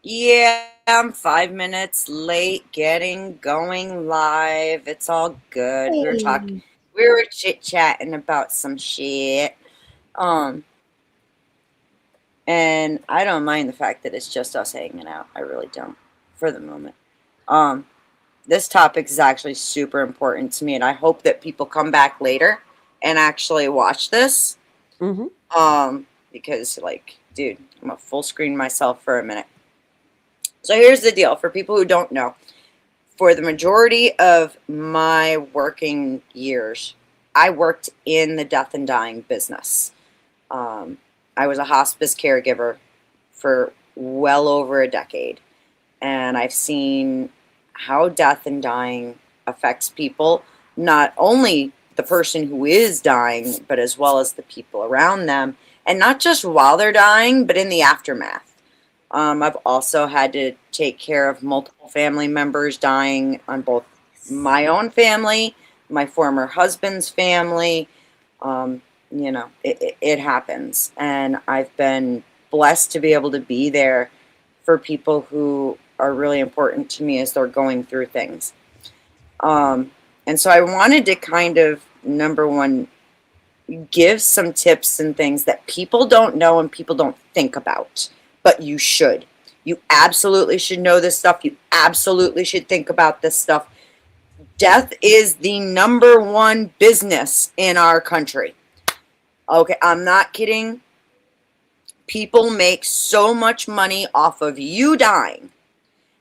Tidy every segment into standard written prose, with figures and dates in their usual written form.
Yeah, I'm 5 minutes late getting going live. It's all good. Hey. We were chit-chatting about some shit. Um, and I don't mind the fact that it's just us hanging out. I really don't, for the moment. Um, this topic is actually super important to me, and I hope that people come back later and actually watch this. Mm-hmm. Because like, dude, I'm gonna full screen myself for a minute. So here's the deal for people who don't know. For the majority of my working years, I worked in the death and dying business. Um, I was a hospice caregiver for well over a decade, and I've seen how death and dying affects people, not only the person who is dying, but as well as the people around them, and not just while they're dying, but in the aftermath. I've also had to take care of multiple family members dying on both my own family, my former husband's family. Um, it happens. And I've been blessed to be able to be there for people who are really important to me as they're going through things. Um, and so I wanted to kind of, number one, give some tips and things that people don't know and people don't think about, but you should. You absolutely should know this stuff. You absolutely should think about this stuff. Death is the number one business in our country. Okay, I'm not kidding. People make so much money off of you dying,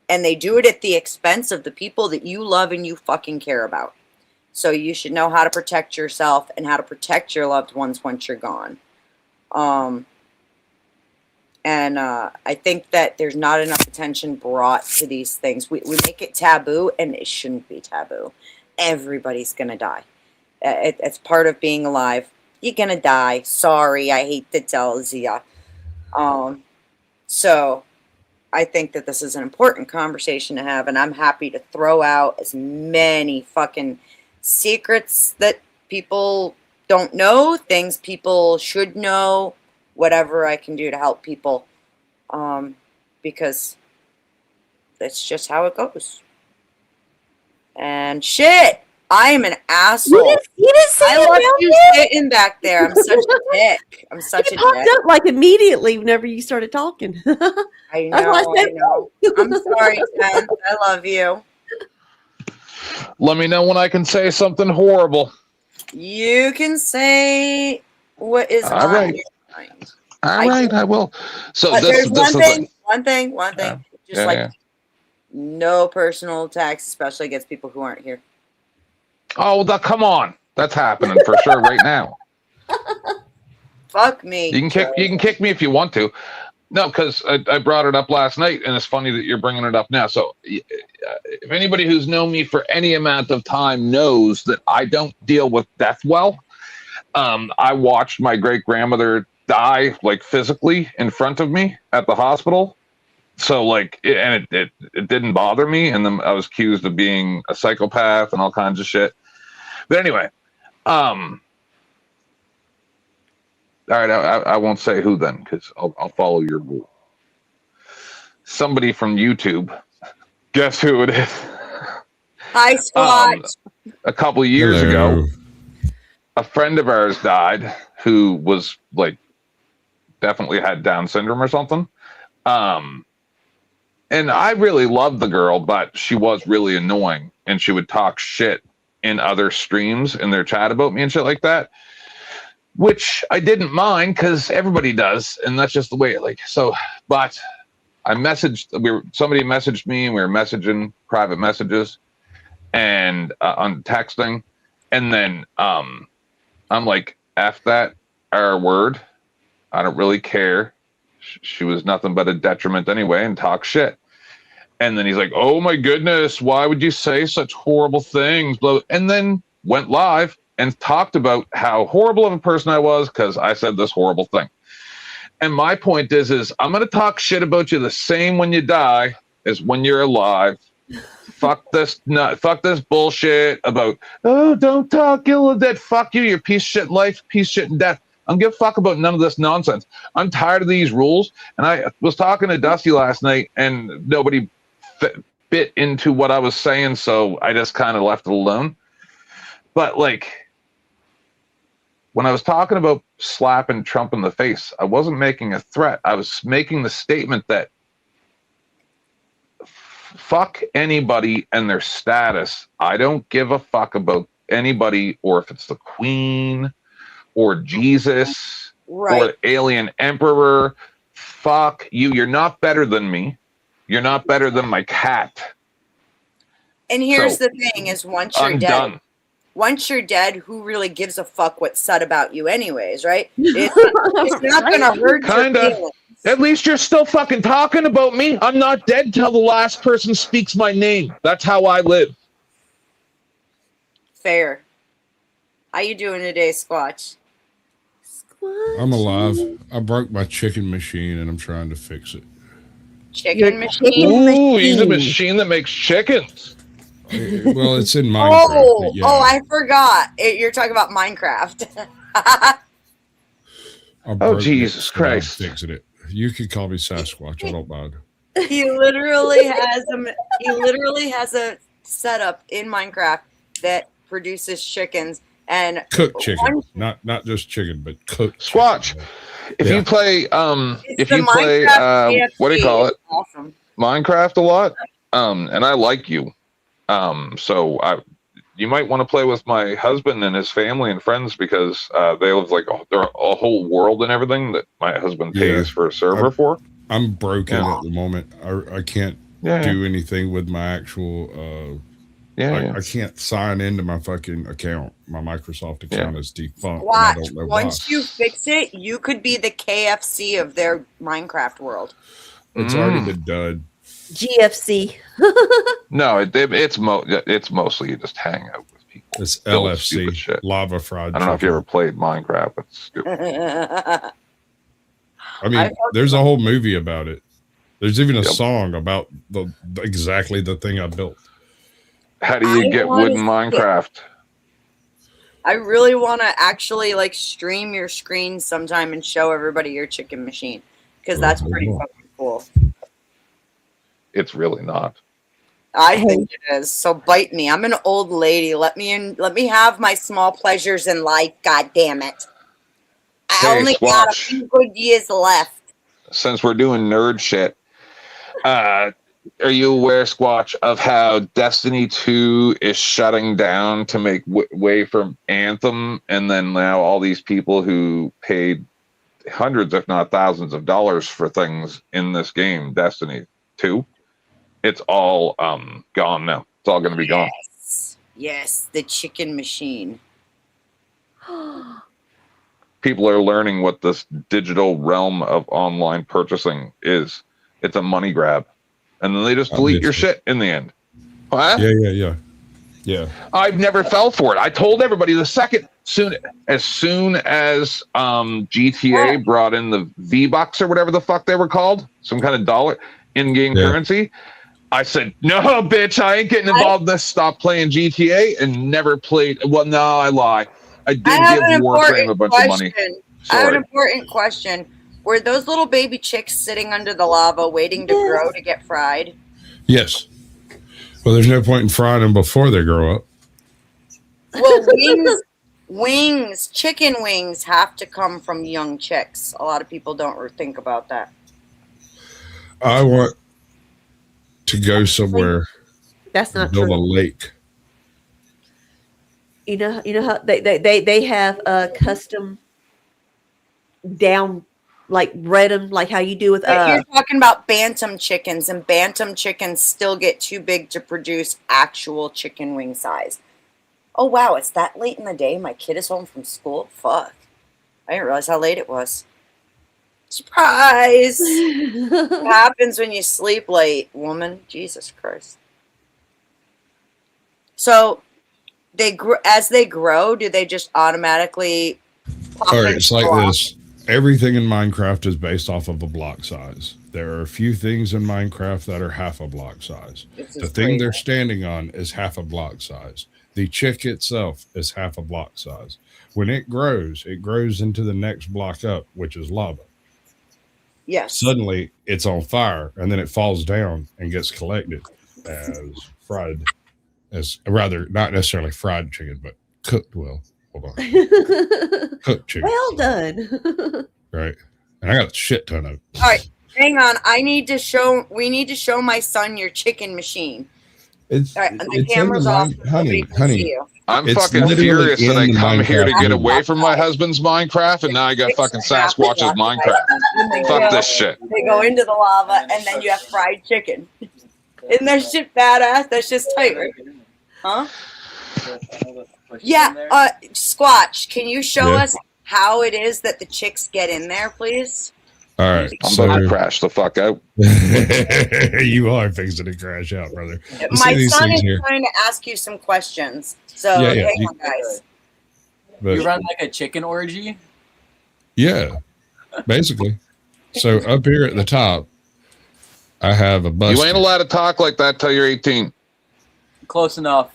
and they do it at the expense of the people that you love and you fucking care about. So you should know how to protect yourself and how to protect your loved ones once you're gone. Um, and I think that there's not enough attention brought to these things. We make it taboo, and it shouldn't be taboo. Everybody's going to die. It's part of being alive. You're going to die. Sorry, I hate to tell ya. Um, so I think that this is an important conversation to have, and I'm happy to throw out as many fucking secrets that people don't know, things people should know, whatever I can do to help people, because that's just how it goes. And shit, I am an asshole. You didn't say I it left down you there. sitting back there. I'm such a dick. I'm such It a popped dick. up like immediately whenever you started talking. That's I why know, I I know. I'm sorry, Ken. I love you. Let me know when I can say something horrible. You can say what is All on right. your mind. All I right, just, I will. So but this there's this one is the thing, one thing, one yeah, thing. Just yeah, like yeah. no personal attacks, especially against people who aren't here. Oh, come on. That's happening for sure right now. Fuck me, You can Joe. kick me if you want to. No, because I brought it up last night, and it's funny that you're bringing it up now. So, if anybody who's known me for any amount of time knows that I don't deal with death well, I watched my great grandmother die like physically in front of me at the hospital. So like, it didn't bother me, and then I was accused of being a psychopath and all kinds of shit. But anyway, all right, I won't say who then because I'll follow your rule. Somebody from YouTube. Guess who it is? Hi, Squat. A couple of years ago, Hello. a friend of ours died who was like definitely had Down syndrome or something. And I really loved the girl, but she was really annoying, and she would talk shit in other streams in their chat about me and shit like that, which I didn't mind because everybody does, and that's just the way it like. So, but somebody messaged me, and we were messaging private messages and on texting, and then I'm like, F that R word. I don't really care. She was nothing but a detriment anyway, and talk shit. And then he's like, oh my goodness, why would you say such horrible things? And then went live and talked about how horrible of a person I was because I said this horrible thing. And my point is I'm going to talk shit about you the same when you die as when you're alive. Fuck this bullshit about, oh, don't talk ill of dead. Fuck you, your piece of shit life, piece of shit in death. I don't give a fuck about none of this nonsense. I'm tired of these rules. And I was talking to Dusty last night, and nobody bit into what I was saying, so I just kind of left it alone. But like, when I was talking about slapping Trump in the face, I wasn't making a threat. I was making the statement that fuck anybody and their status. I don't give a fuck about anybody, or if it's the Queen or Jesus or the alien emperor. Fuck you. You're not better than me. You're not better than my cat. And here's the thing: is once you're dead, done. Once you're dead, who really gives a fuck what's said about you, anyways? Right? It's not gonna hurt your feelings. At least you're still fucking talking about me. I'm not dead till the last person speaks my name. That's how I live. Fair. How you doing today, Squatch? I'm alive. I broke my chicken machine and I'm trying to fix it. Chicken machine? Ooh, he's a machine that makes chickens. Well, it's in Minecraft. I forgot. You're talking about Minecraft. Oh, Jesus Christ. Fixing it. You could call me Sasquatch. I don't mind. He literally has a setup in Minecraft that produces chickens and cooked chicken. Not just chicken, but cooked Squatch. Chicken. If you play what do you call it? Awesome. Minecraft a lot. And I like you. So you might want to play with my husband and his family and friends, because they live like a whole world and everything that my husband pays for a server for. I'm broken at the moment. I can't do anything with my actual. I can't sign into my fucking account. My Microsoft account is defunct. Watch. Once you fix it, you could be the KFC of their Minecraft world. It's already been done. GFC. No, it's mostly you just hang out with people. It's LFC, lava fried. I don't know if you ever played Minecraft, but it's stupid. I mean, there's a whole movie about it. There's even a song about exactly the thing I built. How do you get wood in Minecraft? I really want to actually like stream your screen sometime and show everybody your chicken machine, because that's pretty fucking cool. It's really not. I think it is. So bite me. I'm an old lady. Let me in. Let me have my small pleasures in life. God damn it! I only got a few good years left. Since we're doing nerd shit, are you aware, Squatch, of how Destiny 2 is shutting down to make way for Anthem, and then now all these people who paid hundreds, if not thousands, of dollars for things in this game, Destiny 2? It's all gone now. It's all going to be gone. Yes, the chicken machine. People are learning what this digital realm of online purchasing is. It's a money grab. And then they just delete your shit in the end. What? Yeah. I've never fell for it. I told everybody as soon as GTA brought in the V-Bucks or whatever the fuck they were called, some kind of dollar in-game currency, I said, no, bitch, I ain't getting involved in this. Stop playing GTA and never played. Well, no, I lie. I did give Warframe a bunch of money. I have an important question. Were those little baby chicks sitting under the lava waiting to grow to get fried? Yes. Well, there's no point in frying them before they grow up. Well, chicken wings have to come from young chicks. A lot of people don't think about that. I want to go somewhere. That's not build true. A lake. You know how they have a custom down, like bred them, like how you do with. You're talking about bantam chickens, and bantam chickens still get too big to produce actual chicken wing size. Oh wow, it's that late in the day. My kid is home from school. Fuck, I didn't realize how late it was. Surprise! What happens when you sleep late, woman? Jesus Christ. So, as they grow, do they just automatically pop? All right, it's like this. Everything in Minecraft is based off of a block size. There are a few things in Minecraft that are half a block size. The thing they're standing on is half a block size. The chick itself is half a block size. When it grows into the next block up, which is lava. Yes. Suddenly it's on fire, and then it falls down and gets collected as fried, as rather not necessarily fried chicken, but cooked well. Hold on. Cooked chicken. Well done. Right. And I got a shit ton of it. All right. Hang on. We need to show my son your chicken machine. It's, all right, and the it's camera's off. honey. I'm It's fucking literally furious that I in come here to Minecraft. get away from my husband's Minecraft, and now I got fucking Sasquatch's Minecraft. Fuck this shit. They go into the lava, and then you have fried chicken. Isn't that shit badass? That's just tight, right? Huh? Yeah, Squatch, can you show us how it is that the chicks get in there, please? All right. I'm about to crash the fuck out. You are fixing to crash out, brother. My son is trying to ask you some questions. So, hang on, guys. But, you run like a chicken orgy? Yeah, basically. So up here at the top, I have a bus. You ain't allowed to talk like that till you're 18. Close enough.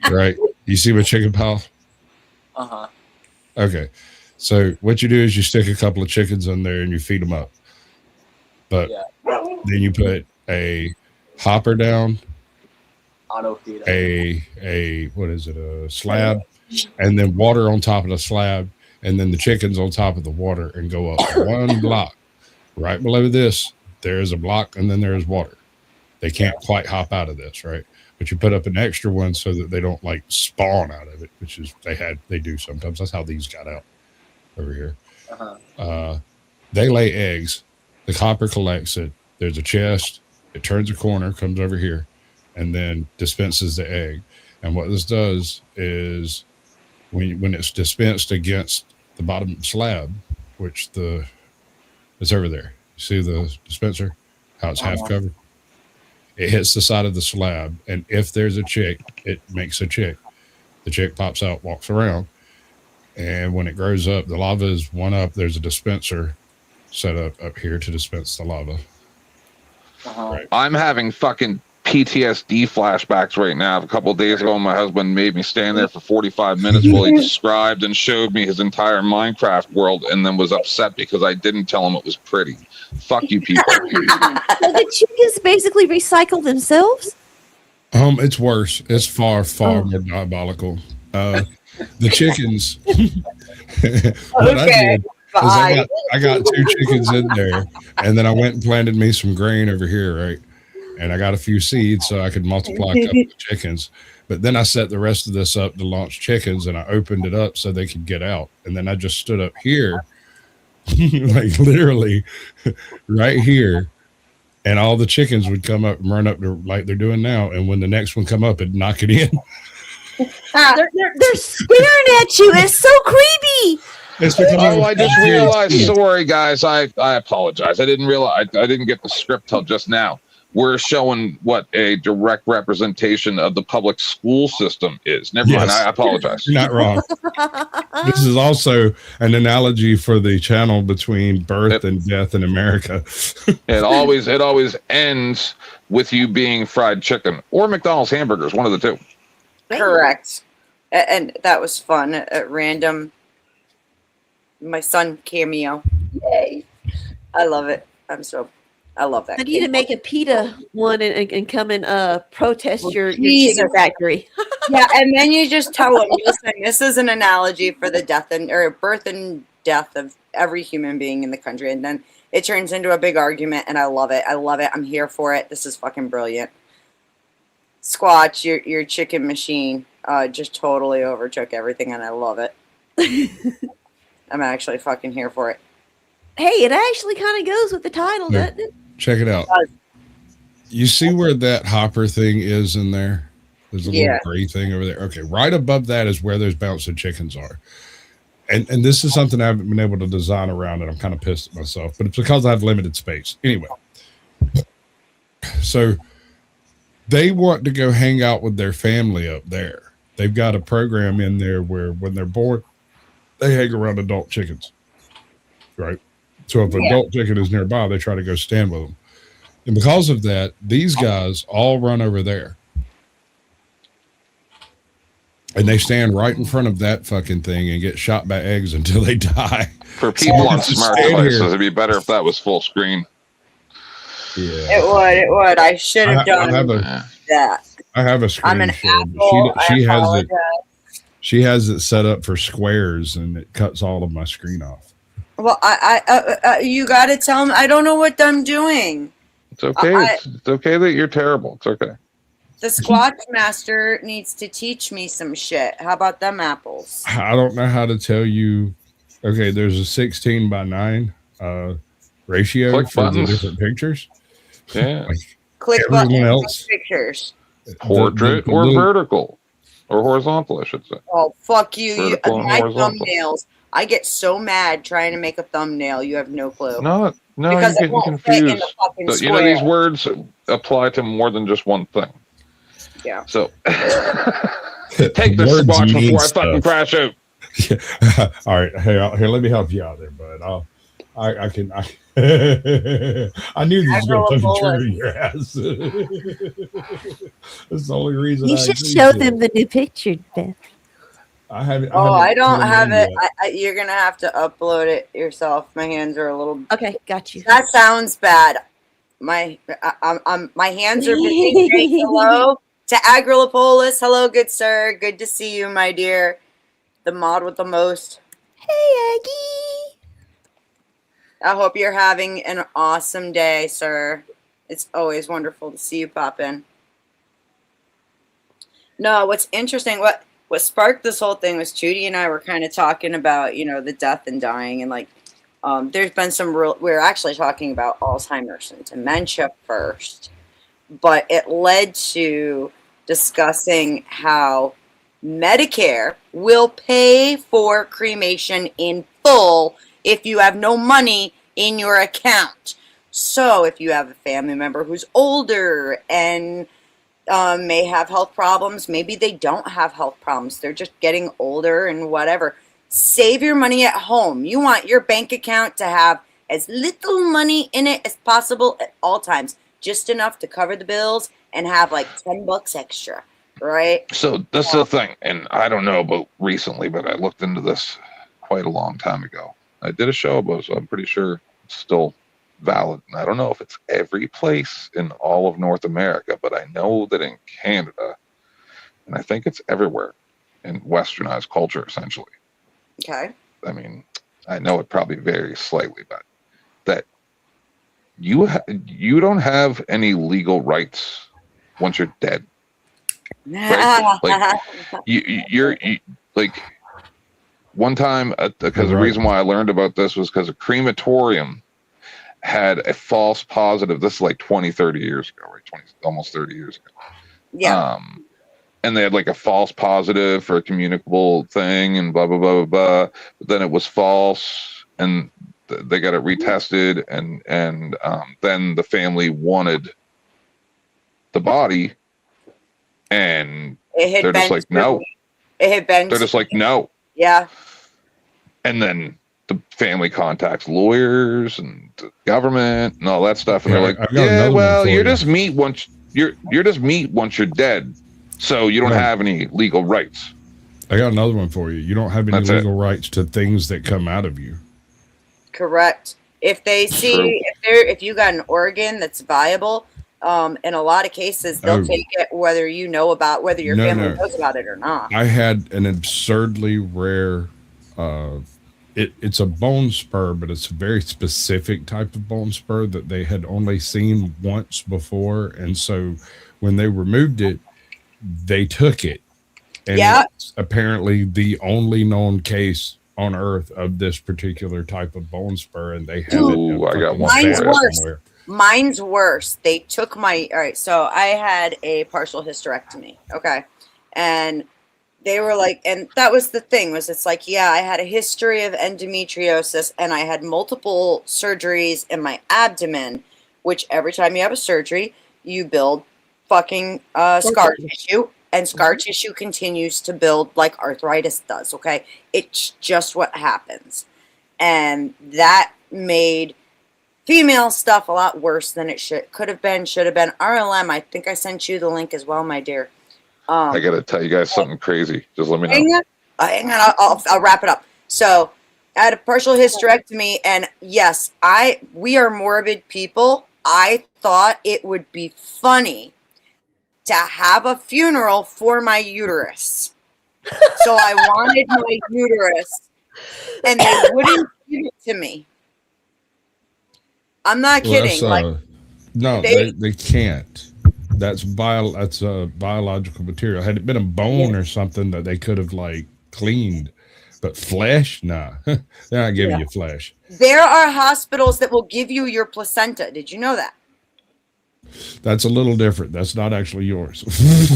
Right. You see my chicken pile? Uh-huh. Okay. So what you do is you stick a couple of chickens in there and you feed them up. But then you put a hopper down, Auto feed. A slab, and then water on top of the slab, and then the chickens on top of the water, and go up one block. Right below this, there is a block, and then there is water. They can't quite hop out of this, right? But you put up an extra one so that they don't like spawn out of it, which is they do sometimes. That's how these got out over here. They lay eggs. The hopper collects it. There's a chest. It turns a corner, comes over here, and then dispenses the egg. And what this does is when it's dispensed against the bottom slab, which it's over there. You see the dispenser? How it's half covered? It hits the side of the slab, and if there's a chick, it makes a chick. The chick pops out, walks around, and when it grows up, the lava is one up. There's a dispenser set up here to dispense the lava. Right. I'm having fucking PTSD flashbacks right now. A couple of days ago, my husband made me stand there for 45 minutes while he described and showed me his entire Minecraft world, and then was upset because I didn't tell him it was pretty. Fuck you people. So the chickens basically recycle themselves? It's worse. It's far more diabolical. The chickens. What I did is I got 2 chickens in there, and then I went and planted me some grain over here, right? And I got a few seeds so I could multiply a couple of chickens. But then I set the rest of this up to launch chickens, and I opened it up so they could get out. And then I just stood up here, like literally right here, and all the chickens would come up and run up to, like they're doing now. And when the next one come up, it'd knock it in. They're staring at you. It's so creepy. I just realized. Sorry, guys. I apologize. I didn't realize. I didn't get the script till just now. We're showing what a direct representation of the public school system is. Never mind. I apologize. You're not wrong. This is also an analogy for the channel between birth and death in America. It always ends with you being fried chicken or McDonald's hamburgers, one of the two. Correct. And that was fun. At random. My son cameo. Yay. I love it. I love that. I need to make a PETA one and come and protest your chicken factory. Yeah, and then you just tell them, listen, this is an analogy for the birth and death of every human being in the country. And then it turns into a big argument, and I love it. I'm here for it. This is fucking brilliant. Squatch, your chicken machine just totally overtook everything, and I love it. I'm actually fucking here for it. Hey, it actually kind of goes with the title, doesn't it? Check it out. You see where that hopper thing is in there? There's a little gray thing over there. Okay, right above that is where those bouncing chickens are. And this is something I haven't been able to design around, and I'm kind of pissed at myself, but it's because I have limited space. Anyway, so they want to go hang out with their family up there. They've got a program in there where when they're bored, they hang around adult chickens, right? So if an adult chicken is nearby, they try to go stand with them. And because of that, these guys all run over there. And they stand right in front of that fucking thing and get shot by eggs until they die. For people on Just smart stand devices, here. it'd be better if that was full screen. Yeah. It would. I should have done Yeah. that. I have a I'm an screen share, but Apple. she I has apologize. it. She has it set up for squares, and it cuts all of my screen off. Well, you got to tell me. I don't know what I'm doing. It's okay. It's okay that you're terrible. It's okay. The Squatch Master needs to teach me some shit. How about them apples? I don't know how to tell you. Okay, there's a 16 by 9 ratio Click for buttons. the different pictures. Yeah. Like Click everyone buttons else, and pictures. Portrait the or little- vertical or horizontal, I should say. Oh, fuck you. Vertical and My horizontal. thumbnails. I get so mad trying to make a thumbnail. You have no clue. No, Because you're it getting won't fit in the confused. fucking So, square. these words apply to more than just one thing. Yeah. So take this Words watch mean before I fucking stuff. crash out. All right, here, let me help you out there, bud. I can. I knew this was going to fucking turn your ass. That's the only reason. You I should agreed show to them it. the new picture, Beth. I haven't. Oh, I don't put 'em have in it. yet. You're gonna have to upload it yourself. My hands are a little. Okay, got you. That sounds bad. My hands are busy. Great. Hello to Agrilopolis. Hello, good sir. Good to see you, my dear. The mod with the most. Hey, Aggie. I hope you're having an awesome day, sir. It's always wonderful to see you pop in. No, what's interesting, what sparked this whole thing was Judy and I were kind of talking about, the death and dying, and like, there's been some we're actually talking about Alzheimer's and dementia first, but it led to discussing how Medicare will pay for cremation in full if you have no money in your account. So if you have a family member who's older and may have health problems, maybe they don't have health problems, they're just getting older and whatever, save your money at home. You want your bank account to have as little money in it as possible at all times, just enough to cover the bills and have like $10 extra, right? So that's the thing, and I don't know about recently, but I looked into this quite a long time ago. I did a show about it, so I'm pretty sure it's still valid. I don't know if it's every place in all of North America, but I know that in Canada, and I think it's everywhere in westernized culture, essentially. Okay. I mean, I know it probably varies slightly, but that you don't have any legal rights once you're dead. Right? Like you're like one time, because the reason why I learned about this was because a crematorium had a false positive. This is like 20, 30 years ago, right? Almost 30 years ago. Yeah. And they had like a false positive for a communicable thing and blah, blah, blah, blah, blah. But then it was false and they got it retested. And then the family wanted the body and they're just like, no. It had been. They're just like, no. Yeah. And then the family contacts lawyers and the government and all that stuff, and they're like, "Yeah, well, you're just meat once you're just meat once you're dead, so you don't have any legal rights." I got another one for you. You don't have any legal rights to things that come out of you. Correct. If they see if you got an organ that's viable, in a lot of cases they'll take it whether you know about whether your family knows about it or not. I had an absurdly rare. It's a bone spur, but it's a very specific type of bone spur that they had only seen once before, and so when they removed it, they took it, and it's apparently the only known case on Earth of this particular type of bone spur, and they have it. I got one. Mine's worse. Somewhere. Mine's worse. They took my so I had a partial hysterectomy. Okay, and they were like, and that was the thing, was it's like, yeah, I had a history of endometriosis and I had multiple surgeries in my abdomen, which every time you have a surgery, you build fucking scar tissue, and scar tissue continues to build like arthritis does, okay? It's just what happens. And that made female stuff a lot worse than it should have been. RLM, I think I sent you the link as well, my dear. I gotta tell you guys something crazy. Just let me know. Hang on, I'll wrap it up. So I had a partial hysterectomy, and yes, we are morbid people. I thought it would be funny to have a funeral for my uterus. So I wanted my uterus, and they wouldn't give it to me. I'm not kidding. No, they can't. That's biological material. Had it been a bone or something that they could have like cleaned, but flesh, nah, they're not giving you flesh. There are hospitals that will give you your placenta. Did you know that? That's a little different. That's not actually yours.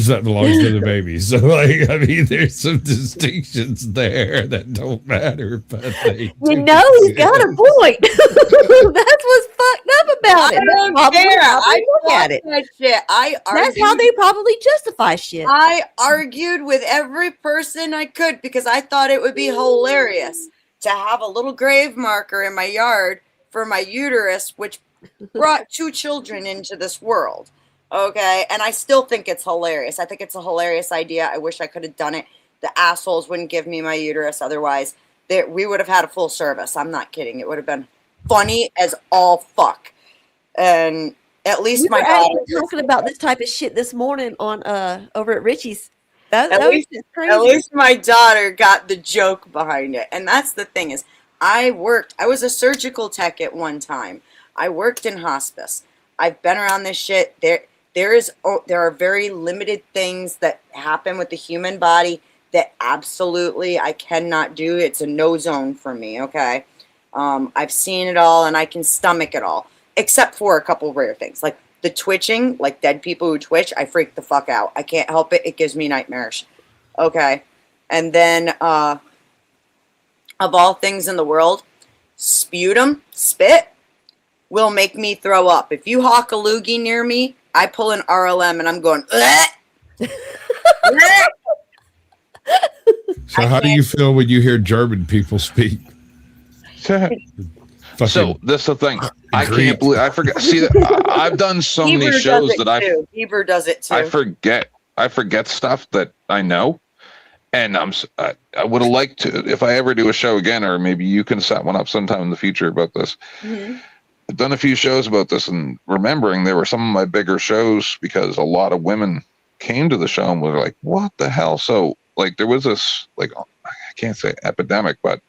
That belongs to the baby. So, like, I mean, there's some distinctions there that don't matter, but they You know, he's got a point. That's what's fucked up about it. I don't care. I look at it. that shit. That's how they probably justify shit. I argued with every person I could because I thought it would be hilarious to have a little grave marker in my yard for my uterus, which brought 2 children into this world. Okay. And I still think it's hilarious. I think it's a hilarious idea. I wish I could have done it. The assholes wouldn't give me my uterus. Otherwise, we would have had a full service. I'm not kidding. It would have been funny as all fuck. And at least we my were daughter actually talking about this type of shit this morning on over at Richie's. That at was just crazy. At least my daughter got the joke behind it. And that's the thing is, I was a surgical tech at one time. I worked in hospice. I've been around this shit. There are very limited things that happen with the human body that absolutely I cannot do. It's a no zone for me, okay? I've seen it all and I can stomach it all, except for a couple rare things. Like the twitching, like dead people who twitch, I freak the fuck out. I can't help it. It gives me nightmares. Okay. And then, of all things in the world, sputum, spit, will make me throw up. If you hawk a loogie near me, I pull an RLM and I'm going, Bleh! Bleh! So how do you feel when you hear German people speak? So this is the thing. I can't believe I forget. See, I've done so many shows that Bieber does it too. I forget stuff that I know, and I would have liked to, if I ever do a show again, or maybe you can set one up sometime in the future about this. Mm-hmm. I've done a few shows about this, and remembering they were some of my bigger shows because a lot of women came to the show and were like, "What the hell?" So like there was this, like, I can't say epidemic, but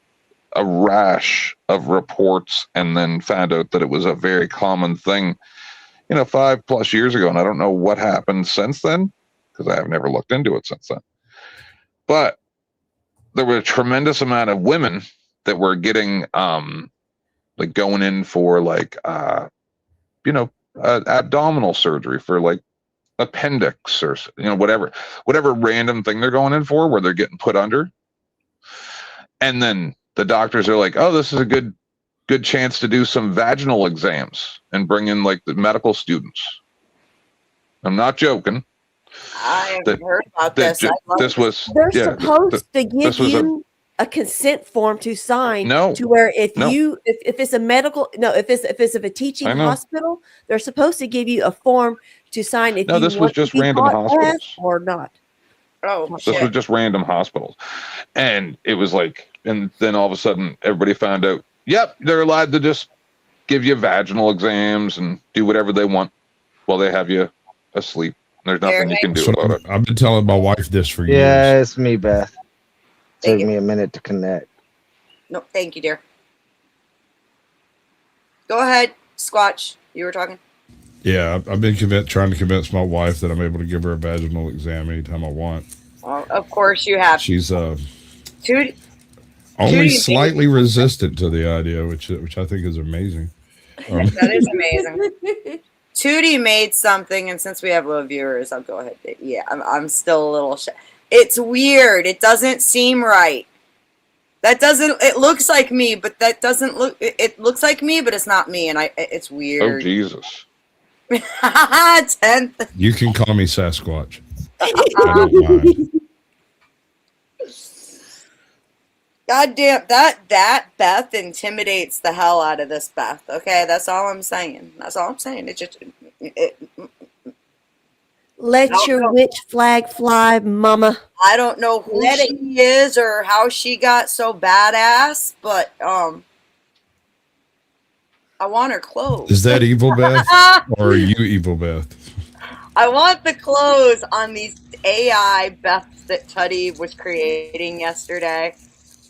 a rash of reports, and then found out that it was a very common thing, 5+ years ago. And I don't know what happened since then because I have never looked into it since then. But there were a tremendous amount of women that were getting, like going in for like, abdominal surgery for like appendix or, whatever random thing they're going in for where they're getting put under. And then the doctors are like, oh, this is a good chance to do some vaginal exams and bring in like the medical students. I'm not joking. I have heard about this. They're supposed to give you a consent form to sign. To where if it's a medical, if it's a teaching hospital, they're supposed to give you a form to sign. If this was just random hospitals or not. Oh, this was just random hospitals, and it was like, and then all of a sudden everybody found out. Yep, they're allowed to just give you vaginal exams and do whatever they want while they have you asleep. There's nothing you can do about it. I've been telling my wife this for years. Yeah, it's me, Beth. Took me a minute to connect. No, thank you, dear. Go ahead, Squatch. You were talking. Yeah, I've been trying to convince my wife that I'm able to give her a vaginal exam anytime I want. Well, of course you have. She's Tootie slightly resistant to the idea, which I think is amazing. That is amazing. Tootie made something, and since we have low viewers, I'll go ahead. Yeah, I'm still a little. It's weird. It doesn't seem right. It looks like me, but that doesn't look. It looks like me, but it's not me, and it's weird. Oh Jesus. 10th. You can call me Sasquatch. I don't mind. God damn, that Beth intimidates the hell out of this Beth. Okay, that's all I'm saying. It just Let your witch flag fly, mama. I don't know who she is or how she got so badass, but I want her clothes. Is that Evil Beth? Or are you Evil Beth? I want the clothes on these AI Beths that Tuddy was creating yesterday.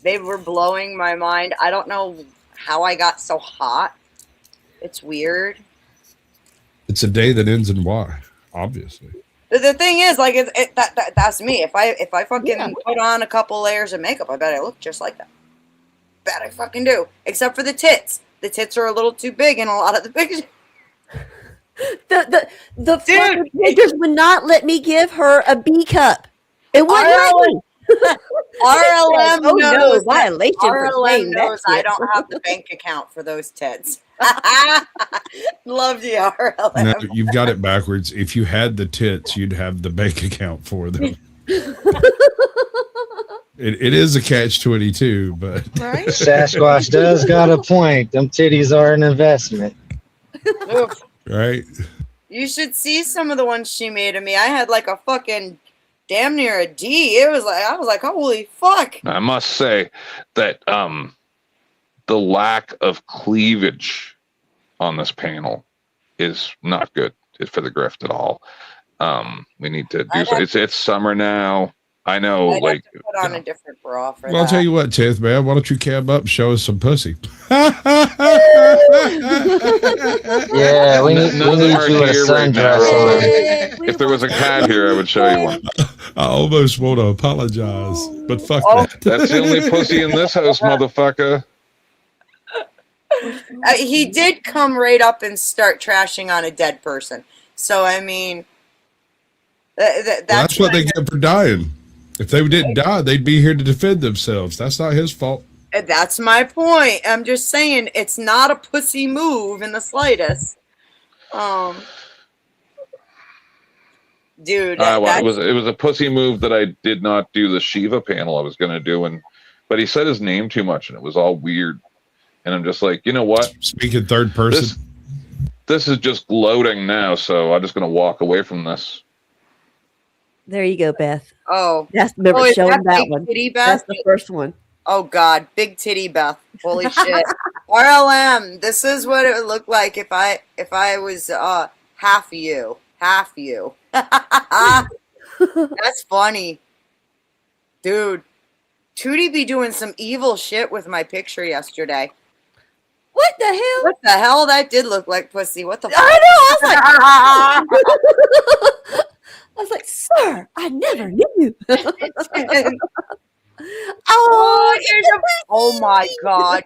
They were blowing my mind. I don't know how I got so hot. It's weird. It's a day that ends in Y, obviously. The thing is, like, that's me. If I fucking put on a couple layers of makeup, I bet I look just like that. Bet I fucking do. Except for the tits. The tits are a little too big in a lot of the pictures. The pictures would not let me give her a B cup. It wouldn't let me. RLM knows violation. RLM knows I don't have the bank account for those tits. Love you, RLM. No, you've got it backwards. If you had the tits, you'd have the bank account for them. It is a catch-22, but right? Sasquatch does got a point. Them titties are an investment. Right? You should see some of the ones she made of me. I had like a fucking damn near a D. It was like, I was like, holy fuck. I must say that the lack of cleavage on this panel is not good for the grift at all. We need to do so. It's summer now. I know, I'd like, have to put on a different bra for well, I'll that. tell you what, Tith, man. Why don't you cab up and show us some pussy? Yeah, we need you with a sundress on. If there was a cat here, I would show you one. I almost want to apologize, but fuck that. That's the only pussy in this house, motherfucker. He did come right up and start trashing on a dead person. So, I mean, that's what they get for dying. If they didn't die, they'd be here to defend themselves. That's not his fault. That's my point. I'm just saying it's not a pussy move in the slightest. Dude, it was a pussy move that I did not do the Shiva panel I was going to do, but he said his name too much, and it was all weird. And I'm just like, you know what? Speaking third person. This is just loading now, so I'm just going to walk away from this. There you go, Beth. Oh. Remember showing that one. Beth? That's the first one. Oh, God. Big titty Beth. Holy shit. RLM, this is what it would look like if I was half you. Half you. That's funny. Dude. Tootie be doing some evil shit with my picture yesterday. What the hell? What the hell? That did look like pussy. What the fuck? I know. I was like, sir, I never knew. Oh my God.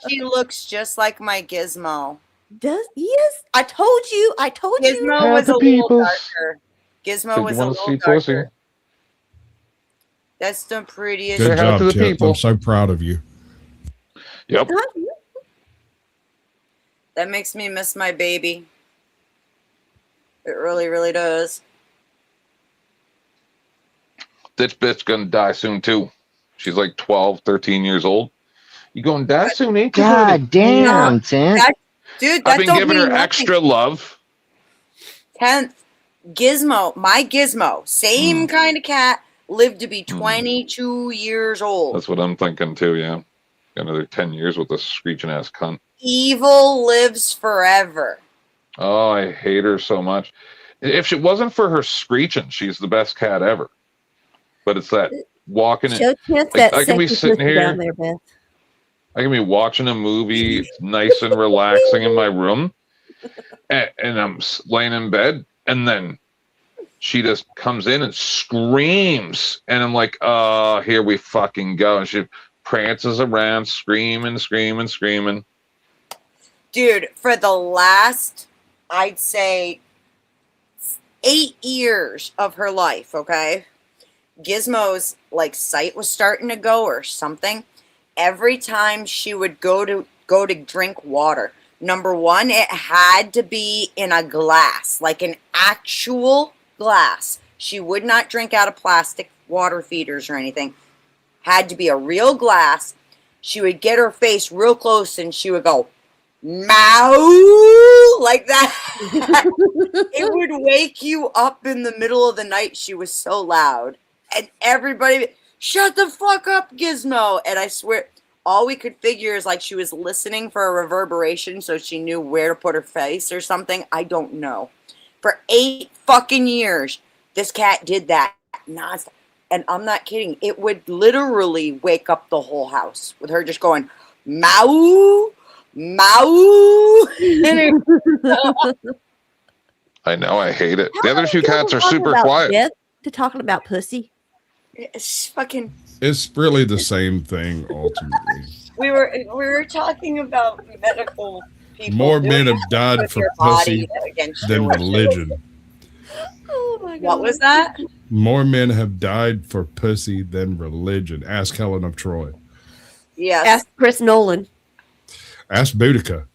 She looks just like my Gizmo. Yes, I told you. Gizmo was a little darker. Gizmo was a little darker. That's the prettiest. Good job, Chip. I'm so proud of you. Yep. That makes me miss my baby. It really, really does. This bitch gonna die soon too. She's like 12, 13 years old. You gonna die soon, ain't you? God damn, Tim. Dude, I've been giving her extra love. 10th, Gizmo, my Gizmo, same kind of cat, lived to be 22 years old. That's what I'm thinking too, yeah. Another 10 years with this screeching ass cunt. Evil lives forever. Oh, I hate her so much. If it wasn't for her screeching, she's the best cat ever. But it's that walking it. I can be sitting here. There, Beth. I can be watching a movie, nice and relaxing in my room, and I'm laying in bed, and then she just comes in and screams, and I'm like, "Oh, here we fucking go!" And she prances around, screaming. Dude, for the last, I'd say, 8 years of her life, okay, Gizmo's like sight was starting to go or something. Every time she would go to drink water, number one, it had to be in a glass, like an actual glass. She would not drink out of plastic water feeders or anything. Had to be a real glass. She would get her face real close and she would go, Mow like that. It would wake you up in the middle of the night. She was so loud. And everybody, shut the fuck up, Gizmo. And I swear, all we could figure is like she was listening for a reverberation so she knew where to put her face or something. I don't know. For 8 fucking years, this cat did that nonstop. And I'm not kidding. It would literally wake up the whole house with her just going, Mow, Mow. I know, I hate it. The other 2 cats are super quiet. Death to talking about pussy. It's fucking. It's really the same thing ultimately. We were talking about medical people. More men have died for pussy than religion. Oh my God. What was that? More men have died for pussy than religion. Ask Helen of Troy. Yes. Ask Chris Nolan. Ask Boudica.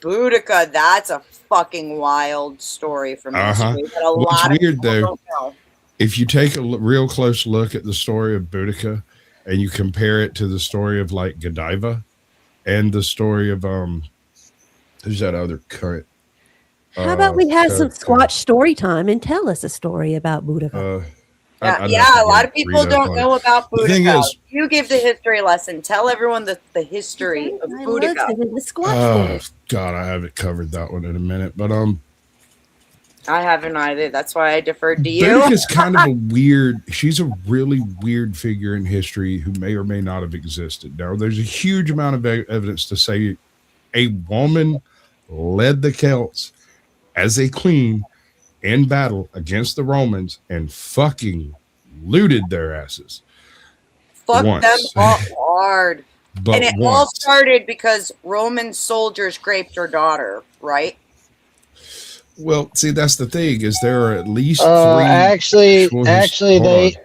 Boudica, that's a fucking wild story from history. What's weird though, if you take a real close look at the story of Boudica and you compare it to the story of like Godiva and the story of who's that other current? How about we have some Squatch story time and tell us a story about Boudica? A lot of people don't know about Boudica. You give the history lesson. Tell everyone the history of Boudica. Oh, God, I haven't covered that one in a minute, but I haven't either. That's why I deferred to you. Boudica's kind of a weird. She's a really weird figure in history who may or may not have existed. Now, there's a huge amount of evidence to say a woman led the Celts as a queen in battle against the Romans and fucking looted their asses. Fuck them all hard. But and it all started because Roman soldiers raped her daughter, right? Well, see, that's the thing, is there are at least 3. Actually,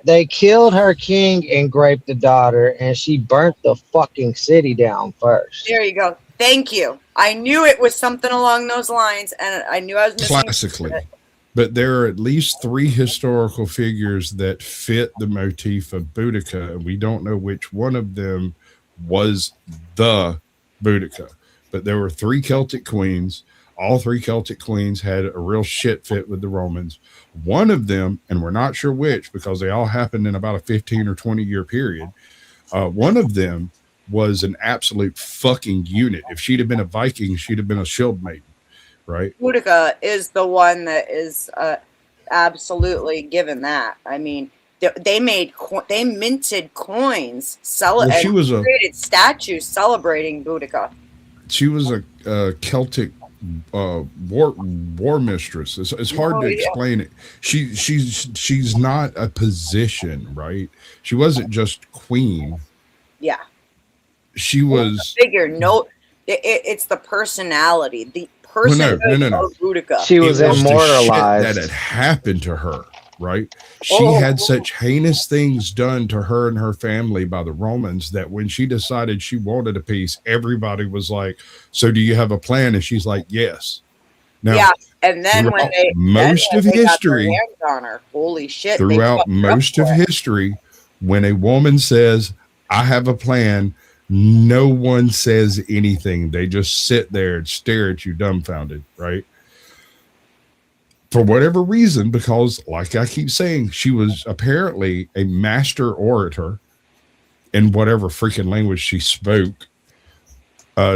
they killed her king and raped the daughter, and she burnt the fucking city down first. There you go. Thank you. I knew it was something along those lines, and I knew I was missing. Classically. But there are at least 3 historical figures that fit the motif of Boudica, and we don't know which one of them was the Boudica. But there were 3 Celtic queens. All 3 Celtic queens had a real shit fit with the Romans. One of them, and we're not sure which because they all happened in about a 15 or 20 year period, one of them was an absolute fucking unit. If she'd have been a Viking, she'd have been a shield maiden, right? Boudica is the one that is absolutely given that. I mean, they minted coins, created statues celebrating Boudica. She was a Celtic war mistress. It's hard to explain it. She's not a position, right? She wasn't just queen. Yeah. She was figure. No, it's the personality. The person. No. Boudica. She was immortalized. That had happened to her, right? She had such heinous things done to her and her family by the Romans that when she decided she wanted a peace, everybody was like, "So do you have a plan?" And she's like, "Yes." Now, yeah, and then when they most of history on her, holy shit! Throughout most of history, when a woman says, "I have a plan," no one says anything. They just sit there and stare at you dumbfounded, right? For whatever reason, because like I keep saying, she was apparently a master orator in whatever freaking language she spoke.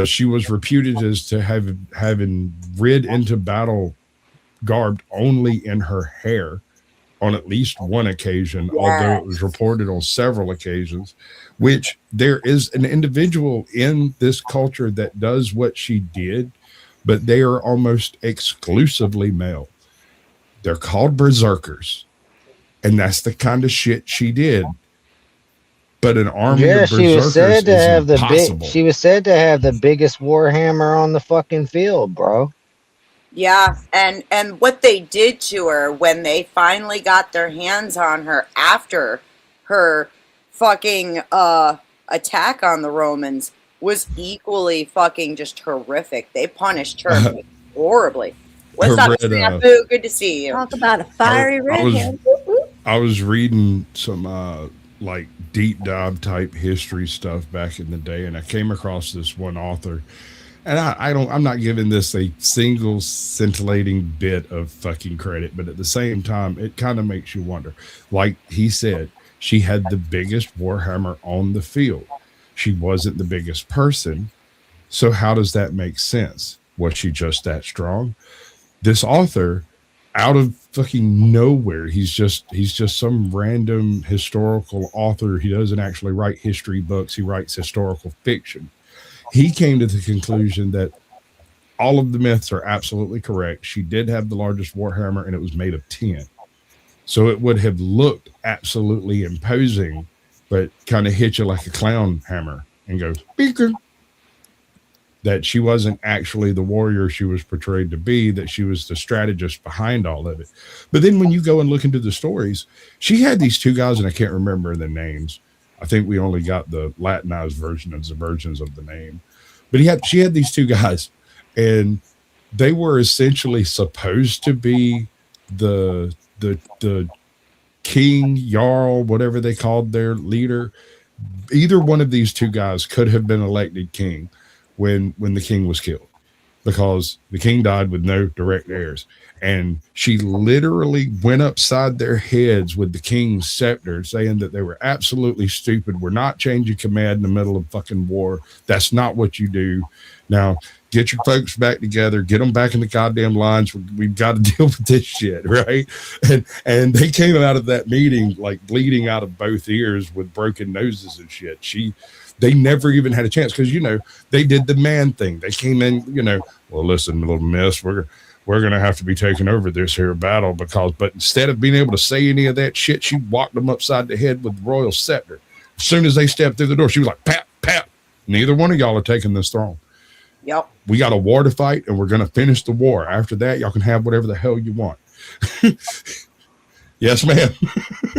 She was reputed as to having rid into battle garbed only in her hair on at least one occasion, although it was reported on several occasions, which there is an individual in this culture that does what she did, but they are almost exclusively male. They're called berserkers, and that's the kind of shit she did. But an army of berserkers she was said to have impossible. She was said to have the biggest warhammer on the fucking field, bro. Yeah, and what they did to her when they finally got their hands on her after her fucking attack on the Romans was equally fucking just horrific. They punished her horribly. What's up, Snafu? Good to see you. Talk about a fiery redhead. I was reading some like deep dive type history stuff back in the day, and I came across this one author And I'm not giving this a single scintillating bit of fucking credit, but at the same time, it kind of makes you wonder. Like he said, she had the biggest warhammer on the field. She wasn't the biggest person. So how does that make sense? Was she just that strong? This author, out of fucking nowhere, he's just some random historical author. He doesn't actually write history books. He writes historical fiction. He came to the conclusion that all of the myths are absolutely correct. She did have the largest warhammer, and it was made of tin. So it would have looked absolutely imposing, but kind of hit you like a clown hammer and goes, beacon. That she wasn't actually the warrior she was portrayed to be, that she was the strategist behind all of it. But then when you go and look into the stories, she had these two guys, and I can't remember the names. I think we only got the Latinized versions of the name. But she had these two guys, and they were essentially supposed to be the king, jarl, whatever they called their leader. Either one of these two guys could have been elected king when the king was killed, because the king died with no direct heirs. And she literally went upside their heads with the king's scepter, saying that they were absolutely stupid. We're not changing command in the middle of fucking war. That's not what you do. Now, get your folks back together, get them back in the goddamn lines. We've got to deal with this shit, right? And they came out of that meeting like bleeding out of both ears with broken noses and shit. They never even had a chance, because, they did the man thing. They came in, well, listen, little miss, we're going to have to be taking over this here battle, but instead of being able to say any of that shit, she walked them upside the head with the royal scepter. As soon as they stepped through the door, she was like, pat, pat, neither one of y'all are taking this throne. Yep. We got a war to fight, and we're going to finish the war. After that, y'all can have whatever the hell you want. Yes, ma'am.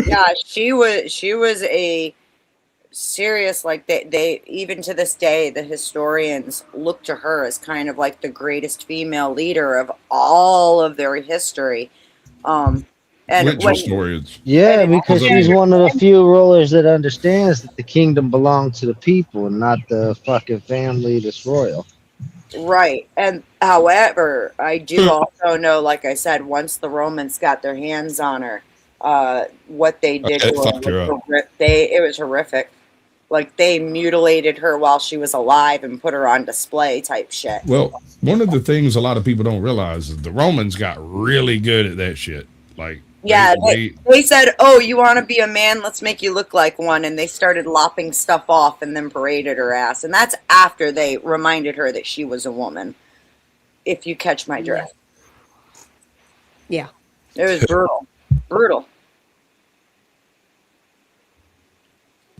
Yeah, she was a serious, like they even to this day, the historians look to her as kind of like the greatest female leader of all of their history. And historians. Yeah, because she's one of the few rulers that understands that the kingdom belongs to the people and not the fucking family that's royal. Right. And however, I do also know, like I said, once the Romans got their hands on her, what they did to her, it was horrific. Like, they mutilated her while she was alive and put her on display type shit. Well, one of the things a lot of people don't realize is the Romans got really good at that shit. Like, yeah, they said, oh, you want to be a man? Let's make you look like one. And they started lopping stuff off and then paraded her ass. And that's after they reminded her that she was a woman, if you catch my drift. Yeah. It was brutal. Brutal.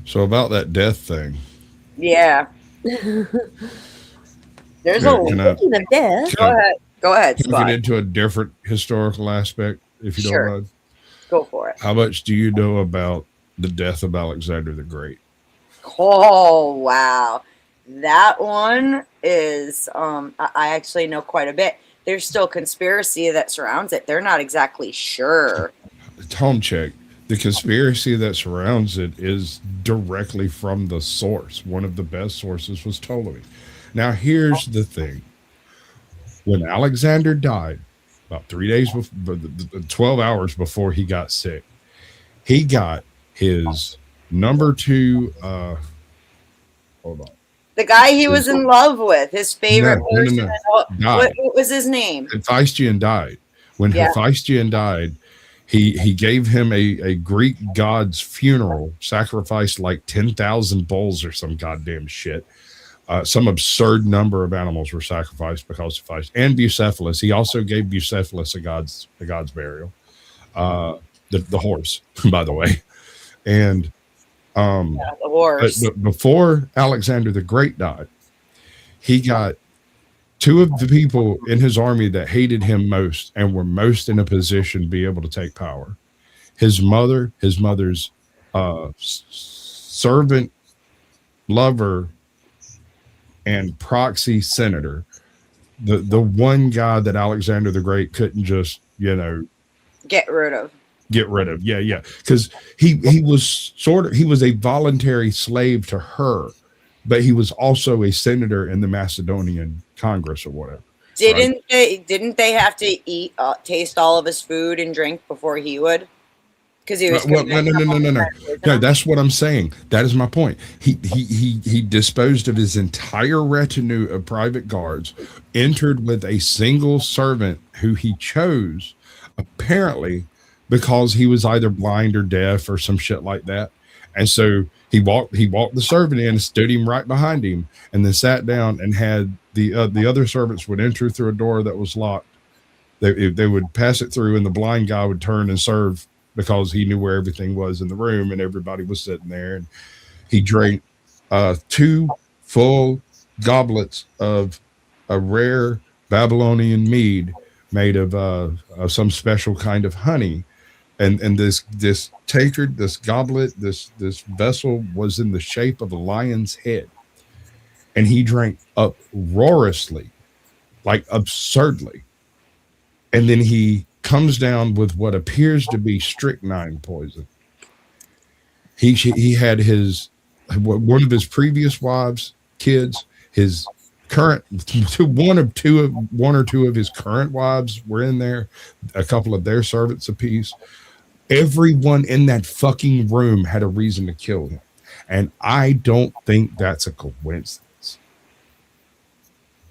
So about that death thing. Yeah. There's speaking of death. Go ahead, Can Scott. I get into a different historical aspect, if you don't mind? Go for it. How much do you know about the death of Alexander the Great? Oh, wow. That one is, I actually know quite a bit. There's still conspiracy that surrounds it. They're not exactly sure. Home check. The conspiracy that surrounds it is directly from the source. One of the best sources was Ptolemy. Now, here's the thing. When Alexander died, about 3 days before, 12 hours before he got sick, he got his number two, hold on. The guy he was in love with, his favorite person. What was his name? Hephaestion died. When Hephaestion died, he gave him a Greek god's funeral, sacrificed like 10,000 bulls or some goddamn shit. Some absurd number of animals were sacrificed because of Hephaestion. And Bucephalus. He also gave Bucephalus a god's burial. The horse, by the way. And the horse. But before Alexander the Great died, he got two of the people in his army that hated him most and were most in a position to be able to take power. His mother's servant, lover, and proxy senator, the one guy that Alexander the Great couldn't just, get rid of. Yeah. Because he was a voluntary slave to her but he was also a senator in the Macedonian Congress or whatever. Didn't they have to taste all of his food and drink before he would? Because he was no. That's what I'm saying. That is my point. He disposed of his entire retinue of private guards, entered with a single servant who he chose, apparently because he was either blind or deaf or some shit like that. And so he walked the servant in, stood him right behind him, and then sat down and had the other servants would enter through a door that was locked. They would pass it through, and the blind guy would turn and serve, because he knew where everything was in the room and everybody was sitting there. And he drank 2 full goblets of a rare Babylonian mead made of some special kind of honey. And this tankard, this goblet, this vessel was in the shape of a lion's head. And he drank uproariously, like absurdly. And then he comes down with what appears to be strychnine poison. He had one of his previous wives' kids, his current one or two of his current wives were in there, a couple of their servants apiece. Everyone in that fucking room had a reason to kill him, and I don't think that's a coincidence.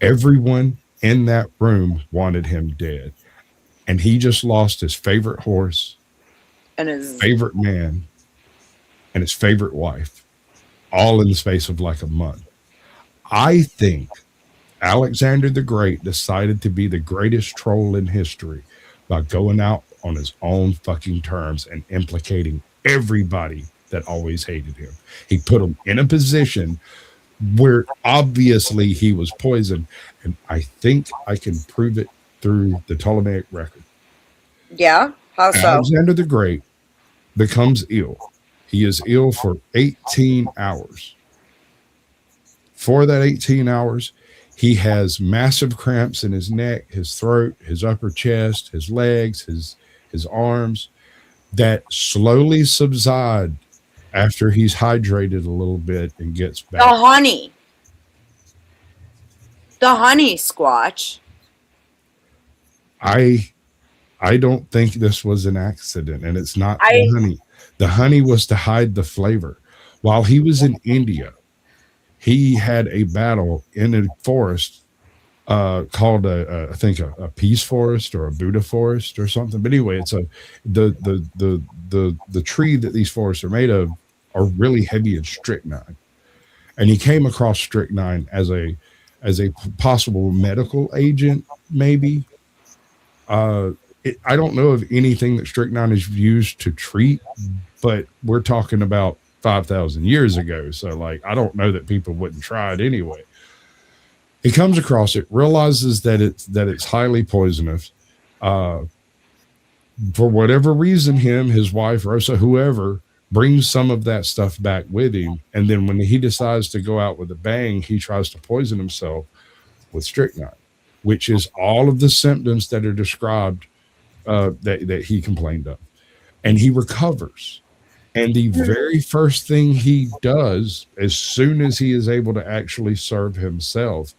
Everyone in that room wanted him dead. And he just lost his favorite horse, and his favorite man, and his favorite wife, all in the space of like a month. I think Alexander the Great decided to be the greatest troll in history by going out on his own fucking terms and implicating everybody that always hated him. He put them in a position where obviously he was poisoned, and I think I can prove it through the Ptolemaic record. Yeah? How so? Alexander the Great becomes ill. He is ill for 18 hours. For that 18 hours, he has massive cramps in his neck, his throat, his upper chest, his legs, his arms, that slowly subside after he's hydrated a little bit and gets back. The honey, Squatch. I don't think this was an accident, and it's not the honey. The honey was to hide the flavor. While he was in India, he had a battle in a forest called I think a peace forest or a Buddha forest or something. But anyway, it's the tree that these forests are made of are really heavy in strychnine, and he came across strychnine as a possible medical agent, maybe. I don't know of anything that strychnine is used to treat, but we're talking about 5,000 years ago. So like, I don't know that people wouldn't try it anyway. He comes across it, realizes that it's highly poisonous. For whatever reason, his wife, Rosa, whoever, brings some of that stuff back with him. And then when he decides to go out with a bang, he tries to poison himself with strychnine, which is all of the symptoms that are described that he complained of. And he recovers. And the very first thing he does, as soon as he is able to actually serve himself,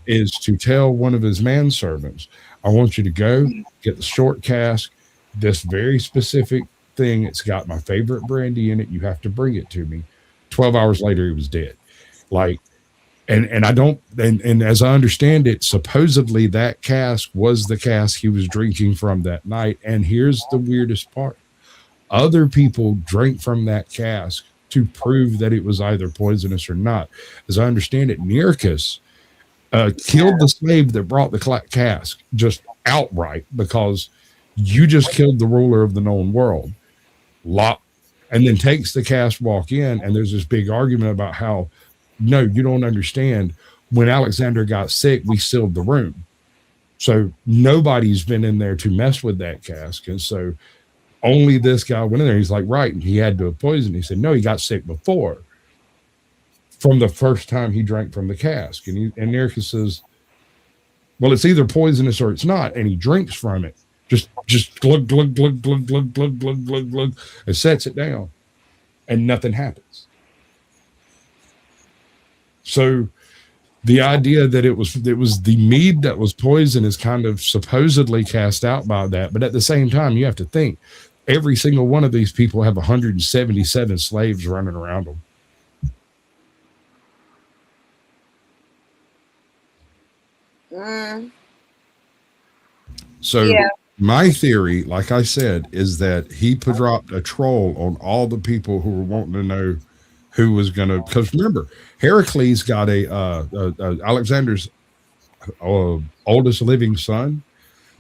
is to tell one of his manservants, I want you to go get the short cask, this very specific thing. It's got my favorite brandy in it. You have to bring it to me. 12 hours later, he was dead. Like, and I don't, and as I understand it, supposedly that cask was the cask he was drinking from that night. And here's the weirdest part. Other people drank from that cask to prove that it was either poisonous or not. As I understand it, Nearchus killed the slave that brought the cask just outright because you just killed the ruler of the known world. And then takes the cask, walk in, and there's this big argument about how, no, you don't understand. When Alexander got sick, we sealed the room. So nobody's been in there to mess with that cask. And so only this guy went in there. He's like, right. And he had to have poisoned. He said, no, he got sick before, from the first time he drank from the cask. And Nearchus says, well, it's either poisonous or it's not. And he drinks from it. Just glug, glug, glug, glug, glug, glug, glug, glug, glug, and sets it down. And nothing happens. So the idea that it was the mead that was poison is kind of supposedly cast out by that. But at the same time, you have to think every single one of these people have 177 slaves running around them. So my theory, like I said, is that he dropped a troll on all the people who were wanting to know who was going to, because remember, Heracles got Alexander's oldest living son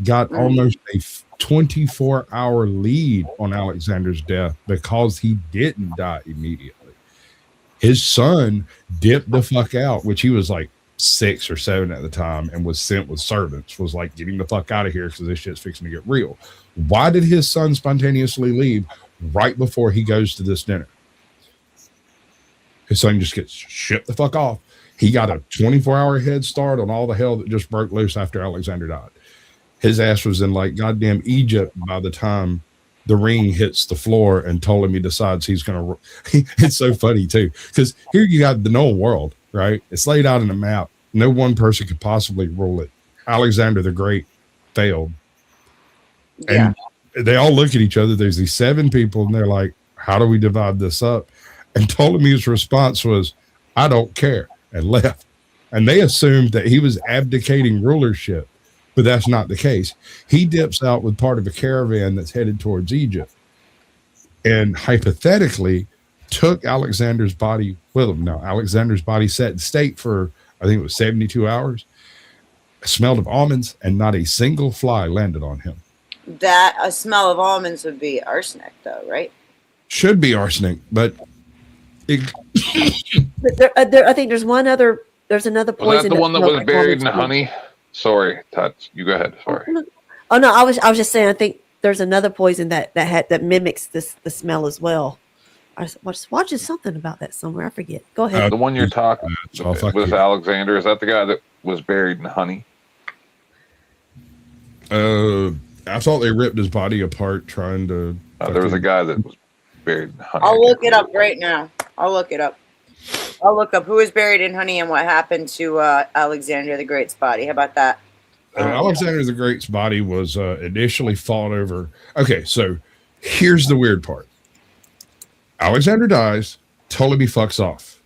got almost a 24-hour lead on Alexander's death because he didn't die immediately. His son dipped the fuck out, which he was like 6 or 7 at the time, and was sent with servants, was like, get him the fuck out of here because this shit's fixing to get real. Why did his son spontaneously leave right before he goes to this dinner? His son just gets shipped the fuck off. He got a 24-hour head start on all the hell that just broke loose after Alexander died. His ass was in like goddamn Egypt by the time the ring hits the floor and Ptolemy decides he's going to. It's so funny too, because here you got the known world, right? It's laid out in a map. No one person could possibly rule it. Alexander the Great failed. And they all look at each other. There's these 7 people and they're like, how do we divide this up? And Ptolemy's response was, I don't care, and left. And they assumed that he was abdicating rulership, but that's not the case. He dips out with part of a caravan that's headed towards Egypt and hypothetically took Alexander's body with him. Now, Alexander's body sat in state for, I think it was 72 hours, smelled of almonds, and not a single fly landed on him. That a smell of almonds would be arsenic, though, right? Should be arsenic, but I think there's another poison. Was that the one that was buried in honey? Sorry, Touch. You go ahead. Sorry. Oh no, I was just saying. I think there's another poison that mimics the smell as well. I was watching something about that somewhere. I forget. Go ahead. The one you're talking was Alexander. Is that the guy that was buried in honey? I thought they ripped his body apart trying to. There was a guy that was buried in honey. I'll look it up right now. I'll look it up. I'll look up who was buried in honey and what happened to Alexander the Great's body. How about that? Alexander the Great's body was initially fought over. Okay, so here's the weird part. Alexander dies. Ptolemy fucks off.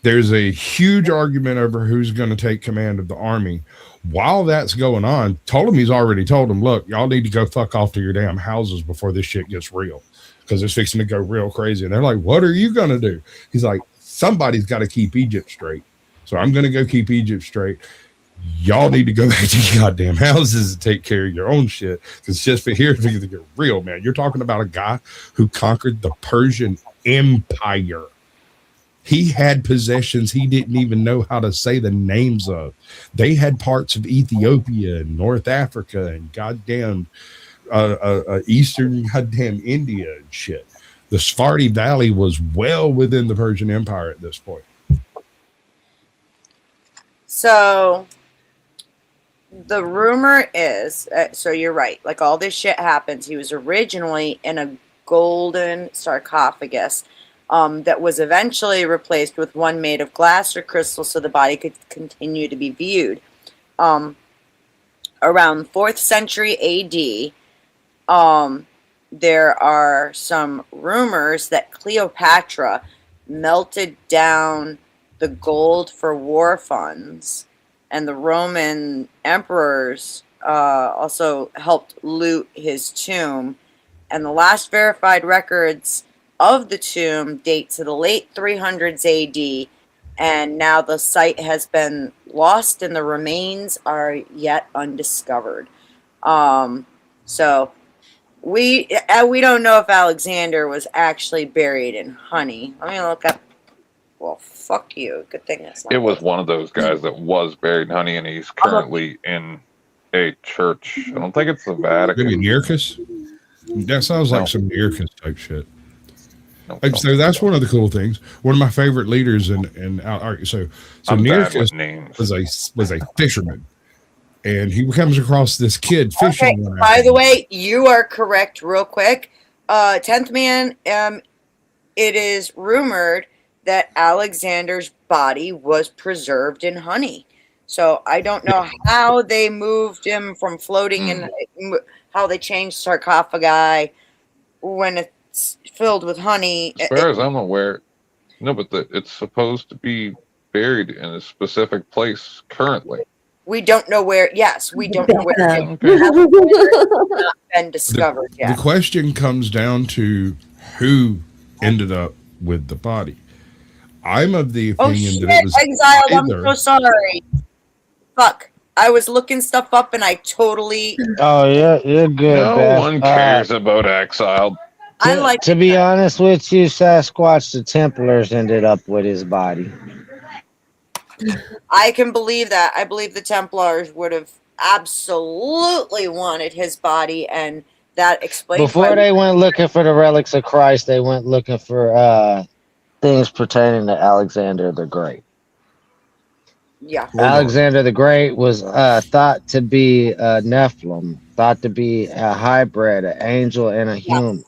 There's a huge argument over who's going to take command of the army. While that's going on, Ptolemy's already told them, look, y'all need to go fuck off to your damn houses before this shit gets real, because it's fixing to go real crazy. And they're like, what are you going to do? He's like, somebody's got to keep Egypt straight. So I'm going to go keep Egypt straight. Y'all need to go back to your goddamn houses and take care of your own shit. Because just for here, things to get real, man. You're talking about a guy who conquered the Persian Empire. He had possessions he didn't even know how to say the names of. They had parts of Ethiopia and North Africa and goddamn eastern goddamn India and shit. The Sephardi Valley was well within the Persian Empire at this point. So the rumor is, so you're right, like all this shit happens. He was originally in a golden sarcophagus that was eventually replaced with one made of glass or crystal so the body could continue to be viewed. Around 4th century AD, there are some rumors that Cleopatra melted down the gold for war funds, and the Roman emperors also helped loot his tomb. And the last verified records of the tomb date to the late 300s AD, and now the site has been lost and the remains are yet undiscovered. So we don't know if Alexander was actually buried in honey. Let me look up. Well, fuck you. Good thing it's not. It was one of those guys that was buried in honey, and he's currently in a church. I don't think it's the Vatican. Maybe Nearchus? That sounds like some Nearchus type shit. So that's one of the cool things. One of my favorite leaders so Nearchus was a fisherman, and he comes across this kid fishing. Okay, by the way, you are correct. Real quick, 10th Man. It is rumored that Alexander's body was preserved in honey. So I don't know how they moved him from floating in, how they changed sarcophagi when it's filled with honey. As far as I'm aware, no, but it's supposed to be buried in a specific place currently. We don't know where. Yes, we don't know where it has not been discovered yet. The question comes down to who ended up with the body. I'm of the opinion that it was exiled. I'm so sorry. Fuck. I was looking stuff up and I totally. Oh yeah, you're good. No one cares about exiled. To be honest with you, Sasquatch, the Templars ended up with his body. I can believe that. I believe the Templars would have absolutely wanted his body, and that explains. Before they went looking for the relics of Christ, they went looking for things pertaining to Alexander the Great. Yeah. Alexander the Great was thought to be a Nephilim, thought to be a hybrid, an angel and a human.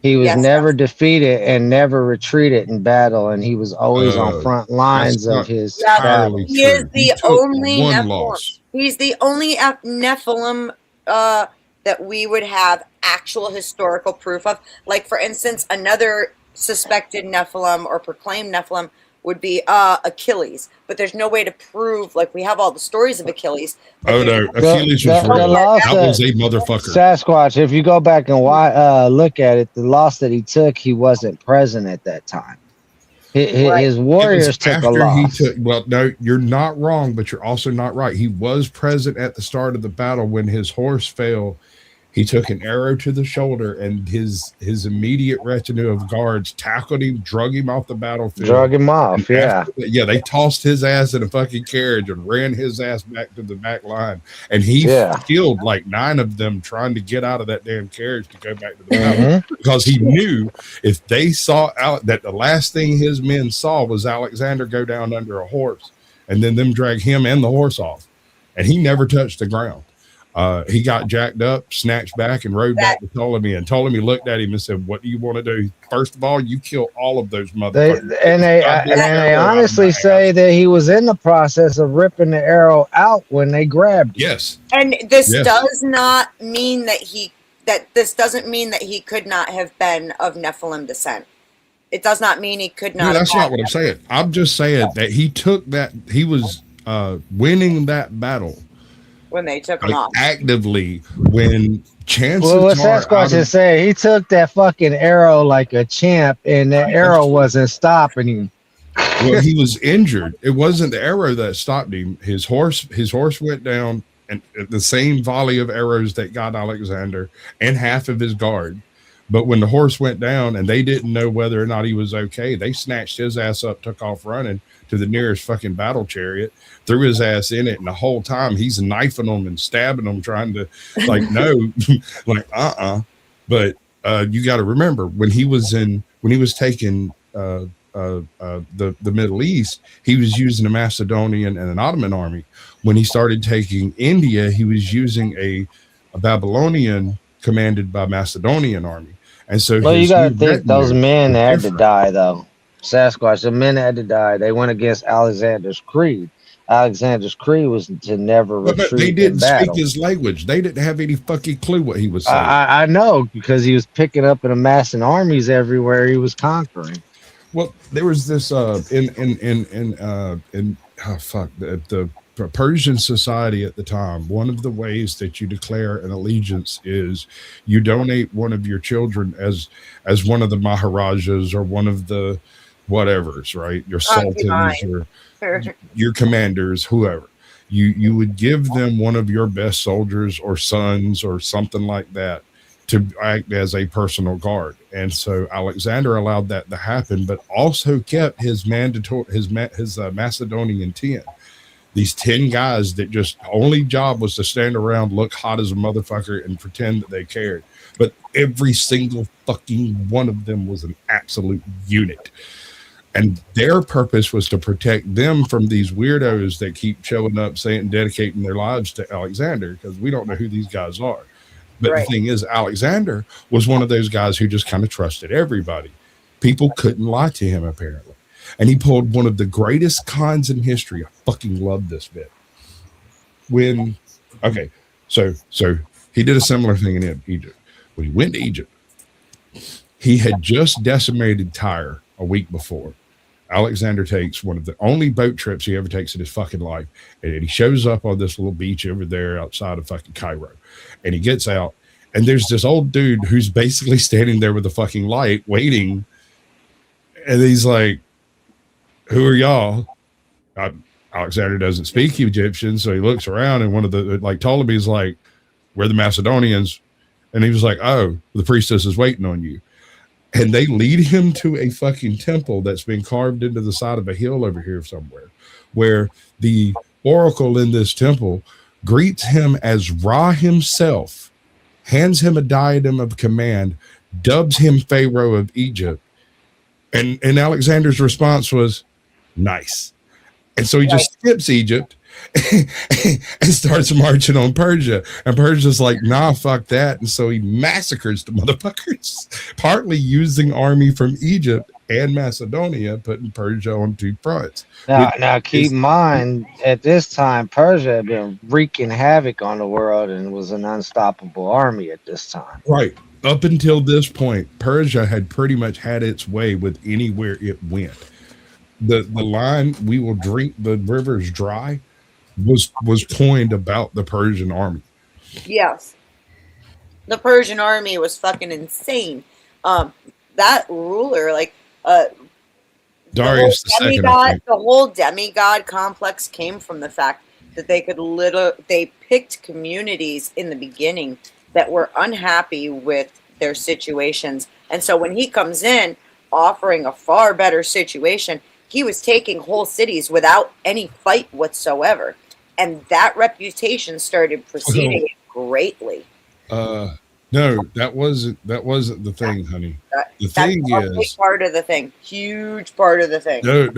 He was never defeated and never retreated in battle, and he was always on front lines of his battle. He is the only Nephilim. He's the only Nephilim that we would have actual historical proof of. Like, for instance, another suspected Nephilim or proclaimed Nephilim would be Achilles, but there's no way to prove. Like, we have all the stories of Achilles. Oh no, Achilles was real. That was a motherfucker. Sasquatch. If you go back and look at it, the loss that he took, he wasn't present at that time. His warriors took a loss. Well, no, you're not wrong, but you're also not right. He was present at the start of the battle when his horse fell. He took an arrow to the shoulder, and his immediate retinue of guards tackled him, drug him off the battlefield. Drug him off, yeah, they tossed his ass in a fucking carriage and ran his ass back to the back line. And he killed like 9 of them trying to get out of that damn carriage to go back to the battle. Because he knew if they saw that the last thing his men saw was Alexander go down under a horse, and then them drag him and the horse off. And he never touched the ground. He got jacked up, snatched back, and rode back to Ptolemy. And Ptolemy looked at him and said, "What do you want to do? First of all, you kill all of those motherfuckers." They honestly say that he was in the process of ripping the arrow out when they grabbed him. Yes. And this does not mean this doesn't mean that he could not have been of Nephilim descent. It does not mean he could not. No, that's not what I'm saying. I'm just saying that he took that. He was winning that battle. When they took him off actively, when chances what Sasquatch is saying, he took that fucking arrow like a champ, and that arrow wasn't stopping him. Well, he was injured. It wasn't the arrow that stopped him. His horse went down, and the same volley of arrows that got Alexander and half of his guard. But when the horse went down and they didn't know whether or not he was okay, they snatched his ass up, took off running to the nearest fucking battle chariot, threw his ass in it, and the whole time he's knifing them and stabbing them, trying to But you got to remember when he was taking the Middle East, he was using a Macedonian and an Ottoman army. When he started taking India, he was using a Babylonian commanded by Macedonian army. And so you got to think those men had to die, though. Sasquatch, the men had to die. They went against Alexander's creed. Alexander's creed was to never retreat. But they didn't speak his language. They didn't have any fucking clue what he was saying. I know, because he was picking up and amassing armies everywhere he was conquering. Well, there was this the Persian society at the time. One of the ways that you declare an allegiance is you donate one of your children as one of the Maharajas or one of the whatevers, right? Your sultans or your commanders, whoever. You would give them one of your best soldiers or sons or something like that to act as a personal guard. And so Alexander allowed that to happen, but also kept his Macedonian 10. These 10 guys that just only job was to stand around, look hot as a motherfucker, and pretend that they cared. But every single fucking one of them was an absolute unit. And their purpose was to protect them from these weirdos that keep showing up, saying, dedicating their lives to Alexander, because we don't know who these guys are. But the thing is, Alexander was one of those guys who just kind of trusted everybody. People couldn't lie to him, apparently. And he pulled one of the greatest cons in history. I fucking love this bit. So he did a similar thing in Egypt. When he went to Egypt, he had just decimated Tyre a week before. Alexander takes one of the only boat trips he ever takes in his fucking life. And he shows up on this little beach over there outside of fucking Cairo. And he gets out, and there's this old dude who's basically standing there with a fucking light waiting. And he's like, who are y'all? Alexander doesn't speak Egyptian, so he looks around, and one of the, like, Ptolemy's like, we're the Macedonians. And he was like, oh, the priestess is waiting on you. And they lead him to a fucking temple that's been carved into the side of a hill over here somewhere, where the oracle in this temple greets him as Ra himself, hands him a diadem of command, dubs him Pharaoh of Egypt. And Alexander's response was, nice. And so he just skips Egypt and starts marching on Persia. And Persia's like, nah, fuck that. And so he massacres the motherfuckers, partly using army from Egypt and Macedonia, putting Persia on two fronts. Now keep in mind, at this time, Persia had been wreaking havoc on the world and was an unstoppable army at this time. Right. Up until this point, Persia had pretty much had its way with anywhere it went. The line, we will drink the rivers dry, was coined about the Persian army. Yes. The Persian army was fucking insane. That ruler, like, Darius the whole demigod complex came from the fact that they picked communities in the beginning that were unhappy with their situations. And so when he comes in offering a far better situation, he was taking whole cities without any fight whatsoever. And that reputation started proceeding greatly. No, that wasn't the thing, honey. The thing is part of the thing. Huge part of the thing. No.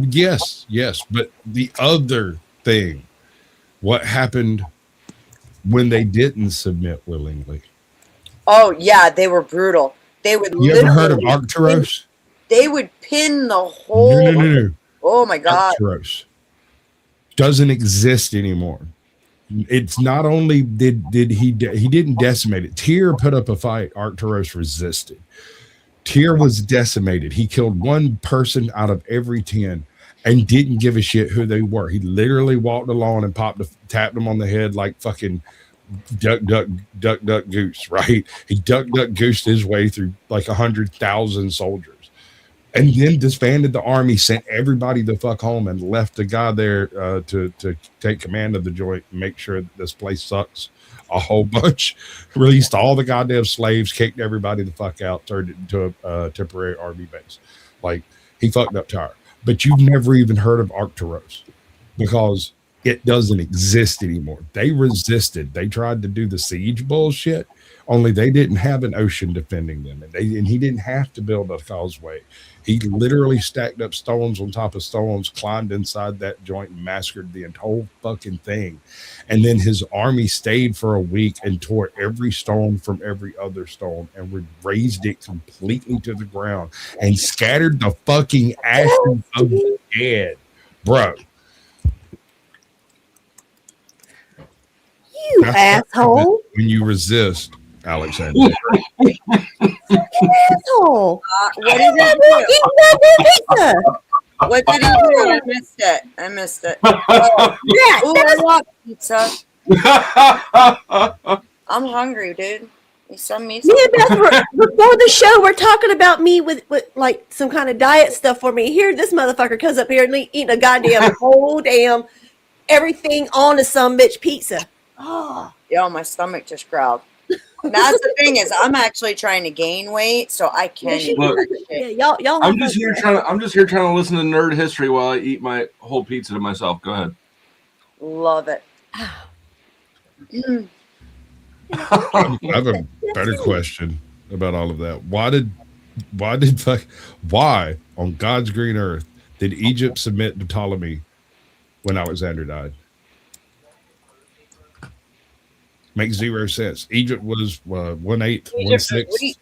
Yes. But the other thing, what happened when they didn't submit willingly? Oh yeah, they were brutal. They would. You ever heard of Arcturus? They would pin the whole. No. Oh my God. Arcturus doesn't exist anymore. It's not only did he didn't decimate it. Tyre put up a fight. Arcturus resisted. Tyre was decimated. He killed one person out of every 10 and didn't give a shit who they were. He literally walked along and tapped them on the head like fucking duck, goose, right? He duck, goosed his way through like 100,000 soldiers. And then disbanded the army, sent everybody the fuck home, and left the guy there to take command of the joint and make sure that this place sucks a whole bunch. Released all the goddamn slaves, kicked everybody the fuck out, turned it into a temporary army base. Like, he fucked up Tyre. But you've never even heard of Arcturus because it doesn't exist anymore. They resisted. They tried to do the siege bullshit, only they didn't have an ocean defending them. And he didn't have to build a causeway. He literally stacked up stones on top of stones, climbed inside that joint, and massacred the whole fucking thing. And then his army stayed for a week and tore every stone from every other stone and raised it completely to the ground and scattered the fucking ashes of the dead. Bro. You asshole. When you resist, Alexander. Asshole. What did he do? What did he do? I missed it. Oh. Yeah, I want pizza. I'm hungry, dude. You send me some. Me and Beth before the show, we're talking about me with like some kind of diet stuff for me. Here, this motherfucker comes up here and eating a goddamn whole damn everything on a some bitch pizza. Oh, yo, my stomach just growled. That's the thing is, I'm actually trying to gain weight, so I can't eat shit. Yeah, y'all. I'm just here trying to listen to nerd history while I eat my whole pizza to myself. Go ahead. Love it. I have a better question about all of that. Why on God's green earth did Egypt submit to Ptolemy when Alexander died? Makes zero sense. Egypt was 1/8, 1/6.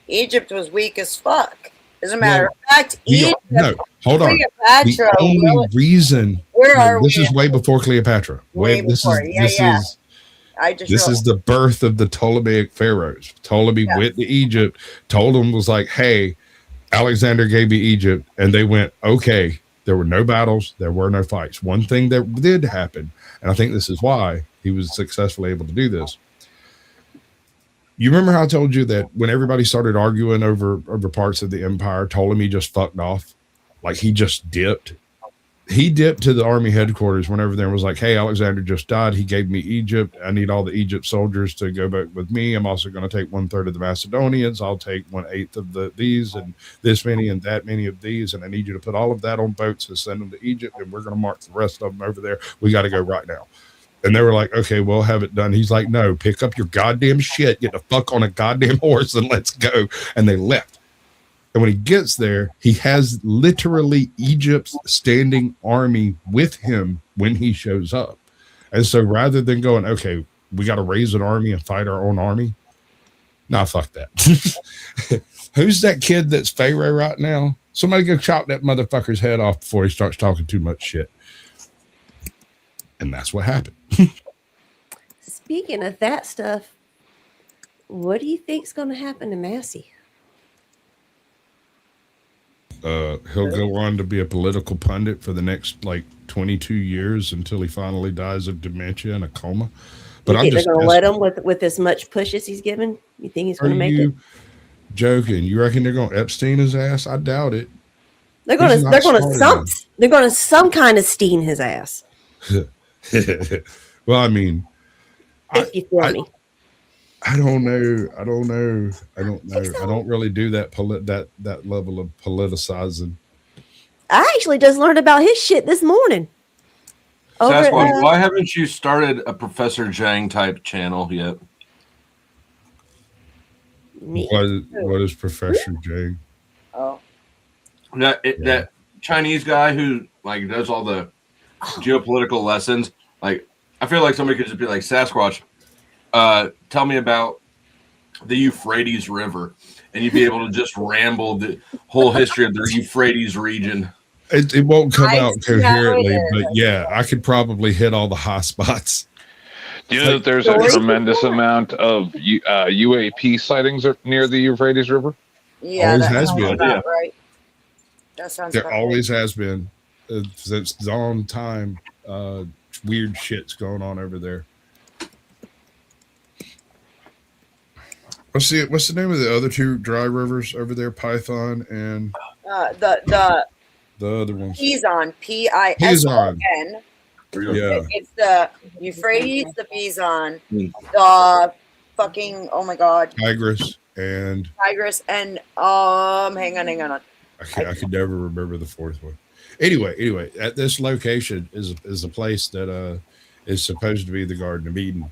Egypt was weak as fuck. As a matter of fact, no, hold on. Cleopatra. The only reason. Where are this we? is way before Cleopatra. This is the birth of the Ptolemaic pharaohs. Ptolemy went to Egypt, told them, was like, hey, Alexander gave you Egypt, and they went, okay. There were no battles, there were no fights. One thing that did happen, and I think this is why he was successfully able to do this. You remember how I told you that when everybody started arguing over parts of the empire, Ptolemy just fucked off? Like he just dipped. He dipped to the army headquarters, went over there and was like, hey, Alexander just died. He gave me Egypt. I need all the Egypt soldiers to go back with me. I'm also going to take 1/3 of the Macedonians. I'll take 1/8 of these and this many and that many of these. And I need you to put all of that on boats and send them to Egypt. And we're going to mark the rest of them over there. We got to go right now. And they were like, okay, we'll have it done. He's like, no, pick up your goddamn shit, get the fuck on a goddamn horse and let's go. And they left. And when he gets there, he has literally Egypt's standing army with him when he shows up. And so rather than going, okay, we got to raise an army and fight our own army. Nah, fuck that. Who's that kid that's Pharaoh right now? Somebody go chop that motherfucker's head off before he starts talking too much shit. And that's what happened. Speaking of that stuff, what do you think's going to happen to Massey? He'll go on to be a political pundit for the next 22 years until he finally dies of dementia and a coma. But you think they're going to let him with as much push as he's given? You think he's going to make it? Joking? You reckon they're going to Epstein his ass? I doubt it. They're going to some kind of Steen his ass. Well, I mean, if you feel me. I don't know. I don't really do that that level of politicizing. I actually just learned about his shit this morning. Sasquatch, why haven't you started a Professor Zhang type channel yet? What is Professor Zhang? Oh, that Chinese guy who does all the geopolitical lessons. I feel like somebody could just be like, Sasquatch, tell me about the Euphrates River, and you'd be able to just ramble the whole history of the Euphrates region. It won't come out coherently, but yeah, I could probably hit all the hot spots. Do you know that there's a tremendous amount of UAP sightings near the Euphrates River? Yeah, always has been. Right. That sounds. There always has been since dawn time. Weird shit's going on over there. What's the name of the other two dry rivers over there? Python and the other one. Pison, Pison. Yeah, it's the Euphrates, the Pison, the fucking my god, Tigris and hang on. I could never remember the fourth one. Anyway, at this location is a place that is supposed to be the Garden of Eden.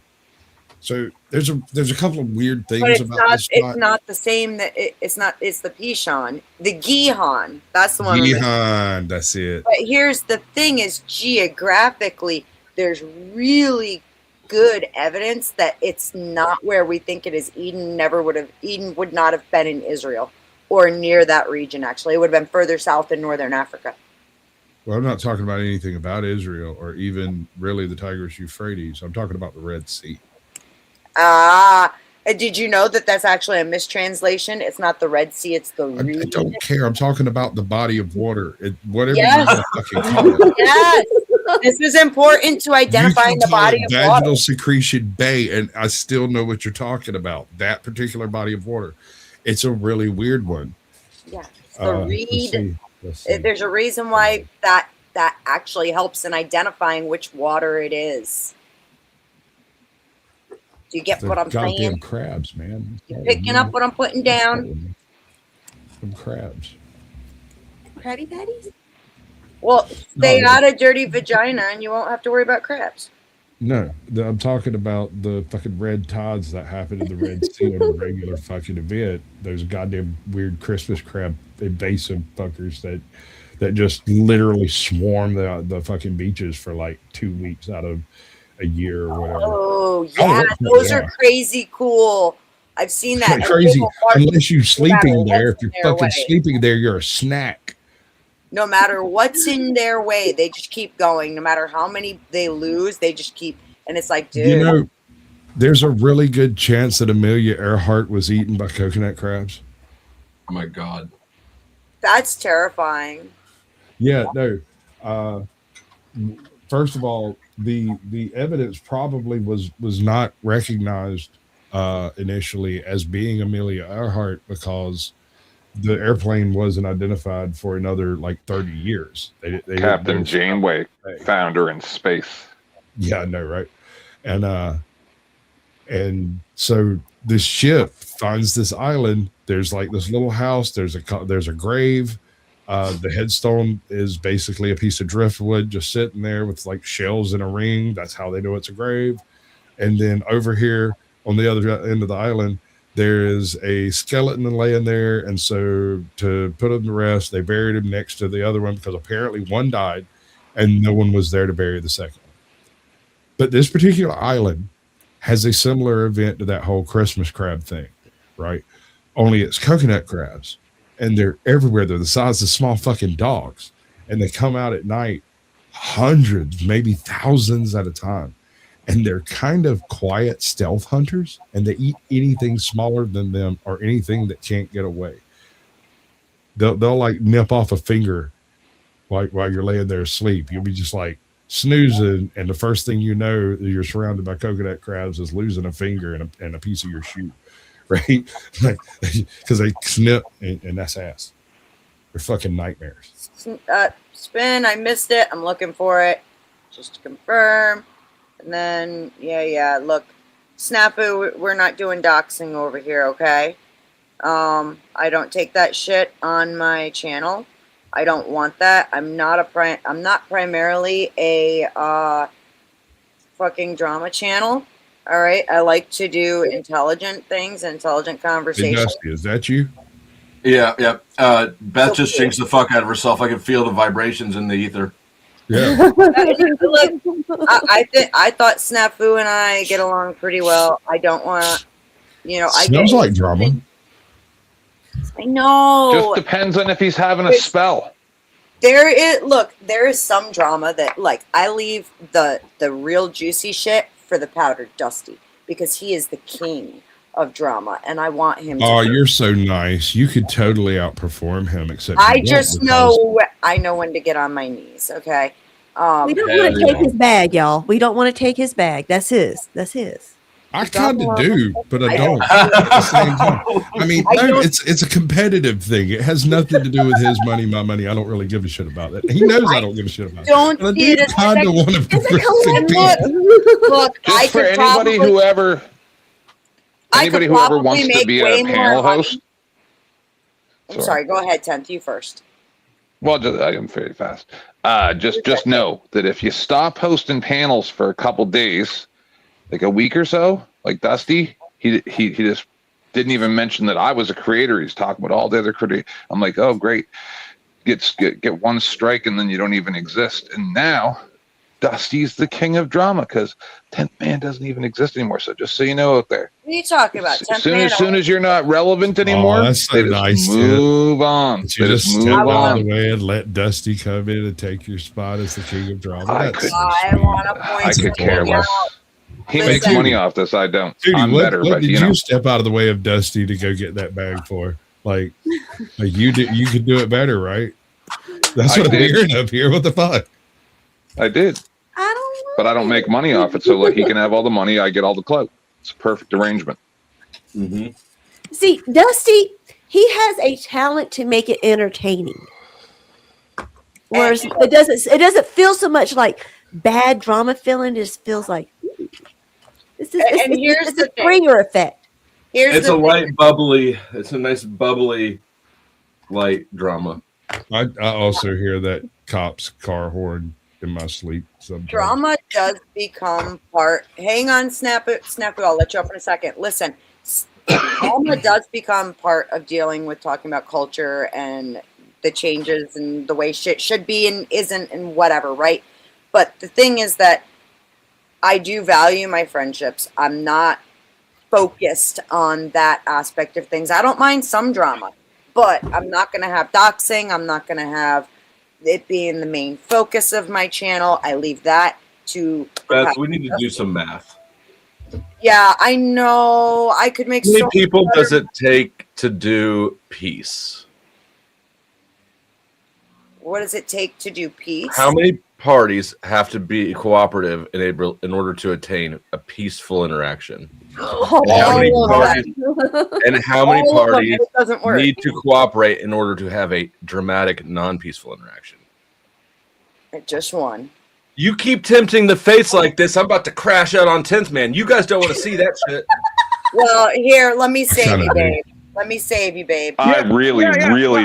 So there's a couple of weird things about this spot. It's not the same. It's the Pishon, the Gihon. That's the one. Gihon, that's it. But here's the thing: is geographically, there's really good evidence that it's not where we think it is. Eden would not have been in Israel or near that region. Actually, it would have been further south in northern Africa. Well, I'm not talking about anything about Israel or even really the Tigris Euphrates. I'm talking about the Red Sea. Did you know that that's actually a mistranslation? It's not the Red Sea, it's the region. I don't care. I'm talking about the body of water. Whatever you fucking call it. Yes. This is important to identifying the body of water. Vaginal secretion bay, and I still know what you're talking about. That particular body of water. It's a really weird one. Yeah. Let's see. There's a reason why that actually helps in identifying which water it is. Do you get what I'm saying? Goddamn crabs, man. You picking up what I'm putting down? Some crabs. Krabby Patties? Well, stay out of dirty vagina and you won't have to worry about crabs. No, I'm talking about the fucking red tides that happen in the Red Sea on a regular fucking event. Those goddamn weird Christmas crab invasive fuckers that just literally swarm the fucking beaches for 2 weeks out of a year or whatever. Oh yeah, those are crazy cool. I've seen that. Crazy. Unless you're sleeping there. If you're fucking sleeping there, you're a snack. No matter what's in their way, they just keep going. No matter how many they lose, they just keep. And it's like, dude. You know, there's a really good chance that Amelia Earhart was eaten by coconut crabs. Oh my God. That's terrifying. Yeah, no. First of all, the evidence probably was not recognized initially as being Amelia Earhart because the airplane wasn't identified for another like 30 years. They Captain Janeway found her in space. Yeah, I know, right? And so this ship finds this island. There's like this little house. There's a grave. The headstone is basically a piece of driftwood just sitting there with like shells in a ring. That's how they know it's a grave. And then over here on the other end of the island, there is a skeleton laying there. And so to put him to rest, they buried him next to the other one because apparently one died and no one was there to bury the second one. But this particular island has a similar event to that whole Christmas crab thing, right? Only it's coconut crabs. And they're everywhere. They're the size of small fucking dogs. And they come out at night, hundreds, maybe thousands at a time. And they're kind of quiet stealth hunters. And they eat anything smaller than them or anything that can't get away. They'll like nip off a finger like while you're laying there asleep. You'll be just like snoozing. And the first thing you know, you're surrounded by coconut crabs is losing a finger and a piece of your shoe. Right? Like, because they snip and that's ass. They're fucking nightmares. Spin, I missed it. I'm looking for it just to confirm. And then, yeah. Look, Snafu, we're not doing doxing over here, okay? I don't take that shit on my channel. I don't want that. I'm not primarily a fucking drama channel. All right, I like to do intelligent things, intelligent conversation. Hey, Dusty, is that you? Yeah. Beth just jinxed the fuck out of herself. I can feel the vibrations in the ether. Yeah. Look, I thought Snafu and I get along pretty well. I don't want, Smells like drama. I know. Just depends on if he's having a spell. There is some drama that, like, I leave the real juicy shit for the powdered Dusty because he is the king of drama and I want him to. Oh, you're so nice. You could totally outperform him, except I know when to get on my knees, okay? We don't want to take his bag, y'all. We don't want to take his bag. That's his. I kind of do, but I don't. At the same time. I mean, it's a competitive thing. It has nothing to do with his money, my money. I don't really give a shit about it. He knows I don't give a shit about it. Don't see it as kind of want to look. Just for anybody who ever wants to be a panel host. I'm sorry. Go ahead, 10th. You first. Well, I am very fast. Just know that if you stop hosting panels for a couple days, like a week or so, like Dusty, he just didn't even mention that I was a creator. He's talking about all the other creators. I'm like, oh great, get one strike and then you don't even exist. And now Dusty's the king of drama because 10th Man doesn't even exist anymore. So just so you know out there. What are you talking about? As soon as you're not relevant anymore, that's so nice. Move on. You just step out of the way and let Dusty come in and take your spot as the king of drama. I could care less. He makes money off this. I don't. Dude, I'm better, what but did you step out of the way of Dusty to go get that bag for? Like you did. You could do it better, right? That's what I'm hearing up here. What the fuck? I did. But I don't make money off it. So like he can have all the money. I get all the clout. It's a perfect arrangement. Mm-hmm. See, Dusty, he has a talent to make it entertaining. Whereas it doesn't feel so much like bad drama feeling. It just feels like it's a Springer effect. It's a light bubbly. It's a nice bubbly light drama. I also hear that cop's car horn in my sleep sometimes. Drama does become part. Hang on, Snafu. I'll let you up in a second. Listen, drama does become part of dealing with talking about culture and the changes and the way shit should be and isn't and whatever, right? But the thing is that I do value my friendships. I'm not focused on that aspect of things. I don't mind some drama, but I'm not going to have doxing. I'm not going to have it being the main focus of my channel. I leave that to Beth, we need to do some math. Yeah, I know. I could make How many people better. does it take to do peace? What does it take to do peace? How many parties have to be cooperative in order to attain a peaceful interaction? And how many parties need to cooperate in order to have a dramatic, non-peaceful interaction? Just one. You keep tempting the fates like this, I'm about to crash out on 10th Man. You guys don't want to see that shit. Well, here, let me save you, babe. Let me save you, babe. I really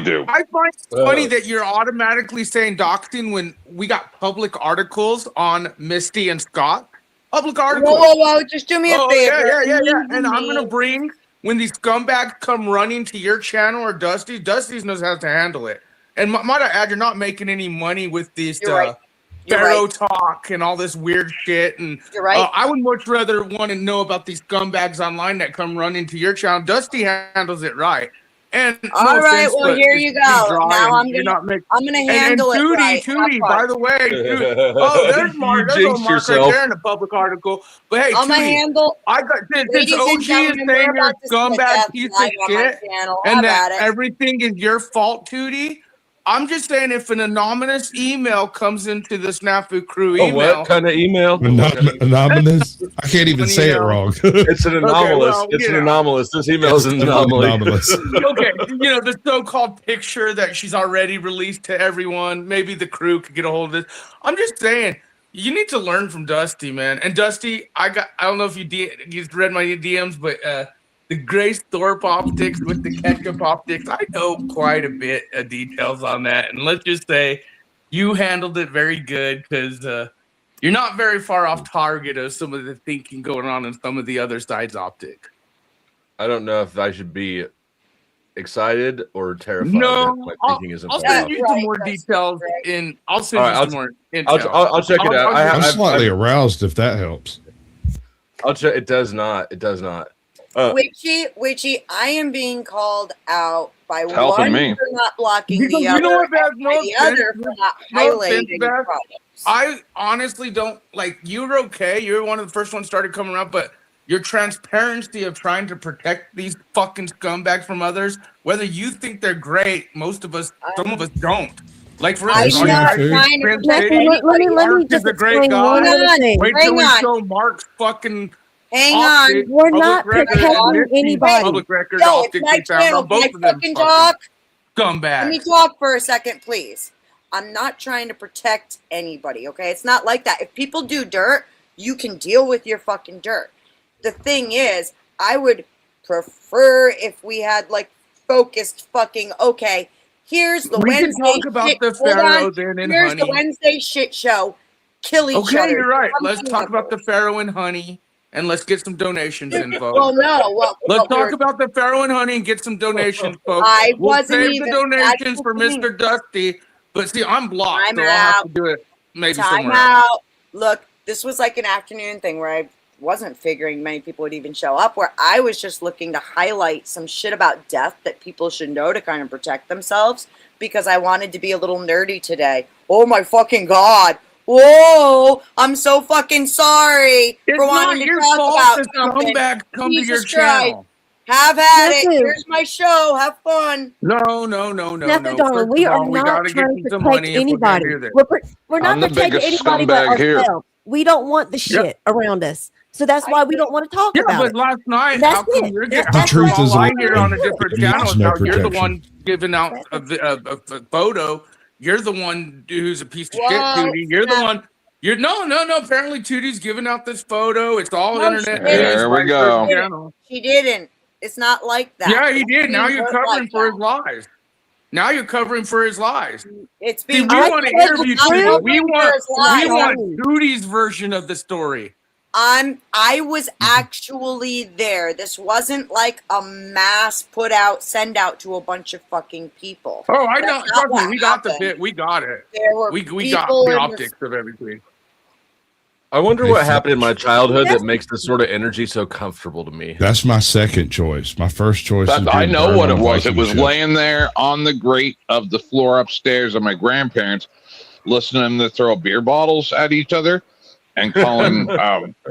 do. I find it funny that you're automatically saying doxing when we got public articles on Misty and Scott. Public articles. Whoa, just do me a favor. Yeah. And I'm going to bring, when these scumbags come running to your channel or Dusty's knows how to handle it. And might I add, you're not making any money with these Pharaoh talk and all this weird shit. And you're right. I would much rather want to know about these scumbags online that come running to your channel. Dusty handles it right. And all right, well, here you go. Now I'm gonna handle it right. Tootie, by the way, there's Mark. There's a Mark right there in the public article. But hey, I'm gonna handle. I got this OG is saying you're a scumbag piece of shit, and that everything is your fault, Tootie. I'm just saying, if an anonymous email comes into the Snafu Crew email, what kind of email? Anonymous? I can't even say it wrong. It's an anomalous. It's an anomalous. This email is an anomaly. Okay, the so-called picture that she's already released to everyone. Maybe the crew could get a hold of this. I'm just saying, you need to learn from Dusty, man. And Dusty, I don't know if you read my DMs, but the Grace Thorpe optics with the ketchup optics, I know quite a bit of details on that. And let's just say you handled it very good because you're not very far off target of some of the thinking going on in some of the other side's optic. I don't know if I should be excited or terrified. No, I'll send you some more details I'll send you some more intel. I'll check it out. I'm slightly aroused if that helps. I'll check. It does not. Witchy, I am being called out by one for not blocking the other, the other for not highlighting products. I honestly don't you're okay. You're one of the first ones started coming around, but your transparency of trying to protect these fucking scumbags from others, whether you think they're great, some of us don't. Like for instance, let me just explain one other thing. Wait till we show Mark's fucking. Hang on. We're not protecting anybody. Public record, no, it's my channel. Can I fucking talk? Scumbag. Let me talk for a second, please. I'm not trying to protect anybody, okay? It's not like that. If people do dirt, you can deal with your fucking dirt. The thing is, I would prefer if we had, focused fucking, okay, here's the Wednesday shit. We can talk about the Pharaoh then and Here's Honey. The Wednesday shit show. Kill each other. Okay, you're right. Let's talk about the Pharaoh and Honey. And let's get some donations in, folks. Well, no. Let's talk about the Pharaoh and Honey and get some donations, folks. We'll save the donations for Mr. Dusty. But see, I'm blocked, so I'll have to do it maybe somewhere else. Look, this was like an afternoon thing where I wasn't figuring many people would even show up, where I was just looking to highlight some shit about death that people should know to kind of protect themselves, because I wanted to be a little nerdy today. Oh my fucking God. Whoa! I'm so fucking sorry for wanting to talk about something. Come to your channel. Have at it. Here's my show. Have fun. No. Nothing, darling. We are not trying to protect anybody. We're not protecting anybody but ourselves. We don't want the shit around us. So that's why we don't want to talk about it. But last night, how come you're getting here on a different channel? Now you're the one giving out a photo. You're the one who's a piece of shit, Tootie. You're the one. No. Apparently, Tootie's giving out this photo. It's all internet. There we go. She didn't. It's not like that. Yeah, he did. Now you're covering for his lies. It's we want to interview Tootie. We want Tootie's version of the story. I was actually there. This wasn't like a mass send out to a bunch of fucking people. Oh, I know. Trust me, we got the bit. We got it. There were we got the optics of everything. I wonder what happened in my childhood that makes this sort of energy so comfortable to me. That's my second choice. My first choice is I know what it was. It was Viking ship. laying there on the grate of the floor upstairs of my grandparents, listening to them to throw beer bottles at each other and calling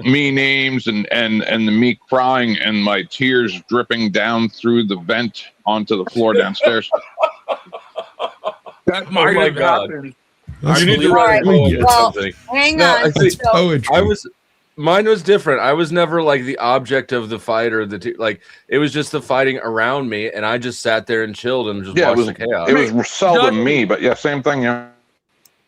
me names and me crying and my tears dripping down through the vent onto the floor downstairs. That might have happened. You need to write a poem or something. Hang on. Mine was different. I was never like the object of the fight or like it was just the fighting around me, and I just sat there and chilled and just watched the chaos. It was seldom me, but yeah, same thing. Yeah.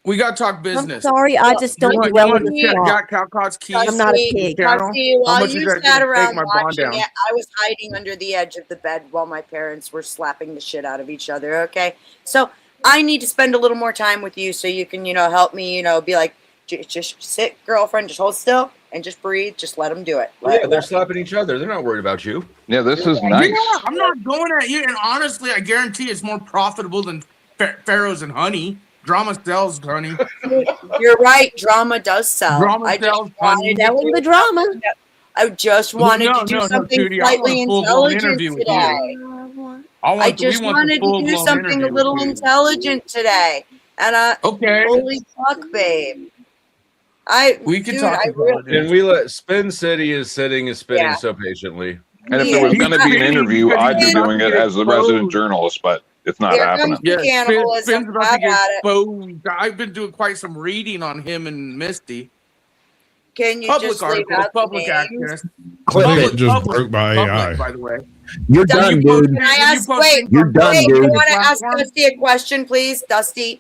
We got to talk business. I'm sorry, I just don't do well with the got Calcott's keys. I'm not a pig. While you sat around watching it, I was hiding under the edge of the bed while my parents were slapping the shit out of each other. Okay, so I need to spend a little more time with you so you can, help me, be like, just sit, girlfriend, just hold still and just breathe. Just let them do it. They're slapping each other. They're not worried about you. Yeah, this is nice. I'm not going at you. And honestly, I guarantee it's more profitable than Pharaohs and honey. Drama sells, honey. You're right. Drama does sell. Drama sells, honey. That was the drama. I just wanted to do something slightly intelligent today. I just wanted to do something a little intelligent today. And holy fuck, babe. We can talk about it. And we let Spin City is spinning so patiently. And if there was going to be an interview, I'd be doing it as the resident journalist, but it's not happening. Spin's about to get exposed. I've been doing quite some reading on him and Misty. Can you just leave out public the access? It just broke by AI. By the way, you're done, dude. Can I ask? Wait, you're done, dude. I want to ask Dusty a question, please. Dusty,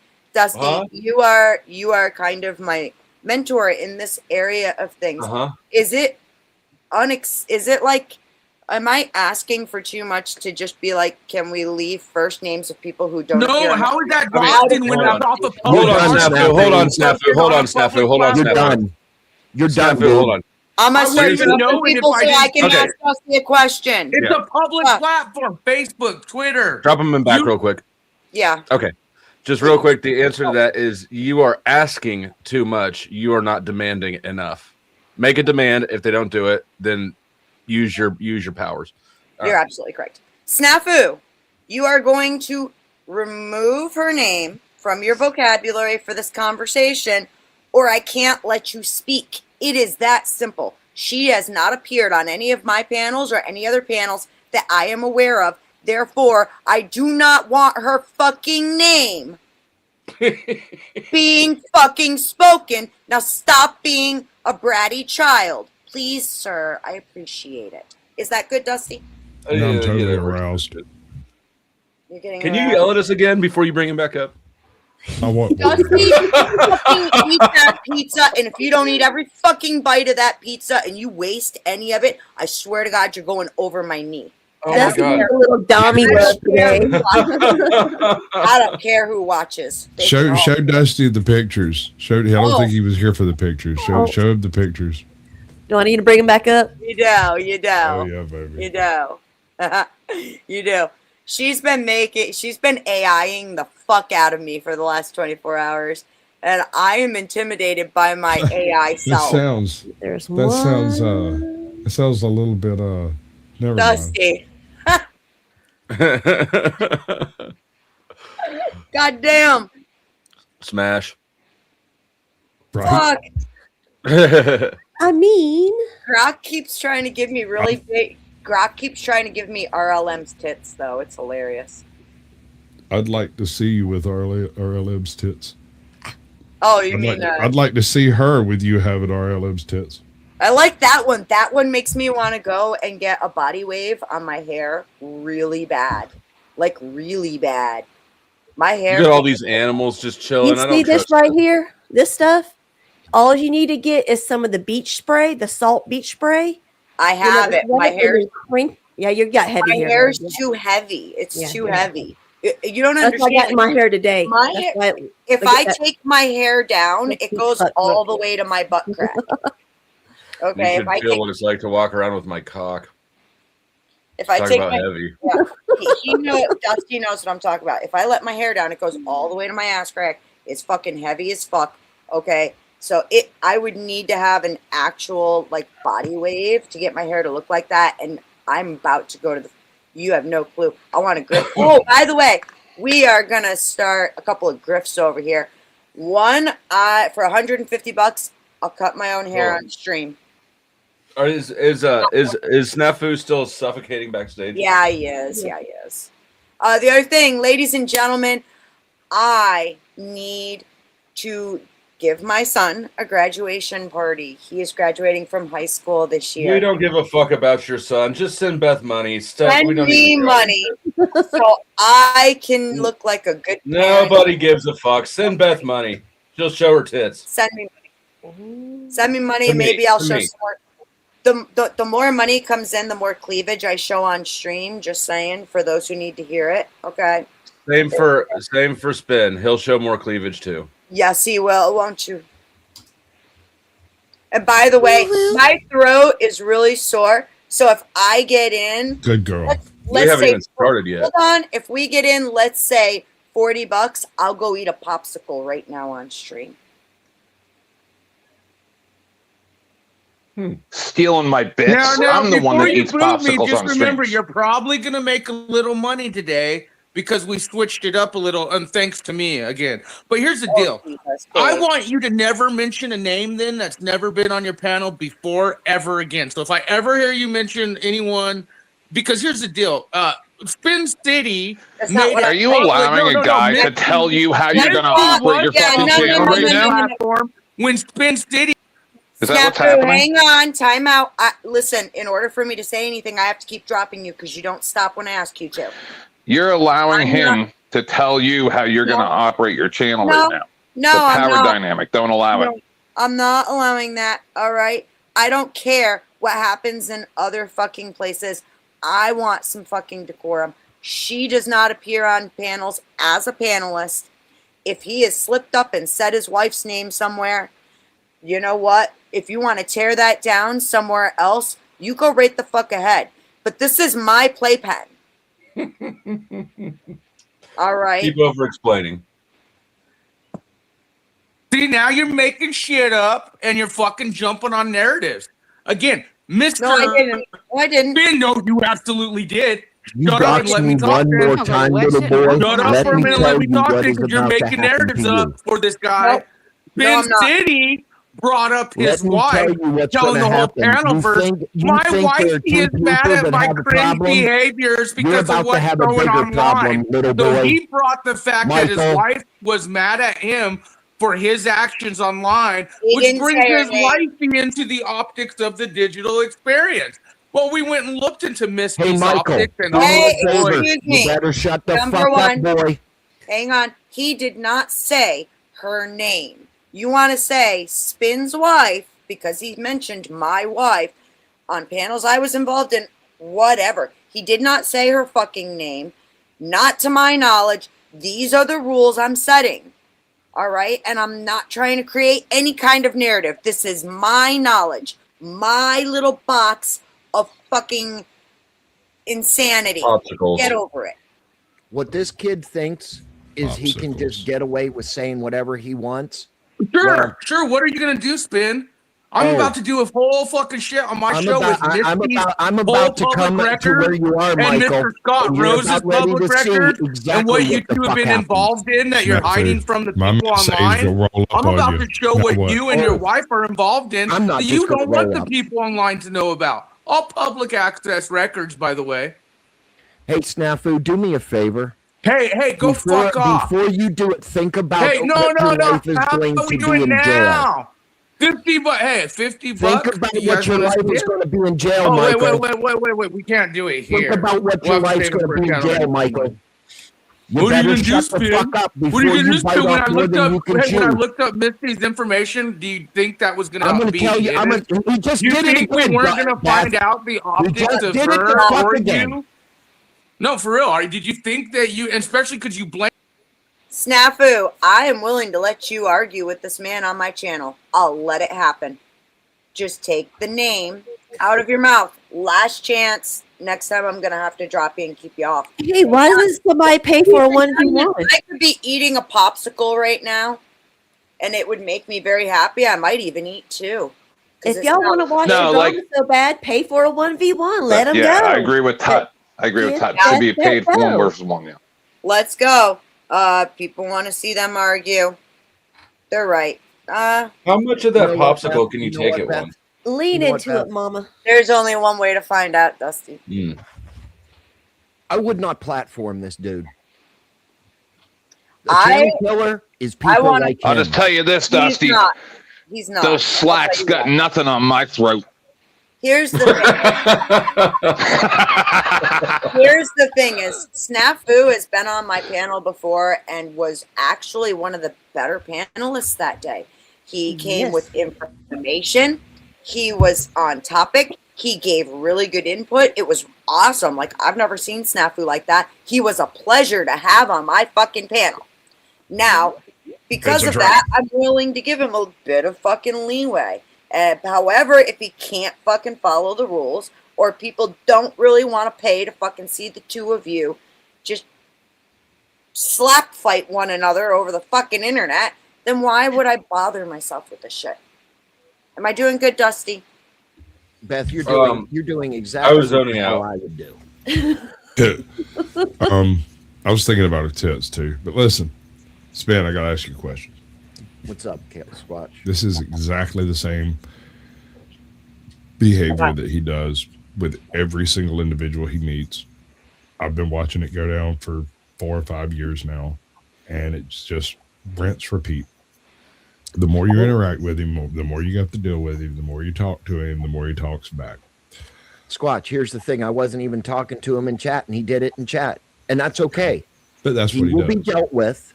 you are kind of my mentor in this area of things. Is it like? Am I asking for too much to just be like, can we leave first names of people who don't? No, how is that Boston when that's off the Hold on, Snafu. You're done. You're done, dude. Hold on. I'm asking people so I can ask Dusty a question. It's a public platform. Facebook, Twitter. Drop them in back real quick. Yeah. Okay. Just real quick, the answer to that is you are asking too much. You are not demanding enough. Make a demand. If they don't do it, then use your powers. You're absolutely correct. Snafu, you are going to remove her name from your vocabulary for this conversation, or I can't let you speak. It is that simple. She has not appeared on any of my panels or any other panels that I am aware of. Therefore, I do not want her fucking name being fucking spoken. Now stop being a bratty child. Please, sir, I appreciate it. Is that good, Dusty? No, I'm totally aroused. You're getting Can aroused. you yell at us again before you bring him back up? I want Dusty, you fucking eat that pizza, and if you don't eat every fucking bite of that pizza and you waste any of it, I swear to God, you're going over my knee. Oh That's my God. a little dummy love today. I don't care who watches. Show Dusty the pictures. I don't think he was here for the pictures. Show him the pictures. Do I need to bring him back up? You do. Oh yeah, baby. You do. You do. She's been AIing the fuck out of me for the last 24 hours, and I am intimidated by my AI self. That sounds a little bit never Dusty. God damn. Smash. Right. Fuck. I mean, Grok keeps trying to give me RLM's tits, though. It's hilarious. I'd like to see you with RLM's tits. Oh, you mean I'd like to see her with you having RLM's tits. I like that one. That one makes me want to go and get a body wave on my hair really bad. Like, really bad. My hair. You got all these animals just chilling. You see this right here? This stuff? All you need to get is some of the beach spray, the salt beach spray. I have it. My hair. Yeah, you got heavy hair. My hair's too heavy. It's too heavy. You don't understand. That's what I got in my hair today. If I take my hair down, it goes all the way to my butt crack. Okay. You should feel what it's like to walk around with my cock. If I take my heavy. Yeah, Dusty knows what I'm talking about. If I let my hair down, it goes all the way to my ass crack. It's fucking heavy as fuck. Okay. So I would need to have an actual like body wave to get my hair to look like that. And I'm about to go to you have no clue. I want to grift. Oh, by the way, we are going to start a couple of grifts over here. One, for $150, I'll cut my own hair on stream. Or is Snafu still suffocating backstage? Yeah, he is. Yeah, he is. The other thing, ladies and gentlemen, I need to give my son a graduation party. He is graduating from high school this year. We don't give a fuck about your son. Just send Beth money. Send me money so I can look like a good parent. Nobody gives a fuck. Send Beth money. She'll show her tits. Send me money. Send me money. Maybe I'll show some more. The more money comes in, the more cleavage I show on stream. Just saying, for those who need to hear it. Okay. Same for Spin. He'll show more cleavage too. Yes, he will, won't you? And by the way, my throat is really sore. So if I get in, good girl. We haven't even started yet. Hold on. If we get in, let's say $40, I'll go eat a popsicle right now on stream. Stealing my bits. Now, I'm the one that eats popsicles just on remember, stream. you're probably going to make a little money today because we switched it up a little, and thanks to me again. But here's the deal. I want you to never mention a name then that's never been on your panel before ever again. So if I ever hear you mention anyone, because here's the deal. Spin City. Are you allowing a guy to tell you how you're going to operate your fucking channel right now? When Spin City. Is that what's happening? Hang on, time out. Listen, in order for me to say anything, I have to keep dropping you because you don't stop when I ask you to. You're allowing him to tell you how you're going to operate your channel right now. No, the I'm power not. dynamic. Don't allow it. I'm not allowing that. All right. I don't care what happens in other fucking places. I want some fucking decorum. She does not appear on panels as a panelist. If he has slipped up and said his wife's name somewhere, you know what? If you want to tear that down somewhere else, you go right the fuck ahead. But this is my playpen. All right. Keep over explaining. See, now you're making shit up and you're fucking jumping on narratives. Again, Mr. No, I didn't. No, I didn't. Ben, no, you absolutely did. You got me one more time, little boy. Shut up for a minute. Let me talk because you're making narratives up for this guy. Ben City brought up his wife, telling the whole panel verse, my wife is mad at my crazy behaviors because of what's going online. So he brought the fact that his wife was mad at him for his actions online, which brings his wife into the optics of the digital experience. Well, we went and looked into Misty's optics and excuse me. You better shut the Number fuck one, up, boy. Hang on. He did not say her name. You want to say Spin's wife because he mentioned my wife on panels I was involved in, whatever. He did not say her fucking name. Not to my knowledge. These are the rules I'm setting. All right? And I'm not trying to create any kind of narrative. This is my knowledge. My little box of fucking insanity. Popsicles. Get over it. What this kid thinks is he can just get away with saying whatever he wants. Sure. What are you gonna do, Spin? I'm about to do a whole fucking shit on my show with I'm about to come to where you are, Michael. And Mr. Scott Rose's public record and what you two have been involved in that you're hiding from the people online. I'm about to show what you and your wife are involved in that you don't want the people online to know about. All public access records, by the way. Hey, Snafu, do me a favor. Hey, go fuck off. Before you do it, think about what your life is going to be in jail. 50 bucks. Hey, 50 bucks. Think about what your life is going to be in jail, Michael. Wait. We can't do it here. Think about what your life's going to be in jail, Michael. What are you going to do, Spin? What are you going to do, when I looked up Misty's information, do you think that was going to be tell you, we just you did think we weren't going to find out the optics of her or you? No, for real. Did you think that you, especially because you blame Snafu, I am willing to let you argue with this man on my channel. I'll let it happen. Just take the name out of your mouth. Last chance. Next time I'm going to have to drop you and keep you off. Hey, why doesn't somebody pay for a 1v1? I could be eating a popsicle right now and it would make me very happy. I might even eat too. If y'all want to watch the drama so bad, pay for a 1v1. Let them go. Yeah, I agree with Tut. Should be paid for 1 versus 1. Yeah. Let's go. People want to see them argue. They're right. How much of that popsicle can you take at once? Lean into it, Mama. There's only one way to find out, Dusty. I would not platform this dude. The channel killer is people like him. I'll just tell you this, Dusty. He's not. Those slacks got nothing on my throat. Here's the thing. Here's the thing is Snafu has been on my panel before and was actually one of the better panelists that day. He came with information. He was on topic. He gave really good input. It was awesome. Like, I've never seen Snafu like that. He was a pleasure to have on my fucking panel. Now, because of that, I'm willing to give him a bit of fucking leeway. However, if he can't fucking follow the rules, or people don't really want to pay to fucking see the two of you just slap fight one another over the fucking internet, then why would I bother myself with this shit? Am I doing good, Dusty? Beth, you're doing exactly what I would do. I was thinking about her tits too, but listen, Span, I gotta ask you a question. What's up, Squatch? This is exactly the same behavior that he does with every single individual he meets. I've been watching it go down for 4 or 5 years now, and it's just rinse, repeat. The more you interact with him, the more you have to deal with him, the more you talk to him, the more he talks back. Squatch, here's the thing. I wasn't even talking to him in chat, and he did it in chat. And that's okay. But that's what he will be dealt with.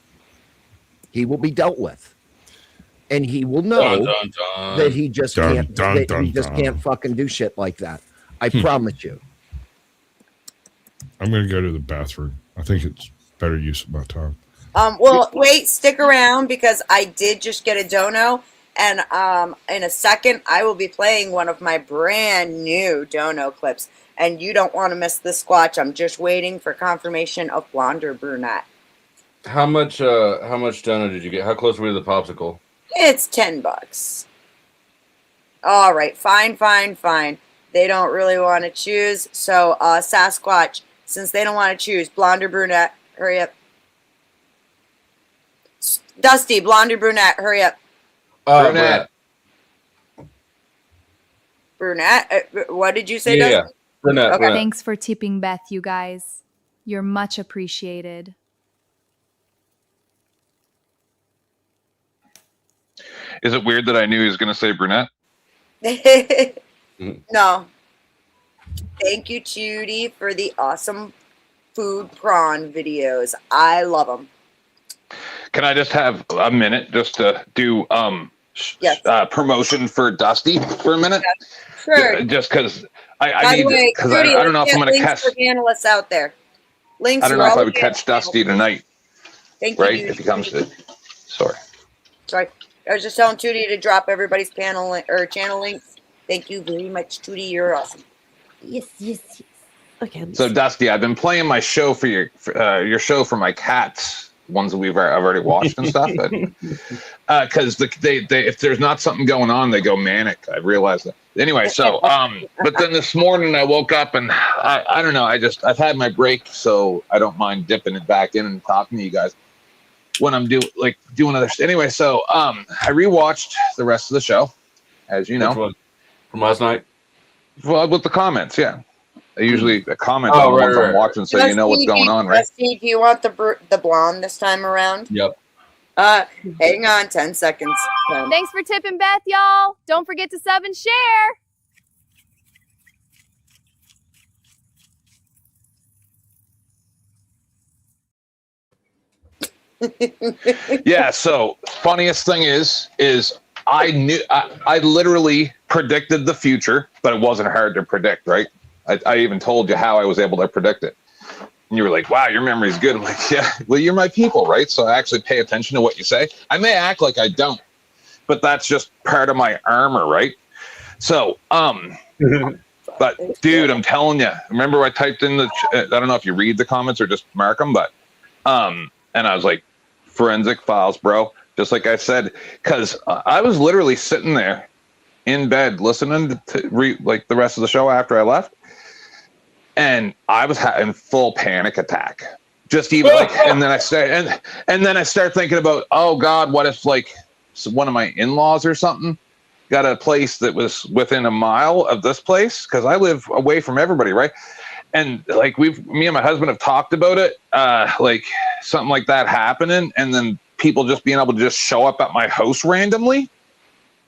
He will be dealt with. And he will know that he just can't fucking do shit like that. I promise you. I'm going to go to the bathroom. I think it's better use of my time. Well, wait, stick around because I did just get a dono, and in a second I will be playing one of my brand new dono clips, and you don't want to miss this, Squatch. I'm just waiting for confirmation of blonde or brunette. How much dono did you get? How close were we to the popsicle? It's $10. All right, fine. They don't really want to choose, so Sasquatch, since they don't want to choose blonde or brunette, hurry up. Dusty, blonde or brunette, hurry up. Brunette. Brunette? What did you say, Dusty? Yeah, brunette. Okay. Thanks for tipping Beth, you guys. You're much appreciated. Is it weird that I knew he was going to say brunette? No. Thank you, Judy, for the awesome food prawn videos. I love them. Can I just have a minute just to do promotion for Dusty for a minute? Sure. Just because I need it, because I don't know if I'm going to catch analysts out there. Links. I don't know if I would catch Dusty tonight. Thank you. Right? If he comes to. Sorry. I was just telling Tootie to drop everybody's channel links. Thank you very much, Tootie. You're awesome. Yes. Okay. So Dusty, I've been playing my show for your show for my cats, ones that I've already watched and stuff. Because they if there's not something going on, they go manic. I realize that. Anyway, so but then this morning I woke up and I don't know. I've had my break, so I don't mind dipping it back in and talking to you guys when I'm doing other stuff. Anyway, so I rewatched the rest of the show, as you know. Which one? From last night? Well, with the comments, yeah. I usually comment on the ones I'm watching, so you know what's going on, right? Steve, do you want the blonde this time around? Yep. Hang on 10 seconds. Thanks for tipping Beth, y'all. Don't forget to sub and share. Yeah, so funniest thing is I literally predicted the future, but it wasn't hard to predict, right? I even told you how I was able to predict it. And you were like, wow, your memory's good. I'm like, yeah, well, you're my people, right? So I actually pay attention to what you say. I may act like I don't, but that's just part of my armor, right? So, but dude, I'm telling you, remember I typed in I don't know if you read the comments or just mark them, but, and I was like, forensic files, bro. just like I said, because I was literally sitting there in bed listening to like the rest of the show after I left, and I was having full panic attack. Just even like, and then I start thinking about, oh God, what if like one of my in-laws or something got a place that was within a mile of this place, because I live away from everybody, right? And like me and my husband have talked about it, like something like that happening, and then people just being able to just show up at my house randomly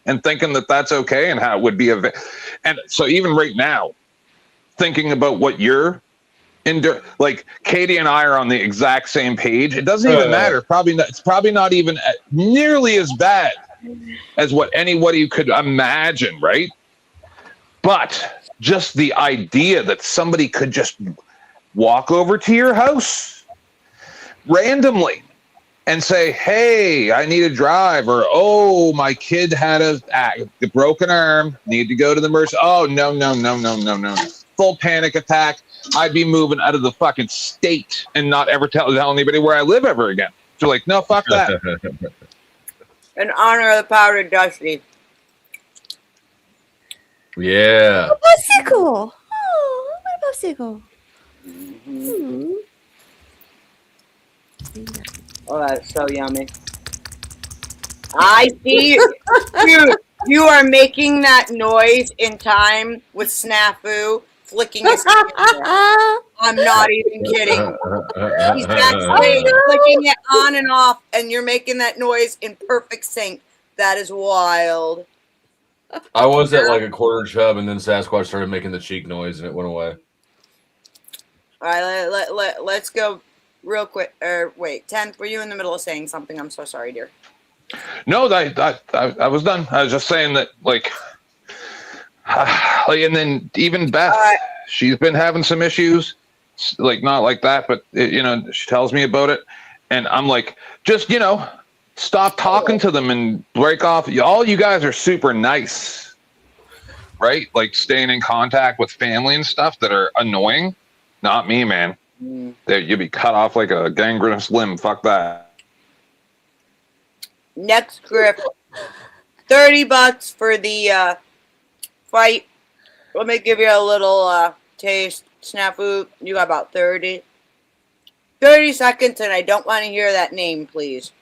and thinking that that's okay, and how it would be and so even right now, thinking about what you're like Katie and I are on the exact same page. It doesn't even matter. It's probably not even nearly as bad as what anybody could imagine, right? But just the idea that somebody could just walk over to your house randomly and say, hey, I need a drive, or, oh, my kid had a broken arm, need to go to the emergency. Oh, no. Full panic attack. I'd be moving out of the fucking state and not ever tell anybody where I live ever again. So like, no, fuck that. In honor of the powdered Dusty. Yeah. A popsicle. Oh, my popsicle. Mm-hmm. Oh, that's so yummy. I see you. You are making that noise in time with Snafu flicking his camera. I'm not even kidding. He's backstage flicking it on and off, and you're making that noise in perfect sync. That is wild. I was at like a quarter chub, and then Sasquatch started making the cheek noise, and it went away. All right, let's go real quick. Wait, 10, were you in the middle of saying something? I'm so sorry, dear. No, I was done. I was just saying that, like, and then even Beth, she's been having some issues, like not like that, but she tells me about it, and I'm like, just stop talking to them and break off. All you guys are super nice, right? Like staying in contact with family and stuff that are annoying. Not me, man. You'd be cut off like a gangrenous limb. Fuck that. Next script, $30 for the fight. Let me give you a little taste. Snafu, you got about 30 seconds, and I don't want to hear that name, please.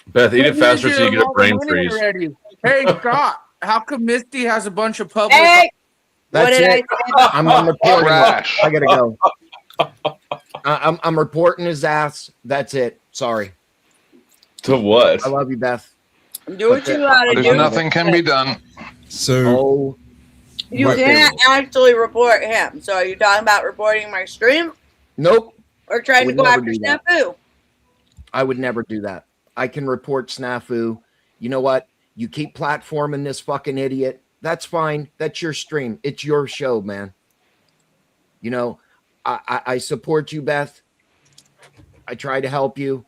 Beth, eat it faster so you get a brain freeze. Already. Hey, Scott, how come Misty has a bunch of public... Hey! That's what did it. I I'm reporting. I gotta go. I'm reporting his ass. That's it. Sorry. To what? I love you, Beth. Do what you gotta do. There's nothing can be done. So you can't actually report him. So are you talking about reporting my stream? Nope. Or trying to go after Snafu? I would never do that. I can report Snafu. You know what? You keep platforming this fucking idiot. That's fine. That's your stream. It's your show, man. I support you, Beth. I try to help you,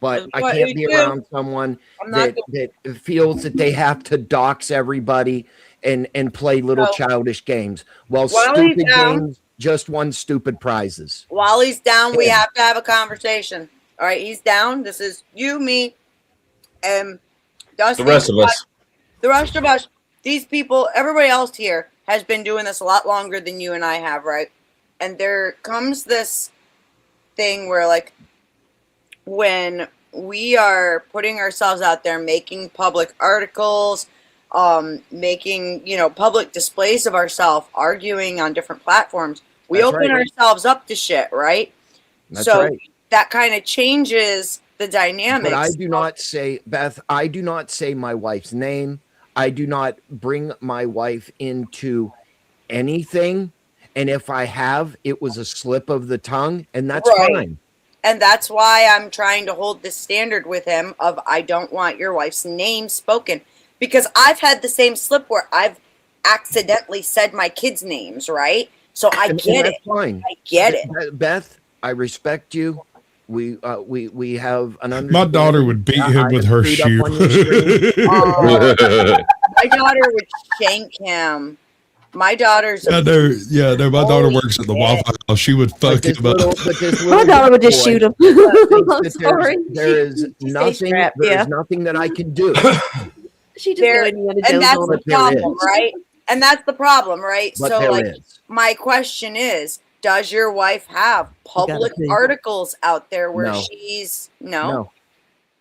but I can't be around someone that feels that they have to dox everybody and play little childish games. Well, stupid games, just won stupid prizes. While he's down, we have to have a conversation. All right, he's down. This is you, me, and Dusty. The rest of us. The rest of us. These people, everybody else here has been doing this a lot longer than you and I have, right? And there comes this thing where, like, when we are putting ourselves out there, making public articles, making, public displays of ourselves, arguing on different platforms, we open ourselves up to shit, right? That's so right. That kind of changes the dynamics. But I do not say, Beth, I do not say my wife's name. I do not bring my wife into anything. And if I have, it was a slip of the tongue, and that's fine. And that's why I'm trying to hold this standard with him of I don't want your wife's name spoken. Because I've had the same slip where I've accidentally said my kids' names, right? So I get it. Fine. I get it. Beth, I respect you. We have an understanding. My daughter would beat him with her shoe. My daughter would shank him. My daughter's my daughter works at the Waffle House. She would fuck him up. My daughter would just shoot him. I'm sorry. There is nothing. There's nothing that I can do. She just and that's the problem, right? And that's the problem, right? But so, like, my question is, does your wife have public articles out there where she's no,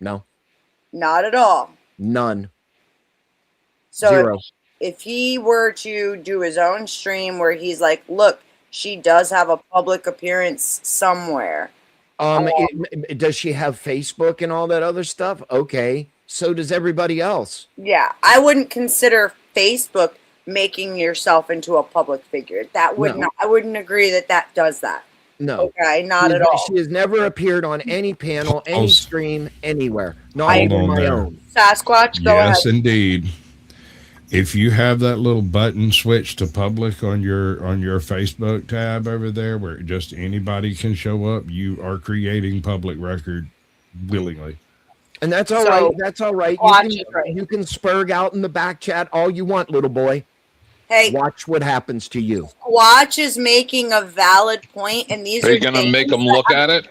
not at all, none. So Zero. If he were to do his own stream where he's like, look, she does have a public appearance somewhere. Does she have Facebook and all that other stuff? Okay. So does everybody else. Yeah. I wouldn't consider Facebook making yourself into a public figure. That would not, I wouldn't agree that does that. No. Okay. Not at all. She has never appeared on any panel, any stream, anywhere. Not even my own. Sasquatch, go ahead. Yes, indeed. If you have that little button switch to public on your Facebook tab over there where just anybody can show up, you are creating public record willingly. And that's all right. That's all right. You can spurg out in the back chat all you want, little boy. Hey, watch what happens to you. Watch is making a valid point, and these are you going to make them look at it?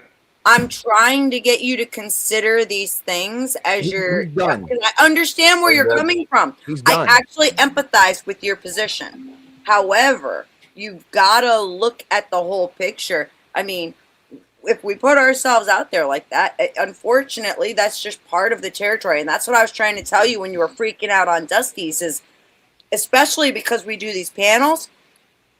I'm trying to get you to consider these things as you're done. I understand where you're coming from. I actually empathize with your position. However, you've got to look at the whole picture. I mean, if we put ourselves out there like that, unfortunately, that's just part of the territory. And that's what I was trying to tell you when you were freaking out on Dusty's is, especially because we do these panels,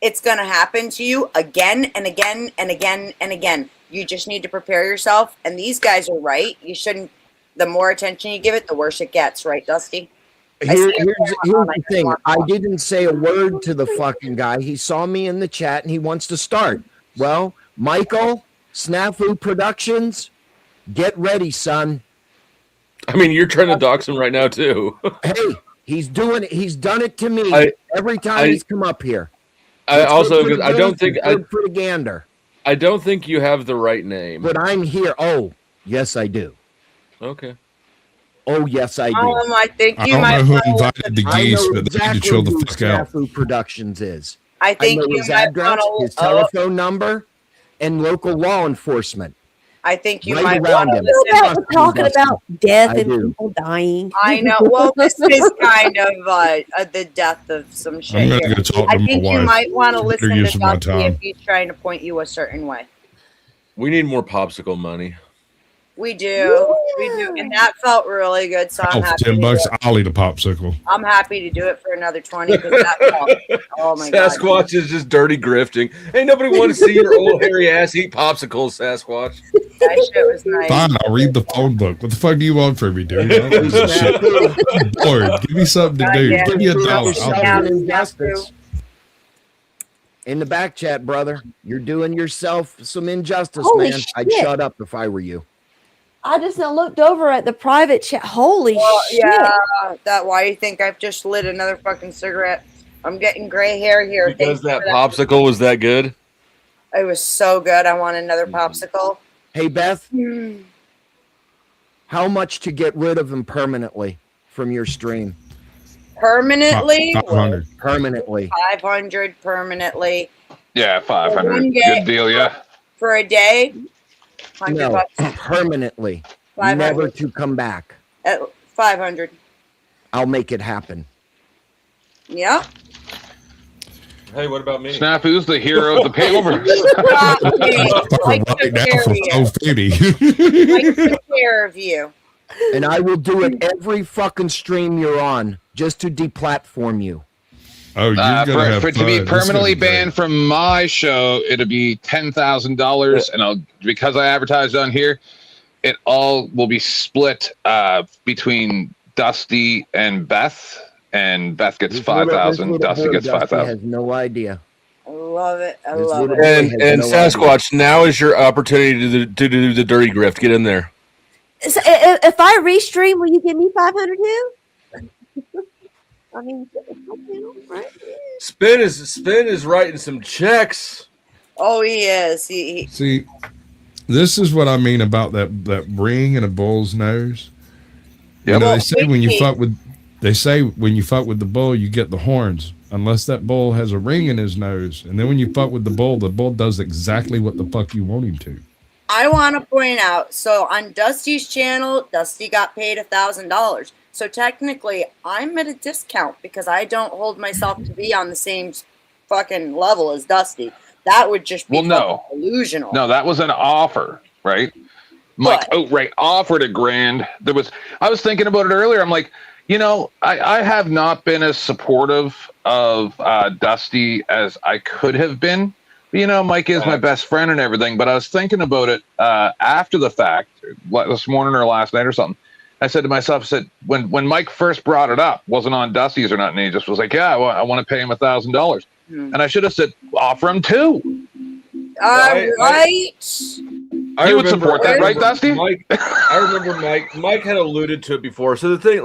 it's going to happen to you again and again and again and again. You just need to prepare yourself. And these guys are right. You shouldn't, the more attention you give it, the worse it gets. Right, Dusty? Here's the thing. I didn't say a word to the fucking guy. He saw me in the chat and he wants to start. Well, Michael, Snafu Productions, get ready, son. I mean, you're trying to dox him right now, too. Hey, he's doing it. He's done it to me every time he's come up here. I don't think I don't think you have the right name. But I'm here. Oh, yes, I do. Okay. Oh, yes, I do. I think you I might don't know who invited the geese, but they need to chill the fuck out. Snafu Productions is. I think know you his might address, his telephone number, and local law enforcement. I think you Right might around want him. to talking about death and do. people dying. I know. Well, this is kind of the death of some shit. I'm going to here. go talk I to my think you wife. might want to listen Better use to my Dusty time. if he's trying to point you a certain way. We need more popsicle money. We do. We do. And that felt really good. So I'm Oh, happy. $10, I'll eat a popsicle. I'm happy to do it for another 20 because that felt, oh my god. Sasquatch is just dirty grifting. Ain't nobody want to see your old hairy ass eat popsicles, Sasquatch. That shit was nice. Fine, I'll read the phone book. What the fuck do you want from me, dude? I don't give a shit. I'm bored. Give me something to do. Give me $1. I'll do it. Injustice. In the back chat, brother. You're doing yourself some injustice, Holy man. I'd shit. shut up if I were you. I just now looked over at the private chat. Holy shit. Yeah, why do you think I've just lit another fucking cigarette? I'm getting gray hair here. Because that popsicle was that good? It was so good. I want another popsicle. Hey, Beth. How much to get rid of him permanently from your stream? Permanently? 500. Permanently. 500 permanently. Yeah, 500. One day. Good deal, yeah. For a day? 100 No, bucks. permanently. 500. Never to come back. 500. I'll make it happen. Yeah. Hey, what about me? Snafu's the hero of the panel. Like Right took now care for of you. 450. Like took care of you. And I will do it every fucking stream you're on just to deplatform you. Oh, you're gonna have for it to fun. be This is gonna permanently great. banned from my show, it'll be $10,000, and because I advertised on here, it all will be split between Dusty and Beth, and Beth gets This little 5,000. Dusty bird gets Dusty 5,000. has no idea. I love it. I This love little it. boy And has no Sasquatch, now is your opportunity to do the dirty grift. Get in there. So, if I restream, will you give me 500 too? I mean, right? Spin is writing some checks. Oh, he is. He See, this is what I mean about that ring in a bull's nose. You know, they say when you fuck with the bull, you get the horns. unless that bull has a ring in his nose. And then when you fuck with the bull does exactly what the fuck you want him to. I want to point out, so on Dusty's channel, Dusty got paid $1,000. So technically, I'm at a discount because I don't hold myself to be on the same fucking level as Dusty. That would just be delusional. No, that was an offer, right? Mike outright offered $1,000. I was thinking about it earlier. I'm like, I have not been as supportive of Dusty as I could have been. Mike is my best friend and everything, but I was thinking about it after the fact, this morning or last night or something. I said to myself, when Mike first brought it up, wasn't on Dusty's or nothing, he just was like, yeah, I want to pay him $1,000. And I should have said, offer him $2. Right. You would support that, right, Dusty? I remember Mike had alluded to it before. So the thing,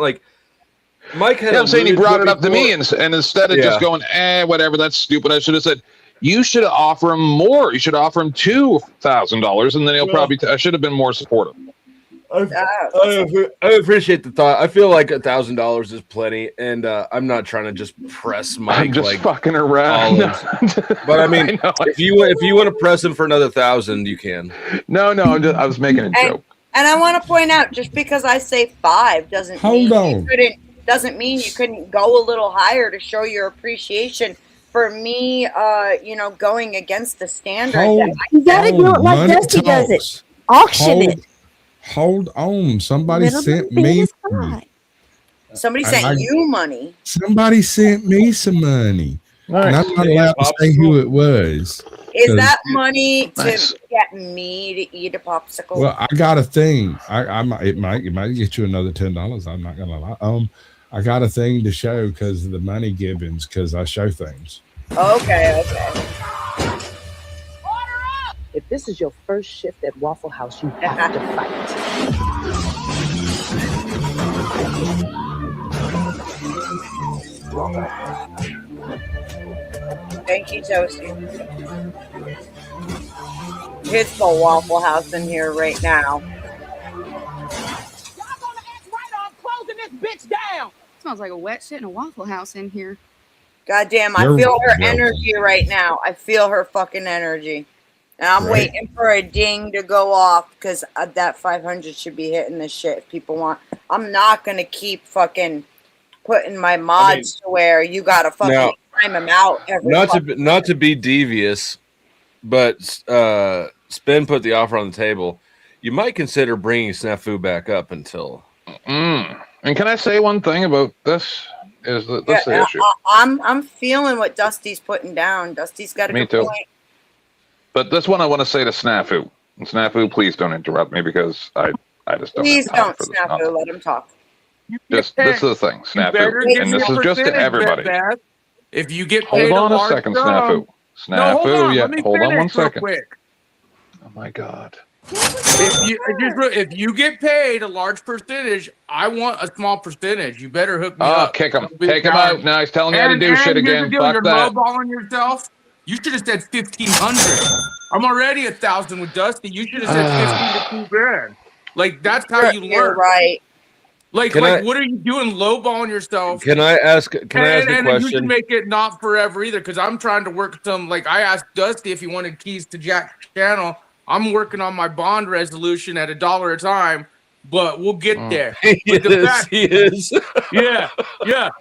Mike had. Yeah, I'm saying he brought it up to me, and instead of just going, whatever, that's stupid. I should have said, you should offer him more. You should offer him $2,000, and then he'll probably. I should have been more supportive. I appreciate the thought. I feel like $1,000 is plenty, and I'm not trying to just press Mike. I'm just fucking around. But I mean, if you want to press him for another 1,000, you can. No, I was making a joke. And I want to point out, just because I say 5 doesn't mean you couldn't go a little higher to show your appreciation for me. Going against the standard. You gotta do it like Dusty does it. Auction it. Hold on. Somebody sent me money. Somebody sent you money. Somebody sent me some money. Right. And I'm not allowed to say who it was. Is that money to get me to eat a popsicle? Well, I got a thing. It might get you another $10. I'm not gonna lie. I got a thing to show because of the money givings, because I show things. Okay. If this is your first shift at Waffle House, you have to fight. Thank you, Toasty. It's the Waffle House in here right now. Bitch down. Smells like a wet shit in a Waffle House in here. Goddamn, I feel her energy right now. I feel her fucking energy. And I'm waiting for a ding to go off because that 500 should be hitting this shit if people want. I'm not going to keep fucking putting my mods to where you got to fucking time them out every Not to be devious, but Spin put the offer on the table. You might consider bringing Snafu back up until... And can I say one thing about this? Is that that's the issue? I'm feeling what Dusty's putting down. Dusty's got a good point. But this one I want to say to Snafu. And Snafu, please don't interrupt me because I just don't. Please don't, Snafu. Let him talk. This is the thing, Snafu, and this is just to everybody. If you get paid hold on a second, Snafu. Snafu, hold on 1 second. Quick. Oh my God. If you get paid a large percentage, I want a small percentage. You better hook me up. Kick him out. Now he's telling you how to do shit again. Fuck You're that. lowballing yourself. You should have said 1,500. I'm already 1,000 with Dusty. You should have said 15 to $2,000. Like that's how you learn. You're right. What are you doing? Lowballing yourself. Can I ask a question? You should make it not forever either, because I'm trying to work some. Like I asked Dusty if he wanted keys to Jack's channel. I'm working on my bond resolution at $1 a time, but we'll get there. He is. Yeah.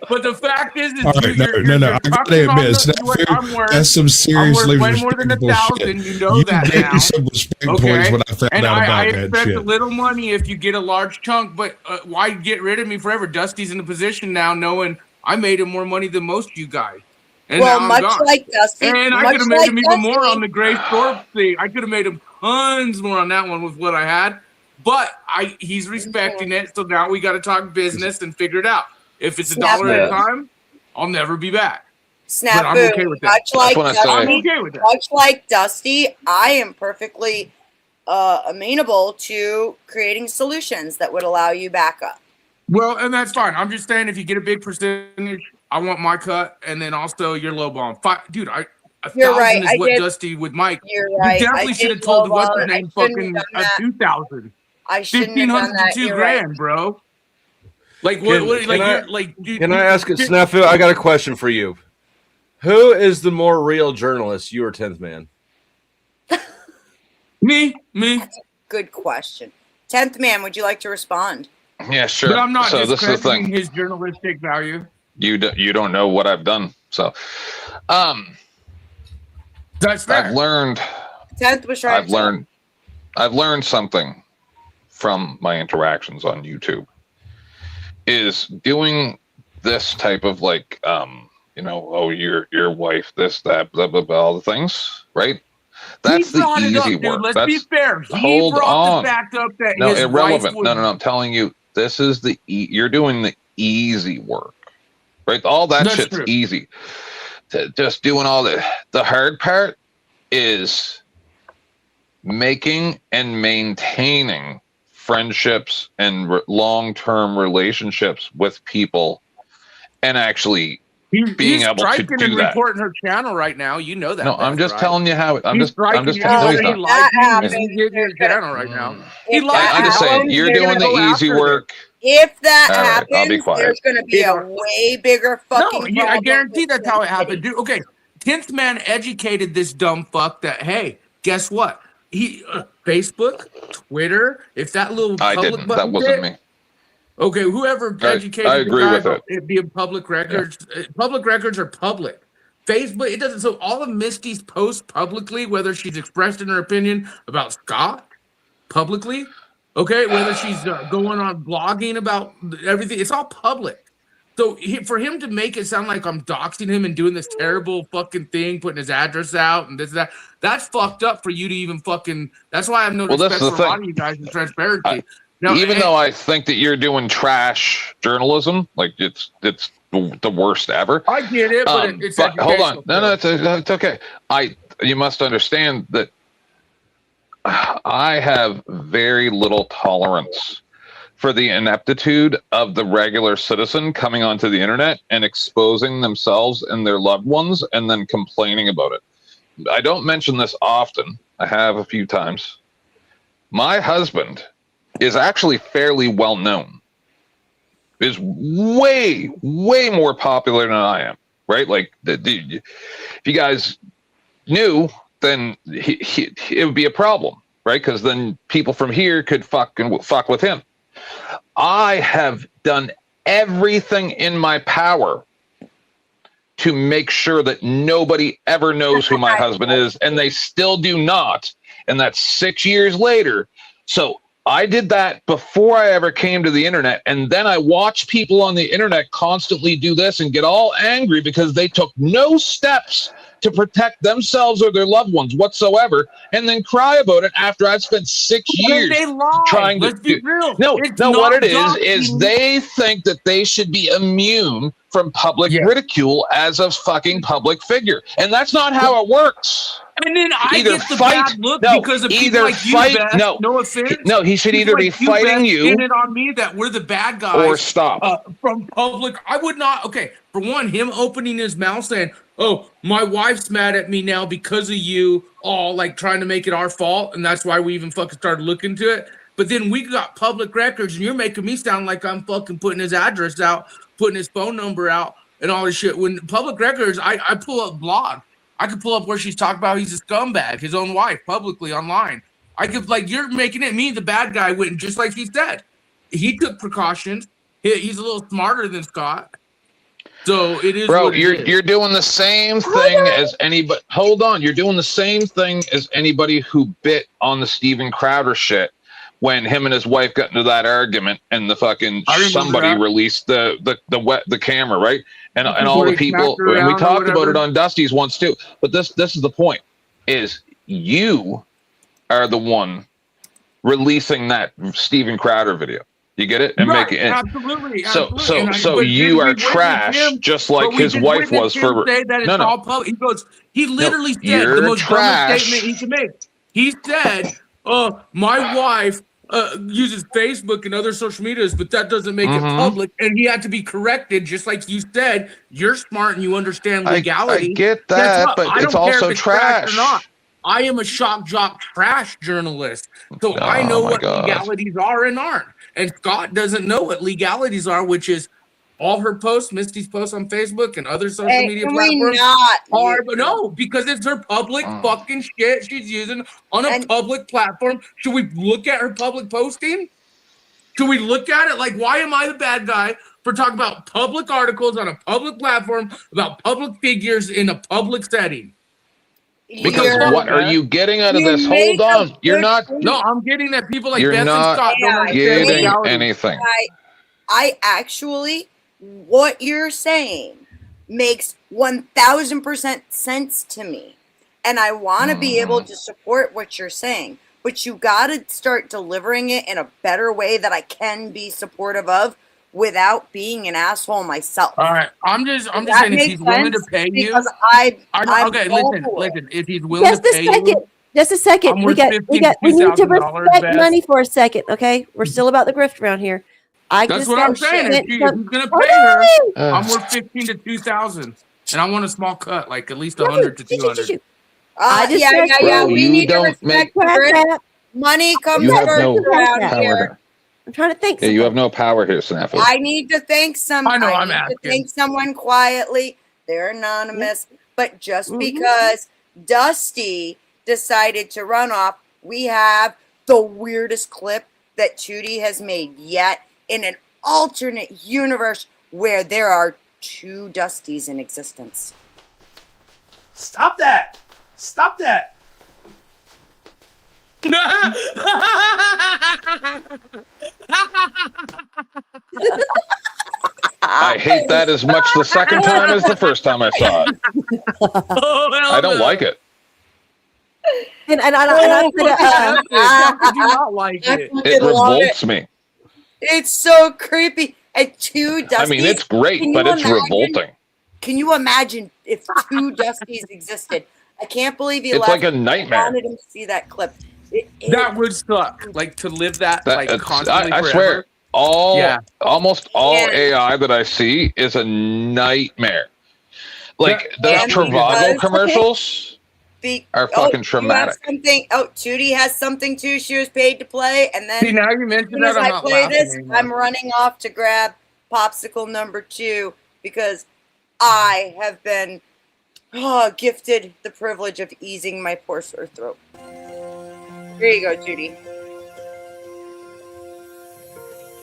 But the fact is no. I gotta admit, that's some seriously way more than 1,000. You know that now. Some respect points when I found out about I that expect shit. a little money if you get a large chunk, but why get rid of me forever? Dusty's in a position now, knowing I made him more money than most of you guys. And well, much like Dusty, and I could have made him even more on the Gray Storm thing. I could have made him tons more on that one with what I had. But he's respecting it, so now we got to talk business and figure it out. If it's $1 at a time, I'll never be back. Snafu, I'm okay with that. Much like Dusty, I am perfectly amenable to creating solutions that would allow you backup. Well, and that's fine. I'm just saying, if you get a big percentage, I want my cut, and then also your low ball. Dude, You're right. Is what Dusty with Mike. You're right. You definitely should have told the what's her name fucking 2,000. I shouldn't have done that. $1,500 to $2,000, bro. Like what? Can I ask Snafu? I got a question for you. Who is the more real journalist, you or 10th Man? Me. That's a good question. 10th Man, would you like to respond? Yeah, sure. But I'm not so this is the thing. his journalistic value. You don't know what I've done. So, that's fair. I've learned. 10th was trying. I've learned something from my interactions on YouTube. Is doing this type of like, your wife, this, that, blah, blah, blah, all the things, right? That's the easy work. Let's be fair. He brought the fact up that no, his irrelevant. wife would... No. I'm telling you, this is you're doing the easy work, right? All that's shit's true. Easy. Just doing all the hard part is making and maintaining friendships and long-term relationships with people, and actually being able to do and that. Reporting her channel right now, you know that. No, I'm just telling you how. I'm just telling you. Your channel right now. I'm just saying you're doing the easy work. If that happens, I'll be quiet. There's going to be a way bigger fucking. I guarantee that's how it happened, dude. Okay, 10th Man educated this dumb fuck that hey, guess what? He Facebook, Twitter. If that little public button that wasn't me. Okay, whoever educated I agree with it being public records. Yeah. Public records are public. Facebook, it doesn't. So all of Misty's posts publicly, whether she's expressed in her opinion about Scott publicly, okay, whether she's going on blogging about everything, it's all public. So for him to make it sound like I'm doxing him and doing this terrible fucking thing, putting his address out and this and that, that's fucked up for you to even fucking. That's why I have no respect for a lot of you guys in transparency. Now, even though I think that you're doing trash journalism, like it's the worst ever. I get it, but it's but hold on, no, it's okay. You must understand that I have very little tolerance for the ineptitude of the regular citizen coming onto the internet and exposing themselves and their loved ones and then complaining about it. I don't mention this often. I have a few times. My husband is actually fairly well known, is way more popular than I am, right? Like, if you guys knew, then it would be a problem, right? Because then people from here could fuck with him. I have done everything in my power to make sure that nobody ever knows who my husband is, and they still do not. And that's 6 years later. So I did that before I ever came to the internet. And then I watch people on the internet constantly do this and get all angry because they took no steps to protect themselves or their loved ones whatsoever, and then cry about it after I've spent 6 years trying to do. No, what it is they think that they should be immune from public ridicule as a fucking public figure. And that's not how it works. And then I get the bad look because of people like you, Beth. No offense. No, he should either be fighting you, it on me that we're the bad guys, or stop from public. I would not. Okay, for one, him opening his mouth saying, "Oh, my wife's mad at me now because of you," all like trying to make it our fault, and that's why we even fucking started looking into it. But then we got public records, and you're making me sound like I'm fucking putting his address out, putting his phone number out, and all this shit. When public records, I pull up blog. I could pull up where she's talking about he's a scumbag, his own wife, publicly online. I could, like, you're making it me, the bad guy, went just like he said. He took precautions. He's a little smarter than Scott. So it is. Bro, you're doing the same thing as anybody. Hold on, you're doing the same thing as anybody who bit on the Steven Crowder shit when him and his wife got into that argument and the fucking somebody released the camera, right? And all the people, and we talked about it on Dusty's once too. But this is the point: is you are the one releasing that Steven Crowder video. You get it? And right, make it. Absolutely. So you are trash, just like his wife was for. No. He goes. He literally said the most dumbest statement he could make. He said, my wife uses Facebook and other social medias, but that doesn't make it public. And he had to be corrected, just like you said. You're smart and you understand legality. I get that, but it's also trash. Or not. I am a shock jock trash journalist, so I know what legalities are and aren't. And Scott doesn't know what legalities are, which is all her posts, Misty's posts on Facebook and other social media platforms but no, because it's her public fucking shit she's using on a public platform. Should we look at her public posting? Should we look at it like, why am I the bad guy for talking about public articles on a public platform about public figures in a public setting? Because what are you getting out of this? Hold on. You're not. No, I'm getting that people like You're Beth and not Scott don't understand getting reality. anything. I actually, what you're saying makes 1000% sense to me. And I want to be able to support what you're saying. But you got to start delivering it in a better way that I can be supportive of without being an asshole myself. All right, I'm just saying if he's willing to pay you, listen. If he's willing to pay you, just a second. We need to respect money for a second, okay? We're still about the grift around here. That's what I'm saying. If he's gonna pay her, I'm worth 15 to 2,000, and I want a small cut, like at least 100 to 200. We need to respect money comes first around here. I'm trying to think. Yeah, you have no power here, Snafu. I need to thank someone. I need to thank someone quietly. They're anonymous, but just because Dusty decided to run off, we have the weirdest clip that Tootie has made yet in an alternate universe where there are 2 Dusties in existence. Stop that! Stop that! I hate that as much the second time as the first time I saw it. I don't like it. And I do not like it. It revolts me. It's so creepy. And 2 Dusties. I mean, it's great, but it's revolting. Can you imagine if 2 Dusties existed? I can't believe you It's left. like a nightmare. I wanted him to see that clip. That would suck. Like to live that like constantly I forever. swear, almost all AI that I see is a nightmare. Like those Travago commercials are fucking traumatic. Tootie has something too. She was paid to play, and then see, now you mentioned that, I'm not laughing. I'm running off to grab popsicle number 2 because I have been gifted the privilege of easing my poor sore throat. Here you go, Tootie.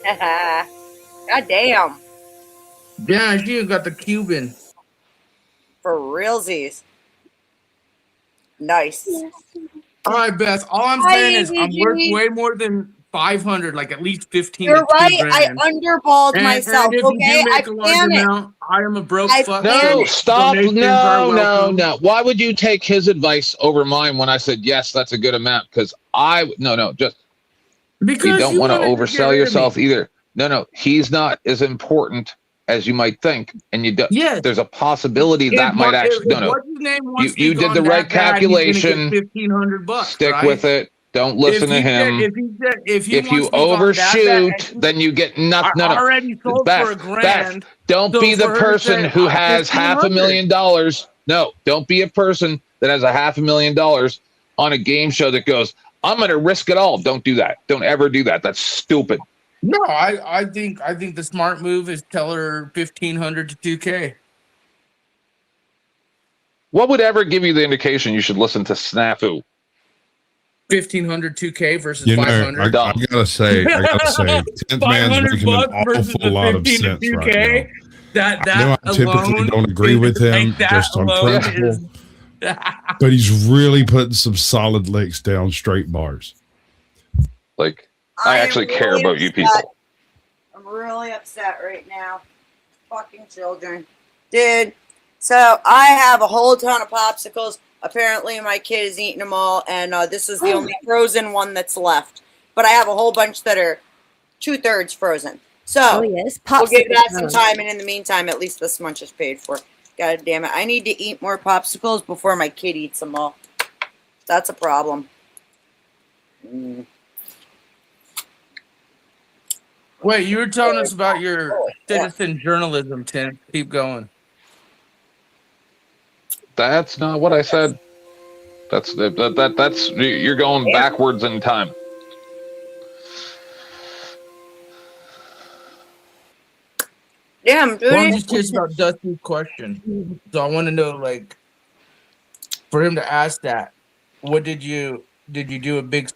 God damn. Yeah, you got the Cuban. For realsies. Nice. All right, Beth. All I'm saying is I'm worth way more than 500, like at least 15. You're right. I underballed myself. And if okay, you do make a large amount, I am a broke fuck. No, stop. No. Why would you take his advice over mine when I said yes, that's a good amount? Because just because you don't want to oversell yourself either. No, he's not as important as you might think, and you don't. Yeah, there's a possibility that might actually. You did the right calculation. $1,500. Stick with it. Don't listen to him. If you overshoot, then you get nothing. No. Already sold for $1,000. Don't be the person who has $500,000. No, don't be a person that has $500,000 on a game show that goes, I'm going to risk it all. Don't do that. Don't ever do that. That's stupid. No, I think the smart move is tell her 1,500 to 2K. What would ever give you the indication you should listen to Snafu? 1,500 2K versus 500. I gotta say, 10th man's making an awful lot of sense right now. That I know I typically don't agree with him just on principle, but he's really putting some solid licks down, straight bars. Like, I actually care about you people. I'm really upset right now. Fucking children. Dude, so I have a whole ton of popsicles. Apparently my kid is eating them all, and this is the only frozen one that's left. But I have a whole bunch that are 2/3 frozen. So we'll give that some time, and in the meantime, at least this much is paid for. God damn it. I need to eat more popsicles before my kid eats them all. That's a problem. Wait, you were telling us about your citizen journalism, Tim. Keep going. That's not what I said. That's you're going backwards in time. Dude, Damn, dude. Well, I'm just curious about Dusty's question. So I want to know, like, for him to ask that, what did you do a big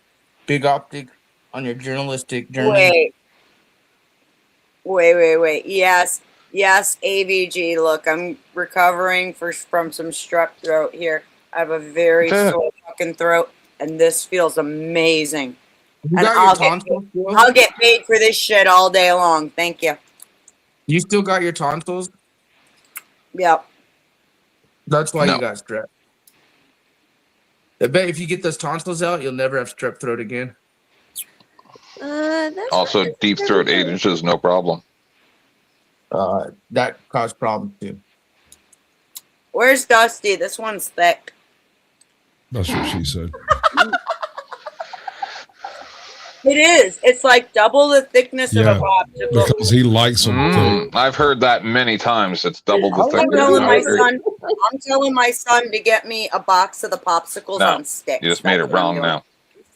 optic on your journalistic journey? Wait. Yes, AVG. Look, I'm recovering from some strep throat here. I have a very sore fucking throat, and this feels amazing. You And got your tonsils? I'll get paid for this shit all day long. Thank you. You still got your tonsils? Yep. That's why you got strep. I bet if you get those tonsils out, you'll never have strep throat again. Also, deep throat 8 inches, no problem. That caused problems too. Where's Dusty? This one's thick. That's what she said. It is. It's like double the thickness of a popsicle. Because he likes them. I've heard that many times. It's double the thickness. I'm telling my son to get me a box of the popsicles on sticks. You just made it wrong now.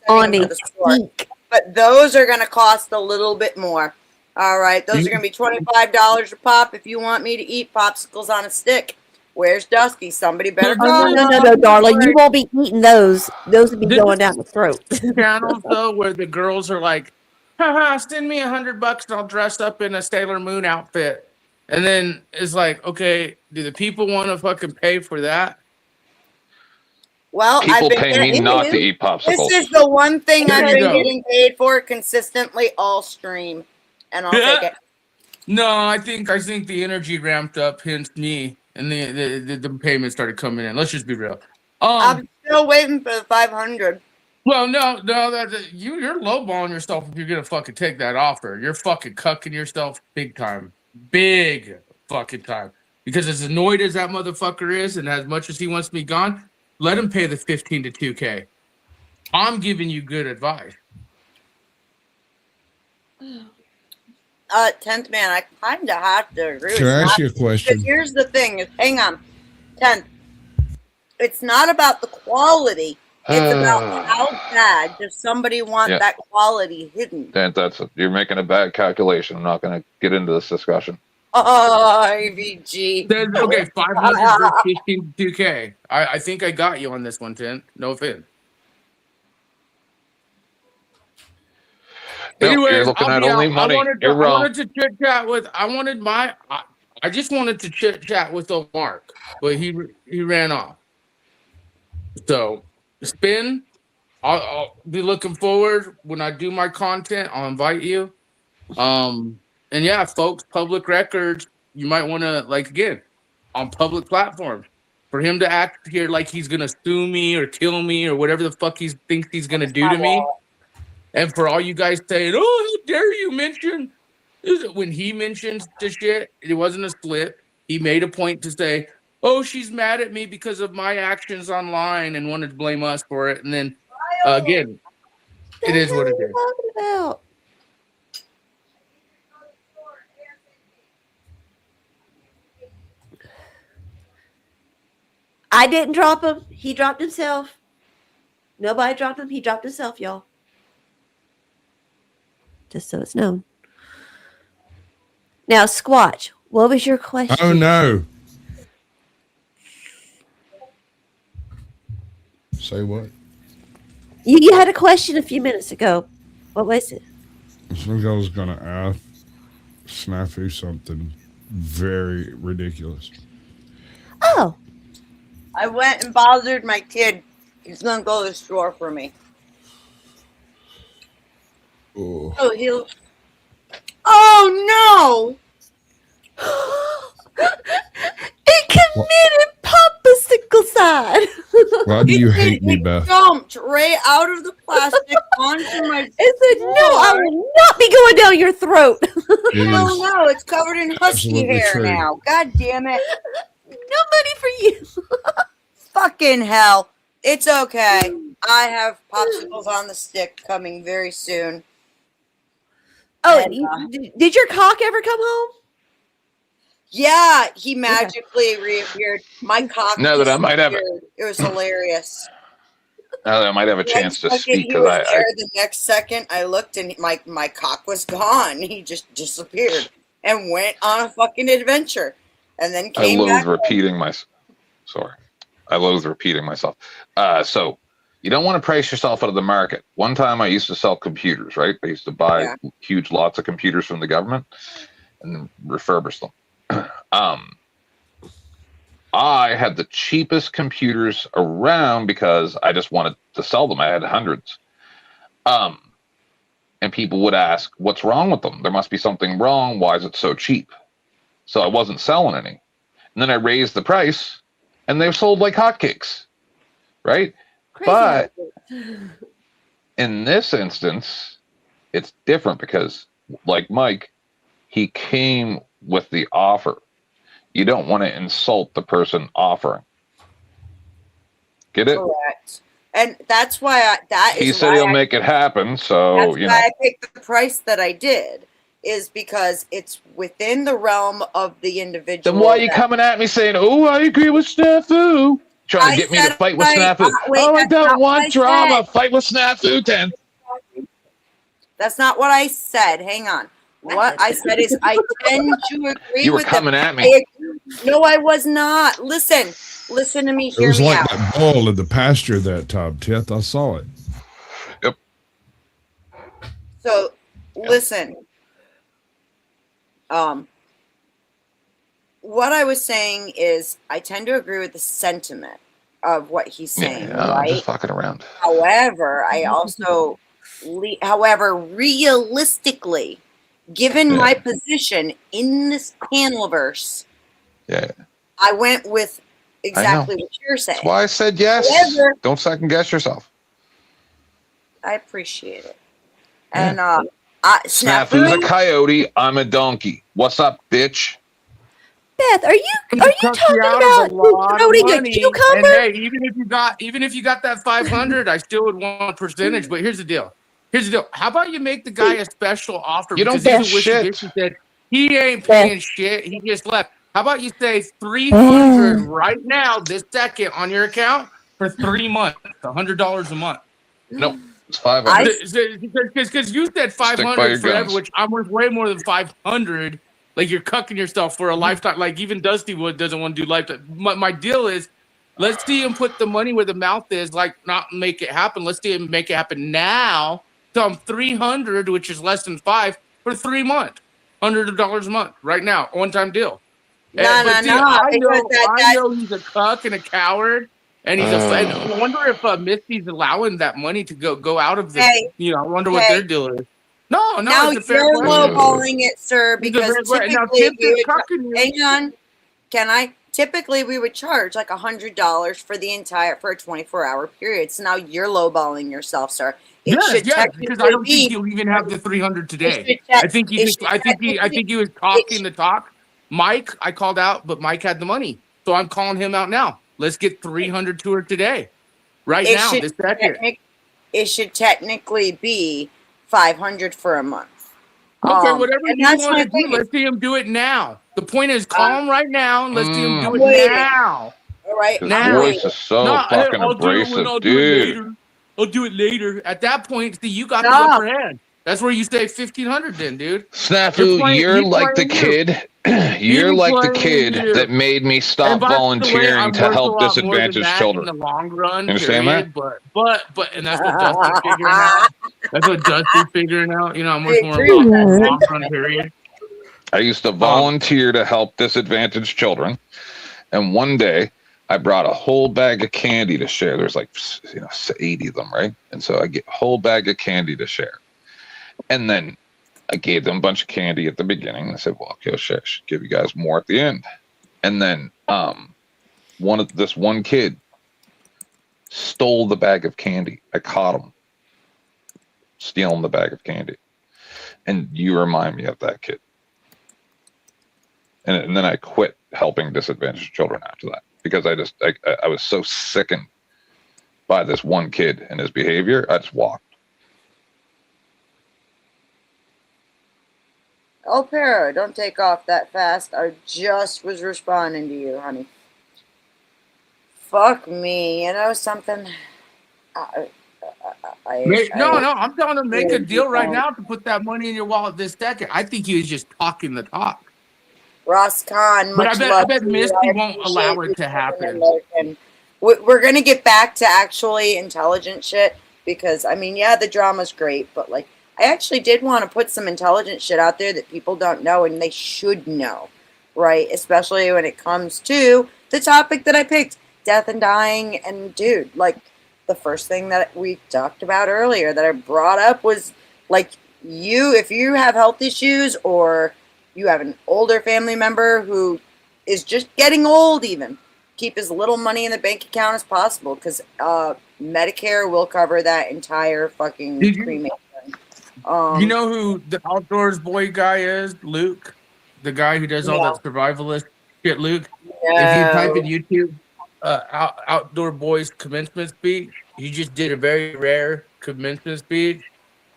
But those are going to cost a little bit more. All right. Those are going to be $25 a pop if you want me to eat popsicles on a stick. Where's Dusty? Somebody better call. No, darling. You won't be eating those. Those will be going down the throat. Channels, though, where the girls are like, haha, send me $100 and I'll dress up in a Sailor Moon outfit. And then it's like, okay, do the people want to fucking pay for that? Well, people pay me not to eat popsicles. This is the one thing I've been getting paid for consistently all stream, and I'll take it. No, I think the energy ramped up, hence me, and the payment started coming in. Let's just be real. I'm still waiting for the 500. Well, no, you're lowballing yourself if you're gonna fucking take that offer. You're fucking cucking yourself big time, big fucking time. Because as annoyed as that motherfucker is, and as much as he wants me gone, let him pay the 15 to 2K. I'm giving you good advice. 10th man, I kind of have to agree. Can I ask you a question? Here's the thing: hang on, 10th. It's not about the quality. It's about how bad does somebody want that quality hidden. You're making a bad calculation. I'm not going to get into this discussion. IVG. Okay, 500 for 15 to 2K. I think I got you on this one, 10. No offense. Anyway, you're looking at only money. You're wrong. I just wanted to chit chat with Mark, but he ran off. So, Spin, I'll be looking forward when I do my content. I'll invite you. And yeah, folks, public records, you might want to, like, again, on public platforms, for him to act here like he's going to sue me or kill me or whatever the fuck he thinks he's going to do to me. And for all you guys saying, oh, how dare you mention, when he mentions the shit, it wasn't a slip. He made a point to say, oh, she's mad at me because of my actions online and wanted to blame us for it. And then, again, it is what it is. About? I didn't drop him. He dropped himself. Nobody dropped him. He dropped himself, y'all. Just so it's known. Now, Squatch, what was your question? Oh, no. Say what? You had a question a few minutes ago. What was it? I think I was going to ask Snafu something very ridiculous. Oh. I went and bothered my kid. He's going to go to the store for me. Oh, Oh no! It committed popsiclecide. Why do you hate me, Beth? Jumped right out of the plastic onto my. It said, "No, I will not be going down your throat." No, it's covered in husky hair now. God damn it! No money for you. Fucking hell! It's okay. I have popsicles on the stick coming very soon. Oh, and, did your cock ever come home? Yeah, he magically reappeared. My cock. Now that I might have it was hilarious. Now that I might have a chance to speak because I the next second I looked and my cock was gone. He just disappeared. and went on a fucking adventure, and then came back. I loathe repeating myself. So you don't want to price yourself out of the market. One time I used to sell computers, right? I used to buy huge lots of computers from the government and then refurbish them. I had the cheapest computers around because I just wanted to sell them. I had hundreds. And people would ask, what's wrong with them? There must be something wrong. Why is it so cheap? So I wasn't selling any. And then I raised the price, and they sold like hotcakes, right? Crazy. But in this instance, it's different because, like Mike, he came with the offer. You don't want to insult the person offering. Get it? Correct. And that's why he said he'll make it happen. So that's why I picked the price that I did, is because it's within the realm of the individual. Then why are you coming at me saying, "Oh, I agree with Snafu"? Trying to get me to fight with Snafu. I don't want drama. Fight with Snafu, then. That's not what I said. Hang on. What I said is I tend to agree. You were with coming at me. No, I was not. Listen to me. It was like that bull in the pasture that time, Tith. I saw it. Yep. So, listen. What I was saying is I tend to agree with the sentiment of what he's saying, right? I'm just fucking around. However, I also, realistically, given my position in this panelverse, I went with exactly what you're saying. That's why I said yes. However, don't second guess yourself. I appreciate it. And Snafu's a coyote. I'm a donkey. What's up, bitch? Beth, are you talking about promoting a cucumber? And hey, even if you got that 500, I still would want a percentage. But here's the deal. How about you make the guy a special offer? You don't get shit. He said he ain't paying shit. He just left. How about you say 300 right now, this second, on your account for 3 months, $100 a month? No, it's 500. Because you said 500 forever, which I'm worth way more than 500. Like, you're cucking yourself for a lifetime. Like, even Dusty doesn't want to do lifetime. My deal is, let's see him put the money where the mouth is, like, not make it happen. Let's see him make it happen now. So I'm 300, which is less than 5, for 3 months. $100 a month right now, one-time deal. I know he's a cuck and a coward, and he's I wonder if Misty's allowing that money to go out of the. I wonder what their deal is. No, now it's a fair you're lowballing it, sir, because hang on, typically we would charge like $100 for a 24-hour period. So now you're lowballing yourself, sir. Yes, because I don't think he'll even have the 300 today. I think he was talking the talk. Mike, I called out, but Mike had the money, so I'm calling him out now. Let's get 300 to her today, now, this second. It should technically be 500 for a month. Okay, whatever you want to do, let's see him do it now. The point is, call him right now, and let's see him do it now. All right, his voice is so fucking abrasive, dude. I'll do it later. At that point, see, you got the upper hand. That's where you say 1,500, then, dude. Snafu, you're like the kid. You're like the kid that made me stop volunteering to help disadvantaged children. In the long run, you understand that? But and that's what Dusty's figuring out. That's what Dusty's figuring out. I'm much more about the long run period. I used to volunteer to help disadvantaged children, and one day I brought a whole bag of candy to share. There's like 80 of them, right? And so I get a whole bag of candy to share. And then I gave them a bunch of candy at the beginning. I said, well, okay, I should give you guys more at the end. And then this one kid stole the bag of candy. I caught him stealing the bag of candy. And you remind me of that kid. And then I quit helping disadvantaged children after that, because I was so sickened by this one kid and his behavior. I just walked. Oh, Para, don't take off that fast. I just was responding to you, honey. Fuck me. You know something? No, I'm telling him make a deal right now to put that money in your wallet this second. I think he was just talking the talk. Ross Khan, but much I bet Misty won't allow it to happen. We're gonna get back to actually intelligent shit because I mean, yeah, the drama's great, but like, I actually did want to put some intelligent shit out there that people don't know and they should know, right? Especially when it comes to the topic that I picked, death and dying. And dude, like, the first thing that we talked about earlier that I brought up was like, if you have health issues or you have an older family member who is just getting old, even keep as little money in the bank account as possible because Medicare will cover that entire fucking cremation. You know who the outdoors boy guy is? Luke, the guy who does all that survivalist shit. Luke, if you type in YouTube, outdoor boys commencement speech, he just did a very rare commencement speech,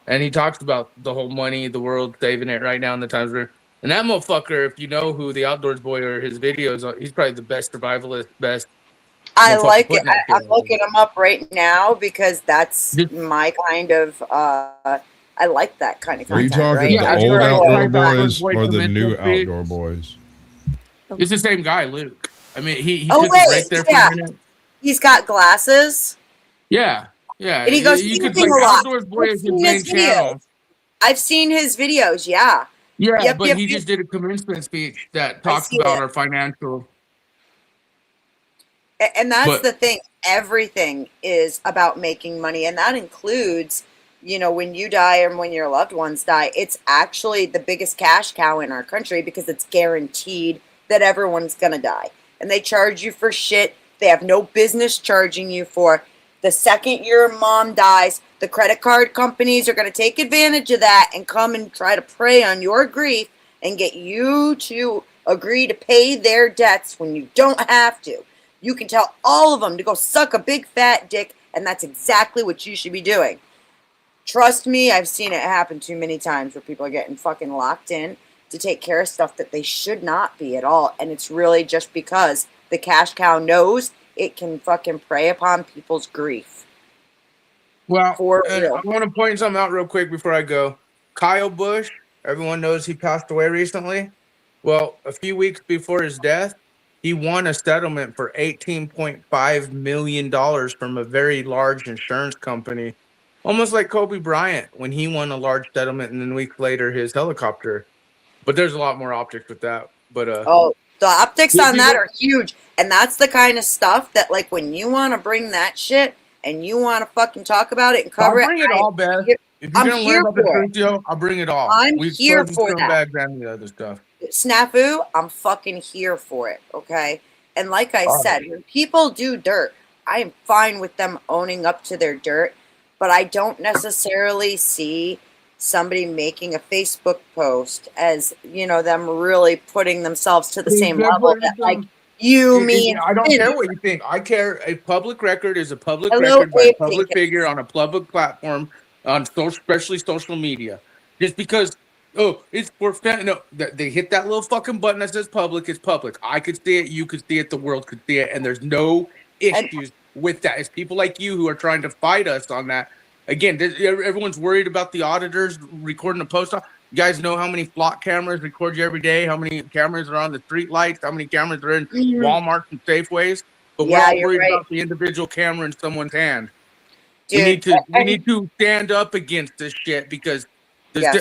and he talks about the whole money, the world saving it right now in the times where. And that motherfucker, if you know who the outdoors boy or his videos, he's probably the best survivalist, best. I like it. I'm looking him up right now because that's my kind of. I like that kind of content. Are you talking the old outdoor boys or the new outdoor boys? It's the same guy, Luke. I mean, he took a break there for a minute. He's got glasses. Yeah. And he goes speaking a lot. Outdoors boy is his main channel. I've seen his videos. Yeah. Yeah, but he just did a commencement speech that talks about our financial. And that's the thing. Everything is about making money. And that includes, when you die and when your loved ones die, it's actually the biggest cash cow in our country because it's guaranteed that everyone's going to die. And they charge you for shit they have no business charging you for. The second your mom dies, the credit card companies are going to take advantage of that and come and try to prey on your grief and get you to agree to pay their debts when you don't have to. You can tell all of them to go suck a big fat dick, and that's exactly what you should be doing. Trust me, I've seen it happen too many times where people are getting fucking locked in to take care of stuff that they should not be at all. And it's really just because the cash cow knows it can fucking prey upon people's grief. Well, I want to point something out real quick before I go. Kyle Busch, everyone knows he passed away recently. Well, a few weeks before his death, he won a settlement for $18.5 million from a very large insurance company. Almost like Kobe Bryant when he won a large settlement and then weeks later his helicopter. But there's a lot more optics with that. But the optics on that are huge. And that's the kind of stuff that, like, when you want to bring that shit and you want to fucking talk about it and cover I'll bring it all, Beth. If you're going to learn about the truth, yo, I'll bring it all. I'm here for that. And the other stuff. Snafu, I'm fucking here for it, okay? And like I said, when people do dirt, I am fine with them owning up to their dirt, but I don't necessarily see somebody making a Facebook post as, them really putting themselves to the same level that, like, I don't care what you think. I care. A public record is a public record by a public figure on a public platform, especially social media. Just because, it's for they hit that little fucking button that says public, it's public. I could see it, you could see it, the world could see it, and there's no issues with that. It's people like you who are trying to fight us on that. Again, everyone's worried about the auditors recording the post. You guys know how many flock cameras record you every day, how many cameras are on the street lights, how many cameras are in Walmart and Safeways. But we're all worried about the individual camera in someone's hand. Dude, we need to stand up against this shit because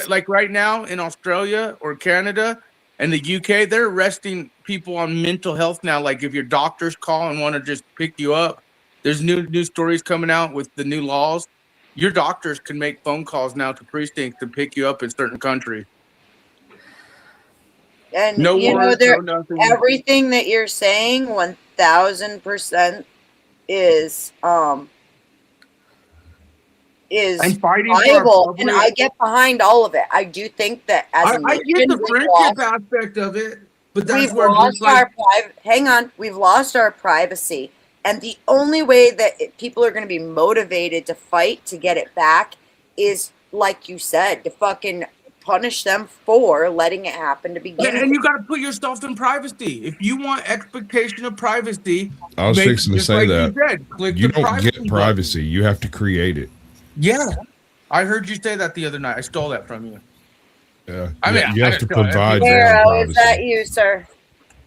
like right now in Australia or Canada and the UK, they're arresting people on mental health now. Like if your doctors call and want to just pick you up, there's new stories coming out with the new laws. Your doctors can make phone calls now to precincts to pick you up in certain countries. And everything that you're saying, 1000% is viable, and I get behind all of it. I do think that as I get the friendship aspect of it, but that's where we've lost our privacy. And the only way that people are going to be motivated to fight to get it back is, like you said, to fucking punish them for letting it happen to begin with. And you got to put yourself in privacy. If you want expectation of privacy, I was fixing to say that. You don't get privacy. You have to create it. Yeah, I heard you say that the other night. I stole that from you. Yeah, I mean, you have to provide your own Pharaoh, is that privacy. you, sir?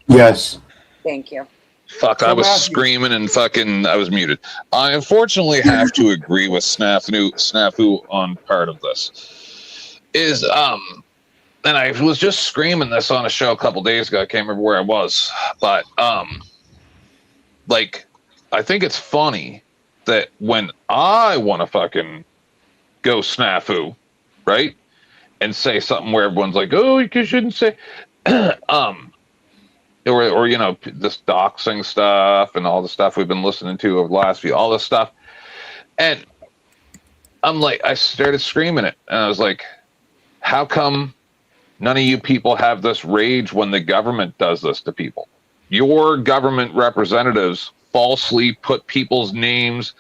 Yes. Thank you. Fuck, I was screaming and fucking I was muted. I unfortunately have to agree with Snafu on part of this. And I was just screaming this on a show a couple days ago. I can't remember where I was. But like, I think it's funny that when I want to fucking go snafu, right? And say something where everyone's like, oh, you shouldn't say or you know, this doxing stuff and all the stuff we've been listening to over the last few, all this stuff. And I'm like, I started screaming it. And I was like, how come none of you people have this rage when the government does this to people? Your government representatives falsely put people's names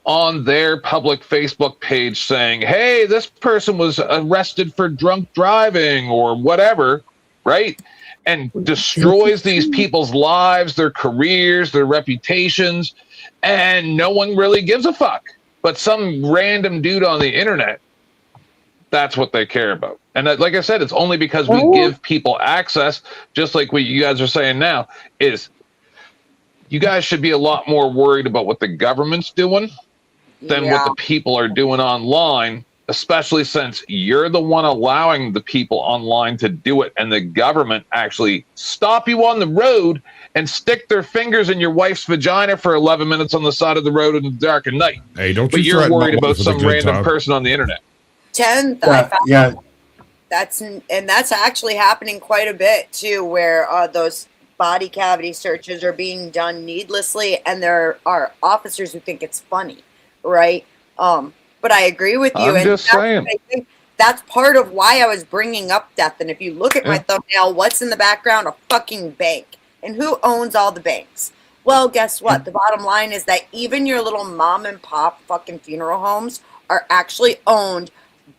on their public Facebook page saying, hey, this person was arrested for drunk driving or whatever, right? And destroys these people's lives, their careers, their reputations, and no one really gives a fuck. But some random dude on the internet, that's what they care about. And like I said, it's only because we give people access, just like what you guys are saying now, is you guys should be a lot more worried about what the government's doing than what the people are doing online, especially since you're the one allowing the people online to do it, and the government actually stop you on the road and stick their fingers in your wife's vagina for 11 minutes on the side of the road in the dark at night. Hey, don't but you you're threaten worried my about wife with a some good random time. person on the internet. That's actually happening quite a bit too, where those body cavity searches are being done needlessly, and there are officers who think it's funny, right? But I agree with you. I'm just saying. I think that's part of why I was bringing up death. And if you look at my thumbnail, what's in the background? A fucking bank. And who owns all the banks? Well, guess what? The bottom line is that even your little mom and pop fucking funeral homes are actually owned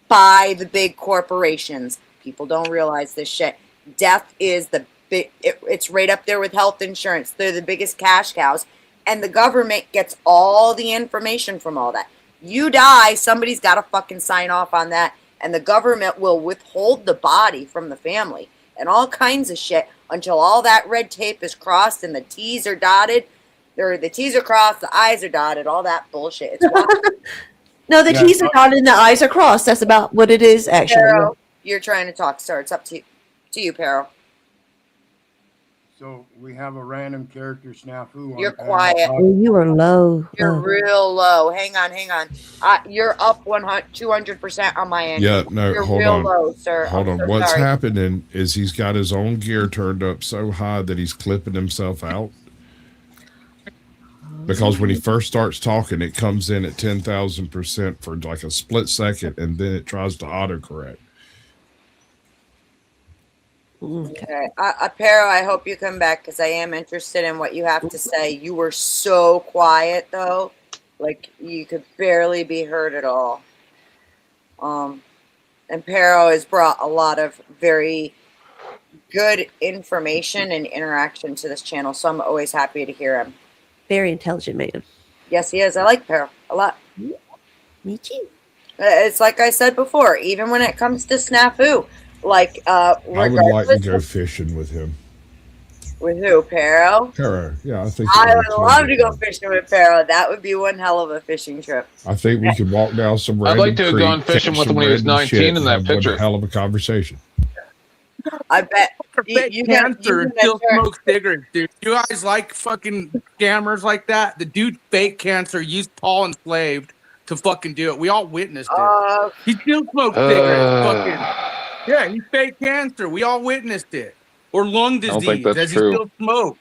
by the big corporations. People don't realize this shit. Death is the big, it's right up there with health insurance. They're the biggest cash cows. And the government gets all the information from all that. You die, somebody's got to fucking sign off on that. And the government will withhold the body from the family and all kinds of shit until all that red tape is crossed and the T's are dotted. Or the T's are crossed, the I's are dotted, all that bullshit. It's no, the T's are dotted and the I's are crossed. That's about what it is, actually. Pero, you're trying to talk, sir. It's up to you, Pero. So we have a random character snafu. You're quiet. Oh, you are low. You're real low. Hang on. You're up 200% on my end. Yeah, no, you're hold real on. low, sir. Hold I'm on. so What's sorry. happening is he's got his own gear turned up so high that he's clipping himself out. Because when he first starts talking, it comes in at 10,000% for like a split second, and then it tries to autocorrect. Okay. Pero, I hope you come back because I am interested in what you have to say. You were so quiet, though. Like, you could barely be heard at all. And Pero has brought a lot of very good information and interaction to this channel, so I'm always happy to hear him. Very intelligent man. Yes, he is. I like Pero a lot. Me too. It's like I said before, even when it comes to snafu, like I would like to go fishing with him. With who, Pero? Pero, yeah, I think I would love to go fishing with Pero. That would be one hell of a fishing trip. I think we could walk down some I'd random like to have creek, gone fishing catch with him some when he was random 19 shit, in and that have one picture. hell of a conversation. I bet. You cancer and still smoke cigarettes, dude. You guys like fucking scammers like that? The dude fake cancer used Paul enslaved to fucking do it. We all witnessed it. He still smoked cigarettes. Fucking yeah, he fake cancer. We all witnessed it. Or lung don't think disease. that's Does he true. still smoke?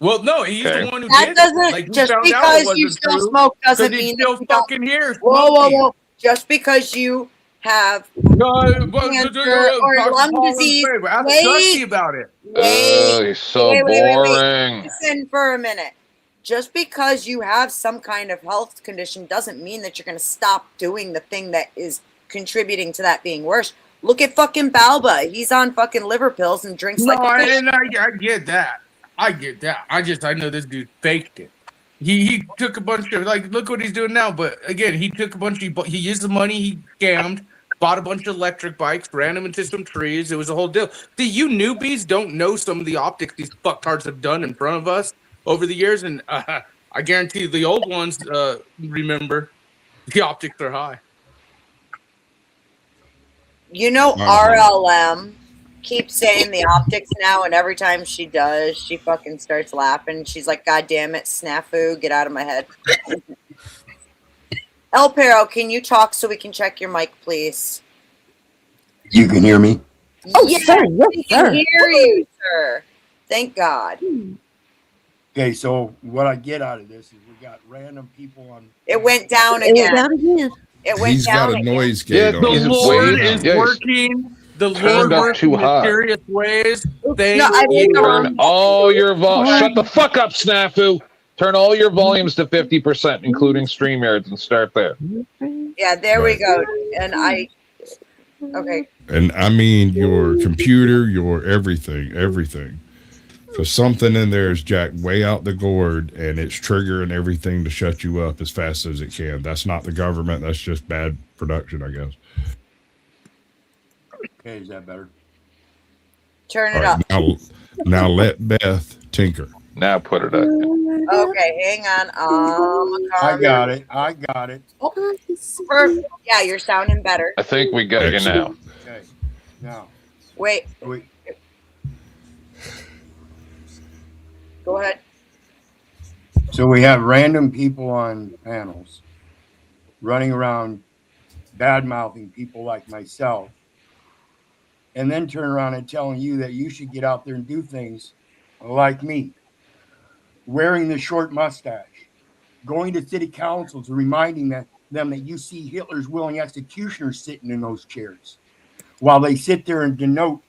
Well, no, he's Okay. the one who That did it. doesn't Like, we just found out it because you wasn't still true, smoke doesn't 'cause he's mean still that you don't. fucking here. Whoa! Just because you have cancer or lung disease. Ask Wait, Dusty about it. He's so boring. Listen for a minute. Just because you have some kind of health condition doesn't mean that you're going to stop doing the thing that is contributing to that being worse. Look at fucking Balba. He's on fucking liver pills and drinks No, like a fish. I get that. I get that. I know this dude faked it. He took a bunch of, like, look what he's doing now. But again, he took a bunch of, he used the money he scammed, bought a bunch of electric bikes, ran them into some trees. It was a whole deal. See, you newbies don't know some of the optics these fucktards have done in front of us over the years. And I guarantee the old ones remember the optics are high. You know, RLM keeps saying the optics now, and every time she does, she fucking starts laughing. She's like, God damn it, snafu, get out of my head. El Pero, can you talk so we can check your mic, please? You can hear me? Oh, yes, sir. We can hear you, sir. Thank God. Okay, so what I get out of this is we got random people on. It went down again. It went He's down got a again. noise gate on. The Lord is working. The Lord works in mysterious ways. Turn all your shut the fuck up, Snafu. Turn all your volumes to 50%, including StreamYards, and start there. Yeah, there we go. And okay. And I mean your computer, your everything. Because something in there is jacked way out the gourd, and it's triggering everything to shut you up as fast as it can. That's not the government. That's just bad production, I guess. Okay, is that better? Turn it up. Now let Beth tinker. Now put it up. Okay, hang on. I got it. Oh, perfect. Yeah, you're sounding better. I think we got you now. Okay, now. Wait. Go ahead. So we have random people on panels running around bad-mouthing people like myself, and then turn around and telling you that you should get out there and do things like me. Wearing the short mustache, going to city councils, reminding them that you see Hitler's willing executioners sitting in those chairs, while they sit there and denote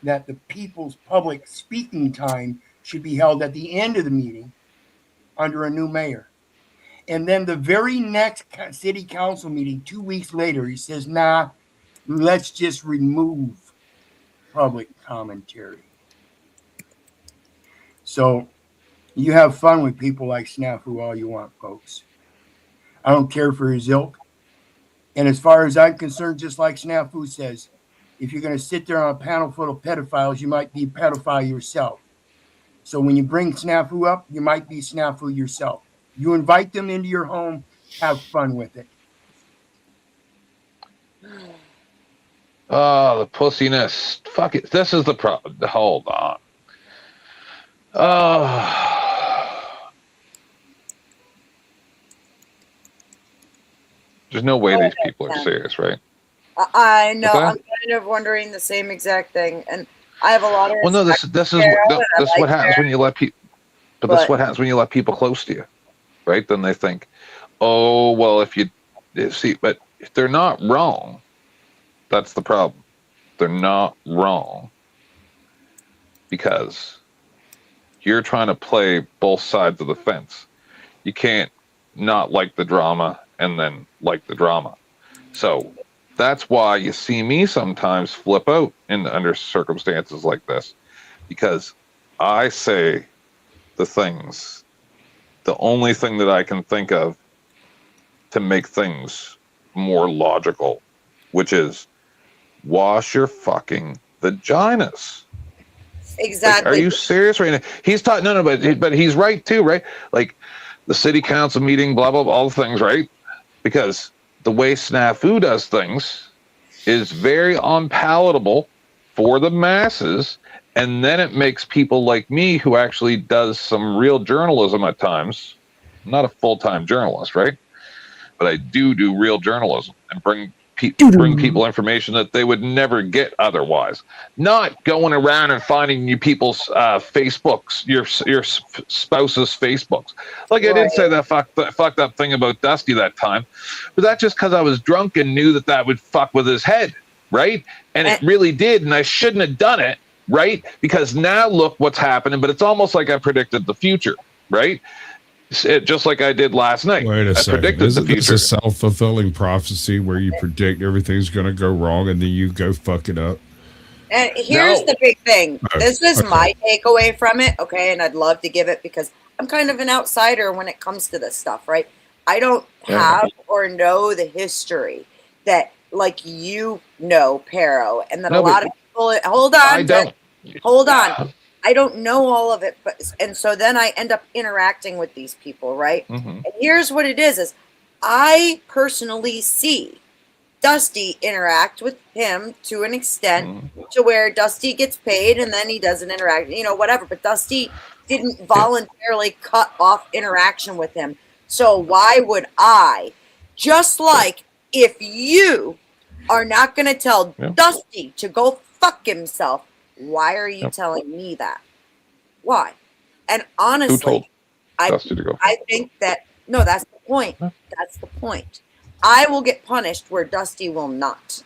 that the people's public speaking time should be held at the end of the meeting under a new mayor. And then the very next city council meeting, 2 weeks later, he says, nah, let's just remove public commentary. So you have fun with people like Snafu all you want, folks. I don't care for his ilk. And as far as I'm concerned, just like Snafu says, if you're going to sit there on a panel full of pedophiles, you might be a pedophile yourself. So when you bring Snafu up, you might be Snafu yourself. You invite them into your home, have fun with it. Oh, the pussiness. Fuck it. This is the problem. Hold on. There's no way these people are serious, right? I know. Okay. I'm kind of wondering the same exact thing, and I have a lot of. Well, no, this is what happens when you let people. But this is what happens when you let people close to you, right? Then they think, oh, well, if you see, but if they're not wrong, that's the problem. They're not wrong because you're trying to play both sides of the fence. You can't not like the drama and then like the drama. So that's why you see me sometimes flip out under circumstances like this, because I say the things, the only thing that I can think of to make things more logical, which is wash your fucking vaginas. Exactly. Like, are you serious right now? He's taught but he's right too, right? Like the city council meeting, blah blah blah, all the things, right? Because the way Snafu does things is very unpalatable for the masses, and then it makes people like me, who actually does some real journalism at times. I'm not a full-time journalist, right? But I do real journalism and bring people information that they would never get otherwise. Not going around and finding you people's Facebooks, your spouse's Facebooks. Like I did say that fucked up thing about Dusty that time, but that's just because I was drunk and knew that would fuck with his head, right? And it really did, and I shouldn't have done it, right? Because now look what's happening, but it's almost like I predicted the future, right? Just like I did last night. Wait a second. Predicted Isn't the this future. a self-fulfilling prophecy where you predict everything's going to go wrong and then you go fuck it up? And here's the big thing. This is my takeaway from it, okay? And I'd love to give it because I'm kind of an outsider when it comes to this stuff, right? I don't have or know the history that like you know, Pero, and that a lot of people. Hold on, I don't. Hold on. I don't know all of it, and so then I end up interacting with these people, right? And here's what it is I personally see Dusty interact with him to an extent to where Dusty gets paid and then he doesn't interact, whatever. But Dusty didn't voluntarily cut off interaction with him. So why would I? Just like if you are not going to tell Dusty to go fuck himself, why are you telling me that? Why? And honestly, I think that, no, that's the point. That's the point. I will get punished where Dusty will not.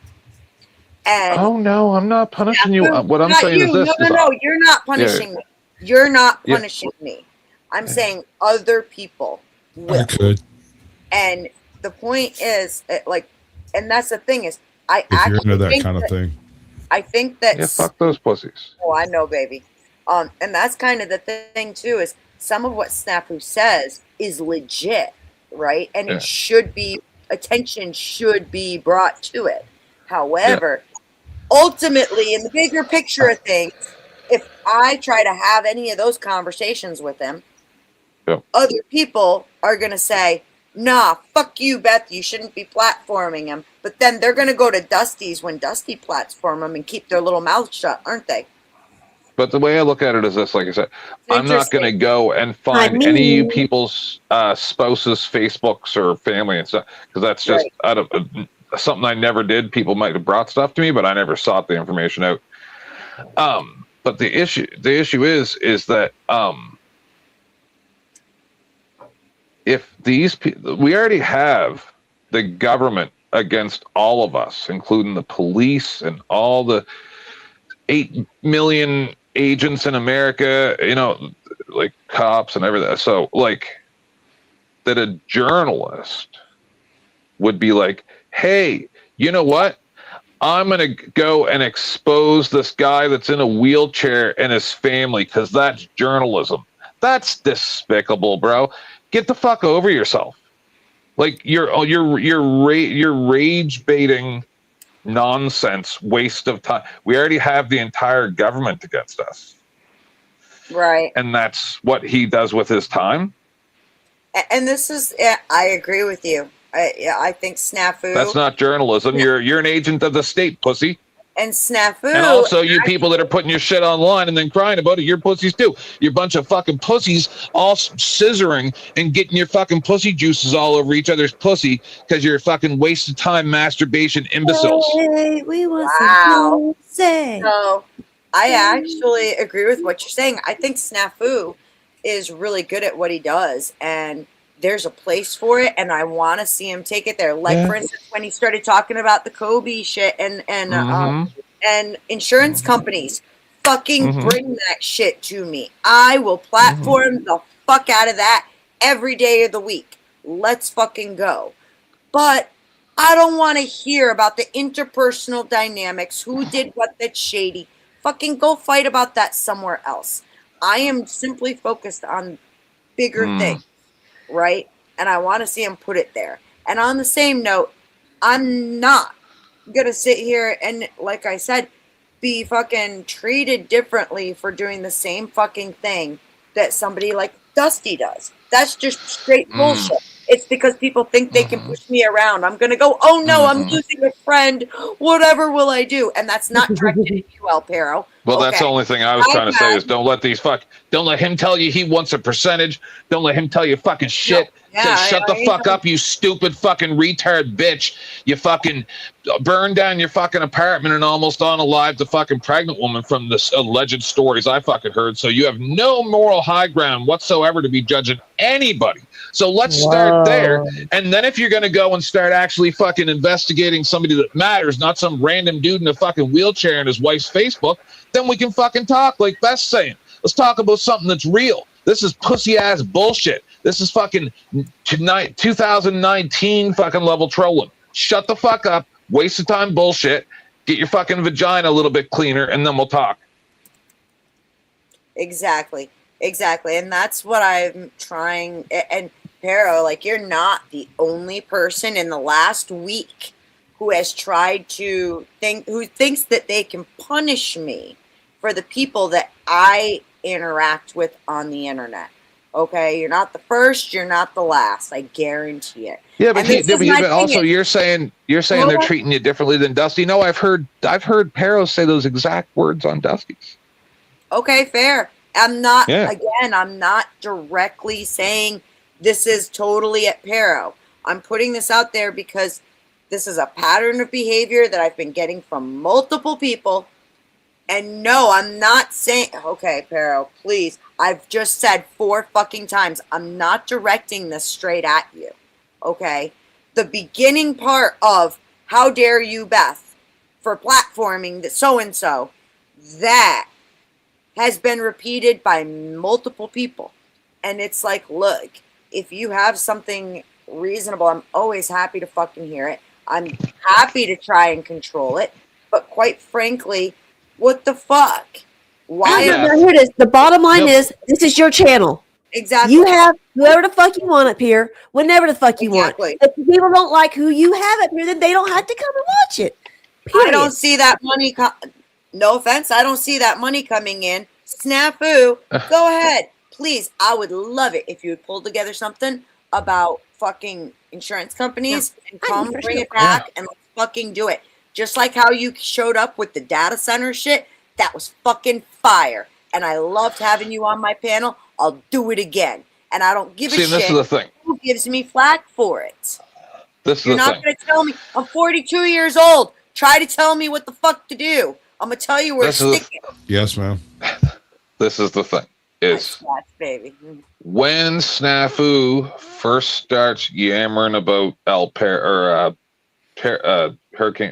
And oh no, I'm not punishing you. What I'm saying is this. No, you're not punishing me. You're not punishing me. I'm saying other people will. I could. And the point is, and that's the thing is, if you're into that kind of thing. I think that fuck those pussies. Oh, I know, baby. And that's kind of the thing too, is some of what Snafu says is legit, right? And it should be, attention should be brought to it. However, ultimately, in the bigger picture of things, if I try to have any of those conversations with him, other people are going to say, nah, fuck you, Beth, you shouldn't be platforming him. But then they're going to go to Dusty's when Dusty platform him and keep their little mouth shut, aren't they? But the way I look at it is this, like I said, I'm not going to go and find any of you people's spouses, Facebooks, or family and stuff, because that's just out of something I never did. People might have brought stuff to me, but I never sought the information out. But the issue is that if these people, we already have the government against all of us, including the police and all the 8 million agents in America, like cops and everything. So like that a journalist would be like, hey, you know what? I'm going to go and expose this guy that's in a wheelchair and his family because that's journalism. That's despicable, bro. Get the fuck over yourself. Like you're rage baiting nonsense, waste of time. We already have the entire government against us. Right. And that's what he does with his time. And this is, I agree with you. I think Snafu. That's not journalism. You're an agent of the state, pussy. And Snafu. And also you people that are putting your shit online and then crying about it, you're pussies too. You're a bunch of fucking pussies all scissoring and getting your fucking pussy juices all over each other's pussy because you're fucking waste of time masturbation imbeciles. Hey, we want some pussy. So I actually agree with what you're saying. I think Snafu is really good at what he does, and there's a place for it, and I want to see him take it there. Like, for instance, when he started talking about the Kobe shit and insurance companies, fucking bring that shit to me. I will platform the fuck out of that every day of the week. Let's fucking go. But I don't want to hear about the interpersonal dynamics, who did what that's shady. Fucking go fight about that somewhere else. I am simply focused on bigger things. Right? And I want to see him put it there. And on the same note, I'm not going to sit here and, like I said, be fucking treated differently for doing the same fucking thing that somebody like Dusty does. That's just straight bullshit. It's because people think they can push me around. I'm going to go, oh no, I'm losing a friend. Whatever will I do? And that's not directed at you, El Pero. Well, that's the only thing I was trying to say is don't let him tell you he wants a percentage. Don't let him tell you fucking shit. Shut the fuck up, you stupid fucking retard bitch. You fucking burned down your fucking apartment and almost unalived the fucking pregnant woman from this alleged stories I fucking heard. So you have no moral high ground whatsoever to be judging anybody. So let's start there. And then if you're going to go and start actually fucking investigating somebody that matters, not some random dude in a fucking wheelchair in his wife's Facebook, then we can fucking talk like Beth's saying. Let's talk about something that's real. This is pussy ass bullshit. This is fucking 2019 fucking level trolling. Shut the fuck up. Waste of time bullshit. Get your fucking vagina a little bit cleaner and then we'll talk. Exactly. Exactly. And that's what I'm trying. And Pero, like, you're not the only person in the last week who has tried to who thinks that they can punish me for the people that I interact with on the internet. Okay, you're not the first, you're not the last. I guarantee it. Yeah, but, but also you're saying they're treating you differently than Dusty. No, I've heard Pero say those exact words on Dusty's. Okay, fair. I'm not again, I'm not directly saying this is totally at Pero. I'm putting this out there because this is a pattern of behavior that I've been getting from multiple people. And no, I'm not saying, okay, Pero, please. I've just said 4 fucking times, I'm not directing this straight at you. Okay? The beginning part of, how dare you, Beth, for platforming that so-and-so, that has been repeated by multiple people. And it's like, look, if you have something reasonable, I'm always happy to fucking hear it. I'm happy to try and control it. But quite frankly, what the fuck? Why? Here it is. The bottom line is, this is your channel. Exactly. You have whoever the fuck you want up here, whenever the fuck you want. If people don't like who you have up here, then they don't have to come and watch it. Period. I don't see that money. No offense, I don't see that money coming in. Snafu, go ahead, please. I would love it if you would pull together something about fucking insurance companies and come bring it back and let's fucking do it. Just like how you showed up with the data center shit. That was fucking fire. And I loved having you on my panel. I'll do it again. And I don't give a shit this is the thing. who gives me flack for it. You're not going to tell me. I'm 42 years old. Try to tell me what the fuck to do. I'm going to tell you where it's sticking. Yes, ma'am. This is the thing. Baby. When Snafu first starts yammering about hurricane,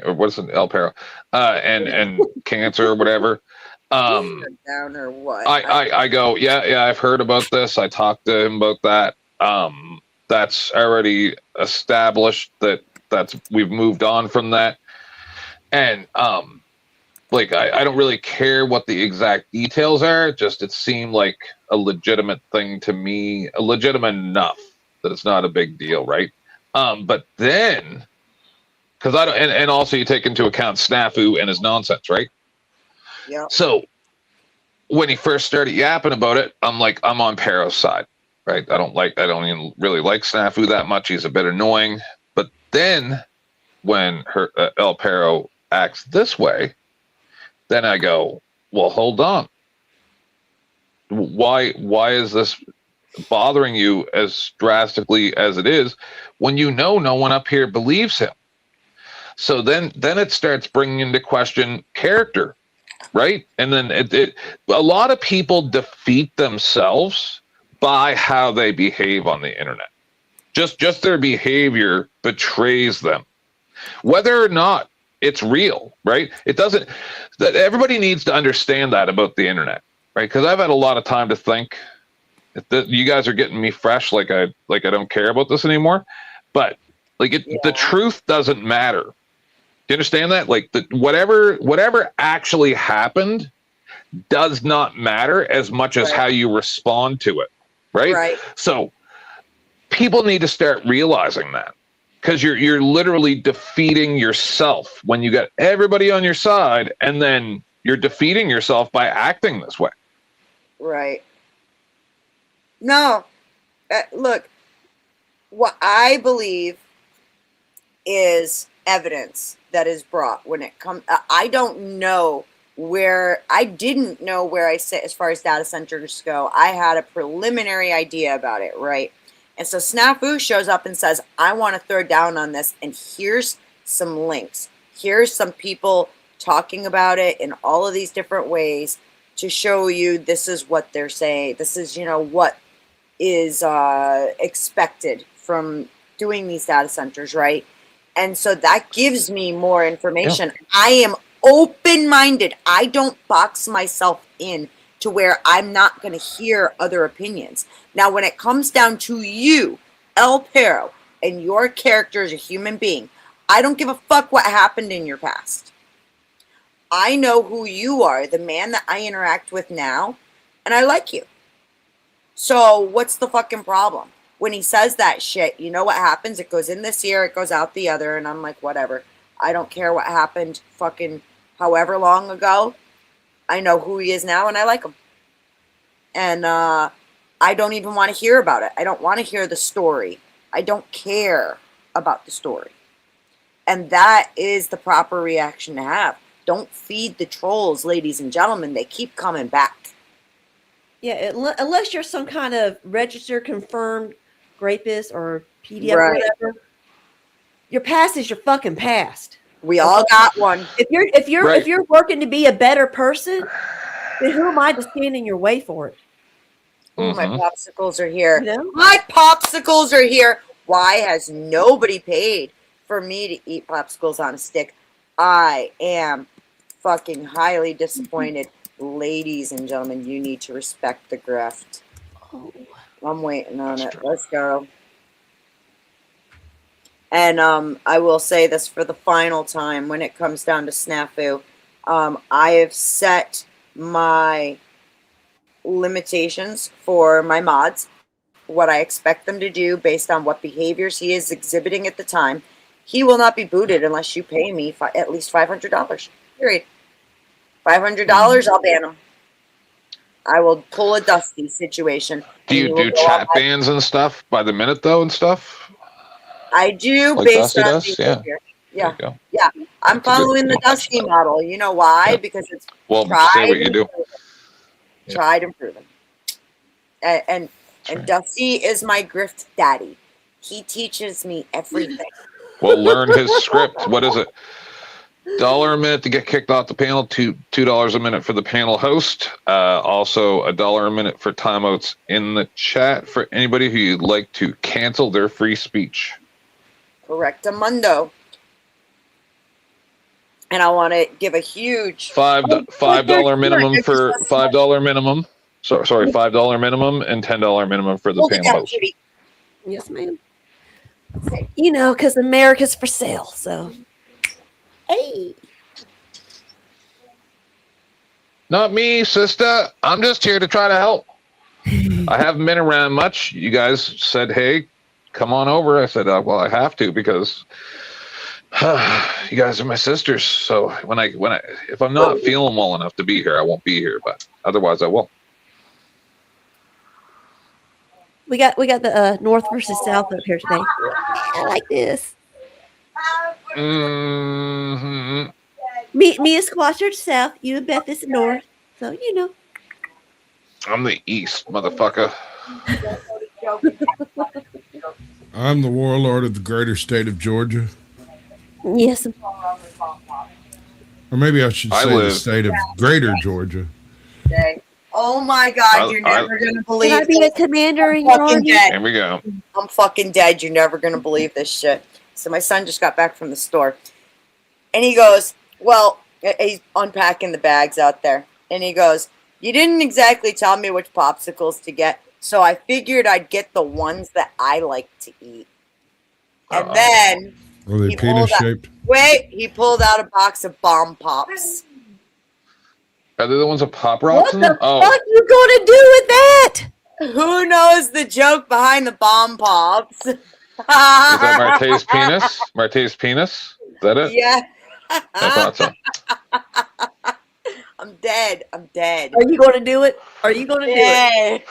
or what's it, El Pero, and cancer or whatever. Down or what? I go, yeah, I've heard about this. I talked to him about that. That's already established that's we've moved on from that. And like I don't really care what the exact details are. Just it seemed like a legitimate thing to me, legitimate enough that it's not a big deal, right? But then. Because I don't, and also you take into account Snafu and his nonsense, right? Yeah. So when he first started yapping about it, I'm like, I'm on Pero's side, right? I don't even really like Snafu that much. He's a bit annoying. But then when El Pero acts this way, then I go, well, hold on. Why is this bothering you as drastically as it is when you know no one up here believes him? So then it starts bringing into question character, right? And then a lot of people defeat themselves by how they behave on the internet. Just their behavior betrays them, whether or not it's real, right? It doesn't. Everybody needs to understand that about the internet, right? Because I've had a lot of time to think. You guys are getting me fresh, like I don't care about this anymore, but the truth doesn't matter. Do you understand that? Like whatever actually happened does not matter as much as how you respond to it, right? Right. So people need to start realizing that, because you're literally defeating yourself when you got everybody on your side, and then you're defeating yourself by acting this way. Right. No, look, what I believe is evidence that is brought when it comes. I didn't know where I sit as far as data centers go. I had a preliminary idea about it, right? And so Snafu shows up and says, I want to throw down on this, and here's some links. Here's some people talking about it in all of these different ways to show you this is what they're saying. This is, what is expected from doing these data centers, right? And so that gives me more information. Yeah. I am open-minded. I don't box myself in to where I'm not going to hear other opinions. Now, when it comes down to you, El Pero, and your character as a human being, I don't give a fuck what happened in your past. I know who you are, the man that I interact with now, and I like you. So what's the fucking problem? When he says that shit, you know what happens? It goes in this ear, it goes out the other, and I'm like, whatever. I don't care what happened fucking however long ago. I know who he is now, and I like him. And I don't even want to hear about it. I don't want to hear the story. I don't care about the story. And that is the proper reaction to have. Don't feed the trolls, ladies and gentlemen. They keep coming back. Yeah, unless you're some kind of registered, confirmed rapist or PDF Right. or whatever, your past is your fucking past. We all got one. If you're working to be a better person, then who am I to stand in your way for it? Oh, my popsicles are here. You know? My popsicles are here. Why has nobody paid for me to eat popsicles on a stick? I am fucking highly disappointed. Ladies and gentlemen, you need to respect the grift. Oh. I'm waiting on it. Let's go. And I will say this for the final time when it comes down to snafu. I have set my limitations for my mods, what I expect them to do based on what behaviors he is exhibiting at the time. He will not be booted unless you pay me at least $500. Period. $500, I'll ban him. I will pull a Dusty situation. Do you do chat bans and stuff by the minute though and stuff? I do Like based Dusty on does? behavior. Yeah. Yeah. I'm following the Dusty model. You know why? Because it's say what you do. Tried and proven. And Dusty is my grift daddy. He teaches me everything. Well, learn his script. What is it? $1 a minute to get kicked off the panel. $2 a minute for the panel host. Also $1 a minute for timeouts in the chat for anybody who you'd like to cancel their free speech. Correctamundo. And I want to give a huge $5 minimum for $5 minimum. Sorry, $5 minimum and $10 minimum for the panel host. Yes, ma'am. You know, because America's for sale. So, hey. Not me, sister. I'm just here to try to help. I haven't been around much. You guys said, hey, come on over. I said, well, I have to because you guys are my sisters. So if I'm not feeling well enough to be here, I won't be here. But otherwise, I will. We got the North versus South up here today. I like this. Mm-hmm. Me and Squash are South. You and Beth is North. So you know. I'm the East, motherfucker. I'm the warlord of the greater state of Georgia. Yes. Or maybe I should say the state of greater Georgia. Okay. Oh my God, you're never going to believe Can I be a commander in your army? Here we go. I'm fucking dead. You're never going to believe this shit. So my son just got back from the store. And he goes, well, he's unpacking the bags out there. And he goes, you didn't exactly tell me which popsicles to get. So I figured I'd get the ones that I like to eat. And then... Are they penis shaped? He pulled out a box of bomb pops. Are they the ones with Pop Rocks in them? What are you going to do with that? Who knows the joke behind the bomb pops? Is that Marte's penis? Marte's penis? Is that it? Yeah. I thought so. I'm dead. I'm dead. Are you going to do it? Are you going to do it?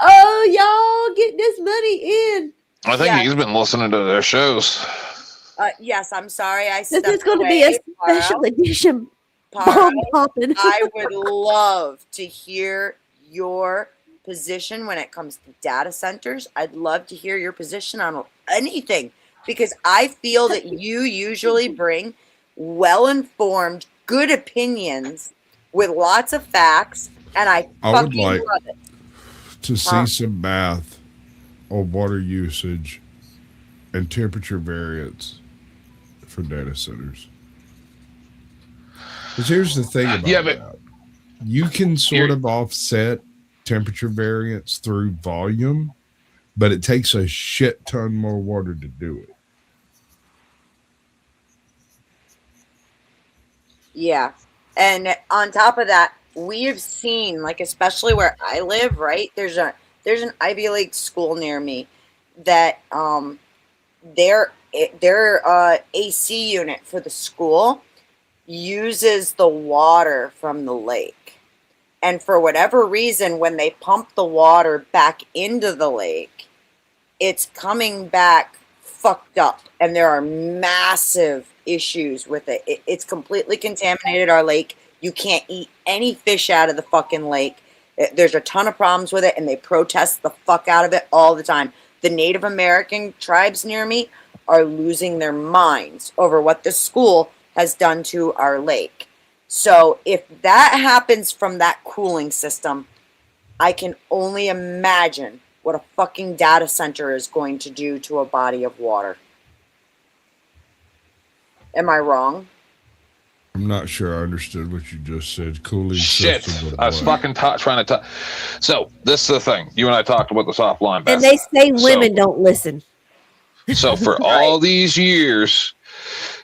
Oh, y'all get this money in. I think he's been listening to their shows. Yes, I'm sorry. This is going to be a special edition. Bomb popping. I would love to hear your position when it comes to data centers. I'd love to hear your position on anything because I feel that you usually bring well-informed, good opinions with lots of facts, and I would like love it. To see some math on water usage and temperature variance for data centers. Because here's the thing about that. You can sort of offset temperature variance through volume, but it takes a shit ton more water to do it. Yeah. And on top of that, we have seen, like, especially where I live, right? There's an Ivy League school near me that their AC unit for the school uses the water from the lake. And for whatever reason, when they pump the water back into the lake, it's coming back fucked up. And there are massive issues with it. It's completely contaminated our lake. You can't eat any fish out of the fucking lake. There's a ton of problems with it, and they protest the fuck out of it all the time. The Native American tribes near me are losing their minds over what the school has done to our lake. So if that happens from that cooling system, I can only imagine what a fucking data center is going to do to a body of water. Am I wrong? I'm not sure I understood what you just said. Cooling Shit. system. I was fucking trying to talk. So this is the thing. You and I talked about this offline. And they say women don't listen. So for all these years,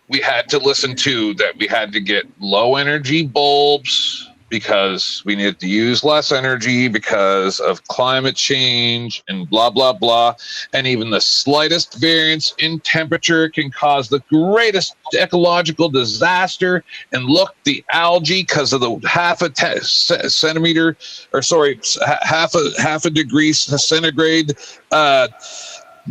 we had to listen to that. We had to get low energy bulbs because we needed to use less energy because of climate change and blah, blah, blah. And even the slightest variance in temperature can cause the greatest ecological disaster. And look, the algae, because of the half a degree centigrade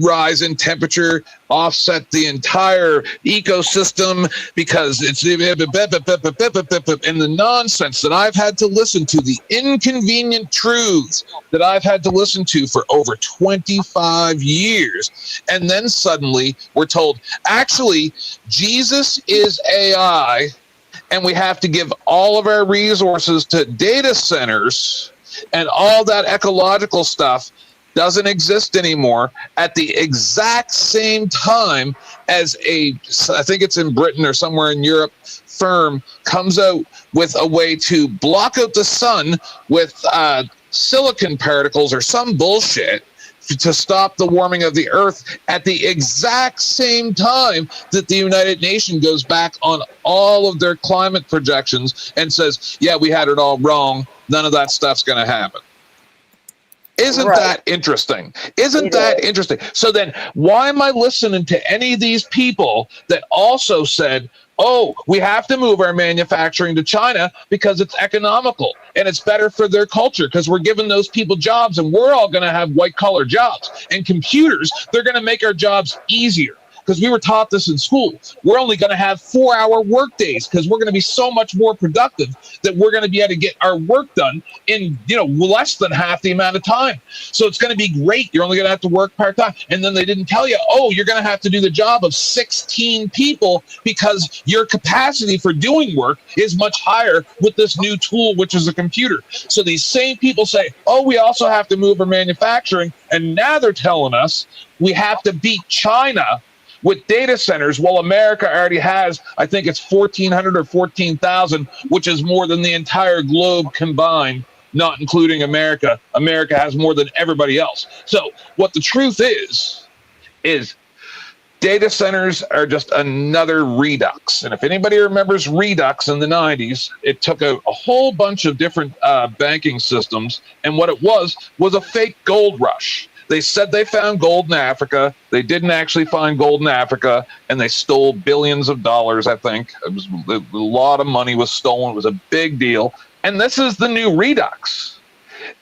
rise in temperature offset the entire ecosystem because it's and the nonsense that I've had to listen to, the inconvenient truths that I've had to listen to for over 25 years. And then suddenly we're told, actually, Jesus is AI, and we have to give all of our resources to data centers, and all that ecological stuff doesn't exist anymore at the exact same time as I think it's in Britain or somewhere in Europe, firm comes out with a way to block out the sun with silicon particles or some bullshit to stop the warming of the earth at the exact same time that the United Nations goes back on all of their climate projections and says, yeah, we had it all wrong. None of that stuff's going to happen. Isn't that interesting? Isn't that interesting? So then why am I listening to any of these people that also said, oh, we have to move our manufacturing to China because it's economical and it's better for their culture because we're giving those people jobs and we're all going to have white collar jobs and computers. They're going to make our jobs easier. Because we were taught this in school. We're only going to have 4-hour work days because we're going to be so much more productive that we're going to be able to get our work done in, less than half the amount of time. So it's going to be great. You're only going to have to work part-time. And then they didn't tell you, oh, you're going to have to do the job of 16 people because your capacity for doing work is much higher with this new tool, which is a computer. So these same people say, oh, we also have to move our manufacturing. And now they're telling us we have to beat China with data centers. Well, America already has, I think it's 1,400 or 14,000, which is more than the entire globe combined, not including America. America has more than everybody else. So what the truth is data centers are just another redux. And if anybody remembers Redux in the 90s, it took a whole bunch of different banking systems. And what it was a fake gold rush. They said they found gold in Africa. They didn't actually find gold in Africa, and they stole billions of dollars, I think. It was a lot of money was stolen. It was a big deal. And this is the new Redux.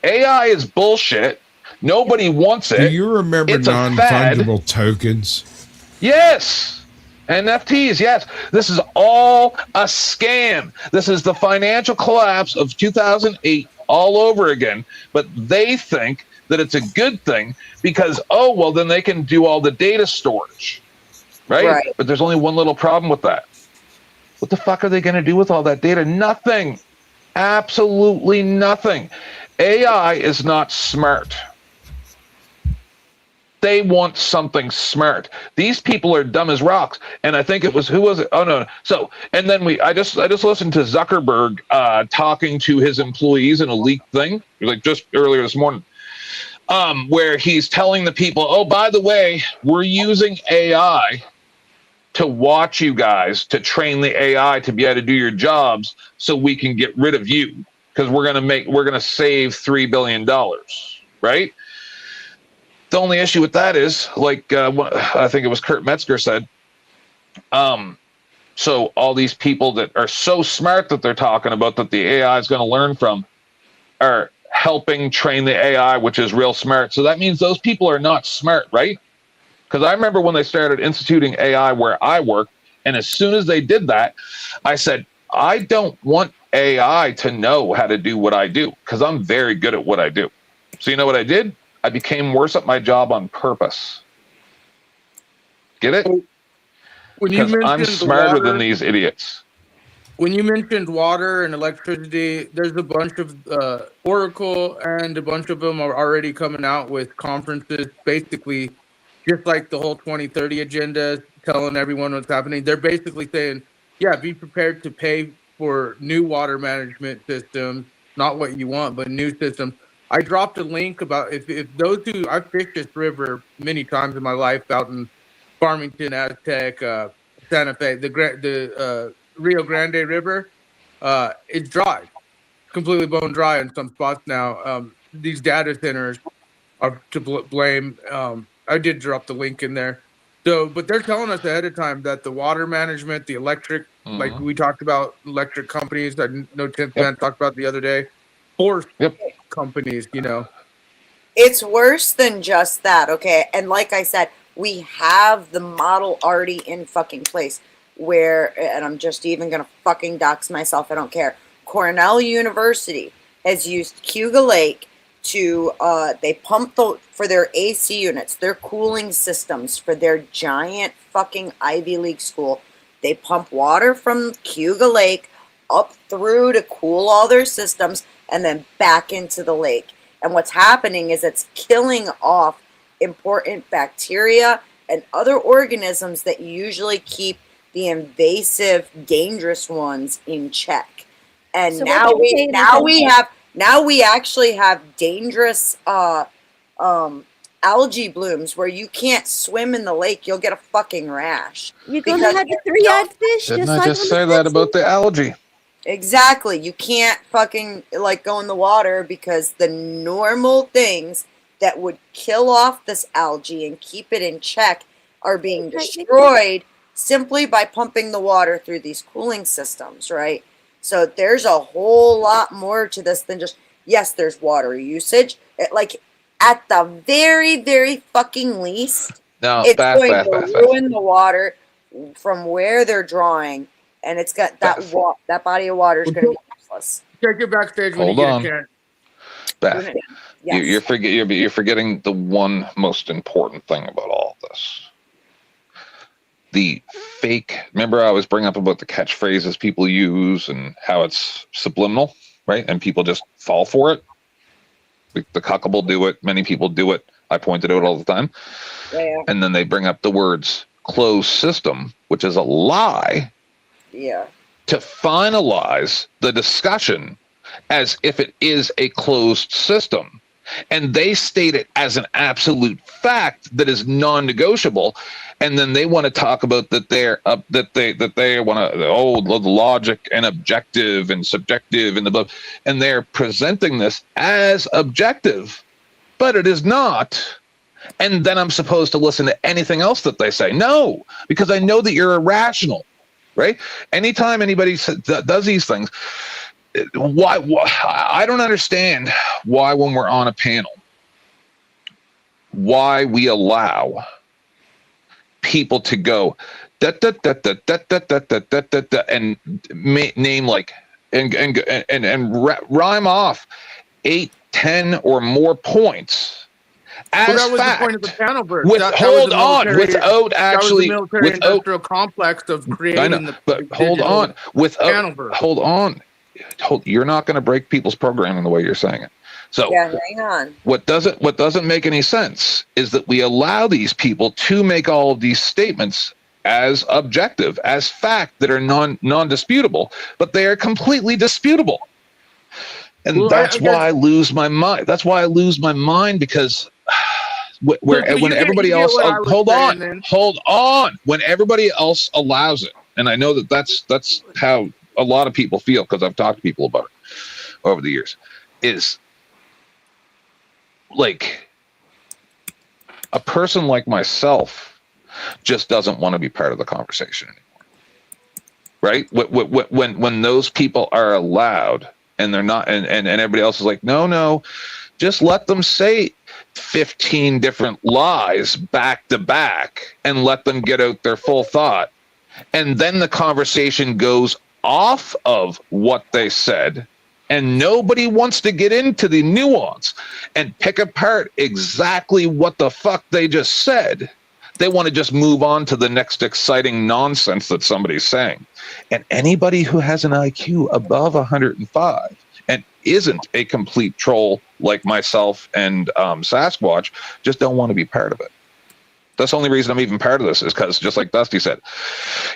AI is bullshit. Nobody wants it. Do you remember non-fungible tokens? Yes. NFTs, yes. This is all a scam. This is the financial collapse of 2008 all over again. But they think that it's a good thing because, oh, well, then they can do all the data storage, right? But there's only one little problem with that. What the fuck are they going to do with all that data? Nothing. Absolutely nothing. AI is not smart. They want something smart. These people are dumb as rocks. And I think it was, who was it? Oh, no. So, and then I just listened to Zuckerberg talking to his employees in a leaked thing, like just earlier this morning. Where he's telling the people, oh, by the way, we're using AI to watch you guys, to train the AI to be able to do your jobs so we can get rid of you because we're gonna save $3 billion, right? The only issue with that is, like, I think it was Kurt Metzger said, so all these people that are so smart that they're talking about that the AI is going to learn from are helping train the AI, which is real smart. So that means those people are not smart, right? Because I remember when they started instituting AI where I work, and as soon as they did that, I said, I don't want AI to know how to do what I do, because I'm very good at what I do. So you know what I did? I became worse at my job on purpose. Get it? Because I'm smarter than these idiots. When you mentioned water and electricity, there's a bunch of Oracle and a bunch of them are already coming out with conferences, basically just like the whole 2030 agenda, telling everyone what's happening. They're basically saying, yeah, be prepared to pay for new water management systems, not what you want, but new systems. I dropped a link about if those who, I've fished this river many times in my life out in Farmington, Aztec, Santa Fe, the Rio Grande River, it's dry, completely bone dry in some spots now. These data centers are to blame. I did drop the link in there. So, but they're telling us ahead of time that the water management, the electric, like we talked about electric companies, I know 10th Man talked about the other day, forced companies, you know. It's worse than just that, okay? And like I said, we have the model already in fucking place where, and I'm just even gonna fucking dox myself, I don't care. Cornell University has used Cayuga Lake to, they pump for their AC units, their cooling systems for their giant fucking Ivy League school. They pump water from Cayuga Lake up through to cool all their systems and then back into the lake. And what's happening is it's killing off important bacteria and other organisms that usually keep the invasive, dangerous ones in check. And so now we actually have dangerous algae blooms where you can't swim in the lake. You'll get a fucking rash. You're gonna have the three-eyed fish. Didn't I just say that about the algae? Exactly. You can't fucking like go in the water because the normal things that would kill off this algae and keep it in check are being destroyed simply by pumping the water through these cooling systems, right? So there's a whole lot more to this than just, yes, there's water usage. Like at the very, very fucking least, it's going to ruin the water from where they're drawing. And it's got that body of water is going to be useless. Take it backstage when you get a chance. Beth, yes. you're forgetting the one most important thing about all of this. The fake. Remember, I was bringing up about the catchphrases people use and how it's subliminal, right? And people just fall for it. The cuckable do it. Many people do it. I point it out all the time. Yeah. And then they bring up the words closed system, which is a lie. Yeah. To finalize the discussion as if it is a closed system. And they state it as an absolute fact that is non-negotiable. And then they want to talk about that they want to the logic and objective and subjective and and they're presenting this as objective, but it is not. And then I'm supposed to listen to anything else that they say. No, because I know that you're irrational. Right? Anytime anybody does these things, why I don't understand why when we're on a panel, why we allow people to go and name like and rhyme off 8, 10 or more points. As that was fact, the point of the panel, Bert. Without actually, industrial complex of creating you're not going to break people's programming the way you're saying it. So yeah, hang on. What doesn't make any sense is that we allow these people to make all of these statements as objective, as fact that are non-disputable, but they are completely disputable. And that's why I lose my mind. That's why I lose my mind because when everybody else hold on when everybody else allows it, and I know that's how a lot of people feel because I've talked to people about it. over the years is like a person like myself just doesn't want to be part of the conversation anymore, right? When those people are allowed and they're not, and everybody else is like, no, just let them say 15 different lies back to back and let them get out their full thought. And then the conversation goes off of what they said, and nobody wants to get into the nuance and pick apart exactly what the fuck they just said. They want to just move on to the next exciting nonsense that somebody's saying. And anybody who has an IQ above 105 and isn't a complete troll like myself and Sasquatch just don't want to be part of it. That's the only reason I'm even part of this, is because, just like Dusty said,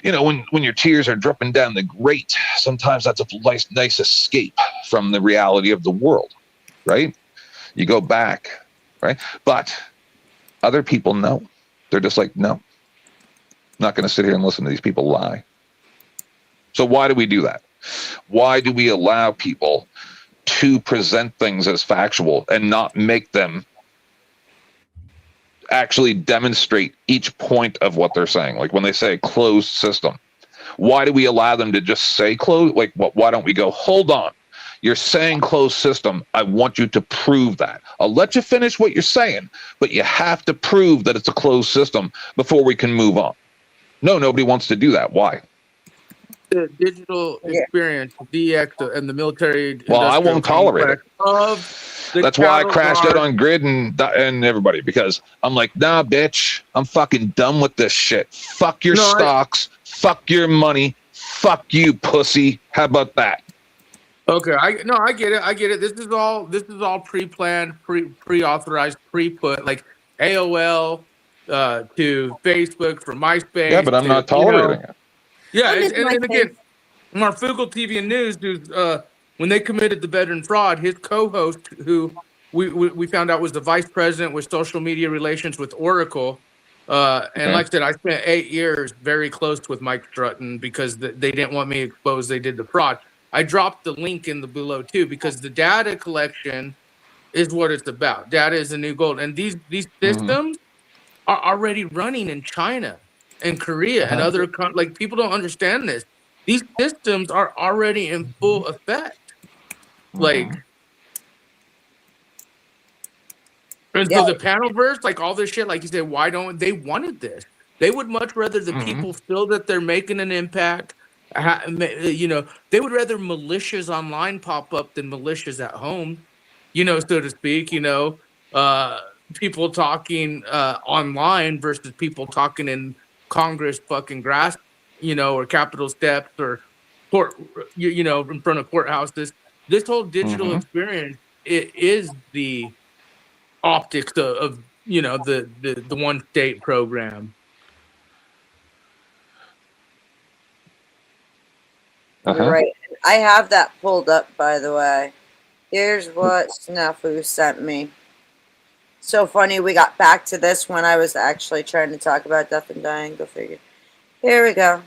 when your tears are dripping down the grate, sometimes that's a nice escape from the reality of the world, right? You go back, right? But other people know. They're just like, no, I'm not going to sit here and listen to these people lie. So why do we do that? Why do we allow people to present things as factual and not make them actually demonstrate each point of what they're saying? Like when they say closed system, why do we allow them to just say closed? Like, why don't we go, hold on, you're saying closed system, I want you to prove that. I'll let you finish what you're saying, but you have to prove that it's a closed system before we can move on. No, nobody wants to do that. Why? The digital experience, DX, and the military. Well, I won't tolerate it. That's why I crashed out on Grid and everybody, because I'm like, nah, bitch, I'm fucking done with this shit. Fuck your stocks. Fuck your money. Fuck you, pussy. How about that? Okay, I get it. This is all pre-planned, pre-authorized, pre-put, like AOL to Facebook from MySpace. Yeah, but I'm not tolerating it. Yeah, and again, Marfugal TV and News, when they committed the veteran fraud, his co-host, who we found out was the vice president with social media relations with Oracle, and like I said, I spent 8 years very close with Mike Strutton because they didn't want me exposed. They did the fraud. I dropped the link in the below too, because the data collection is what it's about. Data is the new gold, and these systems are already running in China and Korea and other like, people don't understand this. These systems are already in full effect. Like, and so the panelverse, like all this shit, like you said, why don't they wanted this? They would much rather the people feel that they're making an impact. They would rather militias online pop up than militias at home, so to speak. People talking online versus people talking in Congress fucking grass, or Capitol steps or court, in front of courthouses. This whole digital experience, it is the optics of the one state program. You're right. I have that pulled up, by the way. Here's what Snafu sent me. So funny, we got back to this when I was actually trying to talk about death and dying. Go figure. Here we go.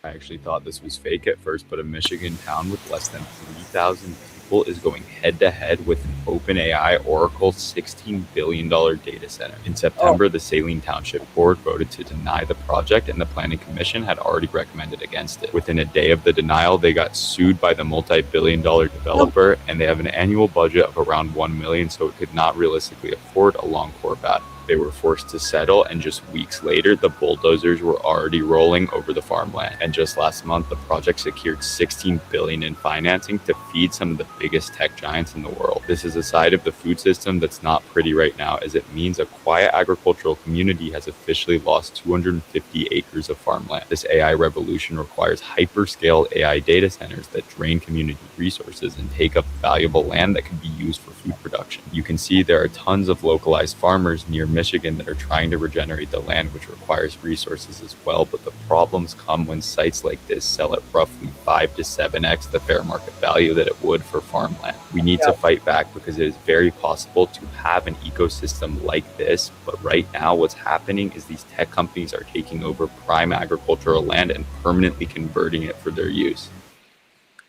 I actually thought this was fake at first, but a Michigan town with less than 3,000 people is going head-to-head with an OpenAI Oracle $16 billion data center. In September, the Saline Township Board voted to deny the project, and the Planning Commission had already recommended against it. Within a day of the denial, they got sued by the multi-billion-dollar developer, and they have an annual budget of around $1 million, so it could not realistically afford a long court battle. They were forced to settle, and just weeks later, the bulldozers were already rolling over the farmland. And just last month, the project secured $16 billion in financing to feed some of the biggest tech giants in the world. This is a side of the food system that's not pretty right now, as it means a quiet agricultural community has officially lost 250 acres of farmland. This AI revolution requires hyperscale AI data centers that drain community resources and take up valuable land that can be used for food production. You can see there are tons of localized farmers near Michigan that are trying to regenerate the land, which requires resources as well, but the problems come when sites like this sell at roughly 5 to 7x the fair market value that it would for farmland. We need to fight back because it is very possible to have an ecosystem like this, but right now what's happening is these tech companies are taking over prime agricultural land and permanently converting it for their use.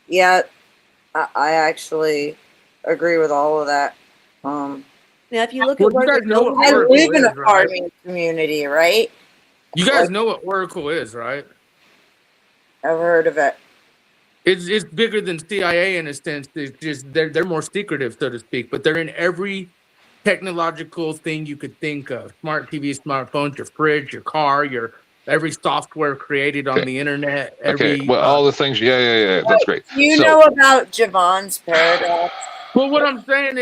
Yeah, I actually agree with all of that. Now, if you look at you guys know what I Oracle live in a is, right? farming community, right? You guys know what Oracle is, right? I've heard of it. It's bigger than CIA in a sense. It's just they're more secretive, so to speak, but they're in every technological thing you could think of: smart TV, smartphones, your fridge, your car, your every software created on the internet. Okay, well, all the things. Yeah. That's great. You know about Javon's paradox? Well, what I'm saying,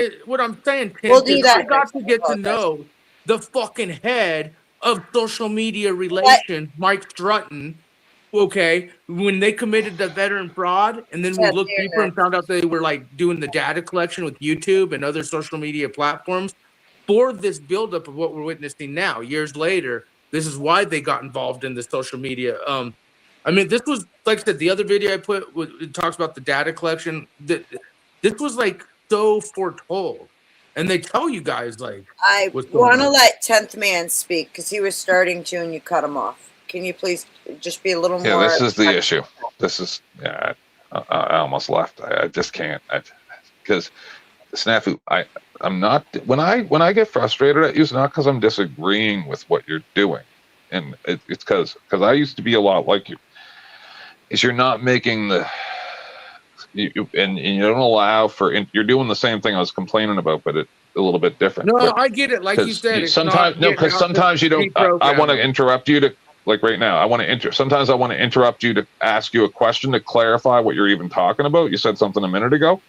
Tim, We'll do is that I got next. to get to know the fucking head of social media relations, Mike Strutton. Okay, when they committed the veteran fraud, and then we looked deeper and found out they were like doing the data collection with YouTube and other social media platforms for this buildup of what we're witnessing now. Years later, this is why they got involved in the social media. I mean, this was like I said, the other video I put it talks about the data collection. This was like so foretold, and they tell you guys like. I want to let 10th Man speak because he was starting to, and you cut him off. Can you please just be a little more? Yeah, this is the issue. This is I almost left. I just can't because snafu. I'm not when I get frustrated at you. It's not because I'm disagreeing with what you're doing, and it's because I used to be a lot like you. Is you're not making the and you don't allow for you're doing the same thing I was complaining about, but it's a little bit different. No, but, I get it. Like you said, sometimes you don't. I want to interrupt you to. Like right now, sometimes I want to interrupt you to ask you a question to clarify what you're even talking about. You said something a minute ago,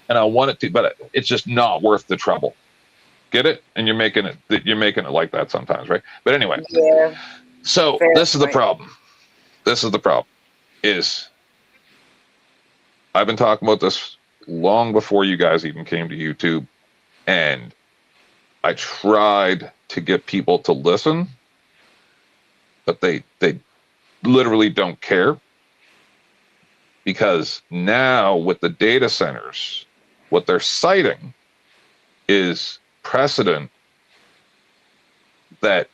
and I want it to, but it's just not worth the trouble. Get it? And you're making it like that sometimes, right? But anyway, so this is the problem. This is the problem. Is I've been talking about this long before you guys even came to YouTube, and I tried to get people to listen. But they literally don't care because now with the data centers, what they're citing is precedent that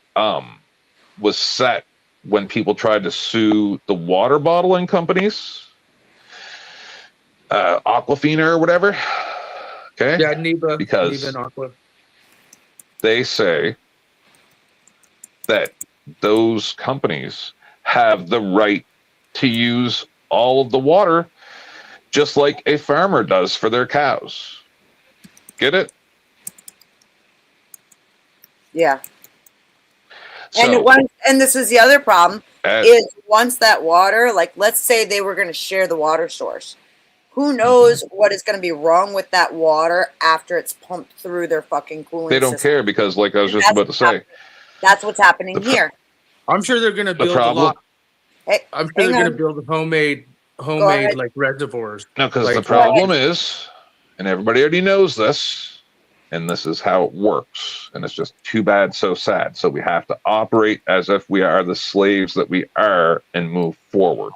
was set when people tried to sue the water bottling companies, Aquafina or whatever. Okay, yeah, Neva, because Neva and Aqua. They say that those companies have the right to use all of the water just like a farmer does for their cows. Get it? Yeah. So, and this is the other problem is once that water, like let's say they were going to share the water source. Who knows what is going to be wrong with that water after it's pumped through their fucking cooling they don't system. care because like I was just about to say. That's what's happening here. I'm sure they're going to build a lot. I'm sure they're going to build homemade like reservoirs. No, because like, the problem is, and everybody already knows this, and this is how it works, and it's just too bad, so sad. So we have to operate as if we are the slaves that we are and move forward.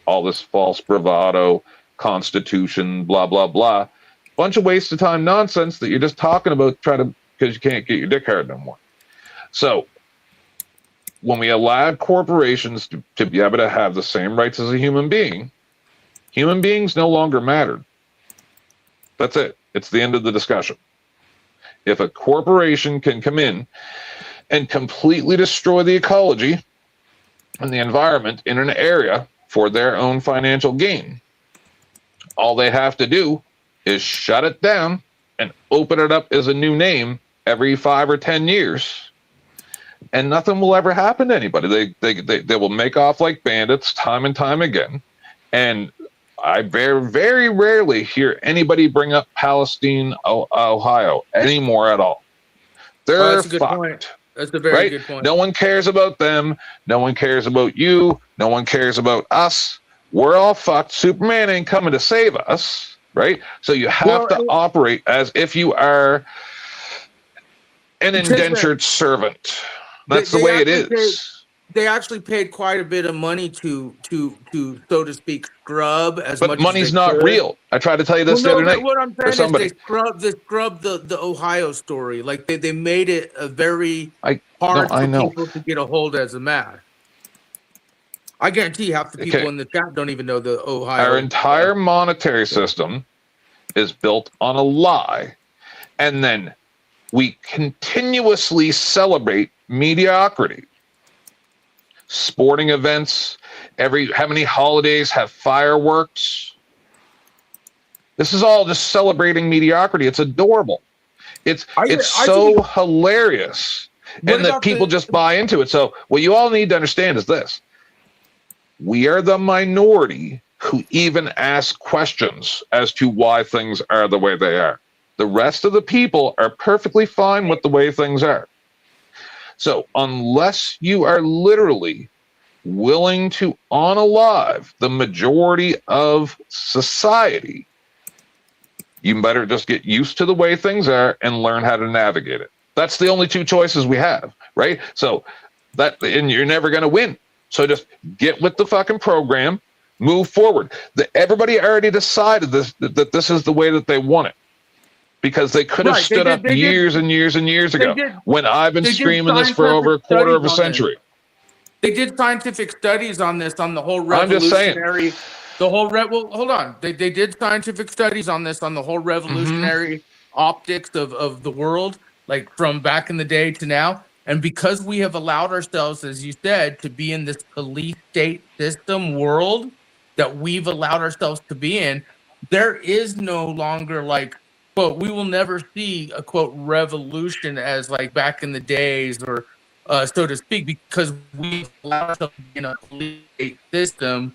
All this false bravado, constitution, blah, blah, blah. Bunch of waste of time nonsense that you're just talking about because you can't get your dick hard no more. So when we allow corporations to be able to have the same rights as a human beings no longer matter. That's it. It's the end of the discussion. If a corporation can come in and completely destroy the ecology and the environment in an area for their own financial gain, all they have to do is shut it down and open it up as a new name every 5 or 10 years. And nothing will ever happen to anybody. They will make off like bandits time and time again. And I very, very rarely hear anybody bring up Palestine, Ohio anymore at all. They're that's a good fucked. point. That's a very good point. No one cares about them. No one cares about you. No one cares about us. We're all fucked. Superman ain't coming to save us, right? So you have to operate as if you are an indentured servant. That's the way it is. They actually paid quite a bit of money to so to speak scrub as but much. Money's as they not could. real. I tried to tell you this the other night. What I'm saying somebody. is they scrubbed the Ohio story. Like they made it a very hard for people to get a hold as a math. I guarantee half the people in the chat don't even know the Ohio. Our entire monetary system is built on a lie. And then we continuously celebrate mediocrity. Sporting events, how many holidays have fireworks? This is all just celebrating mediocrity. It's adorable. It's so hilarious. And that people just buy into it. So what you all need to understand is this. We are the minority who even ask questions as to why things are the way they are. The rest of the people are perfectly fine with the way things are. So unless you are literally willing to unalive the majority of society, you better just get used to the way things are and learn how to navigate it. That's the only two choices we have, right? So and you're never going to win. So just get with the fucking program, move forward. Everybody already decided that this is the way that they want it. Because they could have stood up years and years and years ago when I've been screaming this for over a quarter of a century. They did scientific studies on this, on the whole revolutionary. Hold on. They did scientific studies on this, on the whole revolutionary optics of the world, like from back in the day to now. And because we have allowed ourselves, as you said, to be in this police state system world that we've allowed ourselves to be in, there is no longer like, quote, we will never see a, quote, revolution as like back in the days or so to speak, because we've allowed ourselves to be in a police state system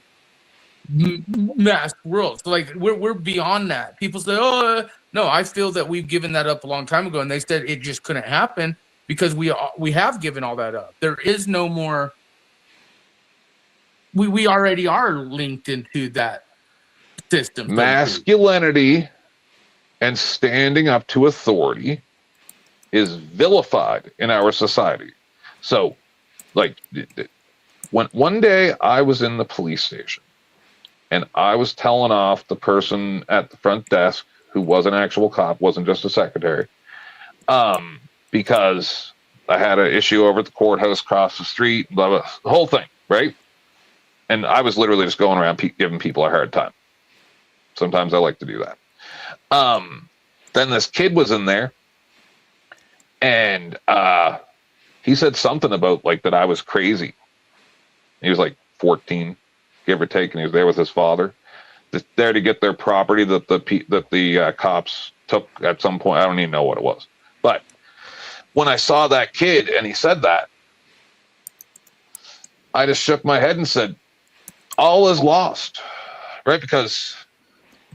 mass world. So like we're beyond that. People say, oh, no, I feel that we've given that up a long time ago. And they said it just couldn't happen because we have given all that up. There is no more. We already are linked into that system. Masculinity and standing up to authority is vilified in our society. So, like, when one day I was in the police station and I was telling off the person at the front desk who was an actual cop, wasn't just a secretary, because I had an issue over at the courthouse across the street, blah, blah, the whole thing, right? And I was literally just going around giving people a hard time. Sometimes I like to do that. Then this kid was in there, and he said something about like that I was crazy. He was like 14, give or take, and he was there with his father, there to get their property that the cops took at some point. I don't even know what it was, but when I saw that kid and he said that, I just shook my head and said, all is lost, right? Because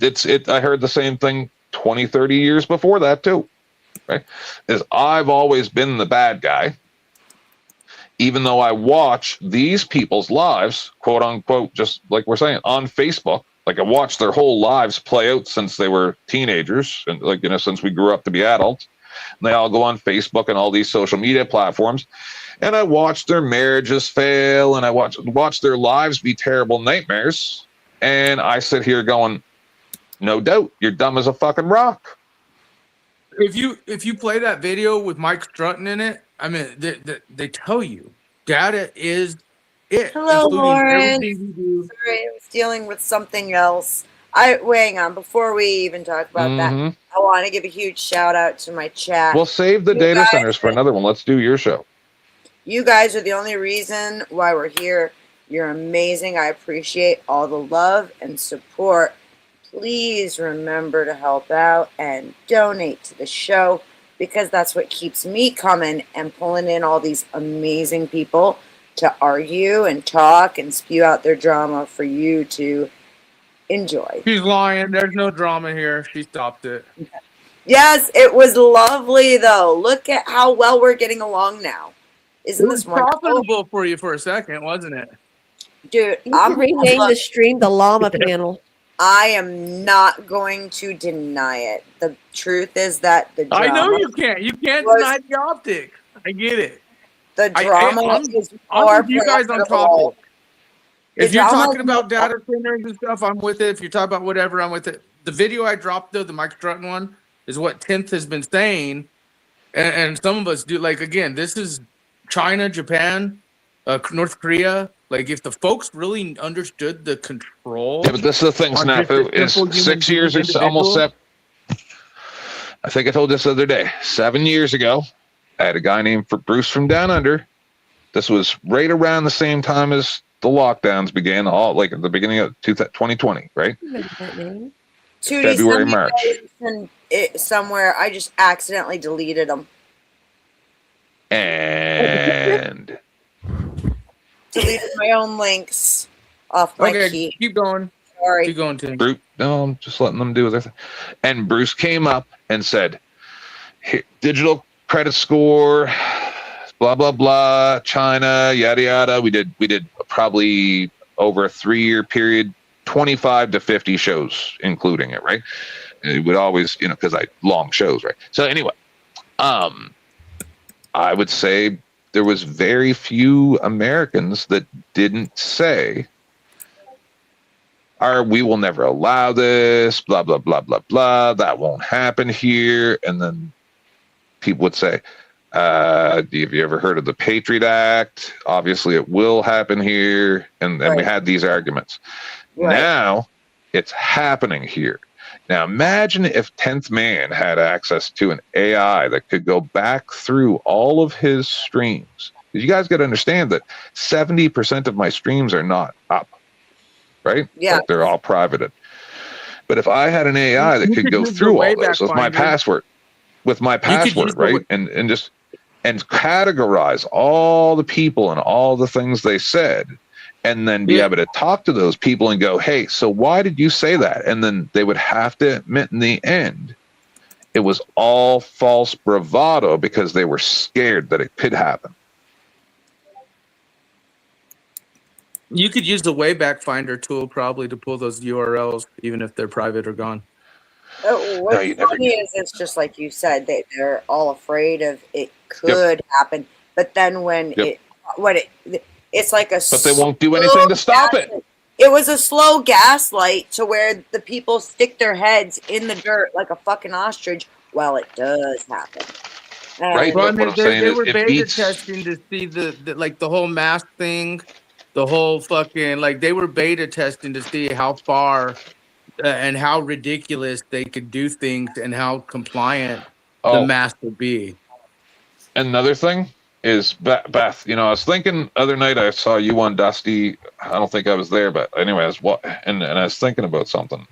I heard the same thing 20, 30 years before that too, right? Is I've always been the bad guy, even though I watch these people's lives, quote unquote, just like we're saying, on Facebook. Like I watched their whole lives play out since they were teenagers, and like, you know, since we grew up to be adults. And they all go on Facebook and all these social media platforms. And I watched their marriages fail, and I watched their lives be terrible nightmares. And I sit here going, no doubt, you're dumb as a fucking rock. If you play that video with Mike Strutton in it, I mean, they tell you data is it. Hello, Lauren. Sorry, I was dealing with something else. Hang on. Before we even talk about that, I want to give a huge shout out to my chat. We'll save the data centers for another one. Let's do your show. You guys are the only reason why we're here. You're amazing. I appreciate all the love and support. Please remember to help out and donate to the show, because that's what keeps me coming and pulling in all these amazing people to argue and talk and spew out their drama for you to enjoy. She's lying. There's no drama here. She stopped it. Yes, it was lovely though. Look at how well we're getting along now. Isn't this wonderful? Profitable for you for a second, wasn't it? Dude, I'm renaming the stream the Llama Panel. I am not going to deny it. The truth is that the drama, I know you can't. You can't deny the optics. I get it. The drama is I'm with you guys on topic. If you're talking about data centers and stuff, I'm with it. If you're talking about whatever, I'm with it. The video I dropped, though, the Mike Strutton one, is what 10th has been saying. And some of us do. Like, again, this is China, Japan, North Korea. Like, if the folks really understood the control. Yeah, but this is the thing, Snafu, is 6 years or so, almost I think I told this the other day, 7 years ago, I had a guy named Bruce from Down Under. This was right around the same time as the lockdowns began, all like at the beginning of 2020, right? February, March. Somewhere, I just accidentally deleted them. And deleted my own links off my key. Keep going. Sorry. Keep going, Tim. Bruce, no, I'm just letting them do their thing. And Bruce came up and said, digital credit score, blah, blah, blah, China, yada, yada. We did probably over a 3-year period, 25 to 50 shows, including it, right? It would always, because long shows, right? So anyway, I would say there was very few Americans that didn't say, we will never allow this, blah, blah, blah, blah, blah. That won't happen here. And then people would say, have you ever heard of the Patriot Act? Obviously, it will happen here. And then we had these arguments. Right. Now, it's happening here. Now, imagine if 10th Man had access to an AI that could go back through all of his streams. You guys got to understand that 70% of my streams are not up. Right? Yeah. Like they're all privated. But if I had an AI that could go through all this with my password, right? And just categorize all the people and all the things they said, and then be able to talk to those people and go, hey, so why did you say that? And then they would have to admit in the end, it was all false bravado because they were scared that it could happen. You could use the Wayback Finder tool probably to pull those URLs, even if they're private or gone. What's funny is it's just like you said, they're all afraid of it could happen. But then when it's like a but they won't do anything to stop it. It was a slow gaslight to where the people stick their heads in the dirt like a fucking ostrich. Well, it does happen. Right. Well, they were beta testing to see the whole mask thing. The whole fucking, they were beta testing to see how far and how ridiculous they could do things and how compliant the mask would be. Another thing is, Beth, I was thinking other night I saw you on Dusty. I don't think I was there, but anyway, and I was thinking about something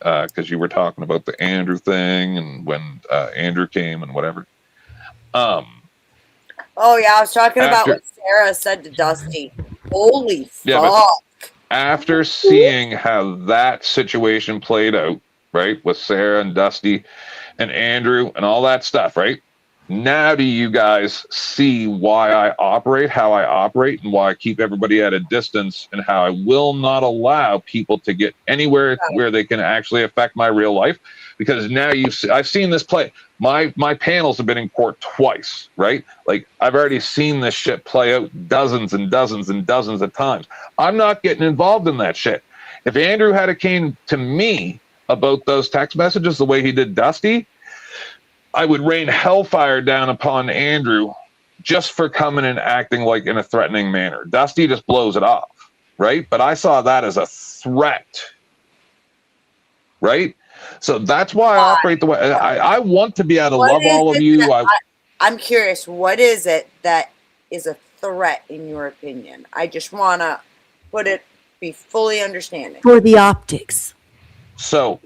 because you were talking about the Andrew thing and when Andrew came and whatever. Oh, yeah, I was talking about what Sarah said to Dusty. Holy fuck. After seeing how that situation played out, right, with Sarah and Dusty and Andrew and all that stuff, right? Now do you guys see why I operate, how I operate, and why I keep everybody at a distance, and how I will not allow people to get anywhere where they can actually affect my real life? Because now I've seen this play. My panels have been in court twice, right? Like, I've already seen this shit play out dozens and dozens and dozens of times. I'm not getting involved in that shit. If Andrew had came to me about those text messages the way he did Dusty, I would rain hellfire down upon Andrew just for coming and acting like in a threatening manner. Dusty just blows it off, right? But I saw that as a threat, right? So that's why I operate the way I want to be able to love all of you. I'm curious, what is it that is a threat in your opinion? I just want to be fully understanding. For the optics. So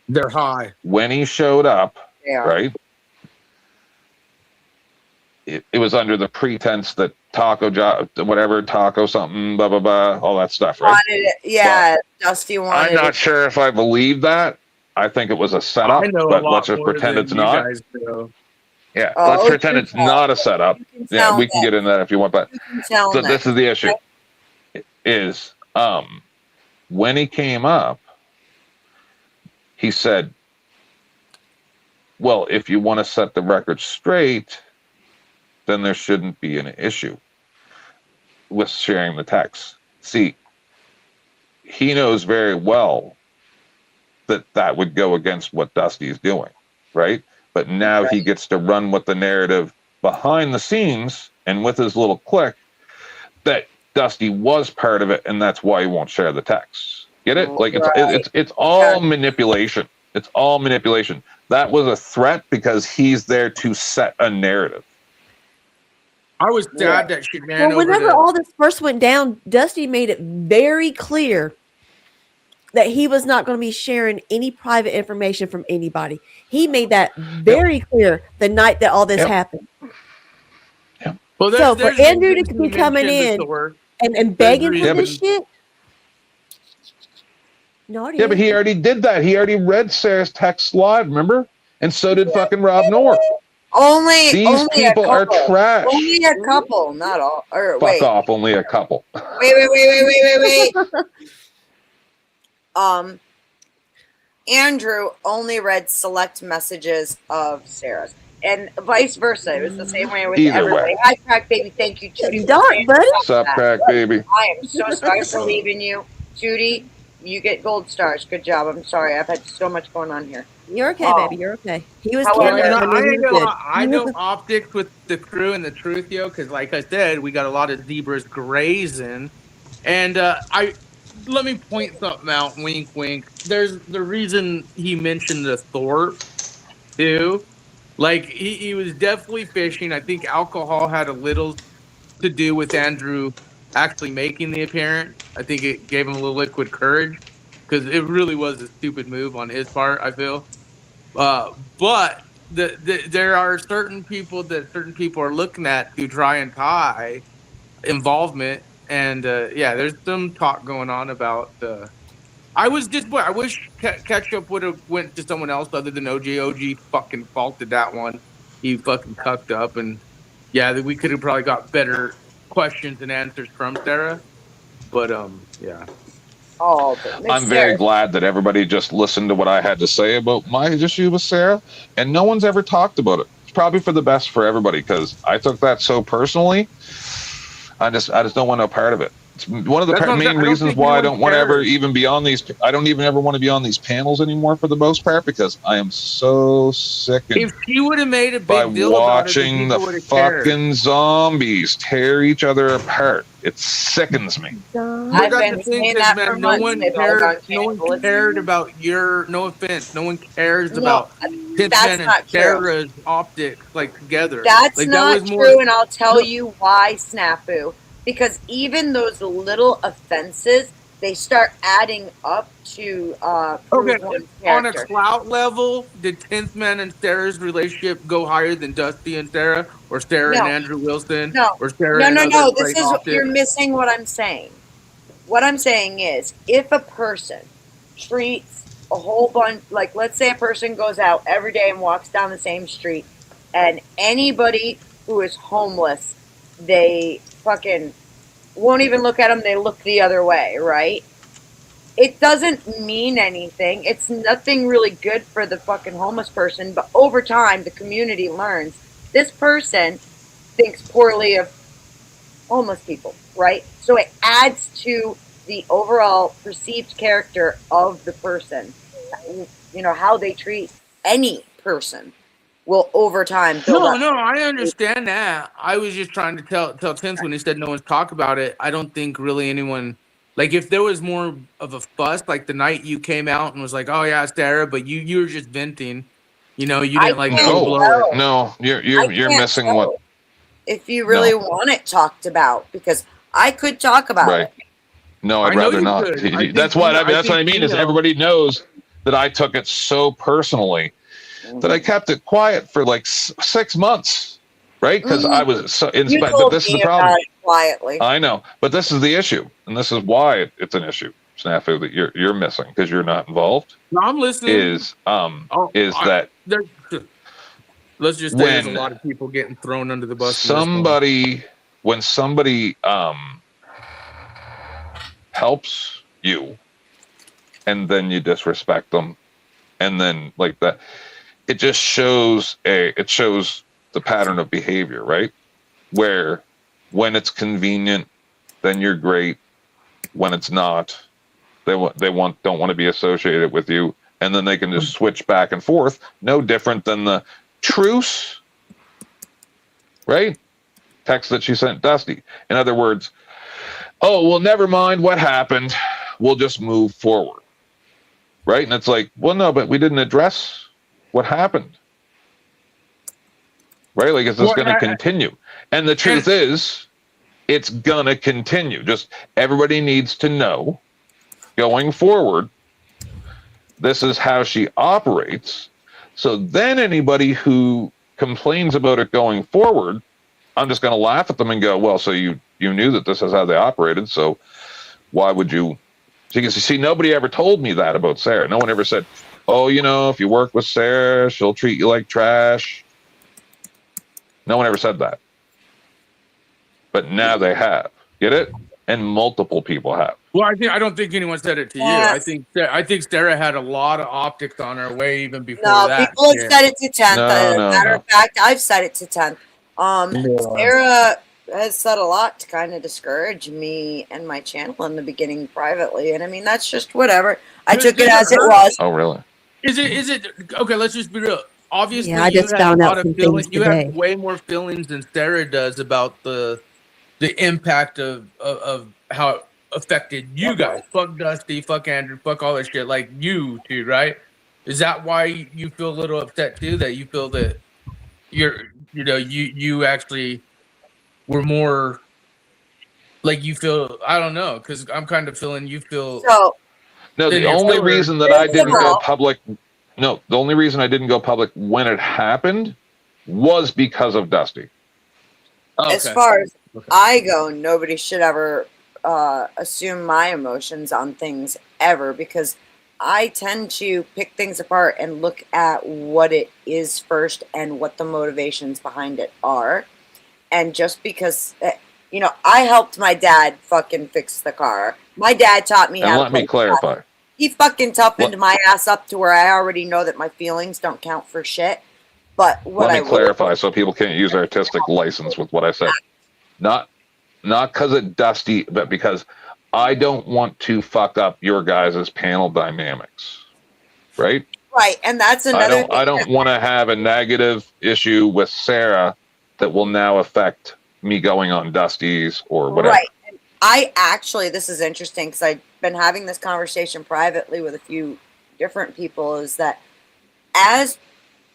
they're high. When he showed up, right? It was under the pretense that taco something, blah, blah, blah, all that stuff, right? Dusty wanted I'm not sure if I believe that. I think it was a setup, but let's just pretend it's not. Yeah, let's pretend it's not a setup. Yeah, we can get into that if you want, but so this is the issue. Is when he came up, he said, well, if you want to set the record straight, then there shouldn't be an issue with sharing the text. See, he knows very well that would go against what Dusty's doing, right? But now he gets to run with the narrative behind the scenes and with his little clique that Dusty was part of it, and that's why he won't share the text. Get it? Like it's all manipulation. It's all manipulation. That was a threat because he's there to set a narrative. I was sad that she ran well, whenever all this first went down, Dusty made it very clear that he was not going to be sharing any private information from anybody. He made that very clear the night that all this happened. Well, so for Andrew to be coming in and begging for this shit. Yeah, but he already did that. He already read Sarah's text live, remember? And so did fucking Rob North. These people are trash. Only a couple, not all. Or Fuck off, only a couple. Wait. Andrew only read select messages of Sarah's. And vice versa. It was the same way with everybody. Hi, Crack Baby. Thank you, Judy. Dark, buddy. What's up, Crack Baby? I am so sorry for leaving you. Judy, you get gold stars. Good job. I'm sorry. I've had so much going on here. You're okay, baby. You're okay. He was I know optics with the crew and the truth, yo, because like I said, we got a lot of zebras grazing. And let me point something out, wink, wink. There's the reason he mentioned the Thorpe, too. Like, he was definitely fishing. I think alcohol had a little to do with Andrew actually making the appearance. I think it gave him a little liquid courage, because it really was a stupid move on his part, I feel. But there are certain people are looking at to try and tie involvement. And, there's some talk going on about... I wish Ketchup would have went to someone else other than OG. OG fucking faulted that one. He fucking cucked up, and we could have probably got better questions and answers from Sarah. But I'm very glad that everybody just listened to what I had to say about my issue with Sarah, and no one's ever talked about it. It's probably for the best for everybody, because I took that so personally. I just don't want no part of it. It's one of the main reasons why I don't want to ever even be on these. I don't even ever want to be on these panels anymore for the most part, because I am so sick. If you would have made a big deal watching about it, the fucking zombies tear each other apart, it sickens me. I've been saying that for months. No one cared about your. No offense. No one cares about Pittman and Sarah's optics together. That's not true, and I'll tell you why, Snafu. Because even those little offenses, they start adding up to on a clout level, did 10th Man and Sarah's relationship go higher than Dusty and Sarah, or Sarah and Andrew Wilson? No. Or Sarah No. This is you're missing what I'm saying. What I'm saying is, if a person treats a whole bunch, like let's say a person goes out every day and walks down the same street, and anybody who is homeless, they fucking won't even look at them. They look the other way, right? It doesn't mean anything. It's nothing really good for the fucking homeless person. But over time, the community learns this person thinks poorly of homeless people, right? So it adds to the overall perceived character of the person. You know, how they treat any person will over time build up. No, I understand that. I was just trying to tell Tince when he said no one's talked about it. I don't think really anyone, like if there was more of a fuss, like the night you came out and was like, oh yeah, Sarah, but you were just venting, you know, you didn't No, you're missing what. If you really want it talked about, because I could talk about it. No, I'd rather not. That's what I mean is everybody knows that I took it so personally that I kept it quiet for like 6 months, right? Because I was so inspired. But this is the problem. Quietly. I know, but this is the issue, and this is why it's an issue, Snafu, that you're missing because you're not involved. No, I'm listening. Let's just say there's a lot of people getting thrown under the bus. When somebody helps you, and then you disrespect them, and then like that. It just shows the pattern of behavior, right? Where when it's convenient, then you're great. When it's not, they don't want to be associated with you, and then they can just switch back and forth. No different than the truce, right? Text that she sent Dusty. In other words, oh well, never mind what happened. We'll just move forward, right? And it's like, well, no, but we didn't address what happened? Right? Like, is this going to continue? And the truth is, it's going to continue. Just everybody needs to know going forward, this is how she operates. So then anybody who complains about it going forward, I'm just going to laugh at them and go, well, so you knew that this is how they operated, so why would you? Because you see, nobody ever told me that about Sarah. No one ever said, oh, you know, if you work with Sarah, she'll treat you like trash. No one ever said that. But now they have. Get it? And multiple people have. Well, I don't think anyone said it to you. I think Sarah had a lot of optics on her way even before that. People have said it to 10th. Matter of fact, I've said it to 10th. Sarah has said a lot to kind of discourage me and my channel in the beginning privately, and I mean that's just whatever. I took it as it was. Oh, really? Is it okay? Let's just be real. Obviously, I just found out some things you today. have way more feelings than Sarah does about the impact of how it affected you guys. Fuck Dusty, fuck Andrew, fuck all that shit. Like you two, right? Is that why you feel a little upset too? That you feel that you actually were more like you feel. I don't know, because I'm kind of feeling you feel. No, the only reason that I didn't go public. No, the only reason I didn't go public when it happened was because of Dusty. As far as I go, nobody should ever assume my emotions on things ever, because I tend to pick things apart and look at what it is first and what the motivations behind it are. And just because, I helped my dad fucking fix the car. My dad taught me how to. And let me clarify. He fucking toughened my ass up to where I already know that my feelings don't count for shit. But what let me clarify so people can't use artistic license with what I said. Not because of Dusty, but because I don't want to fuck up your guys' panel dynamics. Right? Right, and that's another thing. I don't want to have a negative issue with Sarah that will now affect me going on Dusty's or whatever. Right. And I actually, this is interesting because I've been having this conversation privately with a few different people, is that as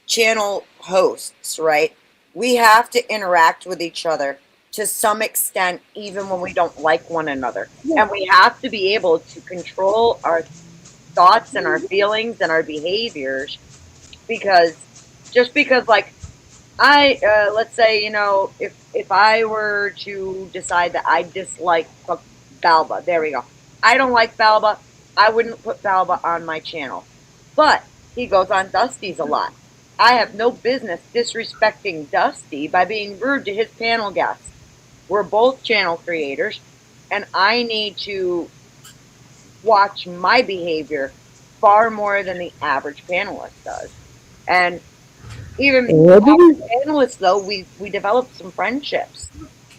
channel hosts, right, we have to interact with each other to some extent, even when we don't like one another. And we have to be able to control our thoughts and our feelings and our behaviors, because just because, like, let's say, if I were to decide that I dislike Balba, there we go. I don't like Balba. I wouldn't put Balba on my channel. But he goes on Dusty's a lot. I have no business disrespecting Dusty by being rude to his panel guests. We're both channel creators, and I need to watch my behavior far more than the average panelist does. And even panelists, though, we developed some friendships.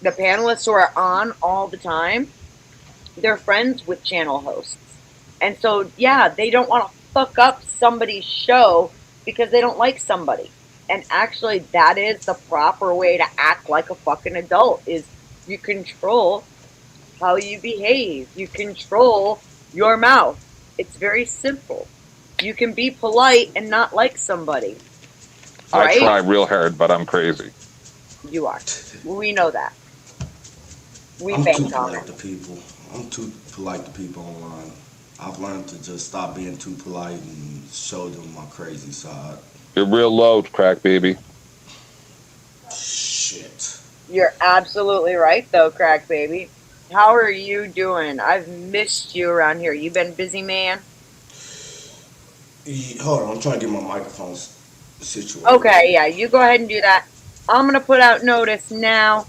The panelists who are on all the time, they're friends with channel hosts. And so, yeah, they don't want to fuck up somebody's show because they don't like somebody. And actually, that is the proper way to act like a fucking adult, is you control how you behave. You control your mouth. It's very simple. You can be polite and not like somebody. Right? I try real hard, but I'm crazy. You are. We know that. I'm too polite to people. I'm too polite to people online. I've learned to just stop being too polite and show them my crazy side. You're real low, crack baby. Shit. You're absolutely right, though, crack baby. How are you doing? I've missed you around here. You been busy, man? Hold on, I'm trying to get my microphone situated. Okay, yeah, you go ahead and do that. I'm going to put out notice now.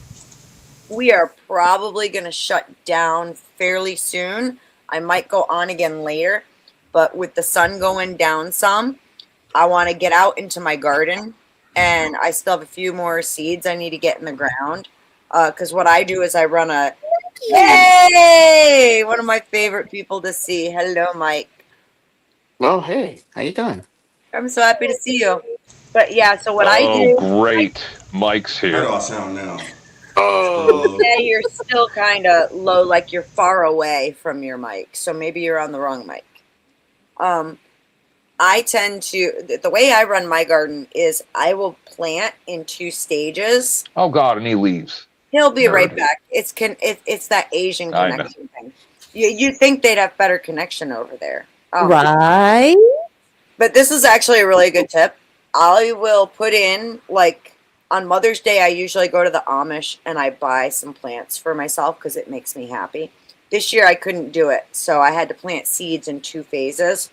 We are probably going to shut down fairly soon. I might go on again later, but with the sun going down some, I want to get out into my garden, and I still have a few more seeds I need to get in the ground, because what I do is I run a... Hey! One of my favorite people to see. Hello, Mike. Oh, hey. How you doing? I'm so happy to see you. But yeah, so what I do... Oh, great. Mike's here. How do I sound now? Oh. Yeah, you're still kind of low, like you're far away from your mic. So maybe you're on the wrong mic. I tend to, the way I run my garden is I will plant in 2 stages. Oh God, and he leaves. He'll be right back. It's that Asian connection thing. You think they'd have better connection over there. Right. But this is actually a really good tip. I will put in, like, on Mother's Day, I usually go to the Amish and I buy some plants for myself because it makes me happy. This year I couldn't do it, so I had to plant seeds in 2 phases.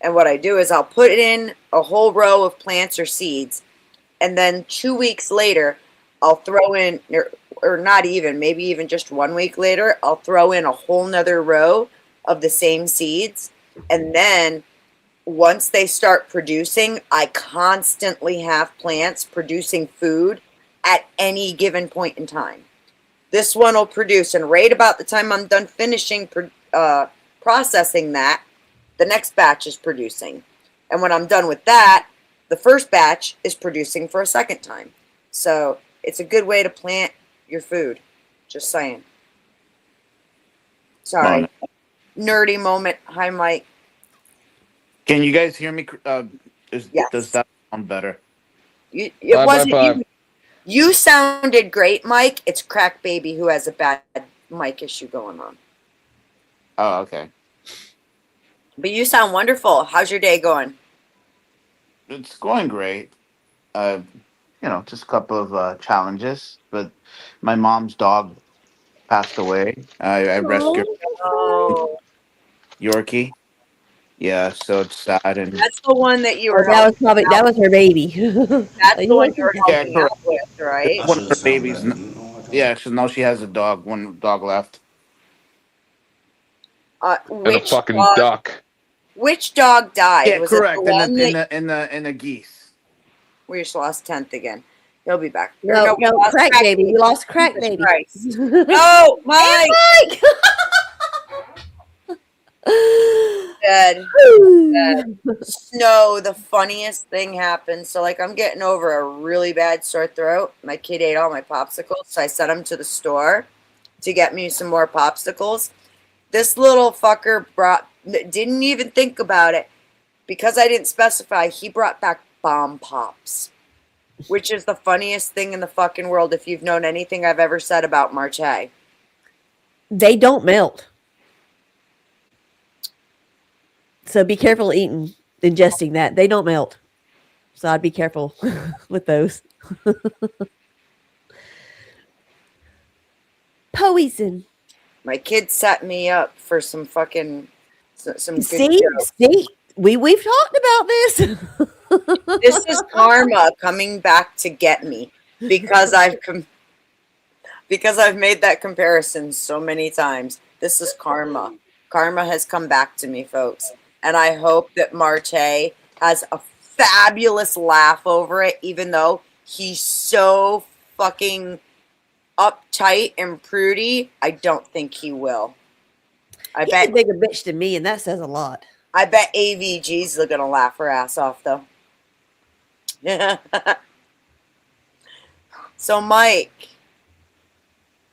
And what I do is I'll put in a whole row of plants or seeds, and then 2 weeks later, I'll throw in, or not even, maybe even just 1 week later, I'll throw in a whole nother row of the same seeds. And then once they start producing, I constantly have plants producing food at any given point in time. This one will produce, and right about the time I'm done finishing processing that, the next batch is producing. And when I'm done with that, the first batch is producing for a second time. So it's a good way to plant your food. Just saying. Sorry. Nerdy moment. Hi, Mike. Can you guys hear me? Yes. Does that sound better? It wasn't you. You sounded great, Mike. It's Crack Baby who has a bad mic issue going on. Oh, okay. But you sound wonderful. How's your day going? It's going great. Just a couple of challenges, but my mom's dog passed away. I rescued Yorkie. Yeah, so it's sad. And that's the one that you were. That was her baby. That's the one you were helping out with, right? It's one of her babies. Yeah, so now she has a dog. One dog left. And a fucking duck. Which dog died? Yeah, was correct. It the in the geese. We just lost 10th again. He'll be back. No, Crack Baby. We lost Crack Baby. No, Mike. Dead. Snow, the funniest thing happened. So, like, I'm getting over a really bad sore throat. My kid ate all my popsicles, so I sent him to the store to get me some more popsicles. This little fucker didn't even think about it. Because I didn't specify, he brought back bomb pops, which is the funniest thing in the fucking world if you've known anything I've ever said about Marche. They don't melt. So be careful ingesting that. They don't melt. So I'd be careful with those. Poison. My kid set me up for some fucking some good See, we've talked about this. This is karma coming back to get me because I've made that comparison so many times. This is karma. Karma has come back to me, folks. And I hope that Marte has a fabulous laugh over it, even though he's so fucking uptight and prudy. I don't think he will. He's a bigger bitch than me, and that says a lot. I bet AVG's gonna laugh her ass off, though. So, Mike,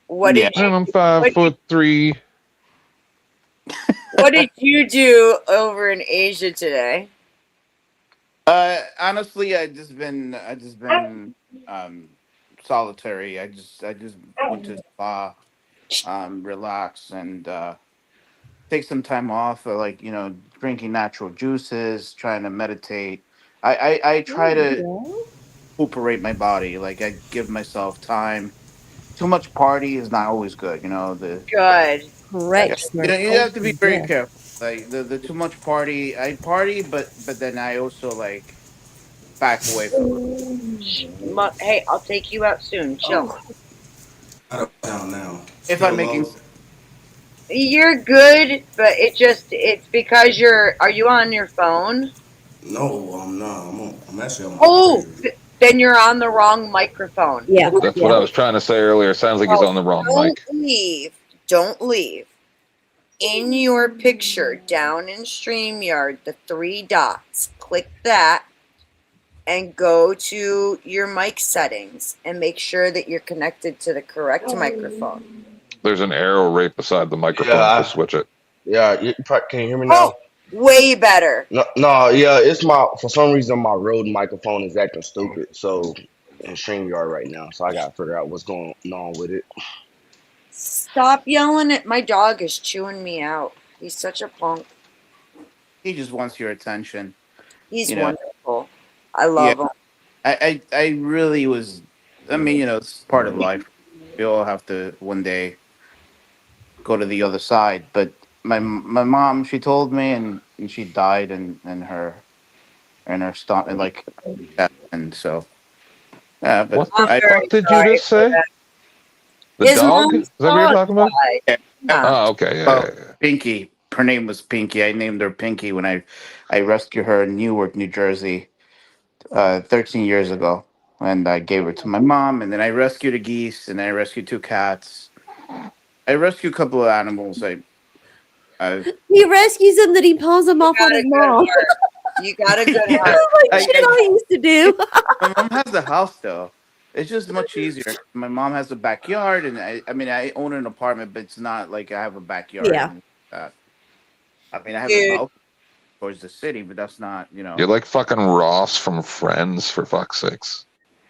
what did you? I'm 5'3". What did you do over in Asia today? Honestly, I just been solitary. I just went to the spa, relax, and take some time off. Drinking natural juices, trying to meditate. I try to recuperate my body. Like, I give myself time. Too much party is not always good. Good. Correct. You have to be very careful. Like the too much party, I party, but then I also back away from it. Hey, I'll take you out soon. Chill. Down now. If I'm making, you're good, but it's because are you on your phone? No, I'm not. I'm actually on my computer. Then you're on the wrong microphone. Yeah, that's what I was trying to say earlier. Sounds like he's on the wrong mic. Don't leave. In your picture, down in StreamYard, the 3 dots, click that and go to your mic settings and make sure that you're connected to the correct microphone. There's an arrow right beside the microphone to switch it. Yeah, can you hear me now? Way better. No, yeah, it's for some reason my Rode microphone is acting stupid. So in StreamYard right now. So I gotta figure out what's going on with it. Stop yelling at my dog is chewing me out. He's such a punk. He just wants your attention. He's wonderful. I love him. I really was. I mean, it's part of life. We all have to one day go to the other side. But my mom, she told me, and she died in her stomach, like that, and so yeah. But what the fuck did you just say? The dog? Is that what you're talking about? Yeah. Oh, okay. Yeah. Pinky. Her name was Pinky. I named her Pinky when I rescued her in Newark, New Jersey, 13 years ago, and I gave her to my mom. And then I rescued a geese, and I rescued 2 cats. I rescued a couple of animals. He rescues them, that he pulls them off on his mom. You got a good That's heart. like shit I used to do. My mom has a house though. It's just much easier. My mom has a backyard, and I mean, I own an apartment, but it's not like I have a backyard. Yeah. I mean, I have a balcony towards the city, but that's not, You're like fucking Ross from Friends, for fuck's sakes.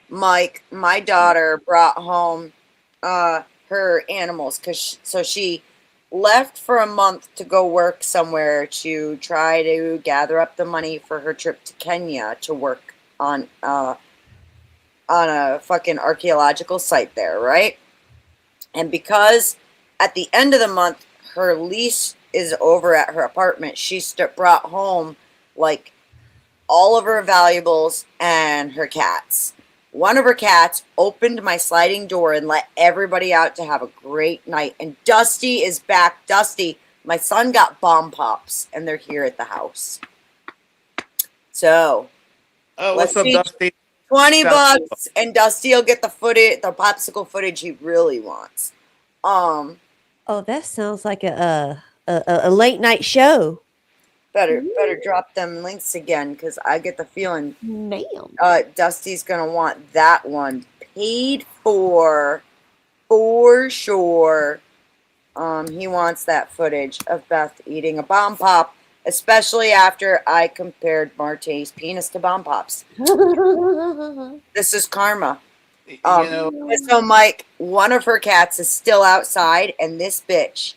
Mike, my daughter brought home her animals so she left for a month to go work somewhere to try to gather up the money for her trip to Kenya to work on a fucking archaeological site there, right? And because at the end of the month her lease is over at her apartment, she brought home like all of her valuables and her cats. One of her cats opened my sliding door and let everybody out to have a great night. And Dusty is back. Dusty, my son got bomb pops, and they're here at the house. So, what's up, Dusty? $20, and Dusty will get the popsicle footage he really wants. Oh, that sounds like a late night show. Better drop them links again, because I get the feeling Dusty's gonna want that one paid for sure. He wants that footage of Beth eating a bomb pop, especially after I compared Marte's penis to bomb pops. This is karma. So Mike, one of her cats is still outside, and this bitch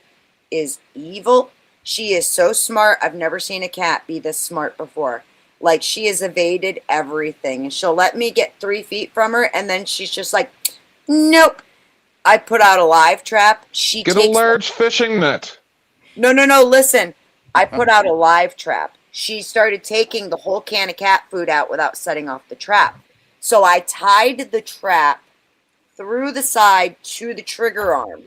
is evil. She is so smart. I've never seen a cat be this smart before. Like, she has evaded everything. And she'll let me get 3 feet from her, and then she's just like, nope. I put out a live trap. She Get a large fishing net. No, listen. I put out a live trap. She started taking the whole can of cat food out without setting off the trap. So I tied the trap through the side to the trigger arm.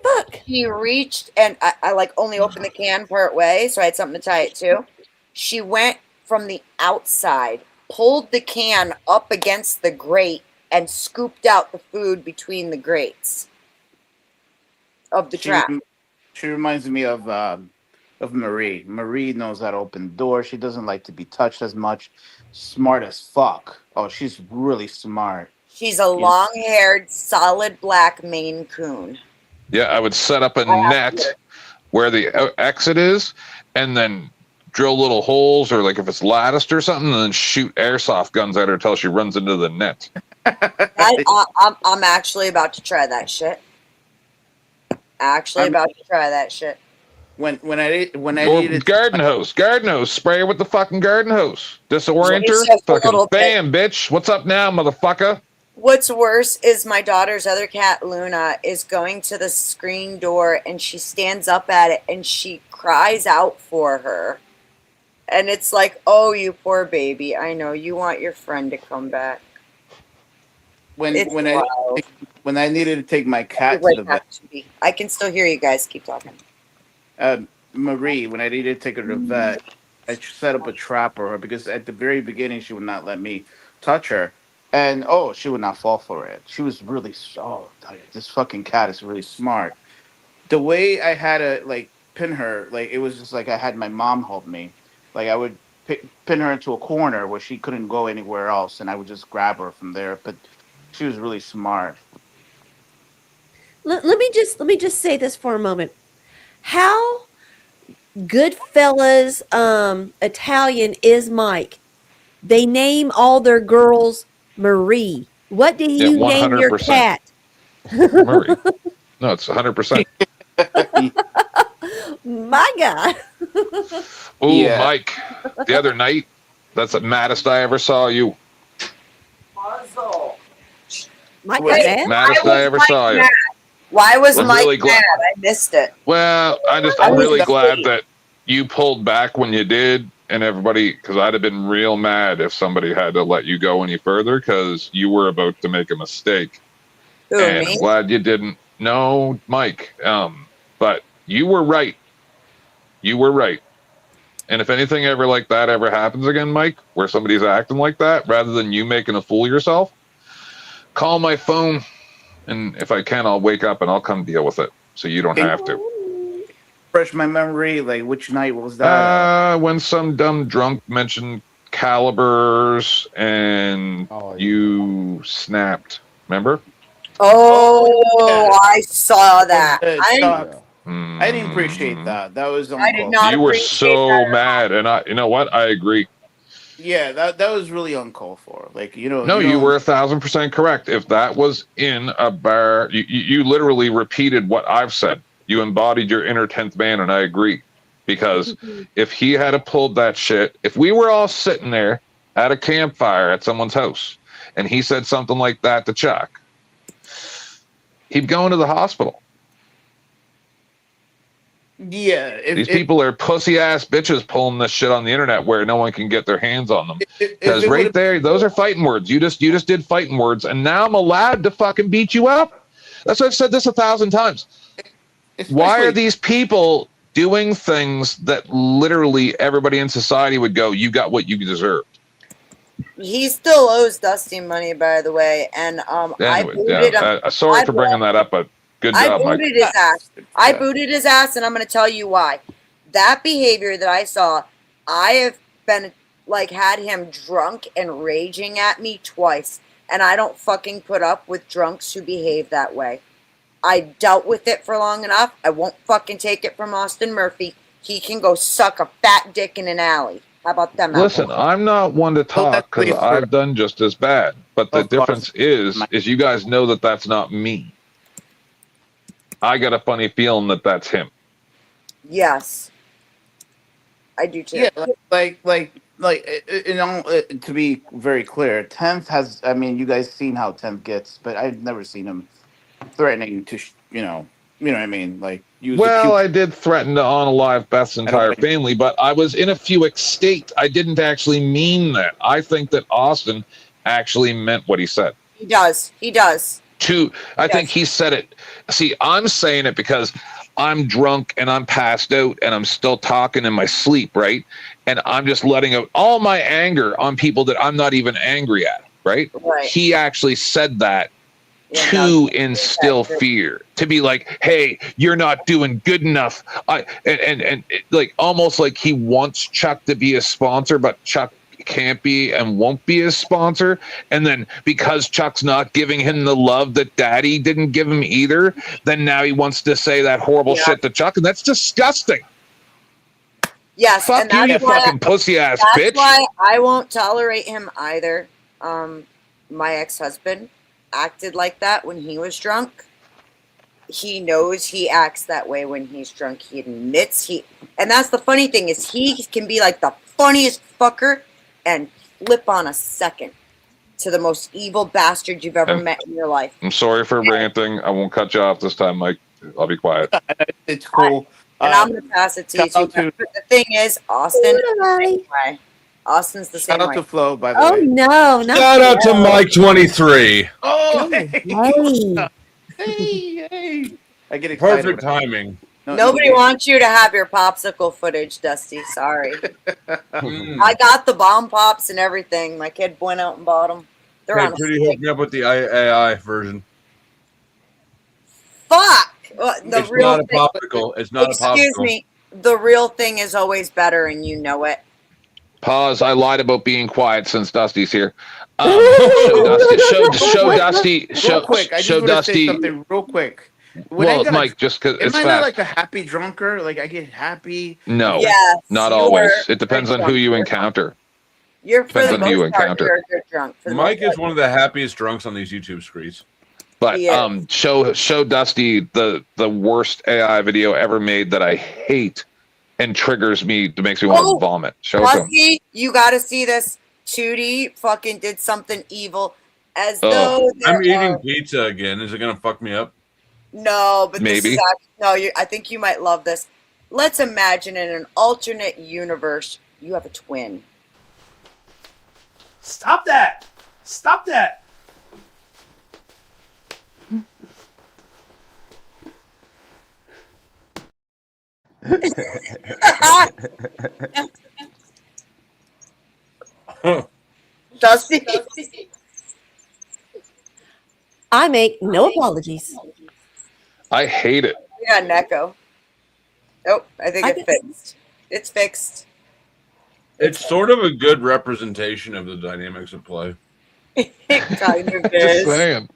Fuck. He reached, and I like only opened the can part way, so I had something to tie it to. She went from the outside, pulled the can up against the grate, and scooped out the food between the grates of the trap. She reminds me of Marie. Marie knows how to open the door. She doesn't like to be touched as much. Smart as fuck. Oh, she's really smart. She's a long-haired, solid black Maine Coon. Yeah, I would set up a net where the exit is, and then drill little holes, or like if it's latticed or something, and then shoot airsoft guns at her until she runs into the net. I'm actually about to try that shit. When I needed garden hose, spray her with the fucking garden hose. Disorient her, fucking bam, bitch. What's up now, motherfucker? What's worse is my daughter's other cat, Luna, is going to the screen door, and she stands up at it and she cries out for her. And it's like, oh, you poor baby. I know you want your friend to come back. When I needed to take my cat to the vet. I can still hear you guys. Keep talking. Marie, when I needed to take her to the vet, I set up a trap for her because at the very beginning she would not let me touch her. And she would not fall for it. She was really this fucking cat is really smart. The way I had to pin her, it was just like I had my mom help me. Like I would pin her into a corner where she couldn't go anywhere else, and I would just grab her from there. But she was really smart. Let me just say this for a moment. How Goodfellas Italian is Mike. They name all their girls Marie. What do you name your cat? Murray. No, it's 100%. My God. Oh, Mike, the other night, that's the maddest I ever saw you. Mike, maddest I ever saw you. Why was I'm Mike really glad. mad? I missed it. Well, I'm really glad that you pulled back when you did, and everybody, because I'd have been real mad if somebody had to let you go any further, because you were about to make a mistake. And I'm glad you didn't. No, Mike. But you were right. You were right. And if anything ever like that ever happens again, Mike, where somebody's acting like that, rather than you making a fool of yourself, call my phone. And if I can, I'll wake up and I'll come deal with it. So you don't have to. Fresh my memory. Like, which night was that? When some dumb drunk mentioned calibers and you snapped. Remember? Oh, I saw that. I didn't appreciate that. That was I did not. You were so mad, and you know what? I agree. Yeah, that was really uncalled for. Like, No, you were 1,000% correct. If that was in a bar, you literally repeated what I've said. You embodied your inner 10th man, and I agree. Because if he had pulled that shit, if we were all sitting there at a campfire at someone's house, and he said something like that to Chuck, he'd go into the hospital. Yeah. These people are pussy ass bitches pulling this shit on the internet where no one can get their hands on them. Because right there, those are fighting words. You just did fighting words, and now I'm allowed to fucking beat you up. That's why I've said this 1,000 times. Why are these people doing things that literally everybody in society would go, you got what you deserved? He still owes Dusty money, by the way, and Anyway, I booted him. Sorry for bringing that up, but good job, Mike. I booted his ass, and I'm going to tell you why. That behavior that I saw, I have been had him drunk and raging at me twice, and I don't fucking put up with drunks who behave that way. I dealt with it for long enough. I won't fucking take it from Austin Murphy. He can go suck a fat dick in an alley. How about them? Listen, I'm not one to talk because I've done just as bad. But the difference is you guys know that that's not me. I got a funny feeling that that's him. Yes, I do too. Yeah, to be very clear, 10th has. I mean, you guys seen how 10th gets, but I've never seen him threatening to, you know what I mean, use. Well, I did threaten to unalive Beth's entire family, but I was in a Fuic state. I didn't actually mean that. I think that Austin actually meant what he said. He does. He does. I think he said it. See, I'm saying it because I'm drunk and I'm passed out and I'm still talking in my sleep, right? And I'm just letting out all my anger on people that I'm not even angry at, right? He actually said that to instill fear, to be like, hey, you're not doing good enough. And almost like he wants Chuck to be a sponsor, but Chuck can't be and won't be his sponsor. And then because Chuck's not giving him the love that Daddy didn't give him either, then now he wants to say that horrible shit to Chuck, and that's disgusting. Yes, fuck you, you fucking pussy ass bitch. That's why I won't tolerate him either. My ex-husband acted like that when he was drunk. He knows he acts that way when he's drunk. He admits and that's the funny thing is he can be like the funniest fucker and flip on a second to the most evil bastard you've ever met in your life. I'm sorry for ranting. I won't cut you off this time, Mike. I'll be quiet. It's cool. And I'm going to pass it to you. But the thing is, Austin is the same way. Austin's the same way. Shout out to Flo, by the way. Oh, no. Not Shout out to Mike 23. Oh, hey. hey. I get excited. Perfect timing. Nobody wants you to have your popsicle footage, Dusty. Sorry. I got the bomb pops and everything. My kid went out and bought them. They're Hey, on Pretty hooked me up with the AI version. Fuck! It's not a popsicle. It's not a popsicle. Excuse me. The real thing is always better, and you know it. Pause. I lied about being quiet since Dusty's here. Show Dusty. Real quick. I just want to say something real quick. Well, Mike, just because it's am I fast. not like a happy drunker? Like I get happy. No, Yes, not you always. are It depends on who you encounter. You're for Depends the on who you most part, encounter. you're a good drunk. For the Mike most is one of the happiest drunks on these YouTube streets. But He is. show Dusty the worst AI video ever made that I hate and triggers me, makes me want to vomit. Show it to him. Dusty, you got to see this. Tootie fucking did something evil, as though there I'm eating are... pizza again. Is it gonna fuck me up? No, but this Maybe. is no. I think you might love this. Let's imagine in an alternate universe, you have a twin. Stop that! Stop that! Dusty. I make no apologies. I hate it. We got an echo. Oh, I think it's fixed. It's fixed. It's sort of a good representation of the dynamics of play. It kind of Just is. saying.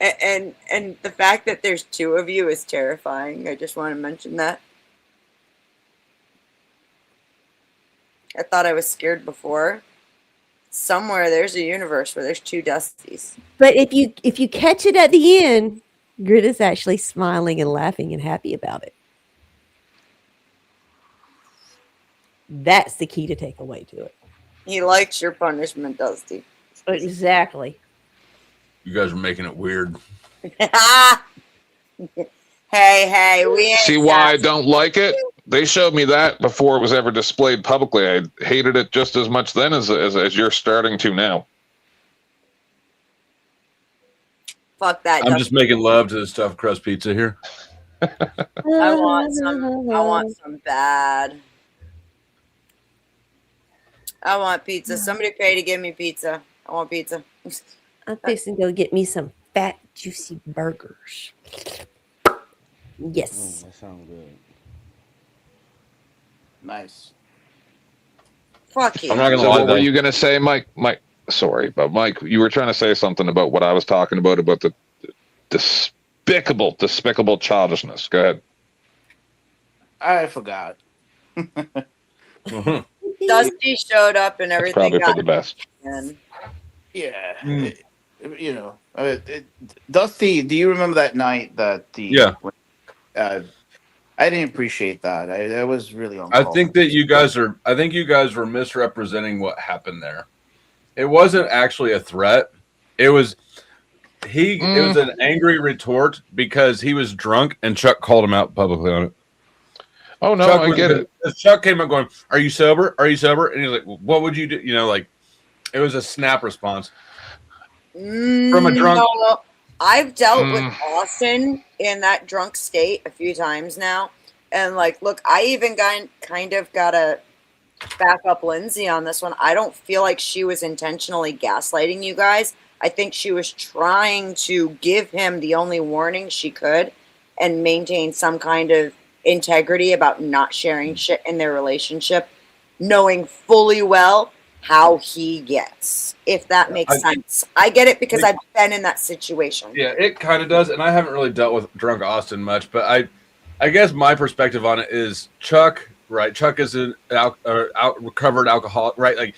And the fact that there's two of you is terrifying. I just want to mention that. I thought I was scared before. Somewhere there's a universe where there's two Dusties. But if you catch it at the end, Grit is actually smiling and laughing and happy about it. That's the key to take away to it. He likes your punishment, Dusty. Exactly. You guys are making it weird. Hey, we ain't See why I don't like it? They showed me that before it was ever displayed publicly. I hated it just as much then as you're starting to now. Fuck that. I'm just making love to the stuffed crust pizza here. I want some bad. I want pizza. Somebody pay to give me pizza. I want pizza. I'm fixing to go get me some fat, juicy burgers. Yes. That sounds good. Nice. Fuck you. I'm not gonna lie. What were you gonna say, Mike? Sorry, but Mike, you were trying to say something about what I was talking about the despicable childishness. Go ahead. I forgot. Dusty showed up and That's everything probably for got the best. in. Yeah. You know, Dusty, do you remember that night that the... Yeah. I didn't appreciate that. That was really I uncalled. think you guys were misrepresenting what happened there. It wasn't actually a threat. It was an angry retort because he was drunk and Chuck called him out publicly on it. Oh no, I get it. Chuck came up going, "Are you sober? Are you sober?" And he's like, "What would you do?" You know, like it was a snap response from a drunk. No, I've dealt with Austin in that drunk state a few times now, and like, look, I even kind of got to back up Lindsay on this one. I don't feel like she was intentionally gaslighting you guys. I think she was trying to give him the only warning she could and maintain some kind of integrity about not sharing shit in their relationship, knowing fully well how he gets, if that makes sense. I get it because I've been in that situation. Yeah, it kind of does, and I haven't really dealt with drunk Austin much, but I guess my perspective on it is Chuck, right? Chuck is an recovered alcoholic, right? Like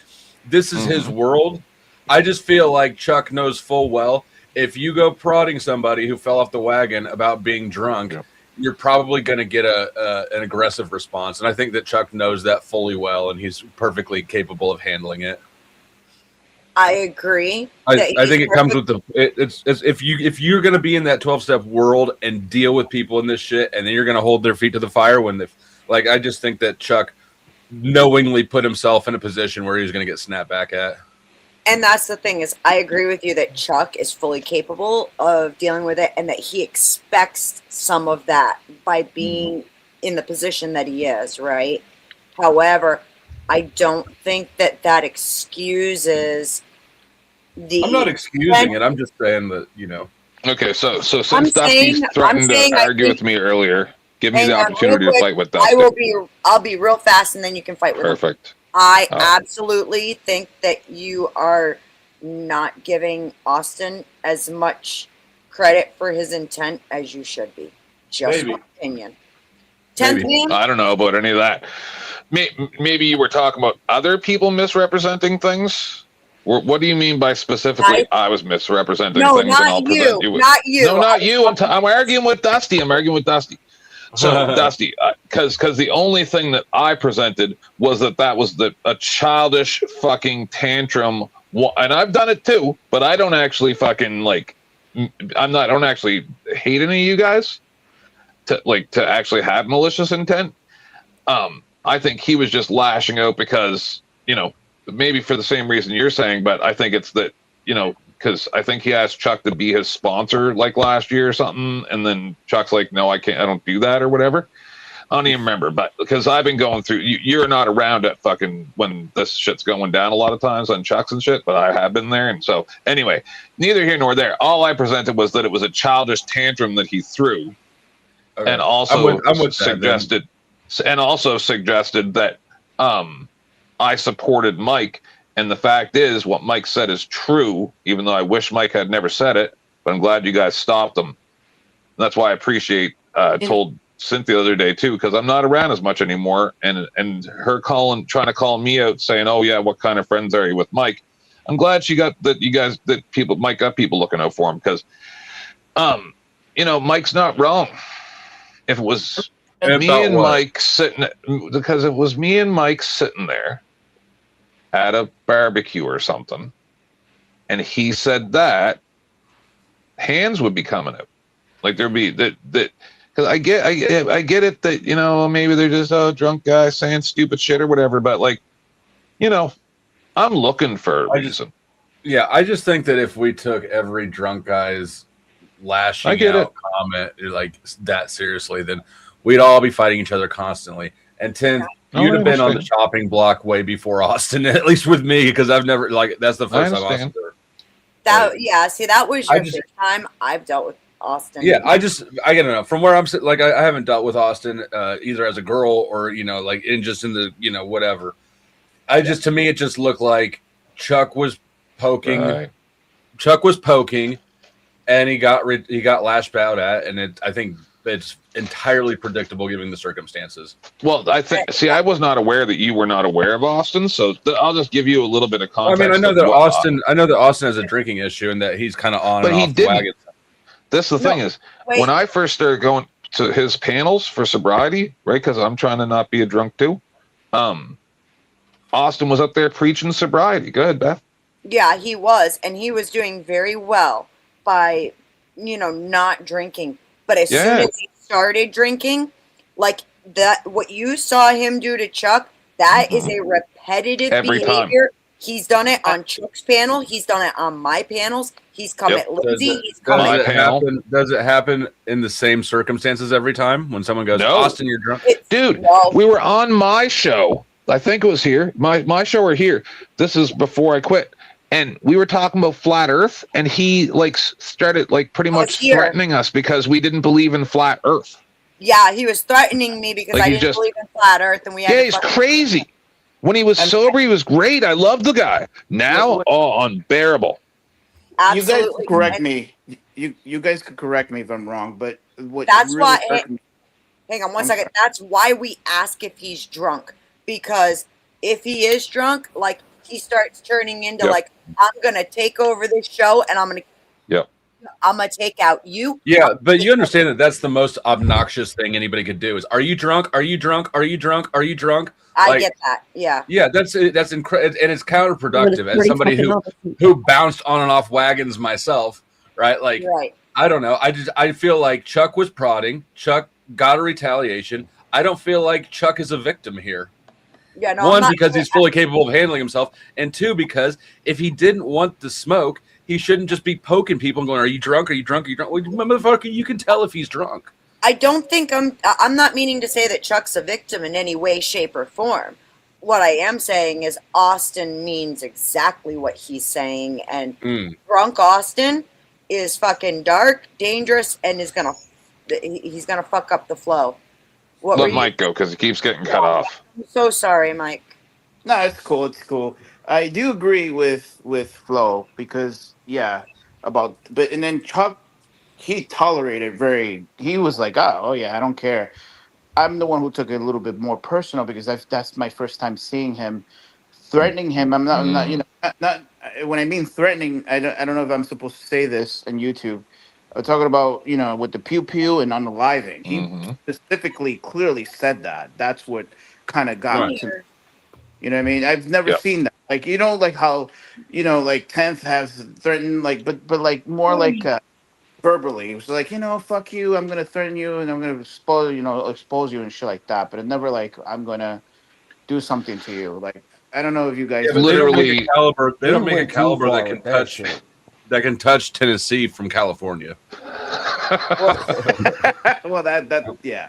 this is his world. I just feel like Chuck knows full well if you go prodding somebody who fell off the wagon about being drunk, you're probably going to get an aggressive response. And I think that Chuck knows that fully well, and he's perfectly capable of handling it. I agree. I think it comes with it's if you're going to be in that 12-step world and deal with people in this shit, and then you're going to hold their feet to the fire when I just think that Chuck knowingly put himself in a position where he was going to get snapped back at. And that's the thing is, I agree with you that Chuck is fully capable of dealing with it and that he expects some of that by being in the position that he is, right? However, I don't think that excuses the... I'm not excusing it. I'm just saying that, you know. Okay, so since Dusty's threatened to argue with me earlier, give me the opportunity to fight with Dusty. I'll be real fast and then you can fight with him. Perfect. I absolutely think that you are not giving Austin as much credit for his intent as you should be. Just my opinion. 10th man? I don't know about any of that. Maybe you were talking about other people misrepresenting things. What do you mean by specifically? I was misrepresenting things, and I'll present you with. Not you. No, not you. I'm arguing with Dusty. So Dusty, because the only thing that I presented was that was a childish fucking tantrum, and I've done it too. But I don't actually fucking like. I don't actually hate any of you guys to actually have malicious intent. I think he was just lashing out because, maybe for the same reason you're saying, but I think it's that, because I think he asked Chuck to be his sponsor like last year or something, and then Chuck's like, no, I can't, I don't do that or whatever. I don't even remember, but because I've been going through, you're not around at fucking when this shit's going down a lot of times on Chuck's and shit, but I have been there. And so anyway, neither here nor there. All I presented was that it was a childish tantrum that he threw. Okay. And also suggested that I supported Mike, and the fact is what Mike said is true, even though I wish Mike had never said it, but I'm glad you guys stopped him. And that's why I appreciate told Cynthia the other day too, because I'm not around as much anymore, and her trying to call me out saying, oh yeah, what kind of friends are you with Mike? I'm glad she got that Mike got people looking out for him, because Mike's not wrong. If it was Mike sitting there at a barbecue or something, and he said that, hands would be coming out. Like there'd be that because I get it that maybe they're just a drunk guy saying stupid shit or whatever, but like I'm looking for a reason. I just think that if we took every drunk guy's lashing out comment like that seriously, then we'd all be fighting each other constantly. And 10th, you'd have been on the chopping block way before Austin, at least with me, because I've never that's the first time Austin. That was your first time I've dealt with Austin. Yeah, I don't know. From where I'm sitting, like I haven't dealt with Austin either as a girl or in the whatever. To me it just looked like Chuck was poking. Right. Chuck was poking, and he got lashed out at, and I think it's entirely predictable given the circumstances. Well, I was not aware that you were not aware of Austin, so I'll just give you a little bit of context. I know that Austin has a drinking issue and that he's kind of on. But and off he didn't. Wagon. This the thing is, when I first started going to his panels for sobriety, right? Because I'm trying to not be a drunk too. Austin was up there preaching sobriety. Go ahead, Beth. Yeah, he was, and he was doing very well by, not drinking. But as soon as he started drinking, like that, what you saw him do to Chuck, that is a repetitive behavior. Time. He's done it on Chuck's panel. He's done it on my panels. He's come at Lindsay. He's come at panel. Does it happen in the same circumstances every time when someone goes, Austin, you're drunk? Dude, we were on my show. I think it was here. My show or here. This is before I quit. And we were talking about flat Earth, and he started pretty much threatening us because we didn't believe in flat Earth. Yeah, he was threatening me because I didn't believe in flat Earth, and we had he's crazy. When he was sober, he was great. I loved the guy. Now, unbearable. Absolutely. You guys could correct me. You guys could correct me if I'm wrong, but that's really why. Hang on one second. That's why we ask if he's drunk, because if he is drunk, he starts turning into I'm gonna take over this show and I'm gonna take out you. Yeah, but you understand that's the most obnoxious thing anybody could do is, are you drunk? Are you drunk? Are you drunk? Are you drunk? I get that. Yeah. Yeah, that's incredible, and it's counterproductive as somebody who bounced on and off wagons myself, right? Right. I don't know. I feel like Chuck was prodding. Chuck got a retaliation. I don't feel like Chuck is a victim here. Yeah, no, one, because he's fully capable of handling himself, and two, because if he didn't want the smoke, he shouldn't just be poking people and going, "Are you drunk? Are you drunk? Are you drunk?" Well, motherfucker, you can tell if he's drunk. I don't think I'm not meaning to say that Chuck's a victim in any way, shape, or form. What I am saying is Austin means exactly what he's saying, and drunk Austin is fucking dark, dangerous, and he's gonna fuck up the flow. Let Mike go because he keeps getting cut off. I'm so sorry, Mike. No, it's cool. It's cool. I do agree with Flo because and then Chuck he tolerated he was like, oh yeah, I don't care. I'm the one who took it a little bit more personal because that's my first time seeing him. Threatening him. I'm not, not when I mean threatening, I don't know if I'm supposed to say this on YouTube. I'm talking about, with the pew pew and unaliving. He specifically clearly said that. That's what kind of got to me. You know what I mean? I've never seen that. Like, like how, like 10th has threatened, like, but like more like verbally. It was like, fuck you, I'm gonna threaten you and I'm gonna expose you and shit like that. But it never like I'm gonna do something to you. Like, I don't know if you guys literally they don't make a caliber that can touch Tennessee from California. Well, that yeah.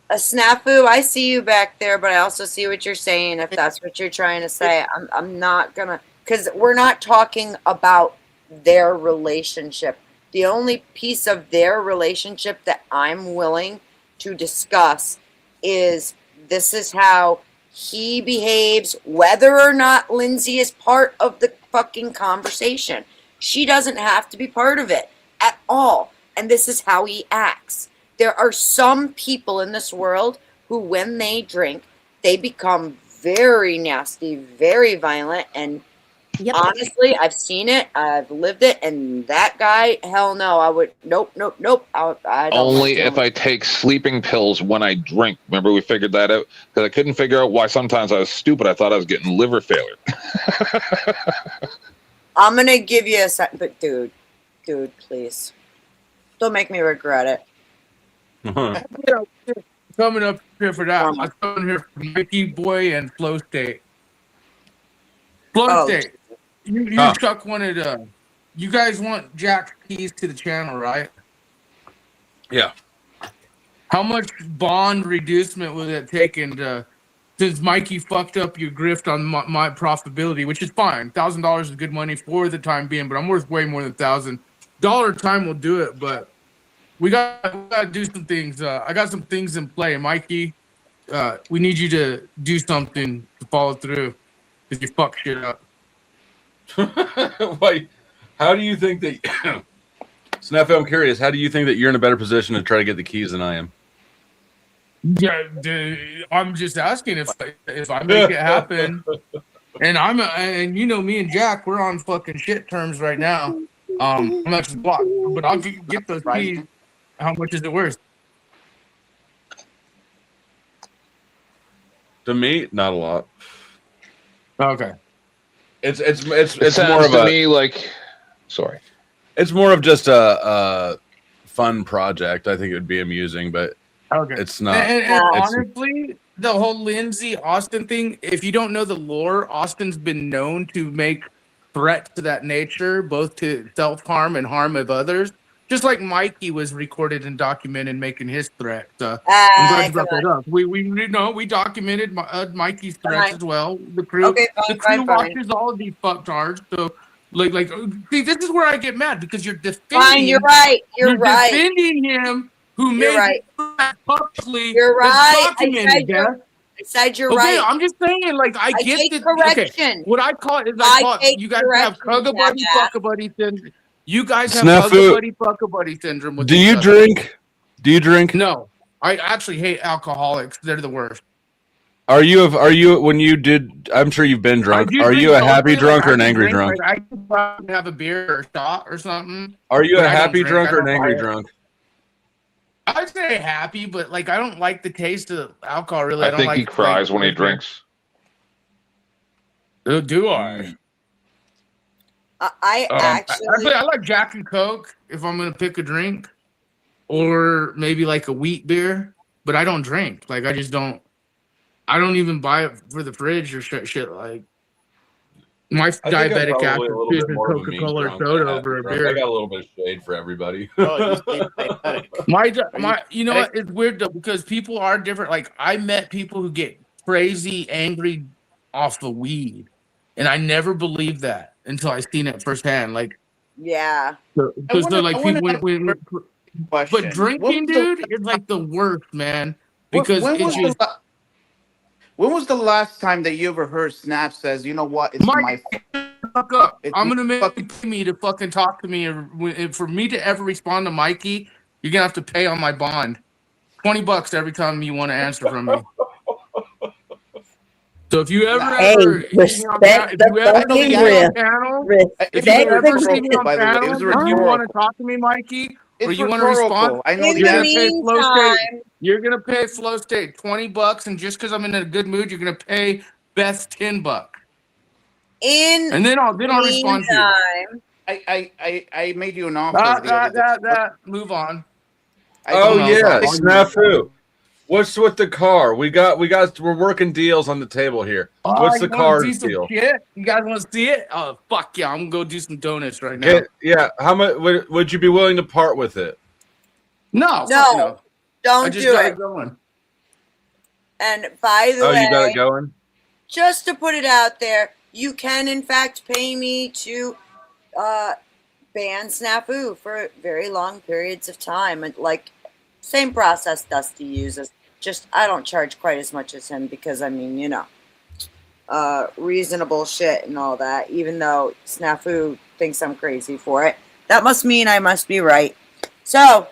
A snafu, I see you back there, but I also see what you're saying. If that's what you're trying to say, I'm not gonna, because we're not talking about their relationship. The only piece of their relationship that I'm willing to discuss is this is how he behaves, whether or not Lindsay is part of the fucking conversation. She doesn't have to be part of it at all. And this is how he acts. There are some people in this world who, when they drink, they become very nasty, very violent, and honestly, I've seen it, I've lived it, and that guy, hell no, I would, nope. I don't only if I take sleeping pills when I drink. Remember, we figured that out because I couldn't figure out why sometimes I was stupid. I thought I was getting liver failure. I'm gonna give you a second, but dude, please, don't make me regret it. Coming up here for that, I'm coming here for Mikey Boy and Flow State. Flow State, you Chuck wanted you guys want Jack's keys to the channel, right? Yeah. How much bond reducement would it take? And since Mikey fucked up your grift on my profitability, which is fine, $1,000 is good money for the time being, but I'm worth way more than $1,000. Time will do it, but we got to do some things. I got some things in play, Mikey. We need you to do something to follow through because you fuck shit up. Wait, how do you think that? Snafu, I'm curious. How do you think that you're in a better position to try to get the keys than I am? Yeah, I'm just asking if I make it happen, and me and Jack, we're on fucking shit terms right now. I'm not just blocked, but I'll get those keys. How much is it worth? To me, not a lot. Okay. It's more of me like, sorry. It's more of just a fun project. I think it would be amusing, but it's not. And honestly, the whole Lindsay Austin thing, if you don't know the lore, Austin's been known to make threats to that nature, both to self-harm and harm of others. Just like Mikey was recorded and documented making his threats. I'm glad you brought that up. We documented Mikey's threats as well. The crew, watches all of these fucktards. So, see, this is where I get mad because you're defending. Fine, you're right. You're right. Defending him who made it publicly. You're right. I said you're right. I'm just saying, I get the correction. Okay, what I call it is you guys have hug-a-buddy, fuck-a-buddy syndrome. You guys have hug-a-buddy, fuck-a-buddy syndrome. Do you drink? Do you drink? No, I actually hate alcoholics. They're the worst. Are you when you did? I'm sure you've been drunk. Are you a happy drunk or an angry drunk? I can have a beer or a shot or something. Are you a happy drunk or an angry drunk? I'd say happy, but I don't like the taste of alcohol. Really, I think he cries when he drinks. Do I? I like Jack and Coke if I'm gonna pick a drink, or maybe a wheat beer. But I don't drink. I just don't. I don't even buy it for the fridge or shit. My diabetic active chooses Coca-Cola or soda over a beer. I got a little bit of shade for everybody. You know what? It's weird though because people are different. I met people who get crazy angry off the weed, and I never believed that until I seen it firsthand. Yeah. Because they're but drinking, dude, is the worst, man. Because when was the last time that you ever heard Snap says, "You know what? It's my fuck up. I'm gonna make you pay me to fucking talk to me, and for me to ever respond to Mikey, you're gonna have to pay on my bond. $20 every time you want to answer from me. So if you ever respect the fucking riff. if you ever see me on panel, and you want to talk to me, Mikey, or you want to respond, you're gonna pay Flow State. You're gonna pay Flow State $20, and just because I'm in a good mood, you're gonna pay Beth $10. And then I'll respond to you. I made you an offer. Move on. Snafu. What's with the car? We're working deals on the table here. What's the car deal? Shit? You guys want to see it? Oh fuck yeah! I'm gonna go do some donuts right now. Yeah. How much would you be willing to part with it? No. Don't do it. Going. And by the way, you got it going. Just to put it out there, you can in fact pay me to ban Snafu for very long periods of time, and like same process Dusty uses. Just I don't charge quite as much as him because I mean, you know, reasonable shit and all that. Even though Snafu thinks I'm crazy for it, that must mean I must be right. So.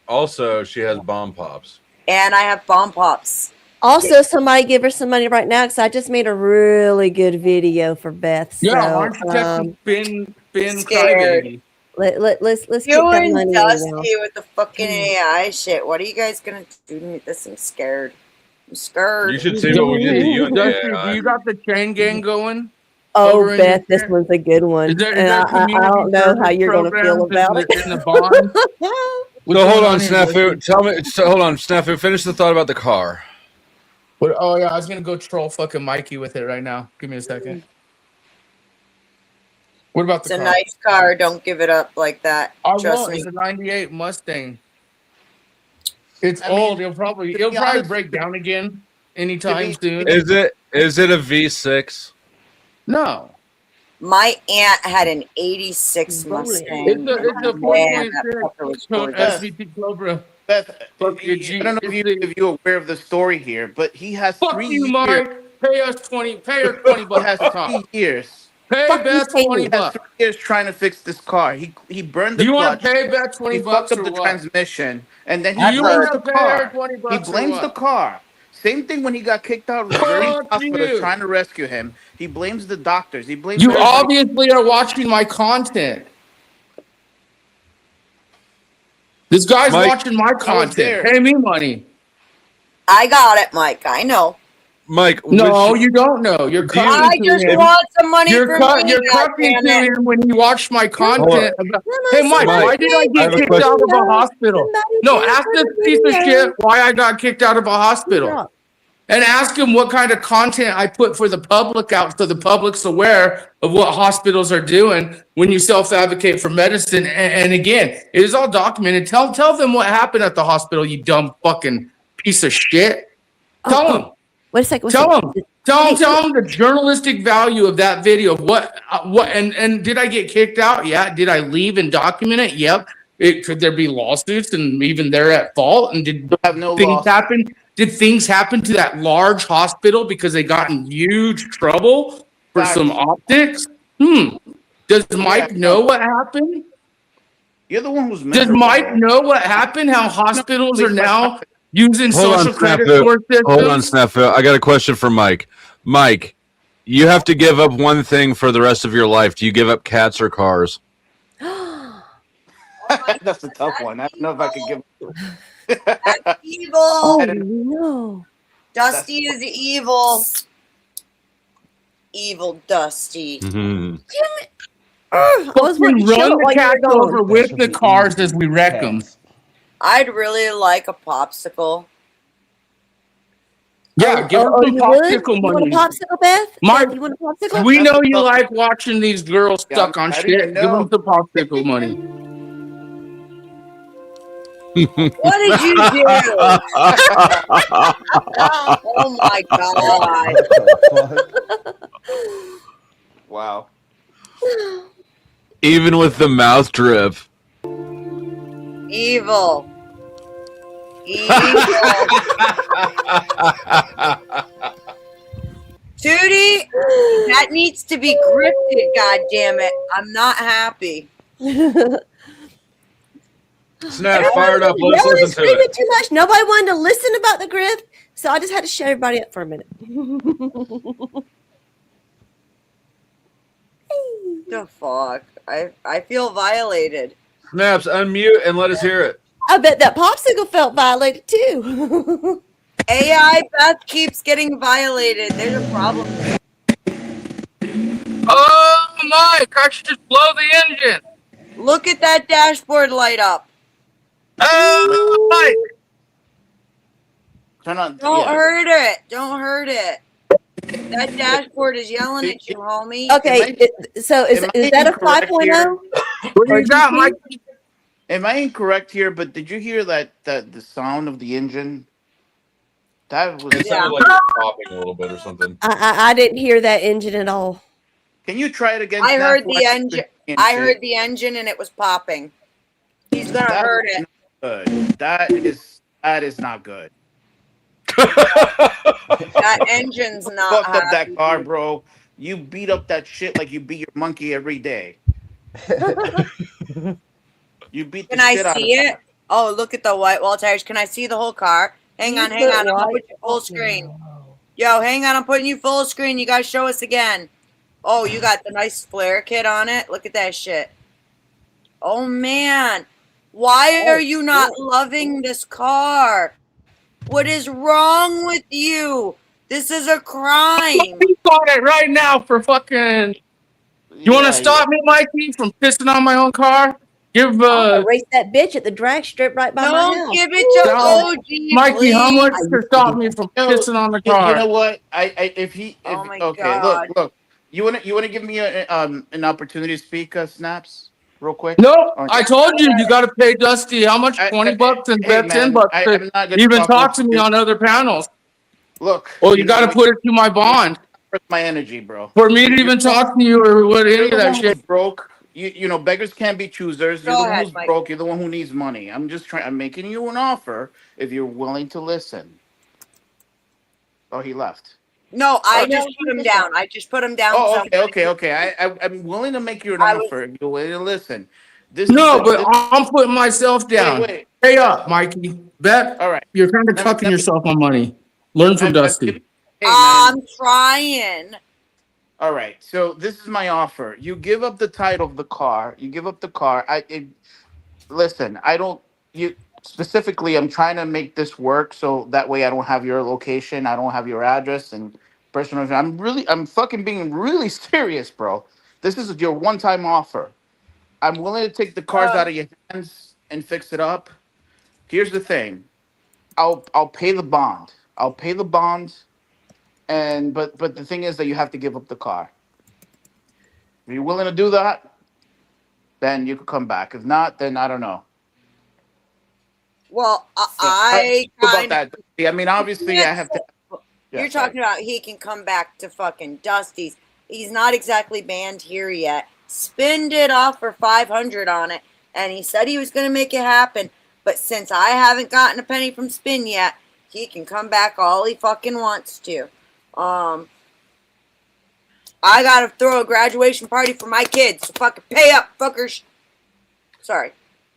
Also, she has bomb pops. And I have bomb pops. Also, somebody give her some money right now because I just made a really good video for Beth. Yeah, so, aren't you texting Ben scared. Let's you keep that and money. Dusty with the fucking AI shit. What are you guys gonna do to me? This I'm scared. I'm scared. You should see what we did to you and Dusty, do you got the chain gang going? Oh, Beth, this one's a good one. And I don't know how you're going to feel about it. In the bond? So hold on, Snafu. Tell me. So hold on, Snafu. Finish the thought about the car. Oh yeah, I was gonna go troll fucking Mikey with it right now. Give me a second. What about the car? It's a nice car. Don't give it up like that. Trust me. It's a '98 Mustang. It's old. It'll probably break down again anytime soon. Is it a V6? No. My aunt had an '86 Mustang. It's a 4.6 SVT Cobra. Beth, I don't know if you're aware of the story here, but he has Fuck 3 you, years. Mike. Pay her $20 He has 3 years. Pay Beth $20. He has 3 years trying to fix this car. He burned the Do you clutch. want to pay Beth $20? He fucked up or the what? transmission, and then Do he you blames want the to pay her car. $20? He blames the car. Same thing when he got kicked out of the Fuck hospital you. trying to rescue him. He blames the doctors. He blames You everybody. obviously are watching my content. This guy's Mike, watching my content. Pay me money. I got it, Mike. I know. Mike, no, you don't know. You're cutting I to just him. want some money You're from you're cutting to him when you watch my content. Hey, Mike, why did I I get have a kicked question. out of a hospital? No, ask this piece of shit why I got kicked out of a hospital. And ask him what kind of content I put for the public out so the public's aware of what hospitals are doing when you self-advocate for medicine. And again, it is all documented. Tell them what happened at the hospital, you dumb fucking piece of shit. Tell them. Wait a second. Tell them the journalistic value of that video. Of what and did I get kicked out? Yeah. Did I leave and document it? Yep. Could there be lawsuits and even they're at fault? And did things happen? Did things happen to that large hospital because they got in huge trouble for some optics? Does Mike know what happened? You're the one who's. Does Mike know what happened? How hospitals are now using social credit score systems? Hold on, Snafu. I got a question for Mike. Mike, you have to give up one thing for the rest of your life. Do you give up cats or cars? That's a tough one. I don't know if I could give. That's evil. Oh no. Dusty is evil. Evil Dusty. Mm-hmm. I was We working run the cats over with the cars as we wreck them. I'd really like a popsicle. Yeah, give her some popsicle money. You want a popsicle, Beth? Mike, you want a popsicle? we know you like watching these girls stuck on shit. Give them the popsicle money. What did you do? Oh my god. Wow. Even with the mouth drip. Evil. Tootie, that needs to be grifted, God damn it. I'm not happy. Snaps fired up. Let's listen to it. Too much. Nobody wanted to listen about the grift, so I just had to shut everybody up for a minute. The fuck? I feel violated. Snaps, unmute and let us hear it. I bet that popsicle felt violated too. AI Beth keeps getting violated. There's a problem. Oh my! I should just blow the engine. Look at that dashboard light up. Oh my! Turn on. Don't hurt it. Don't hurt it. That dashboard is yelling at you, homie. Okay, so is that a 5.0? What do you got, Mike? Am I incorrect here? But did you hear that the sound of the engine? That was. It sounded like it was popping a little bit or something. I didn't hear that engine at all. Can you try it again? I heard the engine. I heard the engine and it was popping. He's gonna hurt it. Good. That is not good. That engine's not Fucked up that car, bro. You beat up that shit like you beat your monkey every day. You beat the Can I shit out of see it? Oh, look at the white wall tires. Can I see the whole car? Hang on. I'm gonna put you full screen. Yo, hang on. I'm putting you full screen. You guys show us again. Oh, you got the nice flare kit on it. Look at that shit. Oh man, why are you not loving this car? What is wrong with you? This is a crime. He's on it right now for fucking. You want to stop me, Mikey, from pissing on my own car? Give race that bitch at the drag strip right by my house. Don't give it to OG, Mikey, how please. much to stop me from pissing on the car? You know what? Oh my okay, God. look. You wanna give me an opportunity to speak, Snaps, real quick? No, I told you got to pay Dusty how much? $20 and bet $10 I'm not to gonna even talk talk with to me you. on other panels. Look. Well, you got to put it to my bond. My energy, bro. For me to even talk to you or what any of that shit. Broke. You know, beggars can't be choosers. You're Go the one ahead, who's Mike. broke. You're the one who needs money. I'm making you an offer if you're willing to listen. Oh, he left. No, I just put him down. I just put him down. Oh, okay. I'm willing to make you an offer if you're willing to listen. No, but I'm putting myself down. Wait. Pay up, Mikey. Bet. All right. You're kind of cucking yourself on money. Learn from Dusty. I'm trying. All right. So this is my offer. You give up the title of the car. You give up the car. Listen. I don't. You specifically. I'm trying to make this work so that way I don't have your location. I don't have your address and personal. I'm fucking being really serious, bro. This is your one-time offer. I'm willing to take the cars out of your hands and fix it up. Here's the thing. I'll pay the bond. I'll pay the bond. And but the thing is that you have to give up the car. If you're willing to do that, then you could come back. If not, then I don't know. Well, How I about kind that. I mean, obviously, I have to. You're talking about he can come back to fucking Dusty's. He's not exactly banned here yet. Spin did offer 500 on it, and he said he was going to make it happen. But since I haven't gotten a penny from Spin yet, he can come back all he fucking wants to. I gotta throw a graduation party for my kids. So fucking pay up, fuckers. Sorry.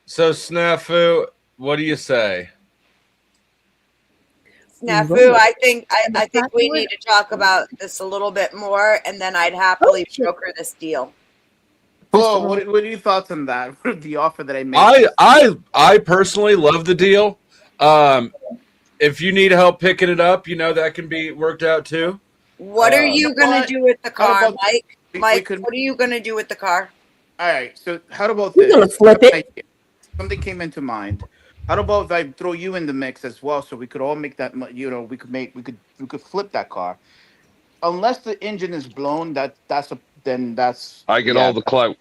So Snafu, what do you say? Snafu, I think we need to talk about this a little bit more, and then I'd happily broker this deal. Flo, what are your thoughts on that? What are the offer that I made? I personally love the deal. If you need help picking it up, that can be worked out too. What are you gonna do with the car, Mike? Mike, what are you gonna do with the car? All right. So how about You're this? gonna flip it. Something came into mind. How about if I throw you in the mix as well, so we could all make that? We could flip that car. Unless the engine is blown, that's. I get all the clout.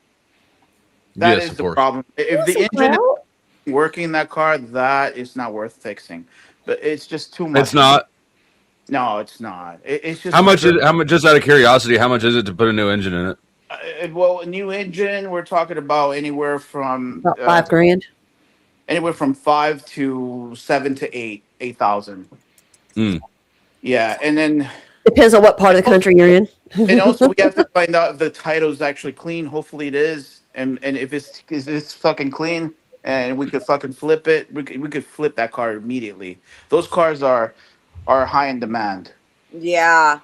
That Yes, is of the course. problem. If the engine is working in that car, that is not worth fixing. But it's just too much. It's not. No, it's not. It's just How much? Just out of curiosity, how much is it to put a new engine in it? Well, a new engine, we're talking about anywhere from About $5,000. Anywhere from 5 to 7 to 8,000. Mm. Yeah, and then Depends on what part of the country you're in. And also, we have to find out if the title is actually clean. Hopefully, it is. And if it's fucking clean, and we could fucking flip it, we could flip that car immediately. Those cars are high in demand. Yeah.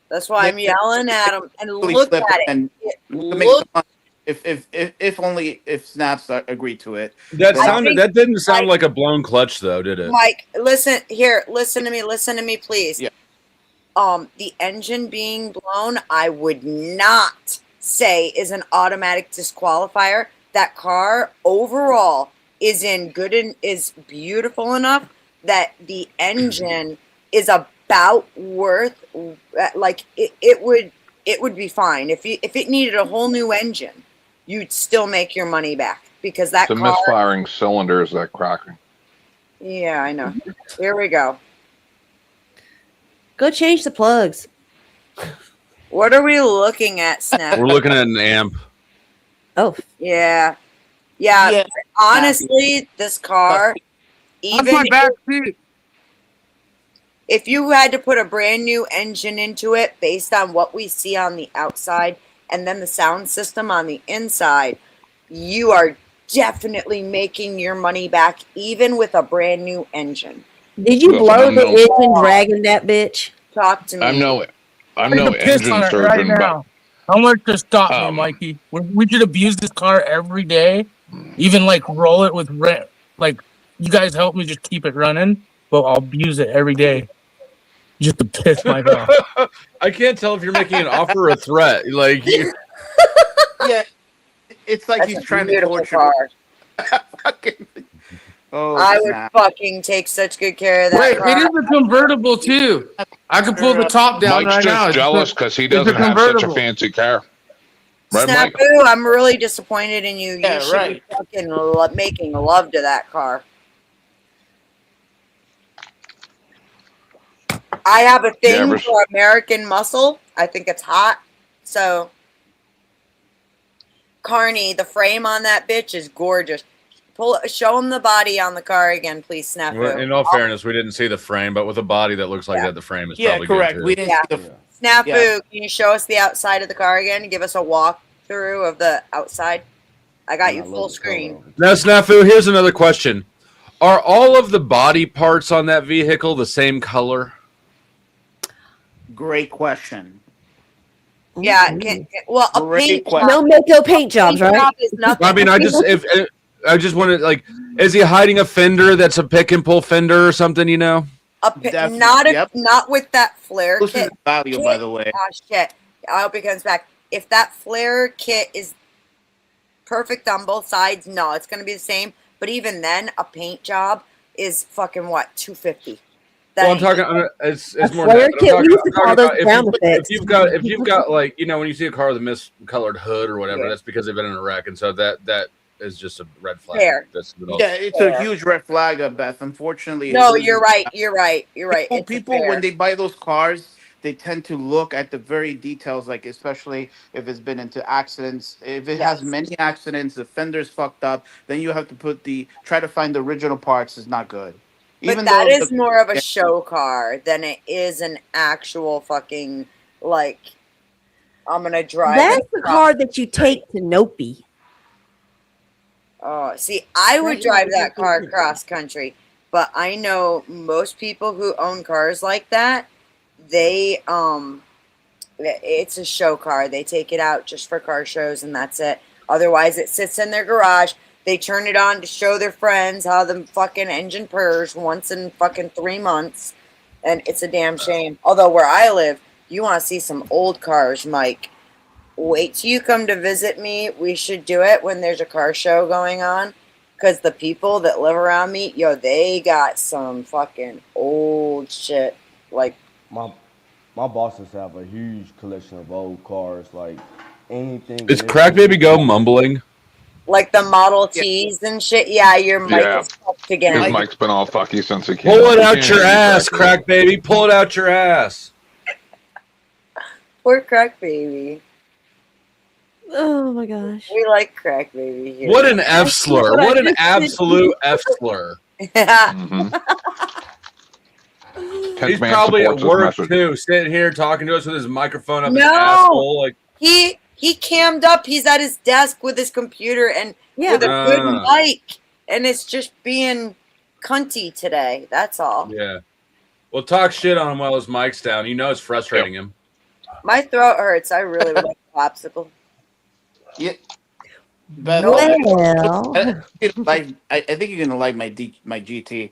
That's why I'm yelling at him. And Really look flip at it. and we could make Look. some money if only if Snaps agree to it. That then- sounded. That didn't sound like a blown clutch, though, did it? Mike, listen to me, please. Yeah. The engine being blown, I would not say is an automatic disqualifier. That car overall is in good and is beautiful enough that the engine is about worth, like it would be fine if it needed a whole new engine, you'd still make your money back because that The car. misfiring cylinders that cracking. Yeah, I know. Here we go. Go change the plugs. What are we looking at, Snap? We're looking at an amp. Oh. Yeah. Honestly, this car, even if you had to put a brand new engine into it based on what we see on the outside and then the sound system on the inside, you are definitely making your money back even with a brand new engine. Did you blow the engine dragging that bitch? Talk to me. I'm no Piss engine on it surgeon, right but now. How much to stop me, Mikey? We should abuse this car every day, even like roll it with rent. Like you guys help me just keep it running, but I'll abuse it every day just to piss Mike off. I can't tell if you're making an offer or a threat. Like, yeah, it's like That's he's a trying to beautiful torture. car. Oh, I would snap. fucking take such good care of that Wait, car. it is a convertible too. I can pull the top down Mike's right just now. jealous because he it's a doesn't have such a convertible. fancy car. Right, Mike? Snafu, I'm really disappointed in you. Yeah, You should right. be fucking making love to that car. I have a thing for American muscle. I think it's hot. So, Carney, the frame on that bitch is gorgeous. Show him the body on the car again, please, Snafu. well, in all fairness, we didn't see the frame, but with a body that looks like that, the frame is probably correct. good too. We didn't see the. Snafu, Yeah. can you show us the outside of the car again and give us a walkthrough of the outside? I got you full screen. Now, Snafu, here's another question: are all of the body parts on that vehicle the same color? Great question. Yeah, well, a Great paint question. No Mako paint jobs, paint right? job is nothing. I mean, I just wanted, like, is he hiding a fender that's a pick and pull fender or something? You know, Not with that flare This is kit. value, by the way. Oh shit! I hope he comes back. If that flare kit is perfect on both sides, no, it's gonna be the same. But even then, a paint job is fucking what, $250. well, I'm talking. It's more. flare Than that, but kit, I'm we used to talking call those about sound effects. if you've got like, you know, when you see a car with a miscolored hood or whatever, that's because they've been in a wreck, and so that is just a red flag. Fair. Yeah, it's a huge red flag, Beth. Unfortunately, No, it is- you're right. You're right. You're right. It's People fair. when they buy those cars, they tend to look at the very details, like especially if it's been into accidents. If it has many accidents, the fender's fucked up, then you have to try to find the original parts is not good. But that is more of a show car than it is an actual fucking, like, I'm gonna drive. That's the car that you take to Nopi. Oh, see, I would drive that car cross country, but I know most people who own cars like that, they it's a show car. They take it out just for car shows and that's it. Otherwise, it sits in their garage. They turn it on to show their friends how the fucking engine purrs once in fucking 3 months, and it's a damn shame. Although where I live, you want to see some old cars, Mike. Wait till you come to visit me. We should do it when there's a car show going on. Because the people that live around me, yo, they got some fucking old shit. Like, my bosses have a huge collection of old cars. Like anything. Is Crack Baby Go mumbling? like the Model Ts and shit. Yeah, your mic Yeah. is fucked again. His mic's been all fucky since he came. Pull it He out can't your even ass, crack Crack Baby. Pull it out your ass. Poor Crack Baby. Oh my gosh. We like Crack Baby here. What an F slur. What an absolute F slur. Yeah. 10th man probably at supports his work message. too, sitting here talking to us with his microphone up his No, asshole. Like he cammed up. He's at his desk with his computer and with a good mic, and it's just being cunty today. That's all. Yeah. Well, talk shit on him while his mic's down. You know it's frustrating him. My throat hurts. I really would like a popsicle. Yeah. But Well, I think you're gonna like my GT.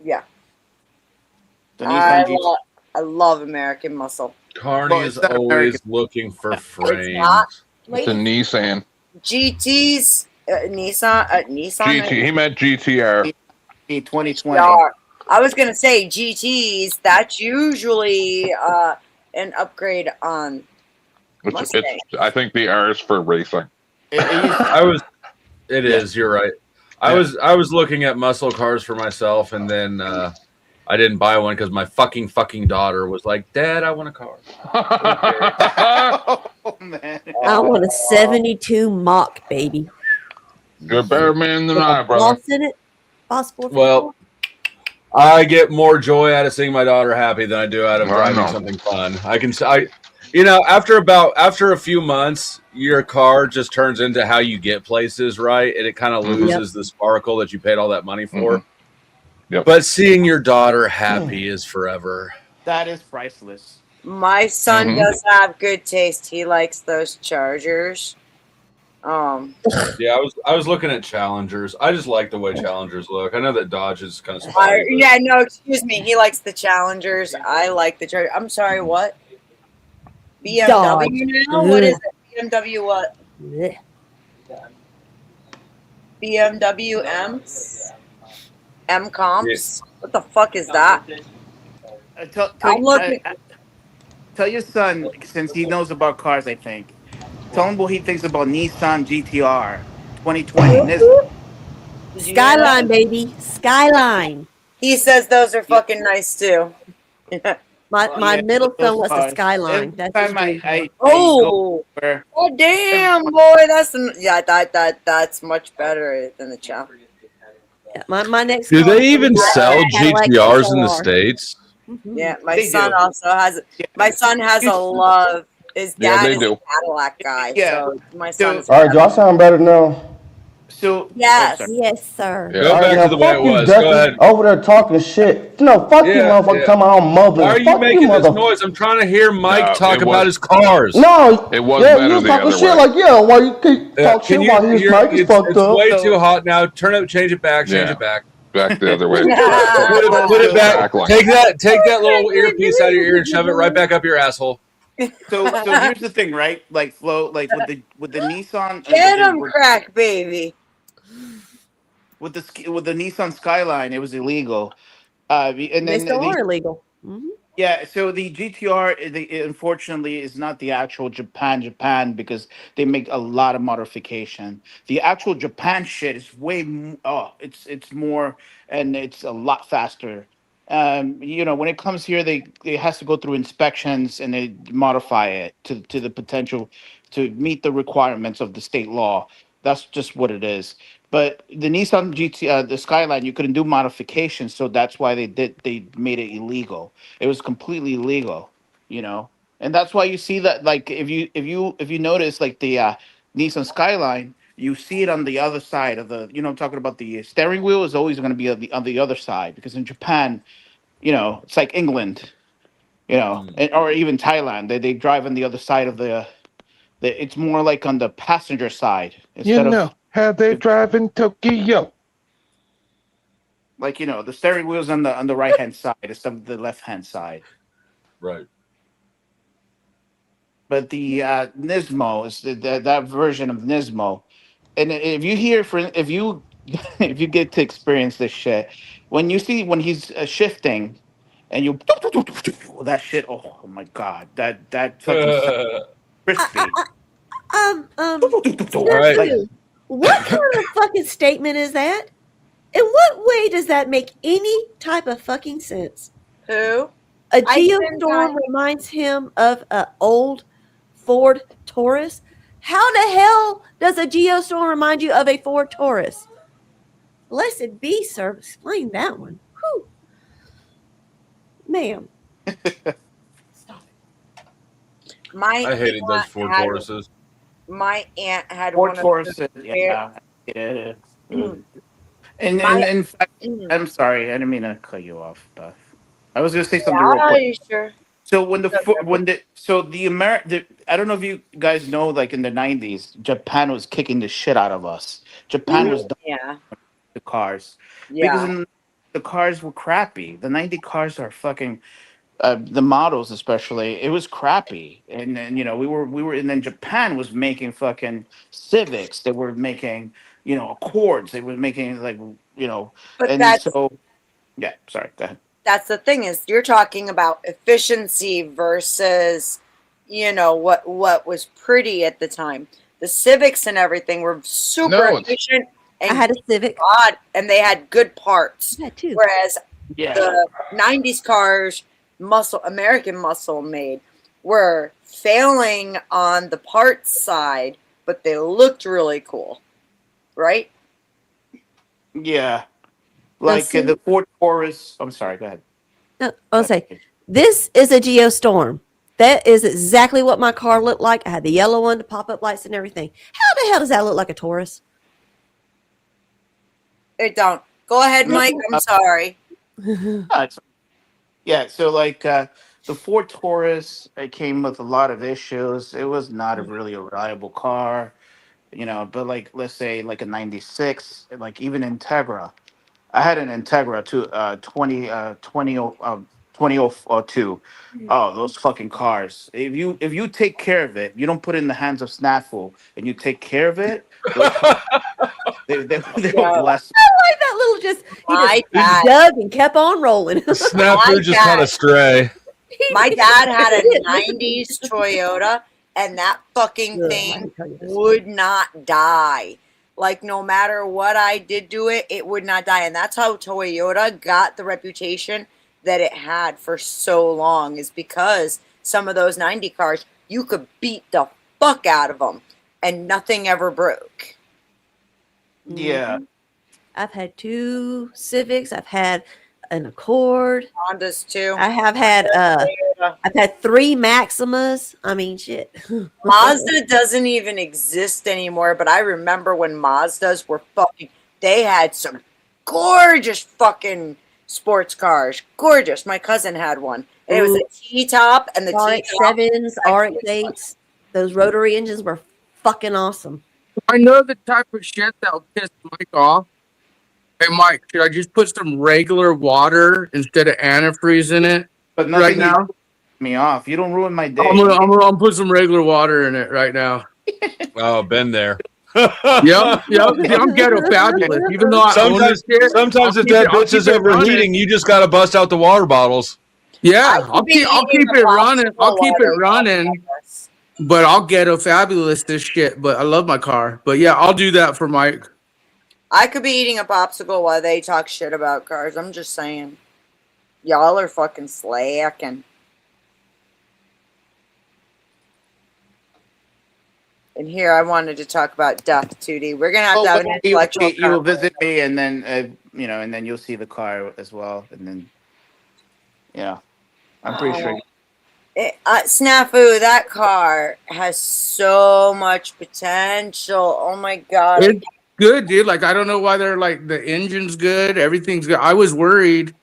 Yeah. The Nissan GT. I love American Muscle. Carney is always looking for frames. It's a Nissan. GT's Nissan. GT. He meant GTR. 2020. I was gonna say GTs. That's usually an upgrade on Mustang. I think the R is for racing. It is. You're right. I was looking at muscle cars for myself, and then I didn't buy one because my fucking daughter was like, "Dad, I want a car." Oh man! I want a 72 Mach, baby. You're better man than I, brother. Boss in it. Boss 4. Well, I get more joy out of seeing my daughter happy than I do out of driving something fun. After a few months, your car just turns into how you get places, right? And it kind of loses the sparkle that you paid all that money for. Mm-hmm. Yep. But seeing your daughter happy is forever. That is priceless. My son does have good taste. He likes those Chargers. Yeah, I was looking at Challengers. I just like the way Challengers look. I know that Dodge is kind of yeah, no, excuse me. He likes the Challengers. I like the Charger. I'm sorry, what? BMW Dodge. now? What is it? BMW what? BMW M's? M comps? What the fuck is that? Tell your son, since he knows about cars, I think. Tell him what he thinks about Nissan GTR 2020. Skyline, baby. Skyline. He says those are fucking nice too. My middle son wants a Skyline. That's oh damn, boy, that's much better than the Challenger. Yeah, my next. Do they even sell GTRs in the States? Yeah, my son also has. My son has a love. His dad is a Cadillac guy. Yeah. So my son. All right, do I sound better now? So yes, yes, sir. Yeah. Go back to the way it was. Dusty, go ahead. Over there talking shit. No, fuck you, motherfucker. Come on, I'm mumbling. Why are you making this noise? I'm trying to hear Mike talk about his cars. No, it was better you the talking other shit way. like why you keep talk shit about his mic is fucked it's up. way too hot now. Change it back. Change it back. Back the other way. Put it back. Take that little earpiece out of your ear and shove it right back up your asshole. So here's the thing, right? Like Flo, like with the Nissan. Get him, crack baby. With the Nissan Skyline, it was illegal. And then they still are illegal. Mm-hmm. Yeah, so the GTR, unfortunately, is not the actual Japan because they make a lot of modification. The actual Japan shit is it's more and it's a lot faster. When it comes here, it has to go through inspections and they modify it to the potential to meet the requirements of the state law. That's just what it is. But the Nissan GT, the Skyline, you couldn't do modifications, so that's why they made it illegal. It was completely illegal, and that's why you see that. Like if you notice, like the Nissan Skyline, you see it on the other side of the. I'm talking about the steering wheel is always going to be on the other side because in Japan, it's like England, or even Thailand. They drive on the other side of the. It's more like on the passenger side instead of. How they drive in Tokyo. Like the steering wheel's on the right hand side instead of the left hand side. Right. But the Nismo is that version of Nismo, and if you if you get to experience this shit, when he's shifting, and you that shit, oh my god, that fucking crispy. What kind of fucking statement is that? In what way does that make any type of fucking sense? Who? A geostorm reminds him of an old Ford Taurus. How the hell does a geostorm remind you of a Ford Taurus? Blessed be, sir. Explain that one. Whew. Ma'am. I hated those Ford Tauruses. My aunt had Ford one of Taurus, the yeah. And in fact, I'm sorry, I didn't mean to cut you off, Beth. I was gonna say something real Yeah, quick. you sure? So when the I don't know if you guys know, like in the '90s, Japan was kicking the shit out of us. Japan was Yeah. the cars because Yeah. the cars were crappy. The '90 cars are fucking the models, especially. It was crappy, and then we were, and then Japan was making fucking Civics. They were making Accords. They were making But and so yeah. Sorry, go ahead. that's the thing is you're talking about efficiency versus what was pretty at the time. The Civics and everything were super efficient and I had a Civic. and they had good parts. Yeah, too. Whereas Yeah. the 90s cars, American muscle made, were failing on the parts side, but they looked really cool. Right? Yeah, like the Ford Taurus. I'm sorry. Go ahead. No, I'll say this is a Geostorm. That is exactly what my car looked like. I had the yellow one, the pop-up lights, and everything. How the hell does that look like a Taurus? It don't. Go ahead, Mike. I'm sorry. Yeah, so like the Ford Taurus, it came with a lot of issues. It was not a really reliable car, but like let's say like a 96, like even Integra. I had an Integra to 2002. Oh, those fucking cars. If you take care of it, you don't put it in the hands of Snafu and you take care of it, those cars, they will bless. I like that little he just dug and kept on rolling. Snafu just caught a stray. My dad had a 90s Toyota, and that fucking thing would not die. Like, no matter what I did to it, it would not die. And that's how Toyota got the reputation that it had for so long, is because some of those 90 cars, you could beat the fuck out of them, and nothing ever broke. Yeah. I've had 2 Civics. I've had an Accord. Hondas too. I have had I've had 3 Maximas. I mean, shit. Mazda doesn't even exist anymore, but I remember when Mazdas were they had some gorgeous fucking sports cars. Gorgeous. My cousin had one. And it was a T-top and the RX-7s, RX-8s. Those rotary engines were fucking awesome. I know the type of shit that'll piss Mike off. Hey, Mike, should I just put some regular water instead of antifreeze in it But right now? Me off. You don't ruin my day. I'm gonna put some regular water in it right now. Oh, been there. Yep. I'm ghetto fabulous. Even though sometimes if that bitch is overheating, you just gotta bust out the water bottles. Yeah, I'll keep it running. I'll keep it running. But I'll ghetto fabulous this shit. But I love my car. But yeah, I'll do that for Mike. I could be eating a popsicle while they talk shit about cars. I'm just saying. Y'all are fucking slacking. And here I wanted to talk about death, 2D. We're going to have to have an intellectual You'll visit me and then, and then you'll see the car as well. And then, yeah, I'm pretty sure. Snafu, that car has so much potential. Oh my God. It's good, dude. Like, I don't know why they're like, the engine's good. Everything's good. I was worried.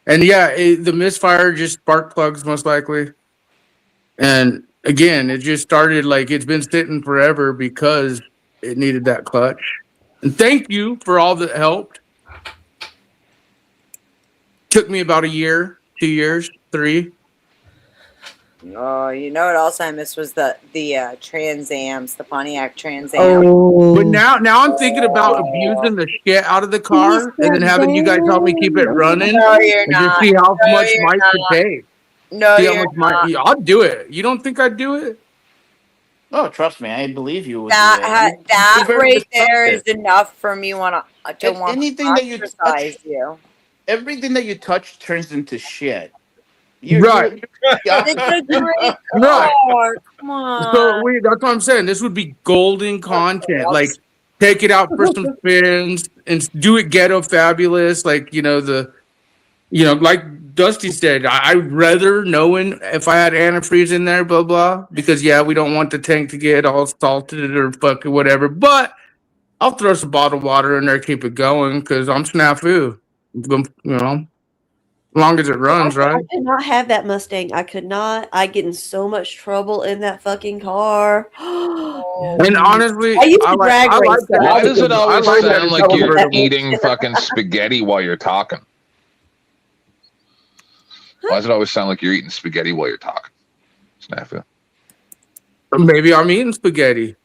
And yeah, the misfire just spark plugs most likely. And again, it just started like it's been sitting forever because it needed that clutch. And thank you for all that helped. Took me about a year, 2 years, 3. Oh, you know what else I missed was the Trans Ams, the Pontiac Trans Am. Oh. But now I'm thinking about abusing the shit out of the car and then having you guys help me keep it running. No, you're and not. just see how No, much you're Mike could not. take. No, See how you're much Mike, I'll do it. You don't think I'd do it? Oh, trust me, I believe you would. That You're very right there is destructive. enough for me to want Anything that you touch, everything that you touch turns into shit. Right. It's a great Right. car. Come on. So that's what I'm saying. This would be golden content. Like take it out for some spins, and do it ghetto fabulous, like like Dusty said. I'd rather knowing if I had antifreeze in there, blah blah, because we don't want the tank to get all salted or fucking whatever. But I'll throw some bottled water in there, keep it going, because I'm snafu. As long as it runs, right? I could not have that Mustang. I could not. I get in so much trouble in that fucking car. And honestly, I used to drag race. that. Why does it always I like that sound like you're convertible. eating fucking spaghetti while you're talking? Why does it always sound like you're eating spaghetti while you're talking? Snafu. Maybe I'm eating spaghetti.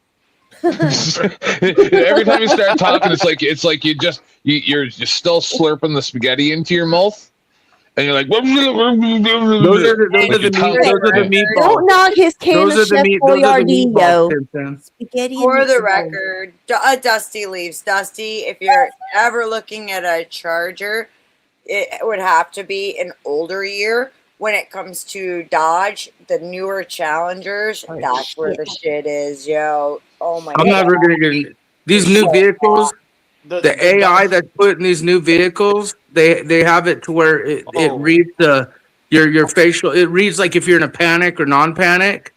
Every time you start talking, it's like you're just still slurping the spaghetti into your mouth, and you're like, those are the meatballs. Don't knock his can of Chef Boyardee. Spaghetti. For the record, Dusty leaves. Dusty, if you're ever looking at a Charger, it would have to be an older year. When it comes to Dodge, the newer Challengers, that's where the shit is, yo. Oh my god. I'm never gonna get these new vehicles. The AI that's put in these new vehicles, they have it to where it reads your facial. It reads like if you're in a panic or non-panic,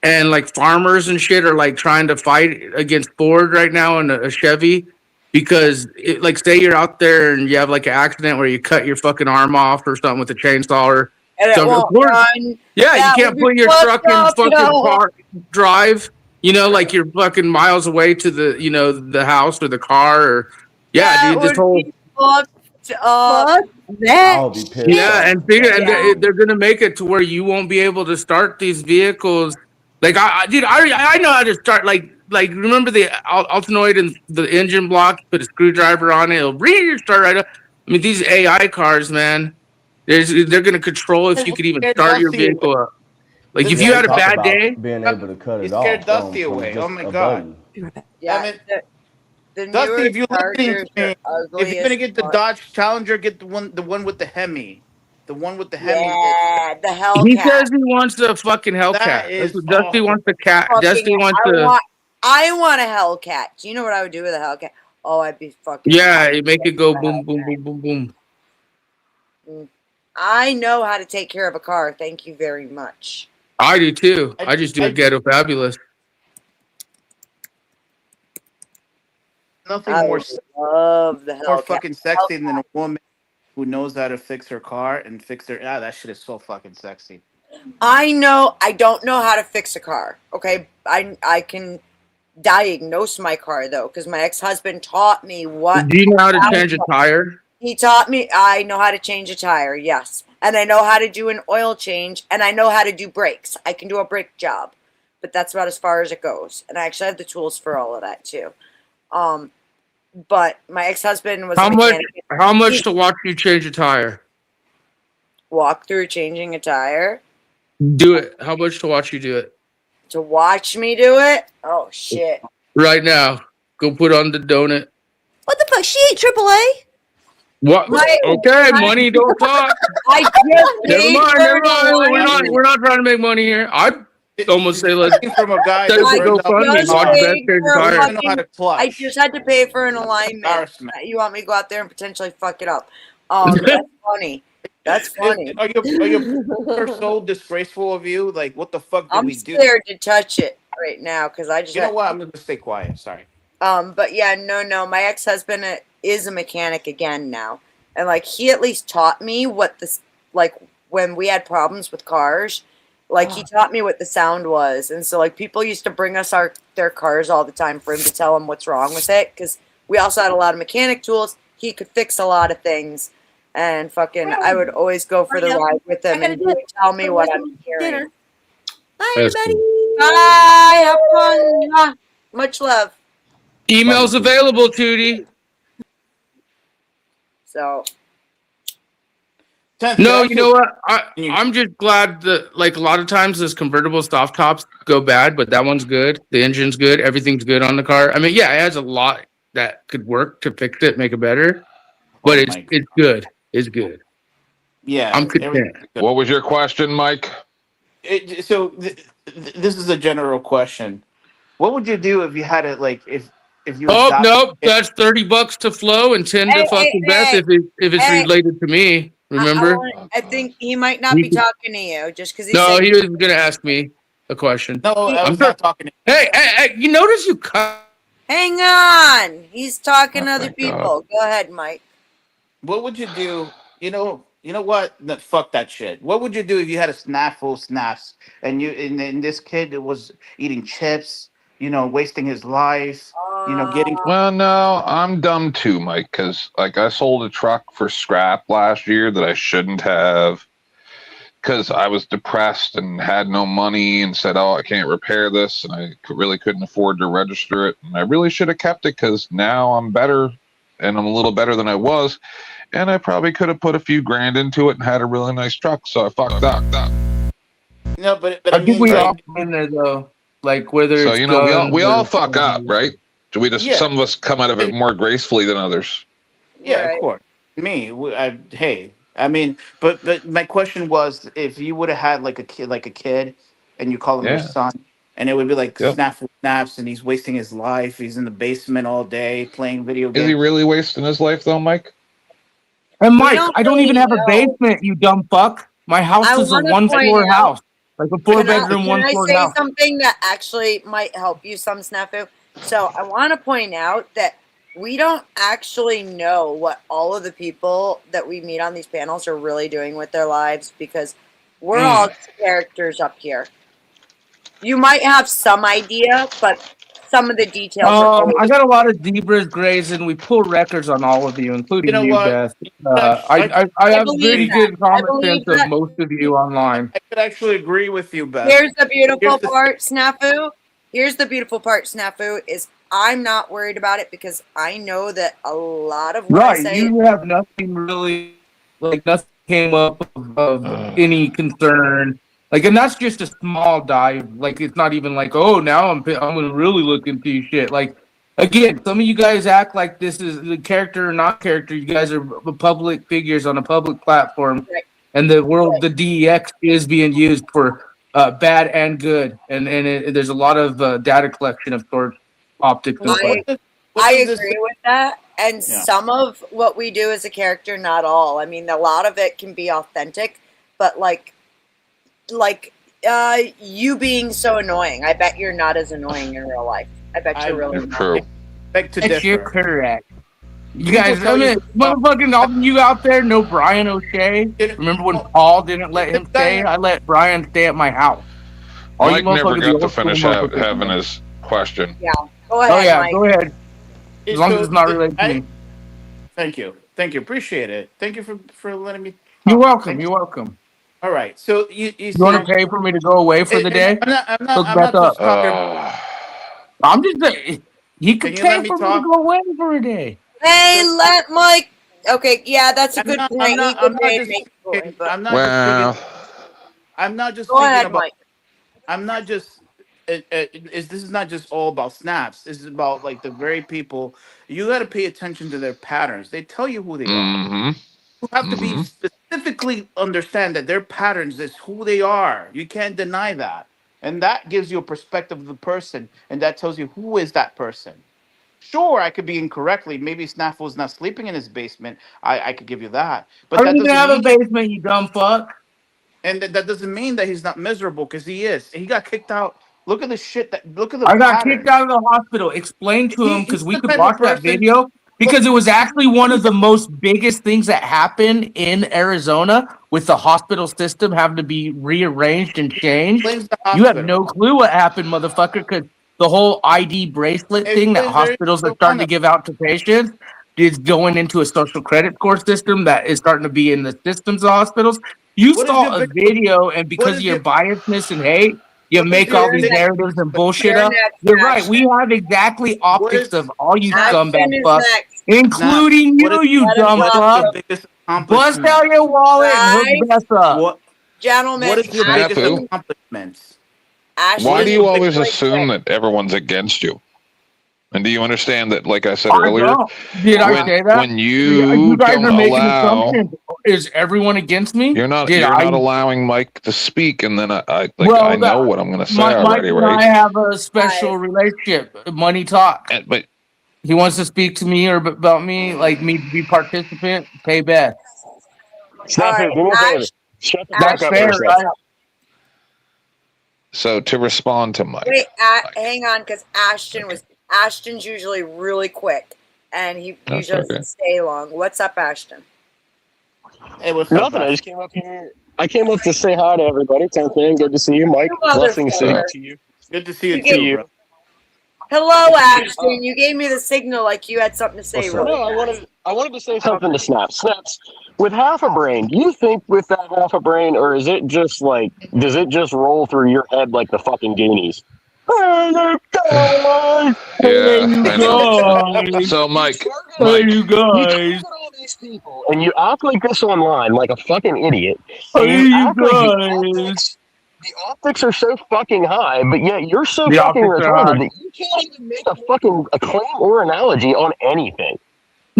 and like farmers and shit are like trying to fight against Ford right now in a Chevy, because like say you're out there and you have like an accident where you cut your fucking arm off or something with a chainsaw. And it won't run. Yeah, you can't put your truck in fucking park drive. Like you're fucking miles away to the the house or the car. Or dude, this whole I'll be pissed. Yeah, and they're gonna make it to where you won't be able to start these vehicles. Like I know how to start. Like remember the Altanoid and the engine block? Put a screwdriver on it, it'll start right up. I mean, these AI cars, man. They're going to control if you could even start your vehicle up. Like if you had a bad day, being able to cut it you off. scared Dusty away. Oh my god! Yeah, the Dusty, if you're Chargers if you're gonna get the Dodge Challenger, get the one with the Hemi, the Hemi. Yeah, the Hellcat. He says he wants the fucking Hellcat. Dusty wants the cat. Dusty wants the. I want a Hellcat. Do you know what I would do with a Hellcat? Oh, I'd be fucking. Yeah, you make it go boom, boom, boom, boom, boom. I know how to take care of a car. Thank you very much. I do too. I just do it ghetto fabulous. Nothing I more love the more Hellcat. fucking sexy than a woman who knows how to fix her car and fix her. That shit is so fucking sexy. I don't know how to fix a car. Okay, I can diagnose my car though, because my ex-husband taught me what. Do you know how to change a tire? He taught me. I know how to change a tire, yes. And I know how to do an oil change, and I know how to do brakes. I can do a brake job, but that's about as far as it goes. And I actually have the tools for all of that too. But my ex-husband was how much to watch you change a tire? Walk through changing a tire. Do it. How much to watch you do it? To watch me do it? Oh shit! Right now, go put on the donut. What the fuck? She ain't AAA. What? Okay, money don't talk. I just never mind. We're not trying to make money here. I almost say let's from a guy go fund me. I just had to pay for an alignment. You want me to go out there and potentially fuck it up? That's funny. That's funny. Are you so disgraceful of you? Like, what the fuck did we do? I'm scared to touch it right now because I just. You know what? I'm gonna stay quiet. Sorry. But yeah, no. My ex-husband is a mechanic again now, and like he at least taught me what this like when we had problems with cars. Like he taught me what the sound was, and so like people used to bring us their cars all the time for him to tell them what's wrong with it because we also had a lot of mechanic tools. He could fix a lot of things, and fucking I would always go for the ride with him and he would tell me what I'm hearing. Bye everybody. Bye. Have fun. Much love. Email's available, Tootie. So. No, you know what? I'm just glad that, like, a lot of times those convertible soft tops go bad, but that one's good. The engine's good. Everything's good on the car. I mean, yeah, it has a lot that could work to fix it, make it better, but it's good. It's good. Yeah, I'm content. What was your question, Mike? This is a general question. What would you do if you had it, like, if if you Oh adopt. nope, that's $30 to Flo and 10 to fucking Beth if it's related to me. Remember? I think he might not be He- talking to you just because he No, said. he was gonna ask me a question. No, I was sure- not talking. Hey, you notice you cut. Hang on, he's talking to other thank people. God. Go ahead, Mike. What would you do? You know what? No, fuck that shit. What would you do if you had a snafu snaps and this kid was eating chips, wasting his life, getting. Well, no, I'm dumb too, Mike, because like I sold a truck for scrap last year that I shouldn't have because I was depressed and had no money and said, oh, I can't repair this. And I really couldn't afford to register it. And I really should have kept it because now I'm better and I'm a little better than I was. And I probably could have put a few grand into it and had a really nice truck. So I fucked up. No, but I think we all been there though. Like whether So, it's you know, we all guns or- fuck up, right? So we just, Yeah. some of us come out of it more gracefully than others. Yeah, of course. Me, hey, I mean, but my question was, if you would have had like a kid, and you call him your Yeah. son, and it would be like Yep. snaps, and he's wasting his life. He's in the basement all day playing video games. Is he really wasting his life though, Mike? And Mike, I don't even have a basement, you dumb fuck. My house I is a wanna one-floor point out- house, like a four-bedroom, Can I one-floor say house. something that actually might help you some, Snafu? So I want to point out that we don't actually know what all of the people that we meet on these panels are really doing with their lives because we're all characters up here. You might have some idea, but some of the details are I got a lot of zebras, grays, and we pull records on all of you, including You know you, what? Beth. I have believe pretty that. good I common believe sense of that. most of you online. I could actually agree with you, Beth. Here's the beautiful Here's the- part, Snafu. Here's the beautiful part, Snafu, is I'm not worried about it because I know that a lot of what I Right, say. you have nothing really, like nothing came up of any concern. Like, and that's just a small dive. Like, it's not even like, oh, now I'm gonna really look into shit. Like, again, some of you guys act like this is the character or not character. You guys are public figures on a public platform, and the world, the DEX is being used for bad and good. And there's a lot of data collection of sorts, optics and stuff. I agree with that. And Yeah. some of what we do as a character, not all. I mean, a lot of it can be authentic, but like you being so annoying. I bet you're not as annoying in real life. I bet you're really not. True. Beg to That's differ. correct. You People guys, tell you- motherfucking all of you out there know Brian O'Shea. Remember when Paul didn't let him stay? I let Brian stay at my house. All you Mike never motherfuckers, got you to old finish school motherfuckers. having his question. Yeah. Go ahead. Oh yeah, Mike. go ahead. As long as it's not related to me. Thank you. Appreciate it. Thank you for letting me. You're welcome. You're welcome. All right. So you You want to pay for me to go away for the day? I'm Look not back just up. talking. I'm just saying, he could Can you pay let me for me talk? to go away for a day. Hey, let Mike. Okay, yeah, that's a good point. I'm He not could pay just me for it, but I'm not Well, just I'm not just Go thinking ahead, about. Mike. I'm not just. This is not just all about snaps. This is about like the very people. You got to pay attention to their patterns. They tell you who they are. You have to be specifically understand that their patterns is who they are. You can't deny that, and that gives you a perspective of the person, and that tells you who is that person. Sure, I could be incorrectly. Maybe Snaffle's not sleeping in his basement. I could give you that, but I that don't even doesn't have a mean. basement, you dumb fuck. And that doesn't mean that he's not miserable, because he is. He got kicked out. Look at the shit that. Look at the. I got pattern. kicked out of the hospital. Explain to him, because we the could type of watch that person- video. Because it was actually one of the most biggest things that happened in Arizona with the hospital system having to be rearranged and changed. Blames the You have hospital. no clue what happened, motherfucker, because the whole ID bracelet thing that hospitals are starting to give out to patients is going into a social credit score system that is starting to be in the systems of hospitals. You What is saw your a video, and because is of your your- biasness and hate, you What is make your all these big- narratives and bullshit You're up. next, You're right. Ashton. We have exactly optics of all you Ashton scumbag is fucks, next. including What you, is- you Let him dumb go. fuck. Your biggest Bust accomplishment? out your wallet and Guys, hook Beth up. What? Gentlemen, What is your Snafu. biggest accomplishments? Ashton, Why do you really always quick. assume that everyone's against you? And do you understand that, like I said I earlier, don't. Did I when, say that? when You you guys don't are making allow, assumptions. Is everyone against me? you're not allowing Mike to speak, and then I Well, know what I'm going to say Mike already, and I right? have a special relationship. Money talk. But he wants to speak to me or about me, like me to be participant. Pay Beth. Snafu, do me a favor. Shut the fuck That's up fair, for a second. right? So to respond to Mike. Wait, hang on, because Ashton's usually really quick, and he usually doesn't stay long. What's up, Ashton? Hey, what's Nothing. up, I just came up here. I came up to say hi to everybody. 10th man, good to see you, Mike. Blessings to you. Good to see you too, bro. Hello, Ashton. You gave me the signal like you had something to say. Really No, I wanted to say something to Snaps. Snaps, with half a brain, do you think with that half a brain, or is it just like, does it just roll through your head like the fucking Goonies? Yeah, I know. So Mike, you guys. And you act like this online like a fucking idiot. And you act like the optics are so fucking high, but yet you're so The fucking optics are retarded high. that you can't even make a claim or analogy on anything.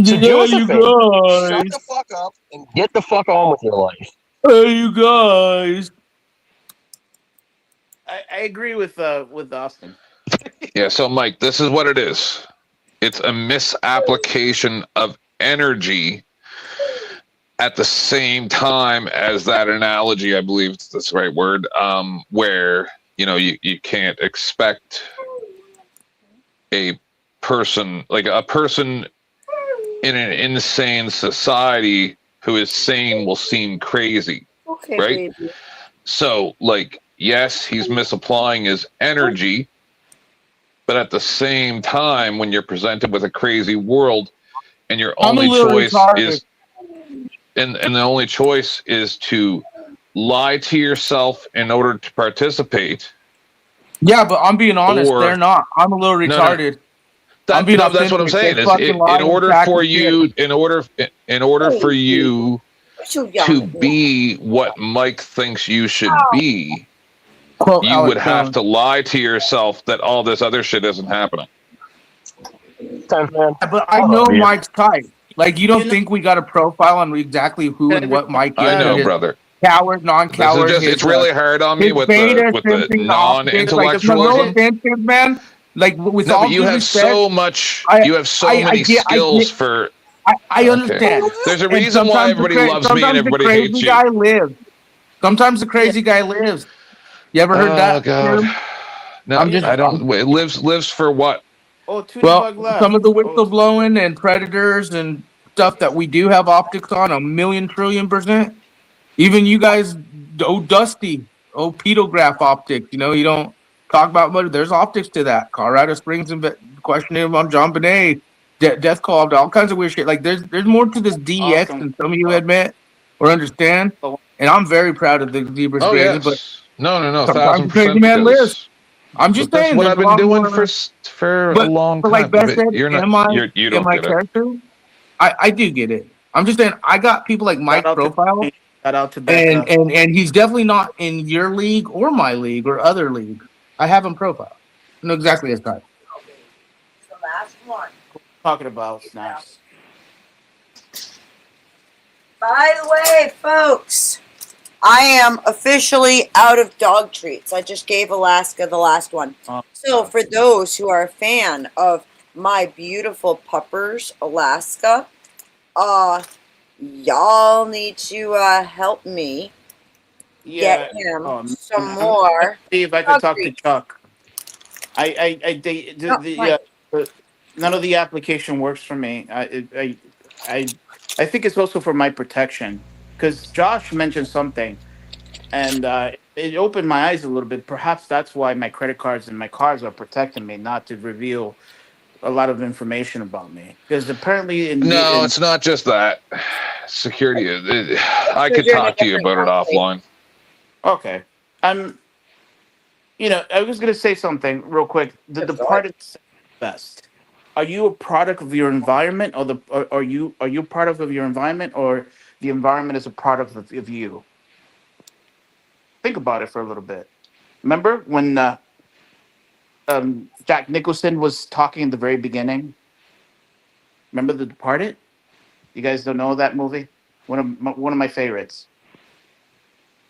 So do us a you favor. Shut guys. the fuck up and get the fuck on with your life. Hey, you guys. I agree with Austin. Yeah, so Mike, this is what it is. It's a misapplication of energy at the same time as that analogy, I believe that's the right word, where, you can't expect a person in an insane society who is sane will seem crazy. Okay, right? baby. So, yes, he's misapplying his energy, but at the same time, when you're presented with a crazy world and your only choice is and the only choice is to lie to yourself in order to participate. Yeah, but I'm being honest, they're not. I'm a little retarded. That's what I'm saying. Is in order for you to be what Mike thinks you should be, you would have to lie to yourself that all this other shit isn't happening. But I know Mike's type. Like, you don't think we got a profile on exactly who and what Mike is? I know, brother. Coward, non-coward. It's really hard on me with the non-intellectualism. Like, man. Like, with all but you due have respect, so much. You have so many skills for. I understand. There's a reason why everybody loves me and everybody hates you. Guy lives. Sometimes the crazy guy lives. You ever heard that? Oh God. No, I don't. It lives for what? Some of the whistleblowing and predators and stuff that we do have optics on, 1,000,000,000,000%. Even you guys, Dusty, pedograph optics. You don't talk about much. There's optics to that. Colorado Springs questioning him on John Bonet, death call, all kinds of weird shit. Like there's more to this DEX than some of you admit or understand. And I'm very proud of the zebras. Oh grazing, yes. But No, 1,000%. Crazy man lives. I'm just saying. That's what I've been doing for a long time. Like Beth said, you don't get character? I do get it. I'm just saying I got people like Mike profile. Shout out to Beth. And he's definitely not in your league or my league or other league. I have him profile. I know exactly his type. The last one. Talking about Snaps. By the way, folks, I am officially out of dog treats. I just gave Alaska the last one. So for those who are a fan of my beautiful puppers, Alaska, y'all need to help me get him some more. See if I can talk to Chuck. None of the application works for me. I think it's also for my protection because Josh mentioned something, and it opened my eyes a little bit. Perhaps that's why my credit cards and my cards are protecting me, not to reveal a lot of information about me. Because apparently, it's not just that. Security. I could talk to you about it offline. Okay, I was gonna say something real quick. The part it's best. Are you a product of your environment, or are you a product of your environment, or the environment is a product of you? Think about it for a little bit. Remember when Jack Nicholson was talking in the very beginning? Remember The Departed? You guys don't know that movie? One of my favorites.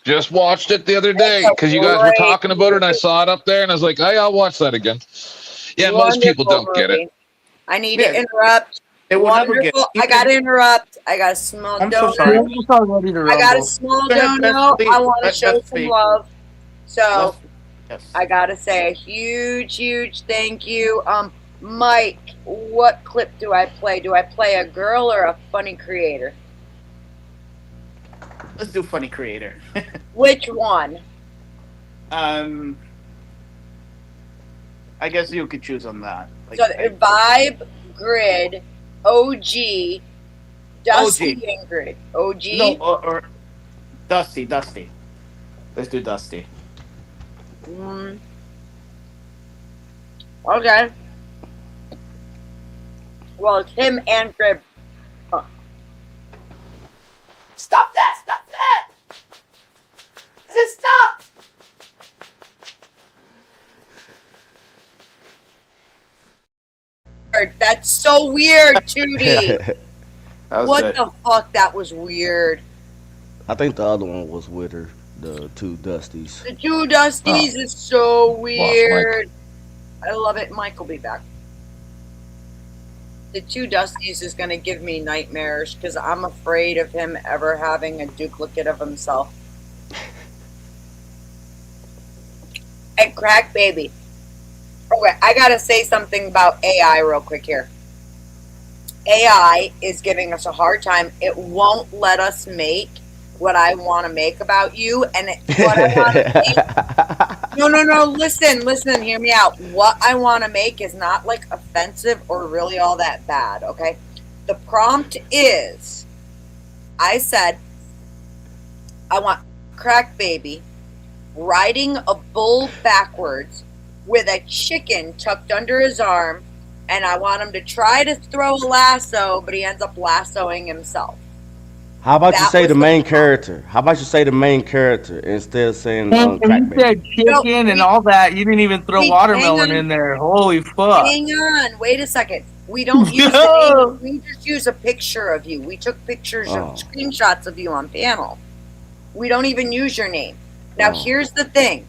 Just watched it the other day because you guys were talking about it and I saw it up there and I was like, hey, I'll watch that again. Yeah, most people don't get it. I need to interrupt. It will never get. Wonderful. I got to interrupt. I got a small I'm donut. so sorry. I got a small donut. I want to show some love. So I got to say a huge, huge thank you. Mike, what clip do I play? Do I play a girl or a funny creator? Let's do funny creator. Which one? I guess you could choose on that. Like, So Vibe, Grid, OG, Dusty, and Grid. OG? No, or Dusty. Let's do Dusty. Okay. Well, it's him and Grid. Stop that! Stop that! Just stop! That's so weird, Tootie. What the fuck? That was weird. I think the other one was with her, the two Dusties. The two Dusties is so weird. I love it. Mike will be back. The two Dusties is going to give me nightmares because I'm afraid of him ever having a duplicate of himself. And Crack Baby. Okay, I got to say something about AI real quick here. AI is giving us a hard time. It won't let us make what I want to make about you. And what I want to make... No. Listen, hear me out. What I want to make is not like offensive or really all that bad, okay? The prompt is, I said, I want Crack Baby riding a bull backwards with a chicken tucked under his arm, and I want him to try to throw a lasso, but he ends up lassoing himself. How about you say the main character? How about you say the main character instead of saying And Crack you Baby? said chicken and all that. You didn't even throw watermelon in there. Holy fuck. Hang on. Wait a second. We don't use the name. We just use a picture of you. We took pictures of screenshots of you on panel. We don't even use your name. Now, here's the thing.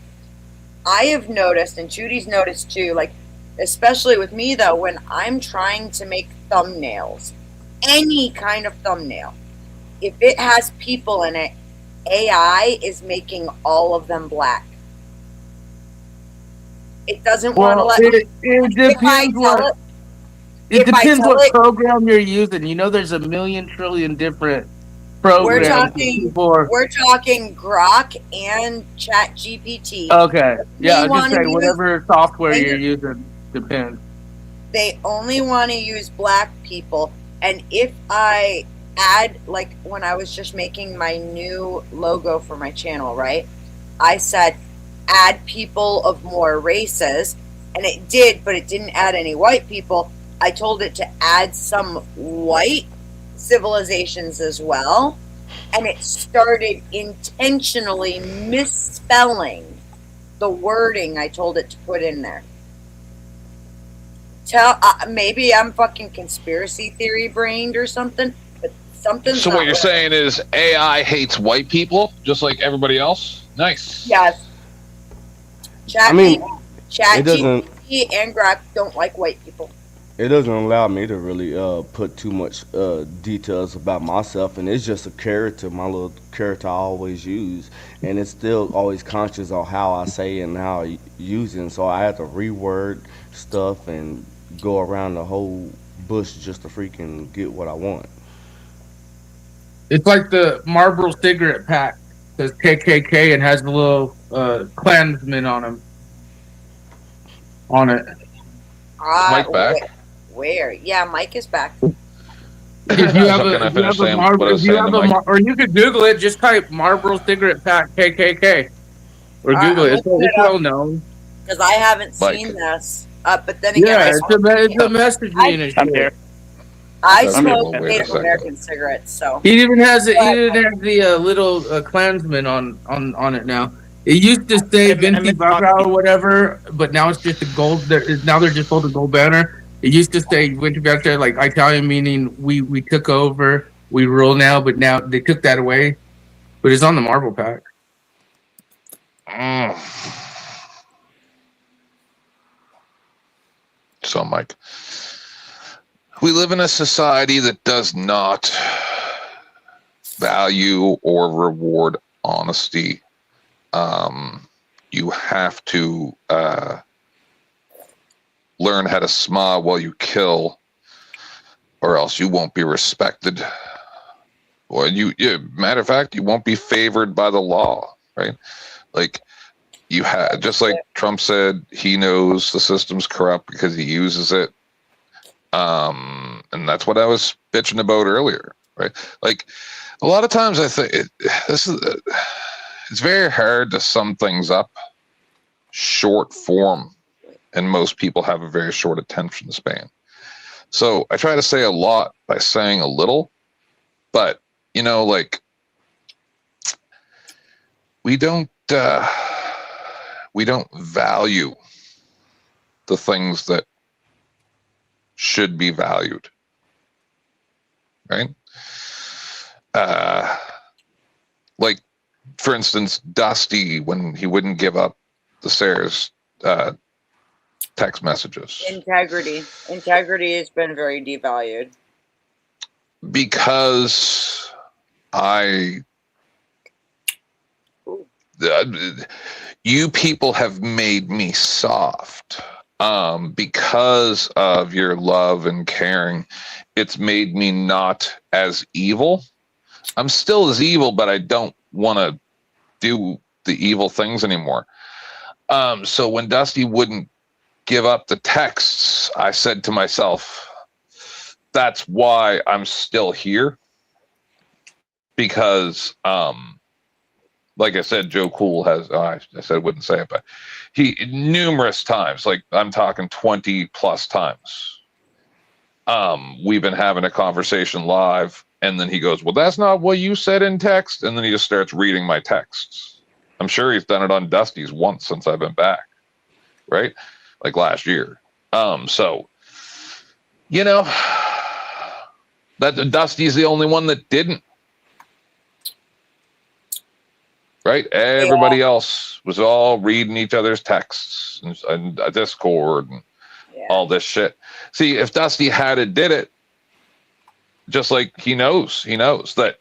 I have noticed, and Judy's noticed too, like, especially with me though, when I'm trying to make thumbnails, any kind of thumbnail, if it has people in it, AI is making all of them black. It doesn't want to let it depends what program you're using. You know, there's a million trillion different programs. We're talking Grok and ChatGPT. Okay. Yeah, I was just saying whatever software you're using depends. They only want to use black people. And if I add, like when I was just making my new logo for my channel, right? I said, add people of more races. And it did, but it didn't add any white people. I told it to add some white civilizations as well, and it started intentionally misspelling the wording I told it to put in there. Maybe I'm fucking conspiracy theory brained or something, but something's So not what you're right. saying is AI hates white people just like everybody else? Nice. Yes. ChatGPT and Grok don't like white people. It doesn't allow me to really put too much details about myself, and it's just a character, my little character I always use, and it's still always conscious of how I say and how I use it, so I have to reword stuff and go around the whole bush just to freaking get what I want. It's like the Marlboro cigarette pack says KKK and has the little Klansman on it. Mike back? Where? Yeah, Mike is back. If you have or you could Google it. Just type Marlboro cigarette pack KKK, or Google it. It's well known. Because I haven't seen this. But then again, yeah, it's a messaging issue. I smoke Native American cigarettes, so He even has the little Klansman on it now. It used to say Vinci Vaca or whatever, but now it's just a gold. Now they're just called a gold banner. It used to say Vinci Vaca, like Italian, meaning we took over, we rule now, but now they took that away. But it's on the Marble pack. So, Mike, We live in a society that does not value or reward honesty. You have to learn how to smile while you kill, or else you won't be respected. Or matter of fact, you won't be favored by the law, right? Like just like Trump said, he knows the system's corrupt because he uses it. And that's what I was bitching about earlier, right? Like a lot of times I think it's very hard to sum things up short form, and most people have a very short attention span. So I try to say a lot by saying a little, but like we don't value the things that should be valued, right? Like for instance, Dusty, when he wouldn't give up the Sarah's text messages. Integrity has been very devalued. Because you people have made me soft. Because of your love and caring, it's made me not as evil. I'm still as evil, but I don't want to do the evil things anymore. So when Dusty wouldn't give up the texts, I said to myself, that's why I'm still here. Because, like I said, Joe Cool has, I said I wouldn't say it, but he numerous times, like I'm talking 20 plus times, we've been having a conversation live, and then he goes, well, that's not what you said in text. And then he just starts reading my texts. I'm sure he's done it on Dusty's once since I've been back, right? Like last year. So, that Dusty's the only one that didn't. Right? Everybody else was all reading each other's texts and Discord and all this shit. See, if Dusty had did it, just like he knows that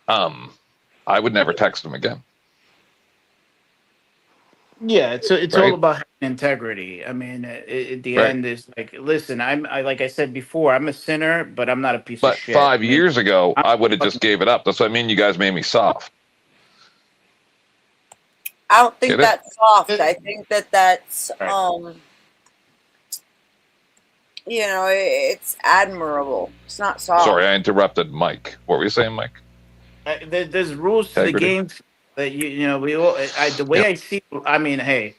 I would never text him again. Yeah, it's right? all about having integrity. I mean, at the end is like, listen, like I said before, I'm a sinner, but I'm not a piece of shit. 5 years ago, I would have just gave it up. That's what I mean. You guys made me soft. I don't think that's soft. I think that's it's admirable. It's not soft. Sorry, I interrupted Mike. What were you saying, Mike? There's rules to the game that we all. The way I see. I mean, hey,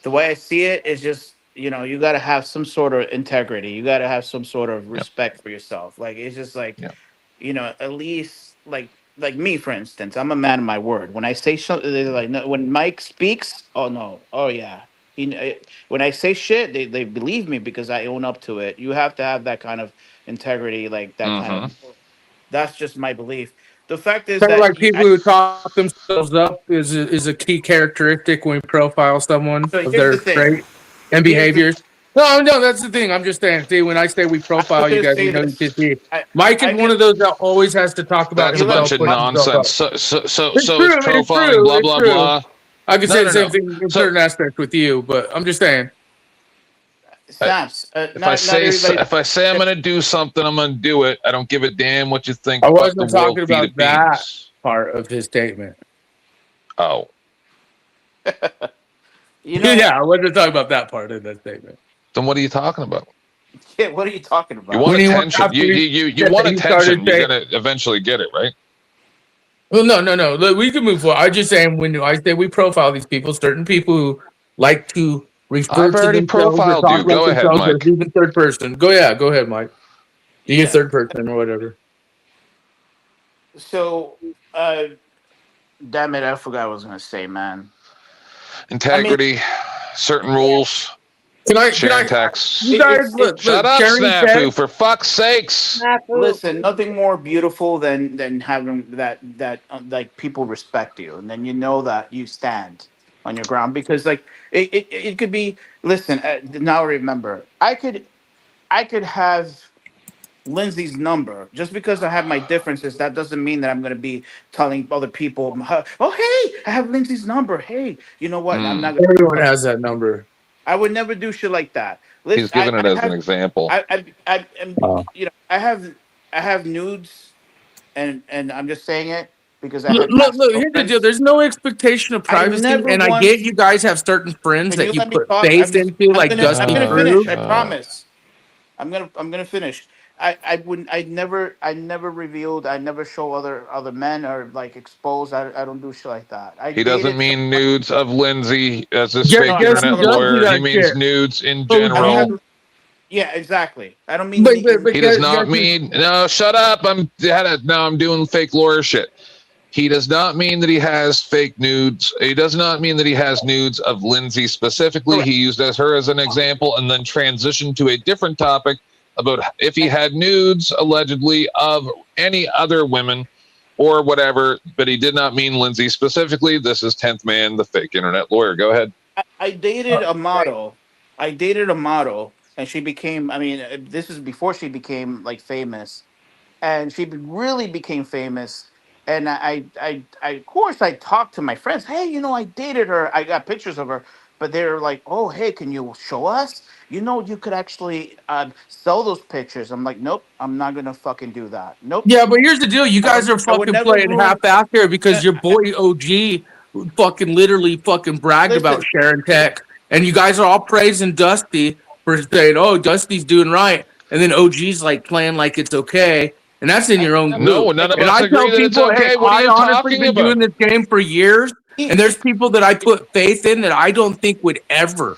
the way I see it is just you got to have some sort of integrity. You got to have some sort of respect for yourself. Like it's just like, at least like me, for instance, I'm a man of my word. When I say something, they're like, no, when Mike speaks, oh no, oh yeah. When I say shit, they believe me because I own up to it. You have to have that kind of integrity, like that kind of. That's just my belief. The fact is Kind of that like people who talk themselves up is a key characteristic when we profile someone of their trait and behaviors. No, that's the thing. I'm just saying. See, when I say we profile you guys, you can see. Mike is one of those that always has to talk about himself. That's a bunch of nonsense. So it's profiling, blah, blah, blah. I can say the same thing in certain aspects with you, but I'm just saying. Snaps. If I say I'm going to do something, I'm going to do it. I don't give a damn what you think. I wasn't talking about that part of his statement. Oh. Yeah, I wasn't talking about that part of that statement. Then what are you talking about? Yeah, what are you talking about? You want attention. You want attention. You're going to eventually get it, right? Well, no. Look, we can move forward. I'm just saying when I say we profile these people, certain people who like to refer to themselves profiled you. Go ahead, Mike. Even third person. Go ahead, Mike. Do your third person or whatever. So, damn it, I forgot what I was going to say, man. Integrity, certain rules. Sharing texts. Shut up, Snafu, for fuck's sakes. Listen, nothing more beautiful than having that like people respect you, and then you know that you stand on your ground because like it could be. Listen, now remember, I I could have Lindsay's number. Just because I have my differences, that doesn't mean that I'm going to be telling other people, "Oh, hey, I have Lindsay's number. Hey, you know what? I'm not." Everyone has that number. I would never do shit like that. He's Listen, giving it as an example. I have nudes, and I'm just saying it because I Look, had past look, here's the deal. girlfriends. There's no expectation of I privacy, never and I once. get you guys have certain friends Can that you you let me put talk? faith into, like Dusty I'm gonna Crew. finish. I promise. I'm gonna finish. I wouldn't. I never revealed. I never show other men or like expose. I don't do shit like that. I He doesn't dated. mean nudes of Lindsay as this Guess fake who internet does do lawyer. He that means shit? nudes in OG. general. Yeah, exactly. I don't mean. He does not mean. No, shut up. I'm doing fake lawyer shit. He does not mean that he has fake nudes. He does not mean that he has nudes of Lindsay specifically. He used her as an example and then transitioned to a different topic about if he had nudes allegedly of any other women or whatever, but he did not mean Lindsay specifically. This is 10th Man, the fake internet lawyer. Go ahead. I dated a model. I dated a model, and she became. I mean, this is before she became like famous, and she really became famous. And of course, I talked to my friends. Hey, I dated her. I got pictures of her, but they're like, "Oh, hey, can you show us? You could actually sell those pictures." I'm like, "Nope, I'm not gonna fucking do that. Nope." Yeah, but here's the deal. You guys are I would fucking never playing ruin. half-assed here because your boy OG fucking literally fucking bragged about sharing tech. And you guys are all praising Dusty for saying, "Oh, Dusty's doing right." And then OG's like playing like it's okay. And that's in your own group. No, none of and us I agree tell that it's people, okay. hey, What are I you honestly talking been about? doing this game for years. And there's people that I put faith in that I don't think would ever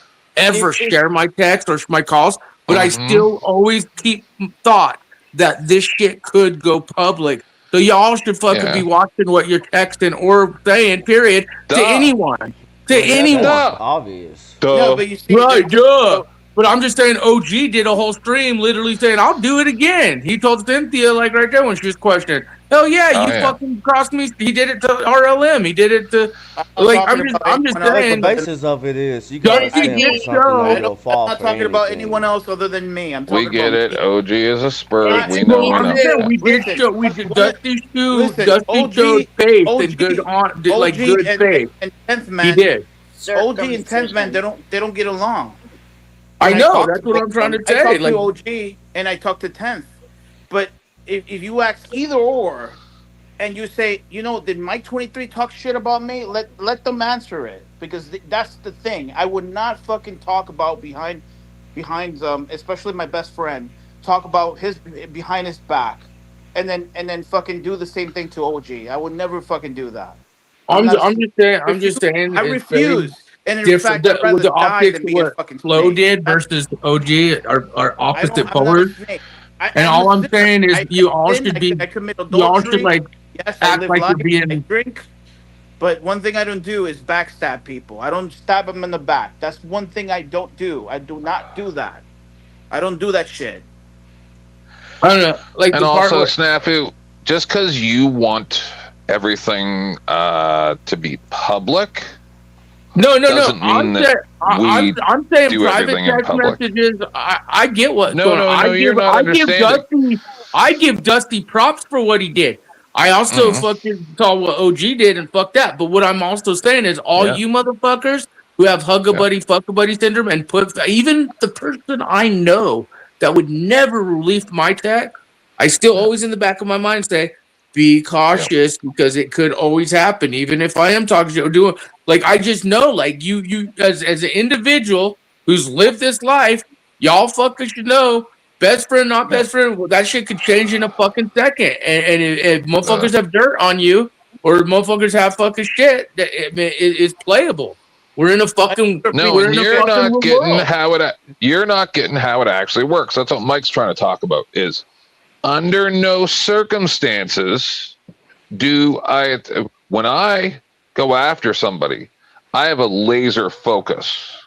share my text or my calls. But I still always keep thought that this shit could go public. So y'all should fucking be watching what you're texting or saying, period, to anyone. To anyone. That's obvious. No, but you see, Right, duh. But I'm just saying, OG did a whole stream literally saying, "I'll do it again." He told Cynthia, like right there when she was questioned, "Hell yeah, you fucking crossed me." He did it to RLM. He did it to, like, I'm just saying. The basis of it is you gotta stand for something or you'll fall I'm not for talking about anything. anyone else other than me. I'm talking We get about it. OG is a spurt. We Well, know. I'm just saying, we did show, Dusty showed faith and good faith. And 10th He Man. did. OG and 10th Man, they don't get along. I And know. talked That's what I'm trying to I say. talked Like, to OG and I talked to 10th. But if you ask either or, and you say, did Mike 23 talk shit about me? Let them answer it, because that's the thing. I would not fucking talk about behind especially my best friend, talk about his behind his back, and then fucking do the same thing to OG. I would never fucking do that. I'm not just saying. I It's very refuse. And in different. fact, I'd With rather the die optics than of be a what fucking Flo snake. did versus OG are opposite I'm not a polars. snake. And all I'm saying is you all should be. I commit You all should adultery. like Yes, I act live like life. you're I being. drink. But one thing I don't do is backstab people. I don't stab them in the back. That's one thing I don't do. I do not do that. I don't do that shit. I don't know. Like, and the part also, where, Snafu, just because you want everything to be public, no. doesn't mean that I'm saying do private everything in text public. messages. I get what's No, going on. no, you're not understanding. I give Dusty props for what he did. I also fucking saw what OG did and fuck that. But what I'm also saying is all you motherfuckers who have hug a buddy, fuck a buddy syndrome, and even the person I know that would never release my tech, I still always in the back of my mind say, be cautious because it could always happen. Even if I am talking to you or doing, like, I just know, like, you as an individual who's lived this life, y'all fuckers should know. Best friend, not best friend. Well, that shit could change in a fucking second. And if motherfuckers have dirt on you or motherfuckers have fucking shit, it's playable. We're in a fucking you're not getting how it actually works. That's what Mike's trying to talk about. Is under no circumstances when I go after somebody, I have a laser focus.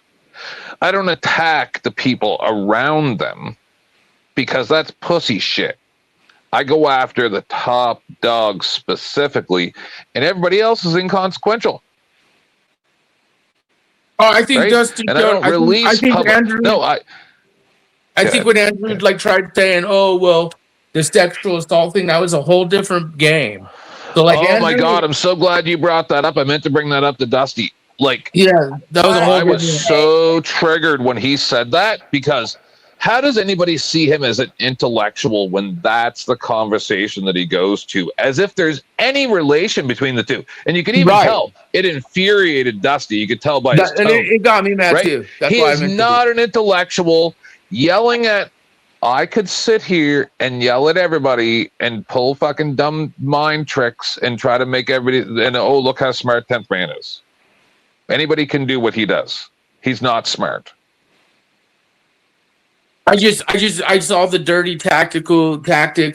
I don't attack the people around them, because that's pussy shit. I go after the top dog specifically, and everybody else is inconsequential. Oh, I think Dusty. And I don't release public. Andrew, no, I think when Andrew like tried saying, "Oh well, the sexual assault thing," that was a whole different game. So like, oh my Andrew, God, I'm so glad you brought that up. I meant to bring that up to Dusty. Like, yeah, that was a whole. I was so triggered when he said that, because how does anybody see him as an intellectual when that's the conversation that he goes to, as if there's any relation between the two? And you can even tell it infuriated Dusty. You could tell by his tone. It got me mad right? too. That's He why is not an intellectual yelling at. I could sit here and yell at everybody and pull fucking dumb mind tricks and try to make everybody, and oh, look how smart 10th man is. Anybody can do what he does. He's not smart. I saw the dirty tactics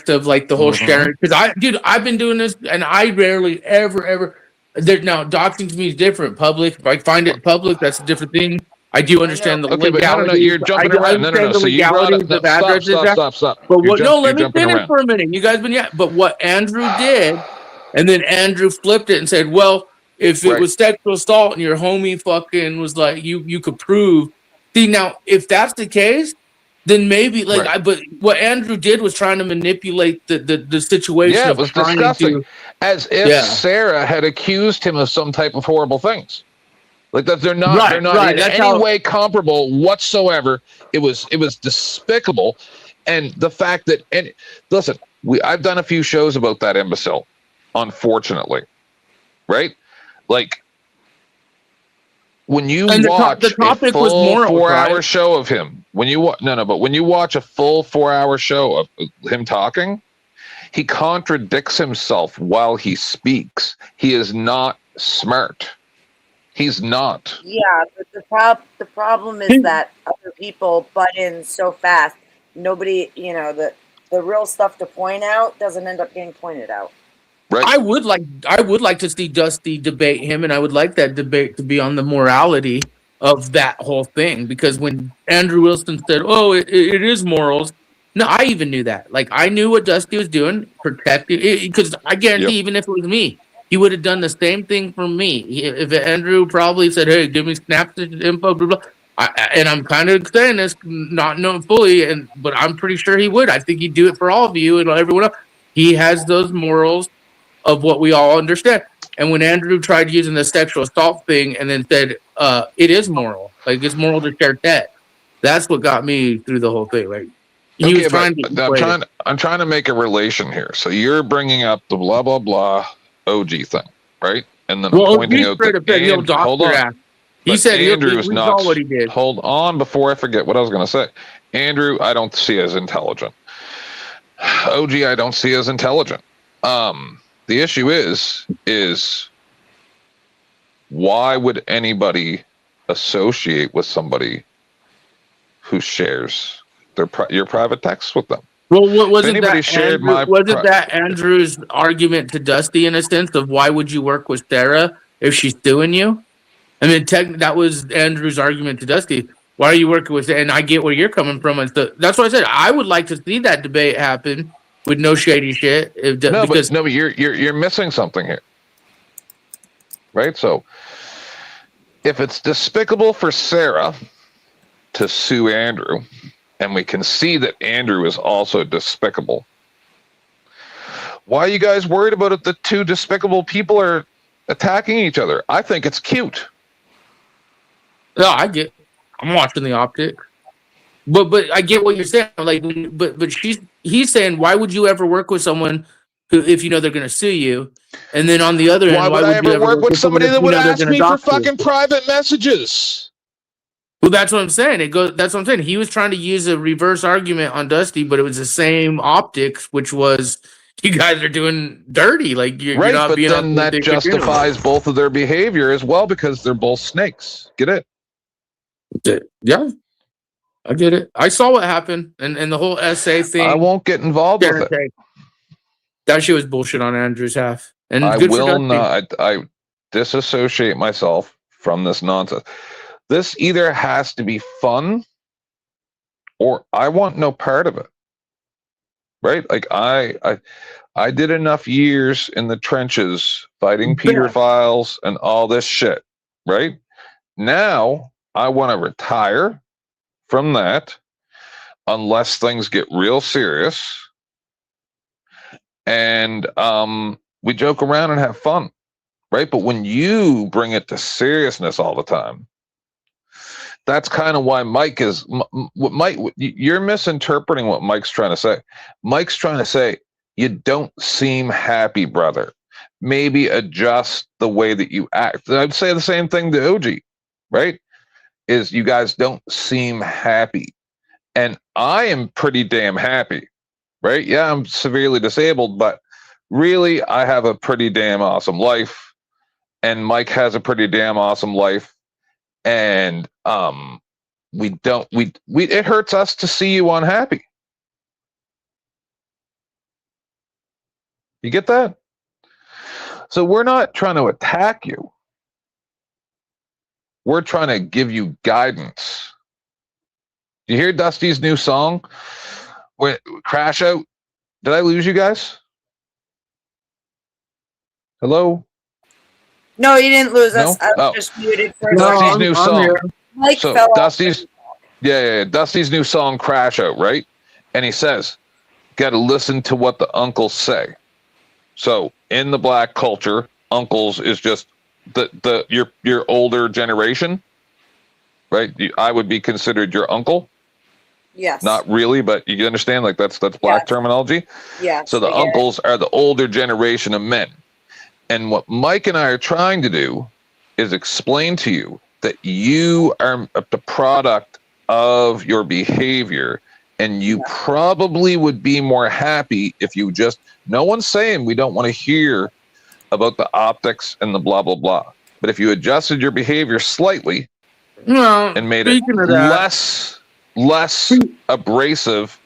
of like the whole sharing, because I've been doing this and I rarely ever now doxing to me is different. Public, if I find it public, that's a different thing. I do understand the legalities. No, you're jumping around. No. So you brought up. Stop. But what? No, let me finish for a minute. You guys been But what Andrew did, and then Andrew flipped it and said, "Well, if it was sexual assault and your homie fucking was like you could prove." See, now if that's the case, then maybe but what Andrew did was trying to manipulate the situation. Yeah, it was disgusting. As if Sarah had accused him of some type of horrible things. Like that, they're not in any way comparable whatsoever. It was despicable, and the fact that listen, I've done a few shows about that imbecile, unfortunately, right? Like when you watch a full 4-hour show of him, when you watch a full 4-hour show of him talking, he contradicts himself while he speaks. He is not smart. He's not. Yeah, but the problem is that other people butt in so fast. Nobody, the real stuff to point out doesn't end up getting pointed out. Right. I would like to see Dusty debate him, and I would like that debate to be on the morality of that whole thing. Because when Andrew Wilson said, "Oh, it is morals," no, I even knew that. Like I knew what Dusty was doing, protecting. Because I guarantee, even if it was me, he would have done the same thing for me. If Andrew probably said, "Hey, give me snaps info," blah blah. And I'm kind of saying this, not knowing fully, but I'm pretty sure he would. I think he'd do it for all of you and everyone else. He has those morals of what we all understand. And when Andrew tried using the sexual assault thing and then said, it is moral, like it's moral to share that. That's what got me through the whole thing. Like he was trying to. I'm trying to make a relation here. So you're bringing up the blah blah blah OG thing, right? And then pointing out that hold on. He said Andrew's not. What he did. Hold on, before I forget what I was going to say. Andrew, I don't see as intelligent. OG, I don't see as intelligent. The issue is why would anybody associate with somebody who shares your private texts with them? Well, wasn't that Andrew's argument to Dusty in a sense of why would you work with Sarah if she's suing you? I mean, that was Andrew's argument to Dusty. Why are you working with? And I get where you're coming from. And so that's why I said I would like to see that debate happen with no shady shit. But you're missing something here, right? So if it's despicable for Sarah to sue Andrew, and we can see that Andrew is also despicable, why are you guys worried about it? The two despicable people are attacking each other. I think it's cute. No, I'm watching the optic. But I get what you're saying. Like, but he's saying, why would you ever work with someone who, if you know they're going to sue you? And then on the other end, why would I ever work with somebody that would ask me for fucking private messages? Well, that's what I'm saying. That's what I'm saying. He was trying to use a reverse argument on Dusty, but it was the same optics, which was you guys are doing dirty. Like you're not but being. Then that justifies both of their behavior as well because they're both snakes. Get it? Yeah. I get it. I saw what happened and the whole essay thing. I won't get involved with it. That shit was bullshit on Andrew's half. And I will not. I disassociate myself from this nonsense. This either has to be fun or I want no part of it. Right? Like I did enough years in the trenches fighting pedophiles and all this shit. Right? Now I want to retire from that. unless things get real serious. And we joke around and have fun, right? But when you bring it to seriousness all the time, that's kind of why Mike is Mike. You're misinterpreting what Mike's trying to say. Mike's trying to say you don't seem happy, brother. Maybe adjust the way that you act. I'd say the same thing to OG, right? Is you guys don't seem happy, and I am pretty damn happy, right? Yeah, I'm severely disabled, but really, I have a pretty damn awesome life, and Mike has a pretty damn awesome life. And it hurts us to see you unhappy. You get that? So we're not trying to attack you. We're trying to give you guidance. Do you hear Dusty's new song? Crash Out? Did I lose you guys? Hello? No, you didn't lose us. I was just muted for Dusty's new song. Mike so fell Dusty's, Dusty's new song, Crash Out, right? And he says, got to listen to what the uncles say. So in the black culture, uncles is just your older generation, right? I would be considered your uncle. Yes. Not really, but you understand, like that's black terminology. Yeah. So the uncles are the older generation of men. And what Mike and I are trying to do is explain to you that you are the product of your behavior, and you probably would be more happy if you just, no one's saying we don't want to hear about the optics and the blah, blah, blah. But if you adjusted your behavior slightly and made it less abrasive,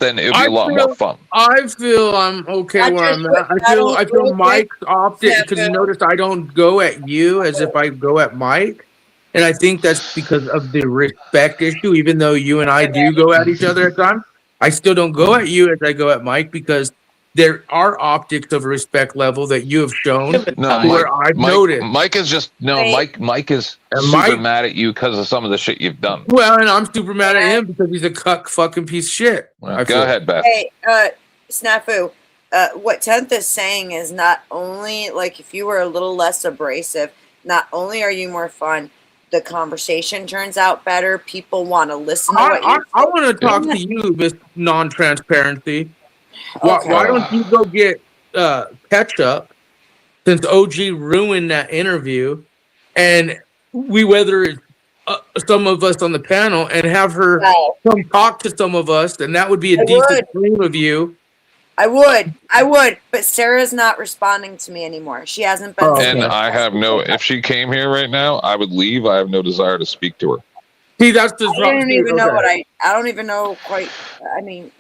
then it would be a lot more fun. I feel I'm okay where I'm at. I feel Mike's optic, because you notice I don't go at you as if I go at Mike. And I think that's because of the respect issue. Even though you and I do go at each other at times, I still don't go at you as I go at Mike, because there are optics of respect level that you have shown where I've noticed. Mike is just Mike is super mad at you because of some of the shit you've done. Well, and I'm super mad at him because he's a cuck fucking piece of shit. Well, go ahead, Beth. Hey, Snafu, what 10th is saying is not only, like, if you were a little less abrasive, not only are you more fun, the conversation turns out better. People want to listen to what you I want to talk to you, Miss Non-Transparency. Why don't you go get ketchup, since OG ruined that interview, and whether some of us on the panel, and have her come talk to some of us, and that would be a decent stream of you. I would, but Sarah's not responding to me anymore. She hasn't been. And I have if she came here right now, I would leave. I have no desire to speak to her. See, that's just I don't even know what I don't even know quite. I mean,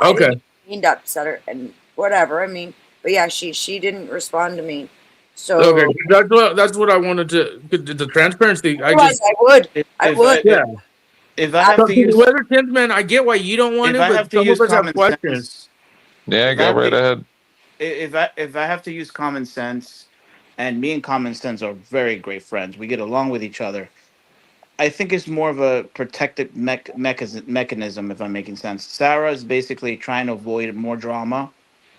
I didn't mean to upset her and whatever. I mean, but yeah, she didn't respond to me. So okay, that's what I wanted to the transparency. I would. Yeah. If I have to use whether Kinsman, I get why you don't want it, but some of us have questions. Yeah, go right ahead. If I have to use common sense, and me and Common Sense are very great friends, we get along with each other. I think it's more of a protective mechanism, if I'm making sense. Sarah is basically trying to avoid more drama.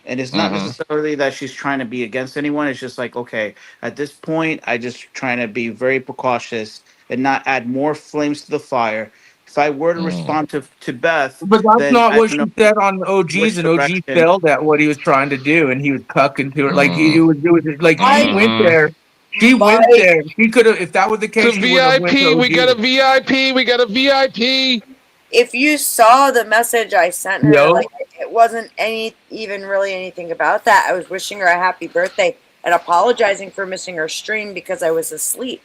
And it's not necessarily that she's trying to be against anyone. It's just like, okay, at this point, I just trying to be very precautious and not add more flames to the fire. If I were to respond to Beth, but that's not what she said on OG's, and OG failed at what he was trying to do, and he was cucking to her like he was like she went there. She went there. She could have, if that was the case. The VIP, we got a VIP. We got a VIP. If you saw the message I sent her, like, it wasn't even really anything about that. I was wishing her a happy birthday and apologizing for missing her stream because I was asleep.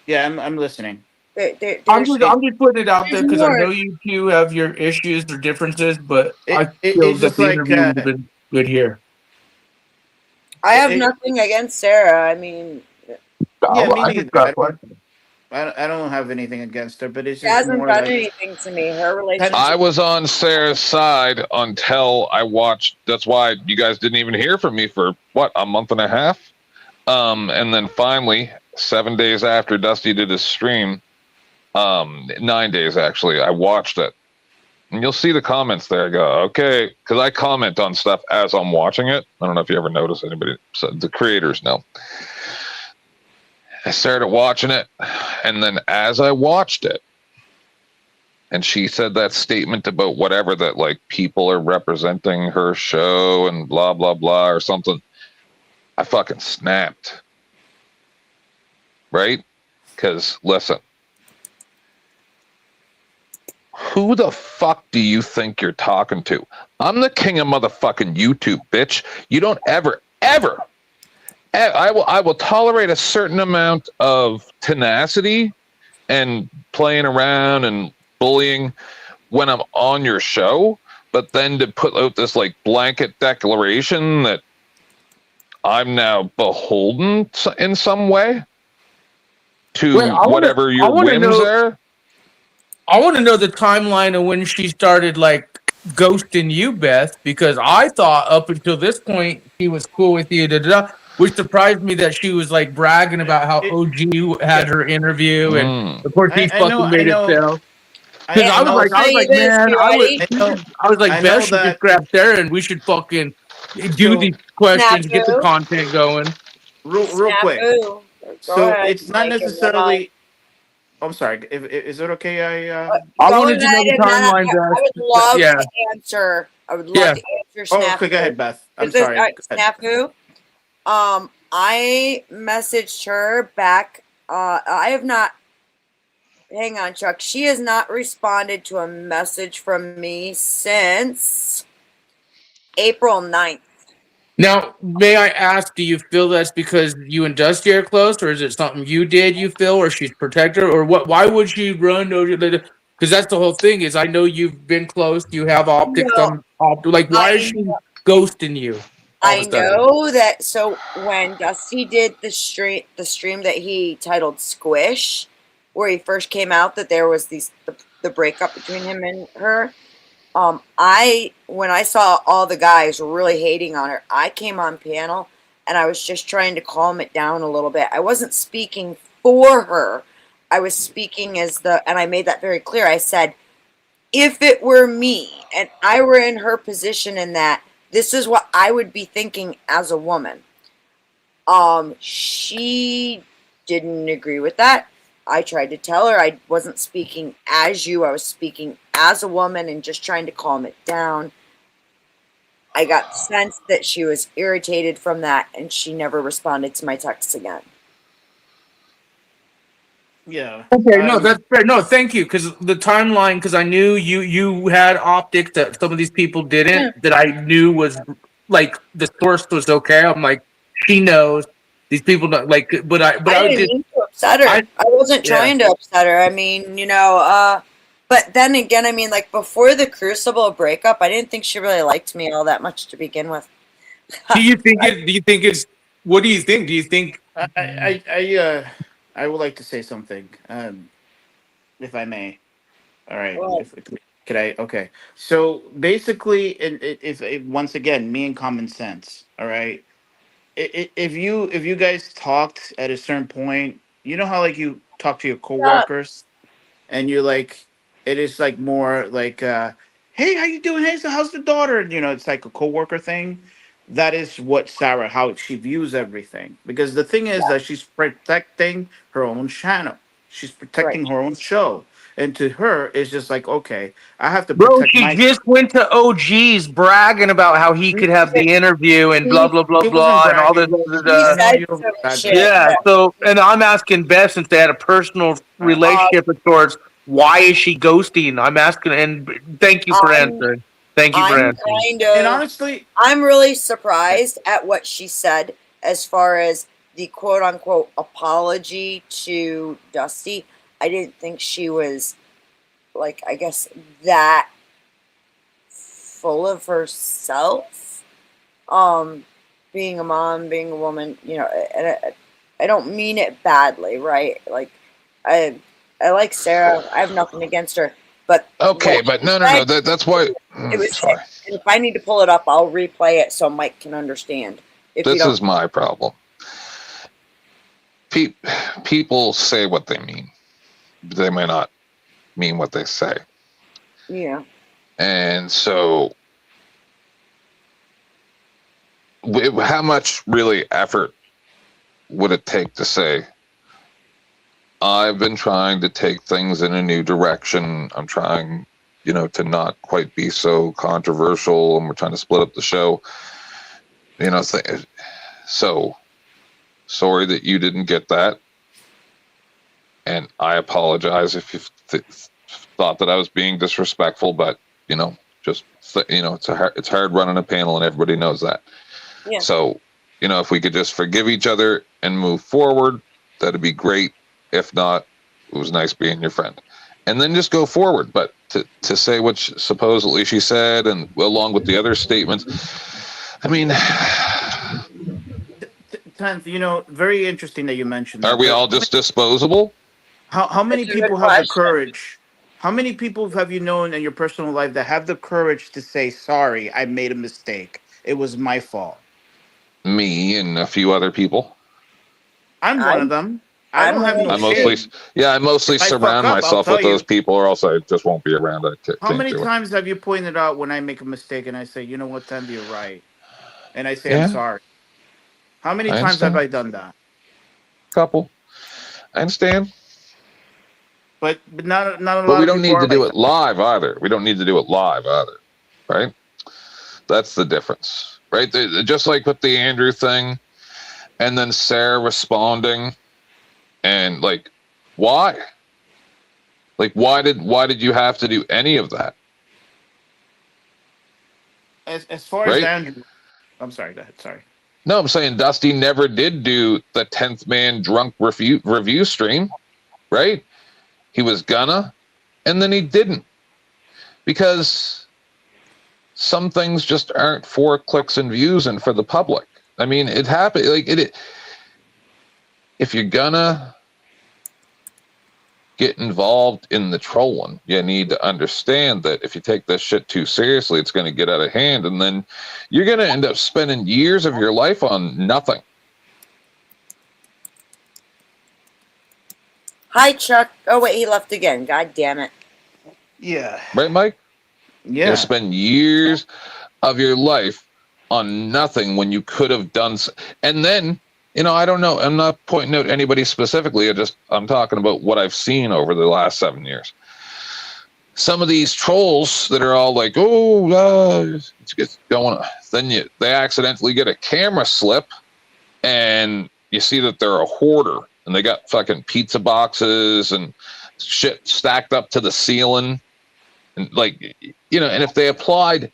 Yeah, I'm listening. I'm just putting it out there because I know you two have your issues or differences, but I feel that the interview would have been good here. I have nothing against Sarah. I mean, I don't have anything against her, but it's she just hasn't more done like, anything to me. Her relationship. I was on Sarah's side until I watched. That's why you guys didn't even hear from me for a month and a half. And then finally, 7 days after Dusty did his stream, 9 days actually. I watched it, and you'll see the comments there. I go, okay, because I comment on stuff as I'm watching it. I don't know if you ever notice anybody. So the creators know. I started watching it, and then as I watched it, and she said that statement about whatever, that like people are representing her show and blah blah blah or something, I fucking snapped. Right? Because listen, who the fuck do you think you're talking to? I'm the king of motherfucking YouTube, bitch. You don't ever I will tolerate a certain amount of tenacity and playing around and bullying when I'm on your show, but then to put out this like blanket declaration that I'm now beholden in some way to whatever your whims are. I want to know the timeline of when she started like ghosting you, Beth, because I thought up until this point she was cool with you, which surprised me that she was like bragging about how OG had her interview, and of course he fucking made it fail. Because I was like, man, I was like, Beth should just grab Sarah and we should fucking do these questions, get the content going. Real quick. Go So ahead, it's not Mike, and then necessarily. I'm sorry. Is it okay? I go wanted to know ahead, the and then timeline, I would love yeah. to answer. I would love to answer Snafu. Oh, okay, go ahead, Beth. I'm Is this- sorry. all right, Snafu. I messaged her back. I have not. Hang on, Chuck. She has not responded to a message from me since April 9th. Now, may I ask, do you feel that's because you and Dusty are close, or is it something you did, you feel, or she's protector, or what? Why would she run? Because that's the whole thing is I know you've been close, you have optics on, like, why is she ghosting you? I know that. So when Dusty did the stream that he titled Squish, where he first came out, that there was the breakup between him and her. When I saw all the guys really hating on her, I came on panel and I was just trying to calm it down a little bit. I wasn't speaking for her. I was speaking and I made that very clear. I said, if it were me and I were in her position in that, this is what I would be thinking as a woman. She didn't agree with that. I tried to tell her I wasn't speaking as you. I was speaking as a woman and just trying to calm it down. I got the sense that she was irritated from that, and she never responded to my texts again. Yeah. Okay, no, that's fair. No, thank you, because the timeline, because I knew you had optics that some of these people didn't, that I knew was, like, the source was okay. I'm like, she knows. These people don't, like, but I didn't mean to upset her. I wasn't trying to upset her. I mean, but then again, I mean, like, before the Crucible breakup, I didn't think she really liked me all that much to begin with. Do you think it's, what do you think? Do you think? I would like to say something, if I may. All right. Could I? Okay. So basically, if once again, me and common sense. All right. If you guys talked at a certain point, you know how like you talk to your coworkers, and you're like, it is like more like, hey, how you doing? Hey, so how's the daughter? And, it's like a coworker thing. That is what Sarah, how she views everything. Because the thing is that she's protecting her own channel. She's protecting her own show. And to her, it's just like, okay, I have to Bro, protect she my. just went to OG's bragging about how he could have the interview and blah blah blah He blah wasn't and all this. bragging. Yeah. So, and I'm asking Beth, since they had a personal relationship of sorts, why is she ghosting? I'm asking, and thank you for answering. Thank you for answering. And honestly, I'm really surprised at what she said as far as the quote unquote apology to Dusty. I didn't think she was, like, I guess, that full of herself. Being a mom, being a woman, and I don't mean it badly, right? Like, I like Sarah. I have nothing against her. But okay, but no, that's why. It was. And if I need to pull it up, I'll replay it so Mike can understand. This is my problem. People say what they mean. they may not mean what they say. Yeah. And so, how much really effort would it take to say, I've been trying to take things in a new direction. I'm trying, to not quite be so controversial, and we're trying to split up the show. So sorry that you didn't get that. And I apologize if you thought that I was being disrespectful, but, it's hard running a panel, and everybody knows that. Yeah. So, if we could just forgive each other and move forward, that'd be great. If not, it was nice being your friend. And then just go forward. But to say what supposedly she said, and along with the other statements, I mean... 10th, very interesting that you mentioned that. Are we all just disposable? How many people have the courage? How many people have you known in your personal life that have the courage to say, sorry, I made a mistake. It was my fault. Me and a few other people. I'm one of them. I don't have no shame. I mostly surround myself with those people, or else I just won't be around. How many times have you pointed out when I make a mistake and I say, you know what, Tim, you're right, and I say I'm sorry? How many times have I done that? Couple. I understand. But not a lot of people. But we don't need to do it live either. Right? That's the difference, right? Just like with the Andrew thing, and then Sarah responding, and like, why? Like, why did you have to do any of that? As far as Andrew, I'm sorry. Go ahead. Sorry. No, I'm saying Dusty never did do the 10th Man drunk review stream, right? He was gonna, and then he didn't, because some things just aren't for clicks and views and for the public. I mean, it happened. Like if you're gonna get involved in the trolling, you need to understand that if you take this shit too seriously, it's going to get out of hand, and then you're going to end up spending years of your life on nothing. Hi, Chuck. Oh, wait, he left again. God damn it. Yeah. Right, Mike? Yeah. You'll spend years of your life on nothing when you could have done. And then, I don't know. I'm not pointing out anybody specifically. I'm talking about what I've seen over the last 7 years. Some of these trolls that are all like, it's going on. Then they accidentally get a camera slip, and you see that they're a hoarder, and they got fucking pizza boxes and shit stacked up to the ceiling. And and if they applied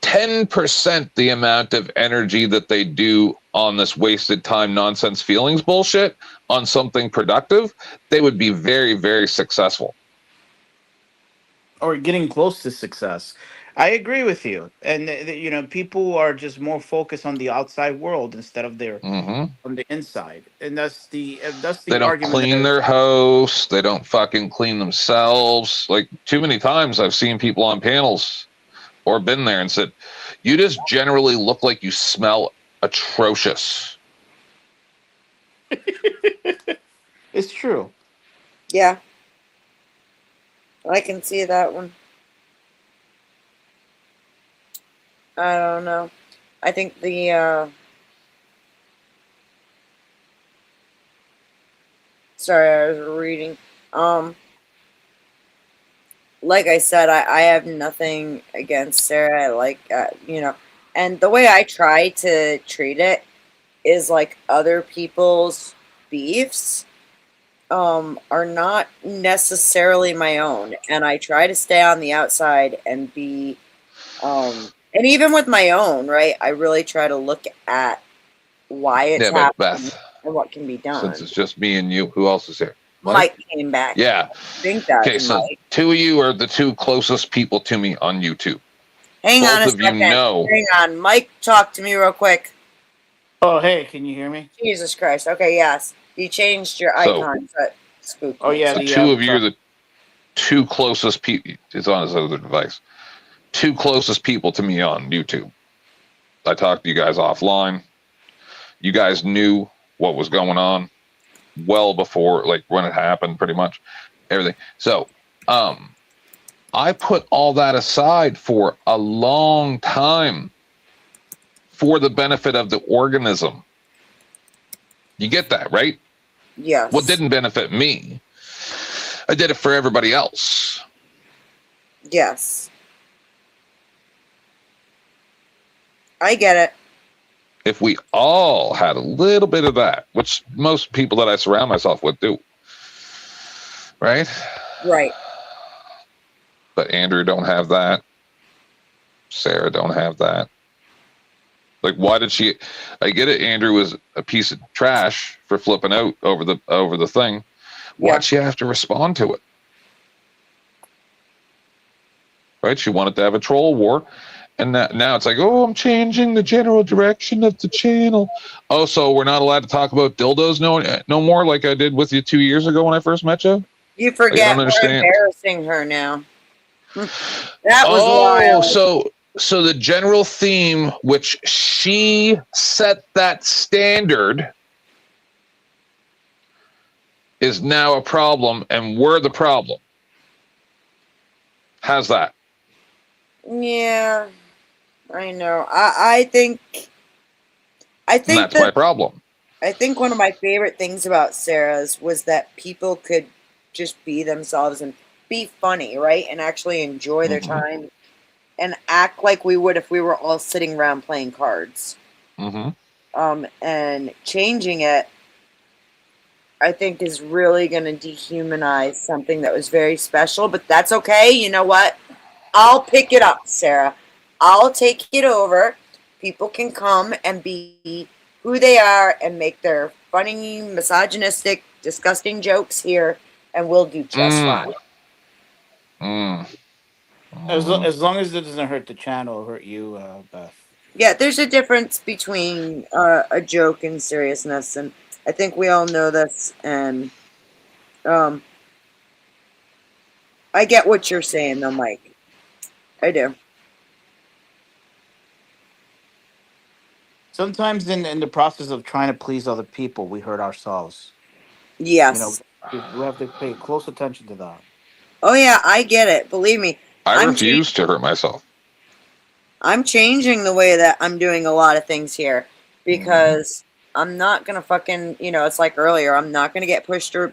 10% the amount of energy that they do on this wasted time, nonsense feelings bullshit on something productive, they would be very, very successful. Or getting close to success. I agree with you. And, people are just more focused on the outside world instead of from the inside. And that's the they don't argument. Clean their house. They don't fucking clean themselves. Like, too many times I've seen people on panels or been there and said, you just generally look like you smell atrocious. It's true. Yeah. I can see that one. I don't know. I think sorry, I was reading. Like I said, I have nothing against Sarah. I like, and the way I try to treat it is like other people's beefs are not necessarily my own, and I try to stay on the outside and be and even with my own, right, I really try to look at why it's happening and what can be done. Since it's just me and you, who else is here? Mike came back. Yeah. I think that okay, so Mike. Two of you are the two closest people to me on YouTube. Hang Both on a of second. you know. Hang on. Mike, talk to me real quick. Oh, hey, can you hear me? Jesus Christ. Okay, yes. You changed your icon. But spooky. Oh, yeah. So two of you are the two closest people. It's on his other device. Two closest people to me on YouTube. I talked to you guys offline. You guys knew what was going on well before, like when it happened, pretty much. everything. So, I put all that aside for a long time for the benefit of the organism. You get that, right? Yes. What didn't benefit me, I did it for everybody else. Yes. I get it. If we all had a little bit of that, which most people that I surround myself with do, right? Right. But Andrew don't have that. Sarah don't have that. Like, why did she? I get it. Andrew was a piece of trash for flipping out over the thing. Why'd she have to respond to it? Right? She wanted to have a troll war. And now it's like, oh, I'm changing the general direction of the channel. Oh, so we're not allowed to talk about dildos no more, like I did with you 2 years ago when I first met you? You forget we're embarrassing her now. That was wild. So the general theme, which she set that standard, is now a problem, and we're the problem. How's that? Yeah, I know. I think and that's my problem. I think one of my favorite things about Sarah's was that people could just be themselves and be funny, right? And actually enjoy their time and act like we would if we were all sitting around playing cards. And changing it, I think, is really going to dehumanize something that was very special, but that's okay. You know what? I'll pick it up, Sarah. I'll take it over. People can come and be who they are and make their funny, misogynistic, disgusting jokes here, and we'll do just fine. As long as it doesn't hurt the channel or hurt you, Beth. Yeah, there's a difference between a joke and seriousness, and I think we all know this. And I get what you're saying, though, Mike. I do. Sometimes in the process of trying to please other people, we hurt ourselves. Yes. You know, we have to pay close attention to that. Oh, yeah, I get it. Believe me. I refuse to hurt myself. I'm changing the way that I'm doing a lot of things here because I'm not going to fucking, it's like earlier, I'm not going to get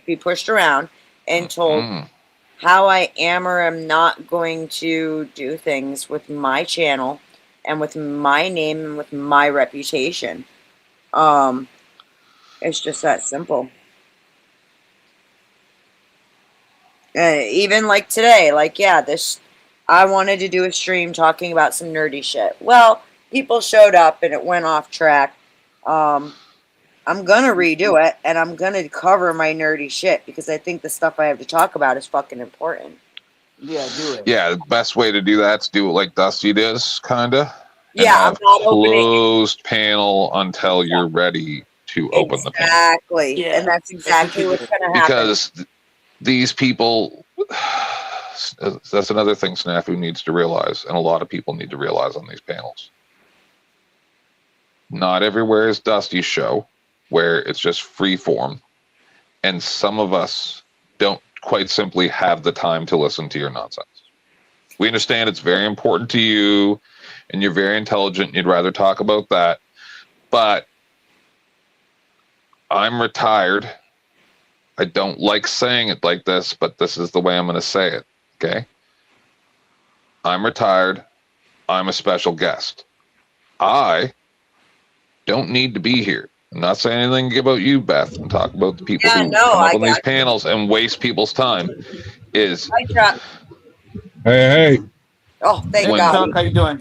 be pushed around and told how I am or am not going to do things with my channel and with my name and with my reputation. It's just that simple. Even like today, I wanted to do a stream talking about some nerdy shit. Well, people showed up and it went off track. I'm gonna redo it and I'm gonna cover my nerdy shit because I think the stuff I have to talk about is fucking important. Yeah, do it. Yeah, the best way to do that is do it like Dusty does, kinda. Yeah, I'm not closed panel until you're ready to open the panel. Exactly. Yeah. And that's exactly what's gonna happen. Because these people, that's another thing Snafu needs to realize, and a lot of people need to realize on these panels. Not everywhere is Dusty's show, where it's just free form, and some of us don't quite simply have the time to listen to your nonsense. We understand it's very important to you, and you're very intelligent, and you'd rather talk about that, but I'm retired. I don't like saying it like this, but this is the way I'm going to say it, okay? I'm retired. I'm a special guest. I don't need to be here. I'm not saying anything about you, Beth, and talk about the people who come up on these panels and waste people's time. Hi, Chuck. Hey. Oh, thank God. How you doing?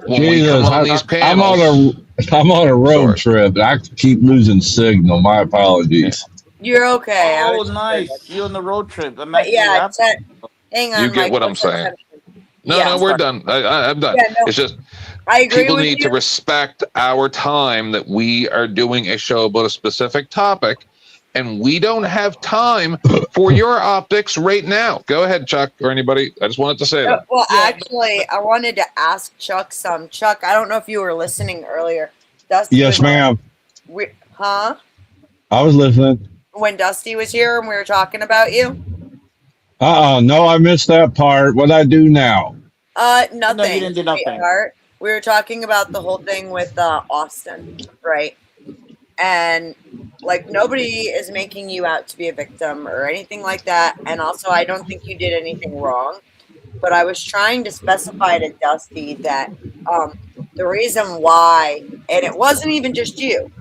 When we come on these panels, I'm on a road trip. I keep losing signal. My apologies. You're okay. Oh, nice. You on the road trip. Hang on. you get Mike, what I'm saying. No, we're done. I'm done. Yeah, no, it's just I agree people with need you. to respect our time that we are doing a show about a specific topic, and we don't have time for your optics right now. Go ahead, Chuck, or anybody. I just wanted to say that. Well, actually, I wanted to ask Chuck some. Chuck, I don't know if you were listening earlier. Dusty Yes, ma'am. Huh? I was listening. When Dusty was here and we were talking about you? No, I missed that part. What I do now? Nothing. No, you didn't do nothing. Sweetheart. We were talking about the whole thing with Austin, right? And like nobody is making you out to be a victim or anything like that. And also, I don't think you did anything wrong. But I was trying to specify to Dusty that the reason why, and it wasn't even just you.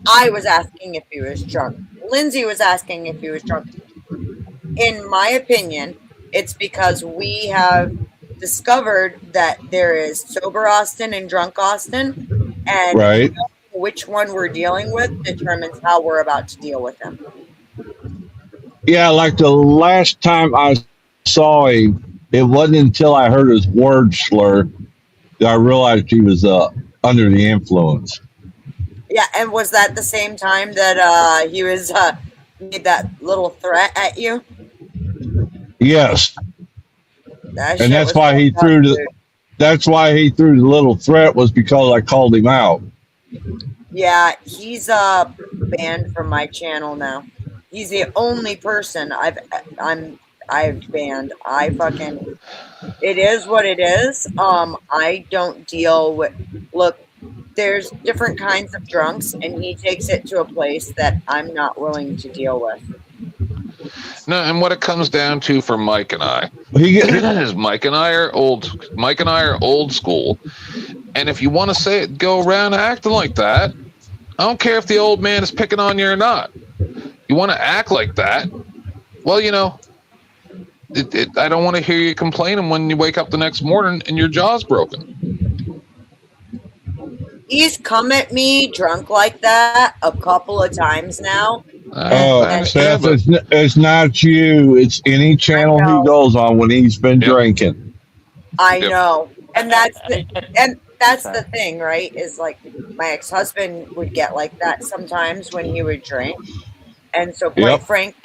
I was asking if he was drunk. Lindsay was asking if he was drunk. In my opinion, it's because we have discovered that there is sober Austin and drunk Austin, and right. Which one we're dealing with determines how we're about to deal with him. Yeah, like the last time I saw him, it wasn't until I heard his word slur that I realized he was under the influence. Yeah, and was that the same time that he was made that little threat at you? Yes. And that's why he threw the. That's why he threw the little threat, was because I called him out. Yeah, he's banned from my channel now. He's the only person I've banned. It is what it is. I don't deal with. Look, there's different kinds of drunks, and he takes it to a place that I'm not willing to deal with. No, and what it comes down to for Mike and I is Mike and I are old school, and if you want to say it, go around acting like that. I don't care if the old man is picking on you or not. You want to act like that? Well, you know, I don't want to hear you complaining when you wake up the next morning and your jaw's broken. He's come at me drunk like that a couple of times now. Seth, it's not you. It's any channel he goes on when he's been drinking. I know, and that's the thing, right? Is like my ex-husband would get like that sometimes when he would drink, and so quite frank,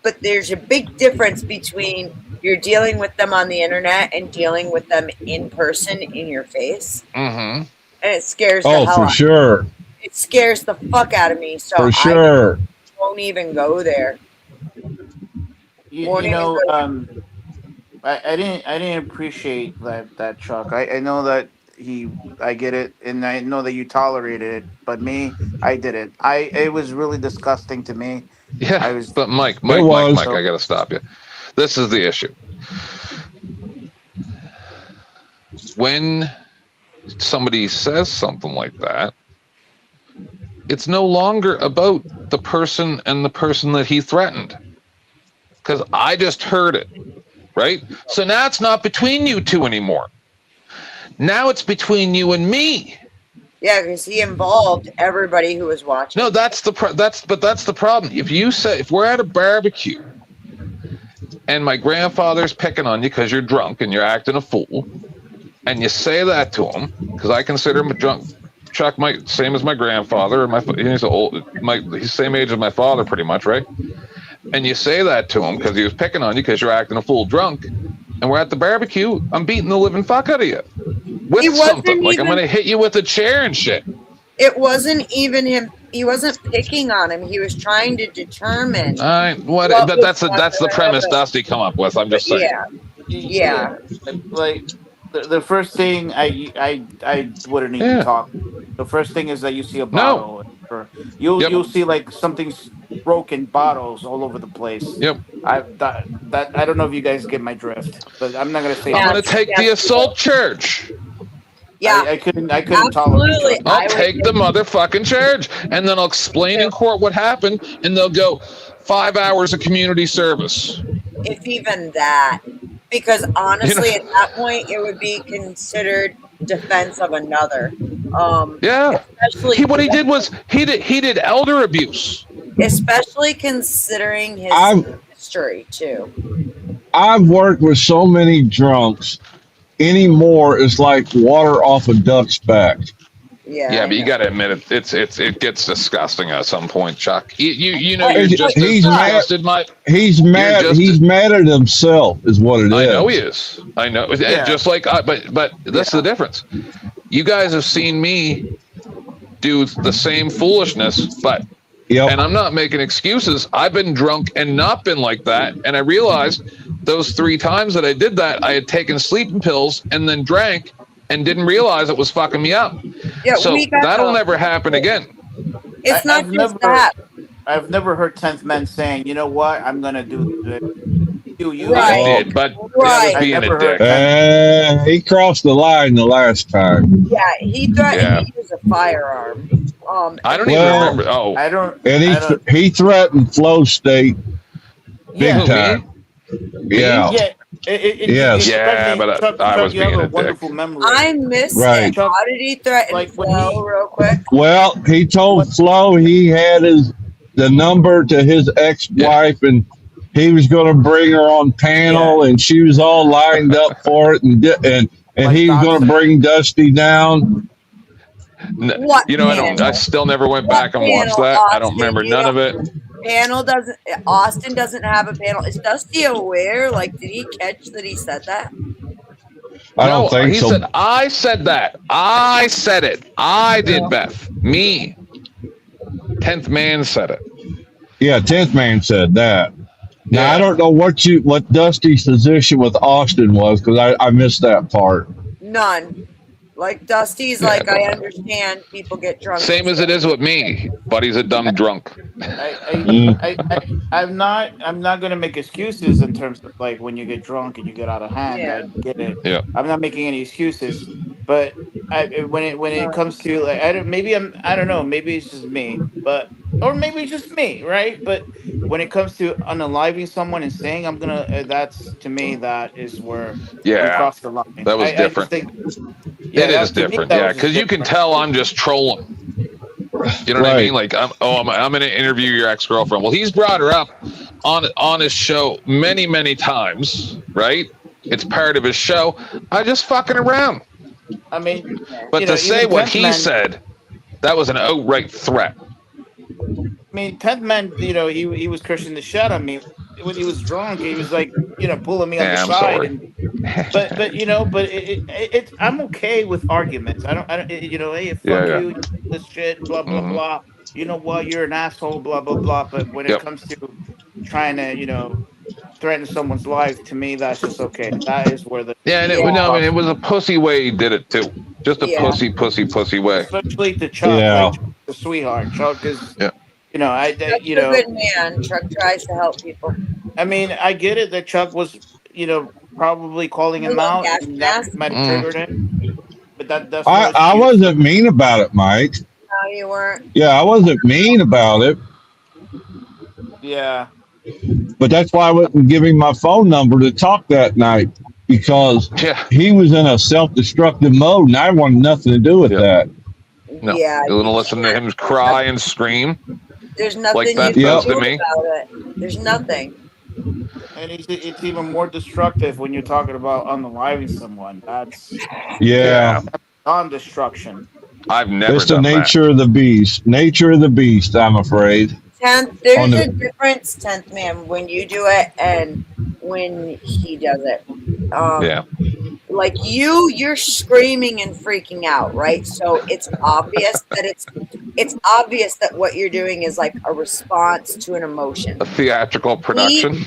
but there's a big difference between you're dealing with them on the internet and dealing with them in person in your face. Mm-hmm. And it scares the hell hell for out. Sure. It scares the fuck out of me. So for sure. I won't even go there. I didn't appreciate that Chuck. I know that I get it, and I know that you tolerated it, but me, I didn't. It was really disgusting to me. Yeah, but Mike, I gotta stop you. This is the issue. When somebody says something like that, it's no longer about the person and the person that he threatened, because I just heard it, right? So now it's not between you two anymore. Now it's between you and me. Yeah, because he involved everybody who was watching. No, that's the problem. If we're at a barbecue and my grandfather's picking on you because you're drunk and you're acting a fool, and you say that to him, because I consider him a drunk. Chuck, same as my grandfather, he's the same age as my father, pretty much, right? And you say that to him because he was picking on you because you're acting a fool drunk, and we're at the barbecue, I'm beating the living fuck out of you with something. Like, I'm gonna hit you with a chair and shit. It wasn't even him. He wasn't picking on him. He was trying to determine. That's the premise Dusty come up with. I'm just saying. Yeah. Like the first thing I wouldn't even talk. The first thing is that you see a bottle. Or you'll see like something's broken bottles all over the place. Yep. I don't know if you guys get my drift, but I'm not gonna say. I'm gonna take the assault charge. Yeah, I couldn't tolerate it. I'll take the motherfucking charge, and then I'll explain in court what happened, and they'll go 5 hours of community service. If even that, because honestly, at that point, it would be considered defense of another. Yeah. Especially what he did was he did elder abuse. Especially considering his history too. I've worked with so many drunks. Anymore is like water off a duck's back. Yeah, but you got to admit it gets disgusting at some point, Chuck. He's mad. He's mad at himself, is what it is. I know he is. I know. Yeah. Just like, but that's the difference. You guys have seen me do the same foolishness, but Yep. And I'm not making excuses. I've been drunk and not been like that. And I realized those 3 times that I did that, I had taken sleeping pills and then drank and didn't realize it was fucking me up. Yeah, so that'll never happen again. It's not just that. I've never heard 10th men saying, you know what, I'm going to do this. I did, but that was being a dick. He crossed the line the last time. Yeah, he threatened to use a firearm. I don't even remember. Oh, I don't. And he threatened Flow State big time. Yeah. Yes. Yeah, but I was being a dick. Memory. I missed Right. it. How did he threaten Flo real quick? Well, he told Flo he had the number to his ex-wife and he was going to bring her on panel and she was all lined up for it and he was going to bring Dusty down. What you know, I still never went back and watched that. Austin, I don't remember none of it. Austin doesn't have a panel. Is Dusty aware? Like, did he catch that he said that? I don't think so. He said, I said that. I said it. I did, Beth. Me. 10th man said it. Yeah, 10th man said that. Now, I don't know what Dusty's position with Austin was because I missed that part. None. Like Dusty's like, I understand people get drunk. Same as it is with me. Buddy's a dumb drunk. I'm not going to make excuses in terms of like when you get drunk and you get out of hand. I get it. Yeah. I'm not making any excuses, but when it comes to like I don't know, maybe it's just me, or maybe it's just me, right? But when it comes to unaliving someone and saying I'm gonna, that's to me that is where we cross the line. That was different. It is different, because you can tell I'm just trolling. You know what I mean? Like, I'm going to interview your ex-girlfriend. Well, he's brought her up on his show many, many times, right? It's part of his show. I just fucking around. I mean, but to say what he said, that was an outright threat. I mean, 10th man, he was crushing the shit on me when he was drunk. He was like, pulling me on the side. But I'm okay with arguments. I don't hey, fuck you, this shit, blah blah blah. You know what? You're an asshole, blah blah blah. But when it comes to trying to, threaten someone's life, to me, that's just okay. That is where the it was a pussy way he did it too. Just a pussy way. Especially to Chuck, like the sweetheart. Chuck is, Chuck's a good man. Chuck tries to help people. I mean, I get it that Chuck was, probably calling him out, and that might have triggered him. But that's I wasn't mean about it, Mike. No, you weren't. Yeah, I wasn't mean about it. Yeah. But that's why I wouldn't give him my phone number to talk that night because he was in a self-destructive mode, and I wanted nothing to do with that. No, you want to listen to him cry and scream. There's nothing like that you does can to do me. about it. There's nothing. And it's even more destructive when you're talking about unaliving someone. That's non-destruction. I've never. It's the nature of the beast. Nature of the beast. I'm afraid. 10th, there's a difference, 10th man, when you do it and when he does it. Like you're screaming and freaking out, right? So it's obvious that what you're doing is like a response to an emotion. A theatrical production.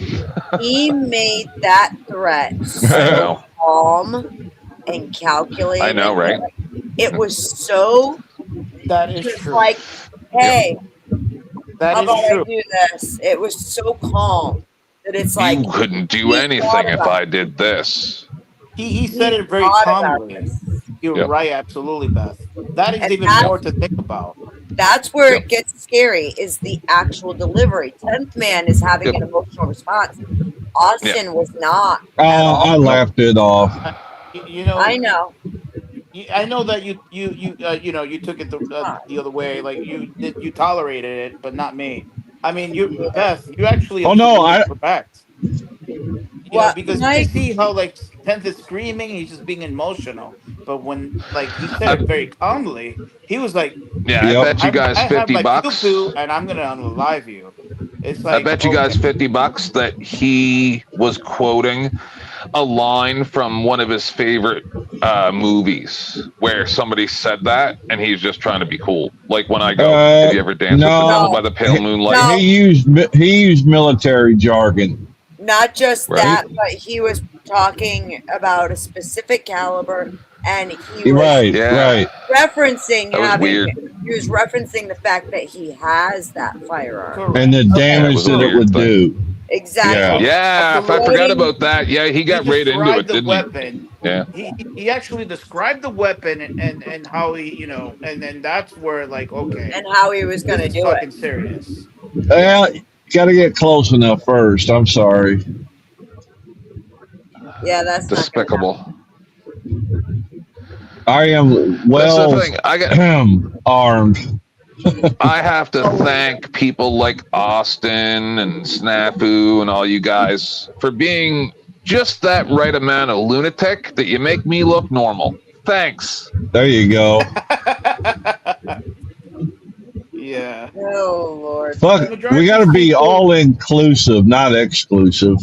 He made that threat so calm and calculated. I know, right? It was so. That is true. Like, hey. That How is about true. I do this? It was so calm that it's like You couldn't do anything if I did this. He said it very calmly. You're right, absolutely, Beth. That is even more to think about. That's where it gets scary, is the actual delivery. 10th man is having an emotional response. Austin was not. I laughed it off. I know. I know that you took it the other way. Like you tolerated it, but not me. I mean, Beth, you actually. Oh no, correct. Because you see how like 10th is screaming, he's just being emotional. But when like he said it very calmly, he was like, I bet you guys $50, and I'm gonna unalive you. It's like I bet you guys $50 that he was quoting a line from one of his favorite movies where somebody said that and he's just trying to be cool. Like when I go, have you ever danced with the devil by the pale moonlight? He used military jargon. Not just that, but he was talking about a specific caliber, and he was Right. referencing That was weird. He was referencing the fact that he has that firearm And the damage that it would do. Exactly. Yeah, if I forgot about that. Yeah, he got right into it, the didn't weapon. he? Yeah. He actually described the weapon and how he, you know, and then that's where like, okay, and how he was going to do fucking it. serious. Well, got to get close enough first. I'm sorry. Yeah, that's despicable. I am well armed. I have to thank people like Austin and Snafu and all you guys for being just that right amount of lunatic that you make me look normal. Thanks. There you go. Yeah. Oh Lord. Fuck, we got to be all inclusive, not exclusive.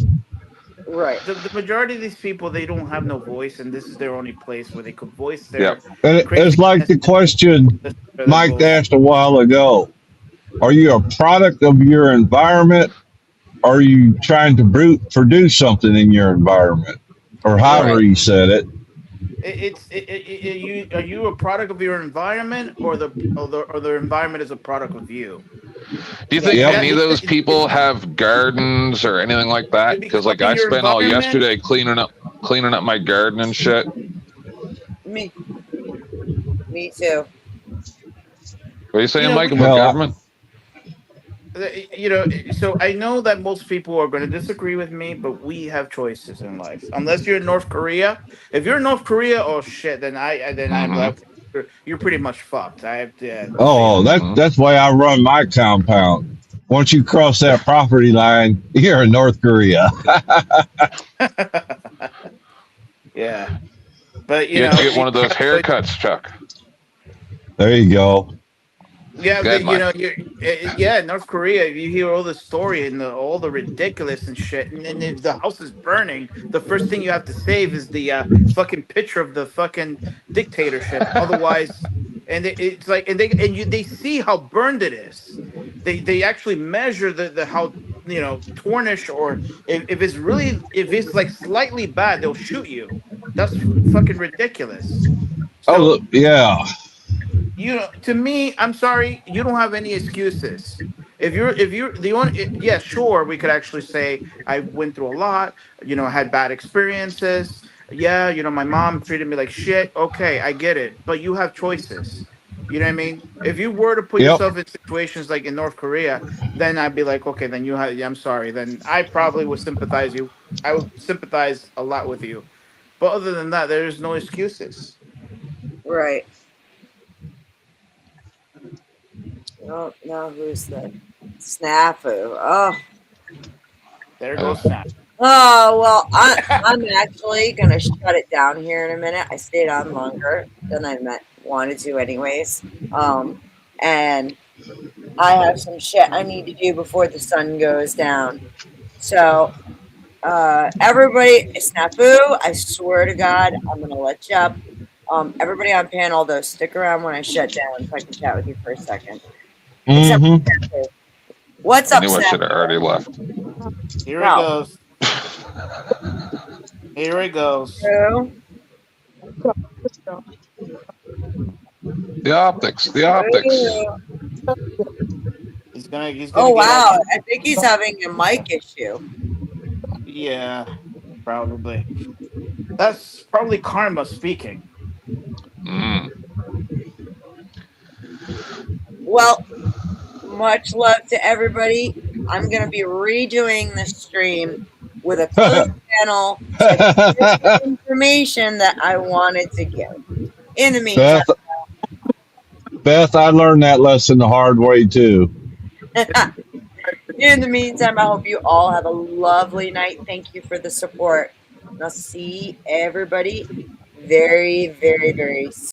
Right. The majority of these people, they don't have no voice, and this is their only place where they could voice their. And it's like the question Mike asked a while ago. Are you a product of your environment? Or are you trying to produce something in your environment? Or however he said it. Are you a product of your environment, or the environment is a product of you? Do you think any of those people have gardens or anything like that? Because like I spent all yesterday cleaning up my garden and shit. Me too. What are you saying, Mike, about government? You know, so I know that most people are going to disagree with me, but we have choices in life. Unless you're in North Korea. If you're in North Korea, oh shit, then I'm like, you're pretty much fucked. I have to. That's why I run my compound. Once you cross that property line, you're in North Korea. Yeah, but you have to get one of those haircuts, Chuck. There you go. Yeah, but, you know, North Korea. You hear all the story and all the ridiculous and shit, and then if the house is burning, the first thing you have to save is the fucking picture of the fucking dictatorship. Otherwise, and it's like, they see how burned it is. They actually measure the how, you know, tarnished, or if it's like slightly bad, they'll shoot you. That's fucking ridiculous. So, yeah. You know, to me, I'm sorry, you don't have any excuses. If you're the only, yeah, sure, we could actually say I went through a lot, you know, I had bad experiences. Yeah, you know, my mom treated me like shit. Okay, I get it, but you have choices. You know what I mean? If you were to put yourself in situations like in North Korea, then I'd be like, okay, then I'm sorry. Then I probably would sympathize you. I would sympathize a lot with you. But other than that, there's no excuses. Right. Oh, no, who's that? Snafu. Oh. There goes Snafu. Oh, well, I'm actually going to shut it down here in a minute. I stayed on longer than I wanted to anyways. And I have some shit I need to do before the sun goes down. So, everybody, Snafu, I swear to God, I'm going to let you up. Everybody on panel, though, stick around when I shut down so I can chat with you for a second. What's up, Snafu? I should have already left. Here he goes. Here he goes. The optics. He's gonna oh wow! I think he's having a mic issue. Yeah, probably. That's probably karma speaking. Well, much love to everybody. I'm going to be redoing the stream with a closed panel to information that I wanted to give. In the meantime, Beth, I learned that lesson the hard way too. In the meantime, I hope you all have a lovely night. Thank you for the support. And I'll see everybody very, very, very soon.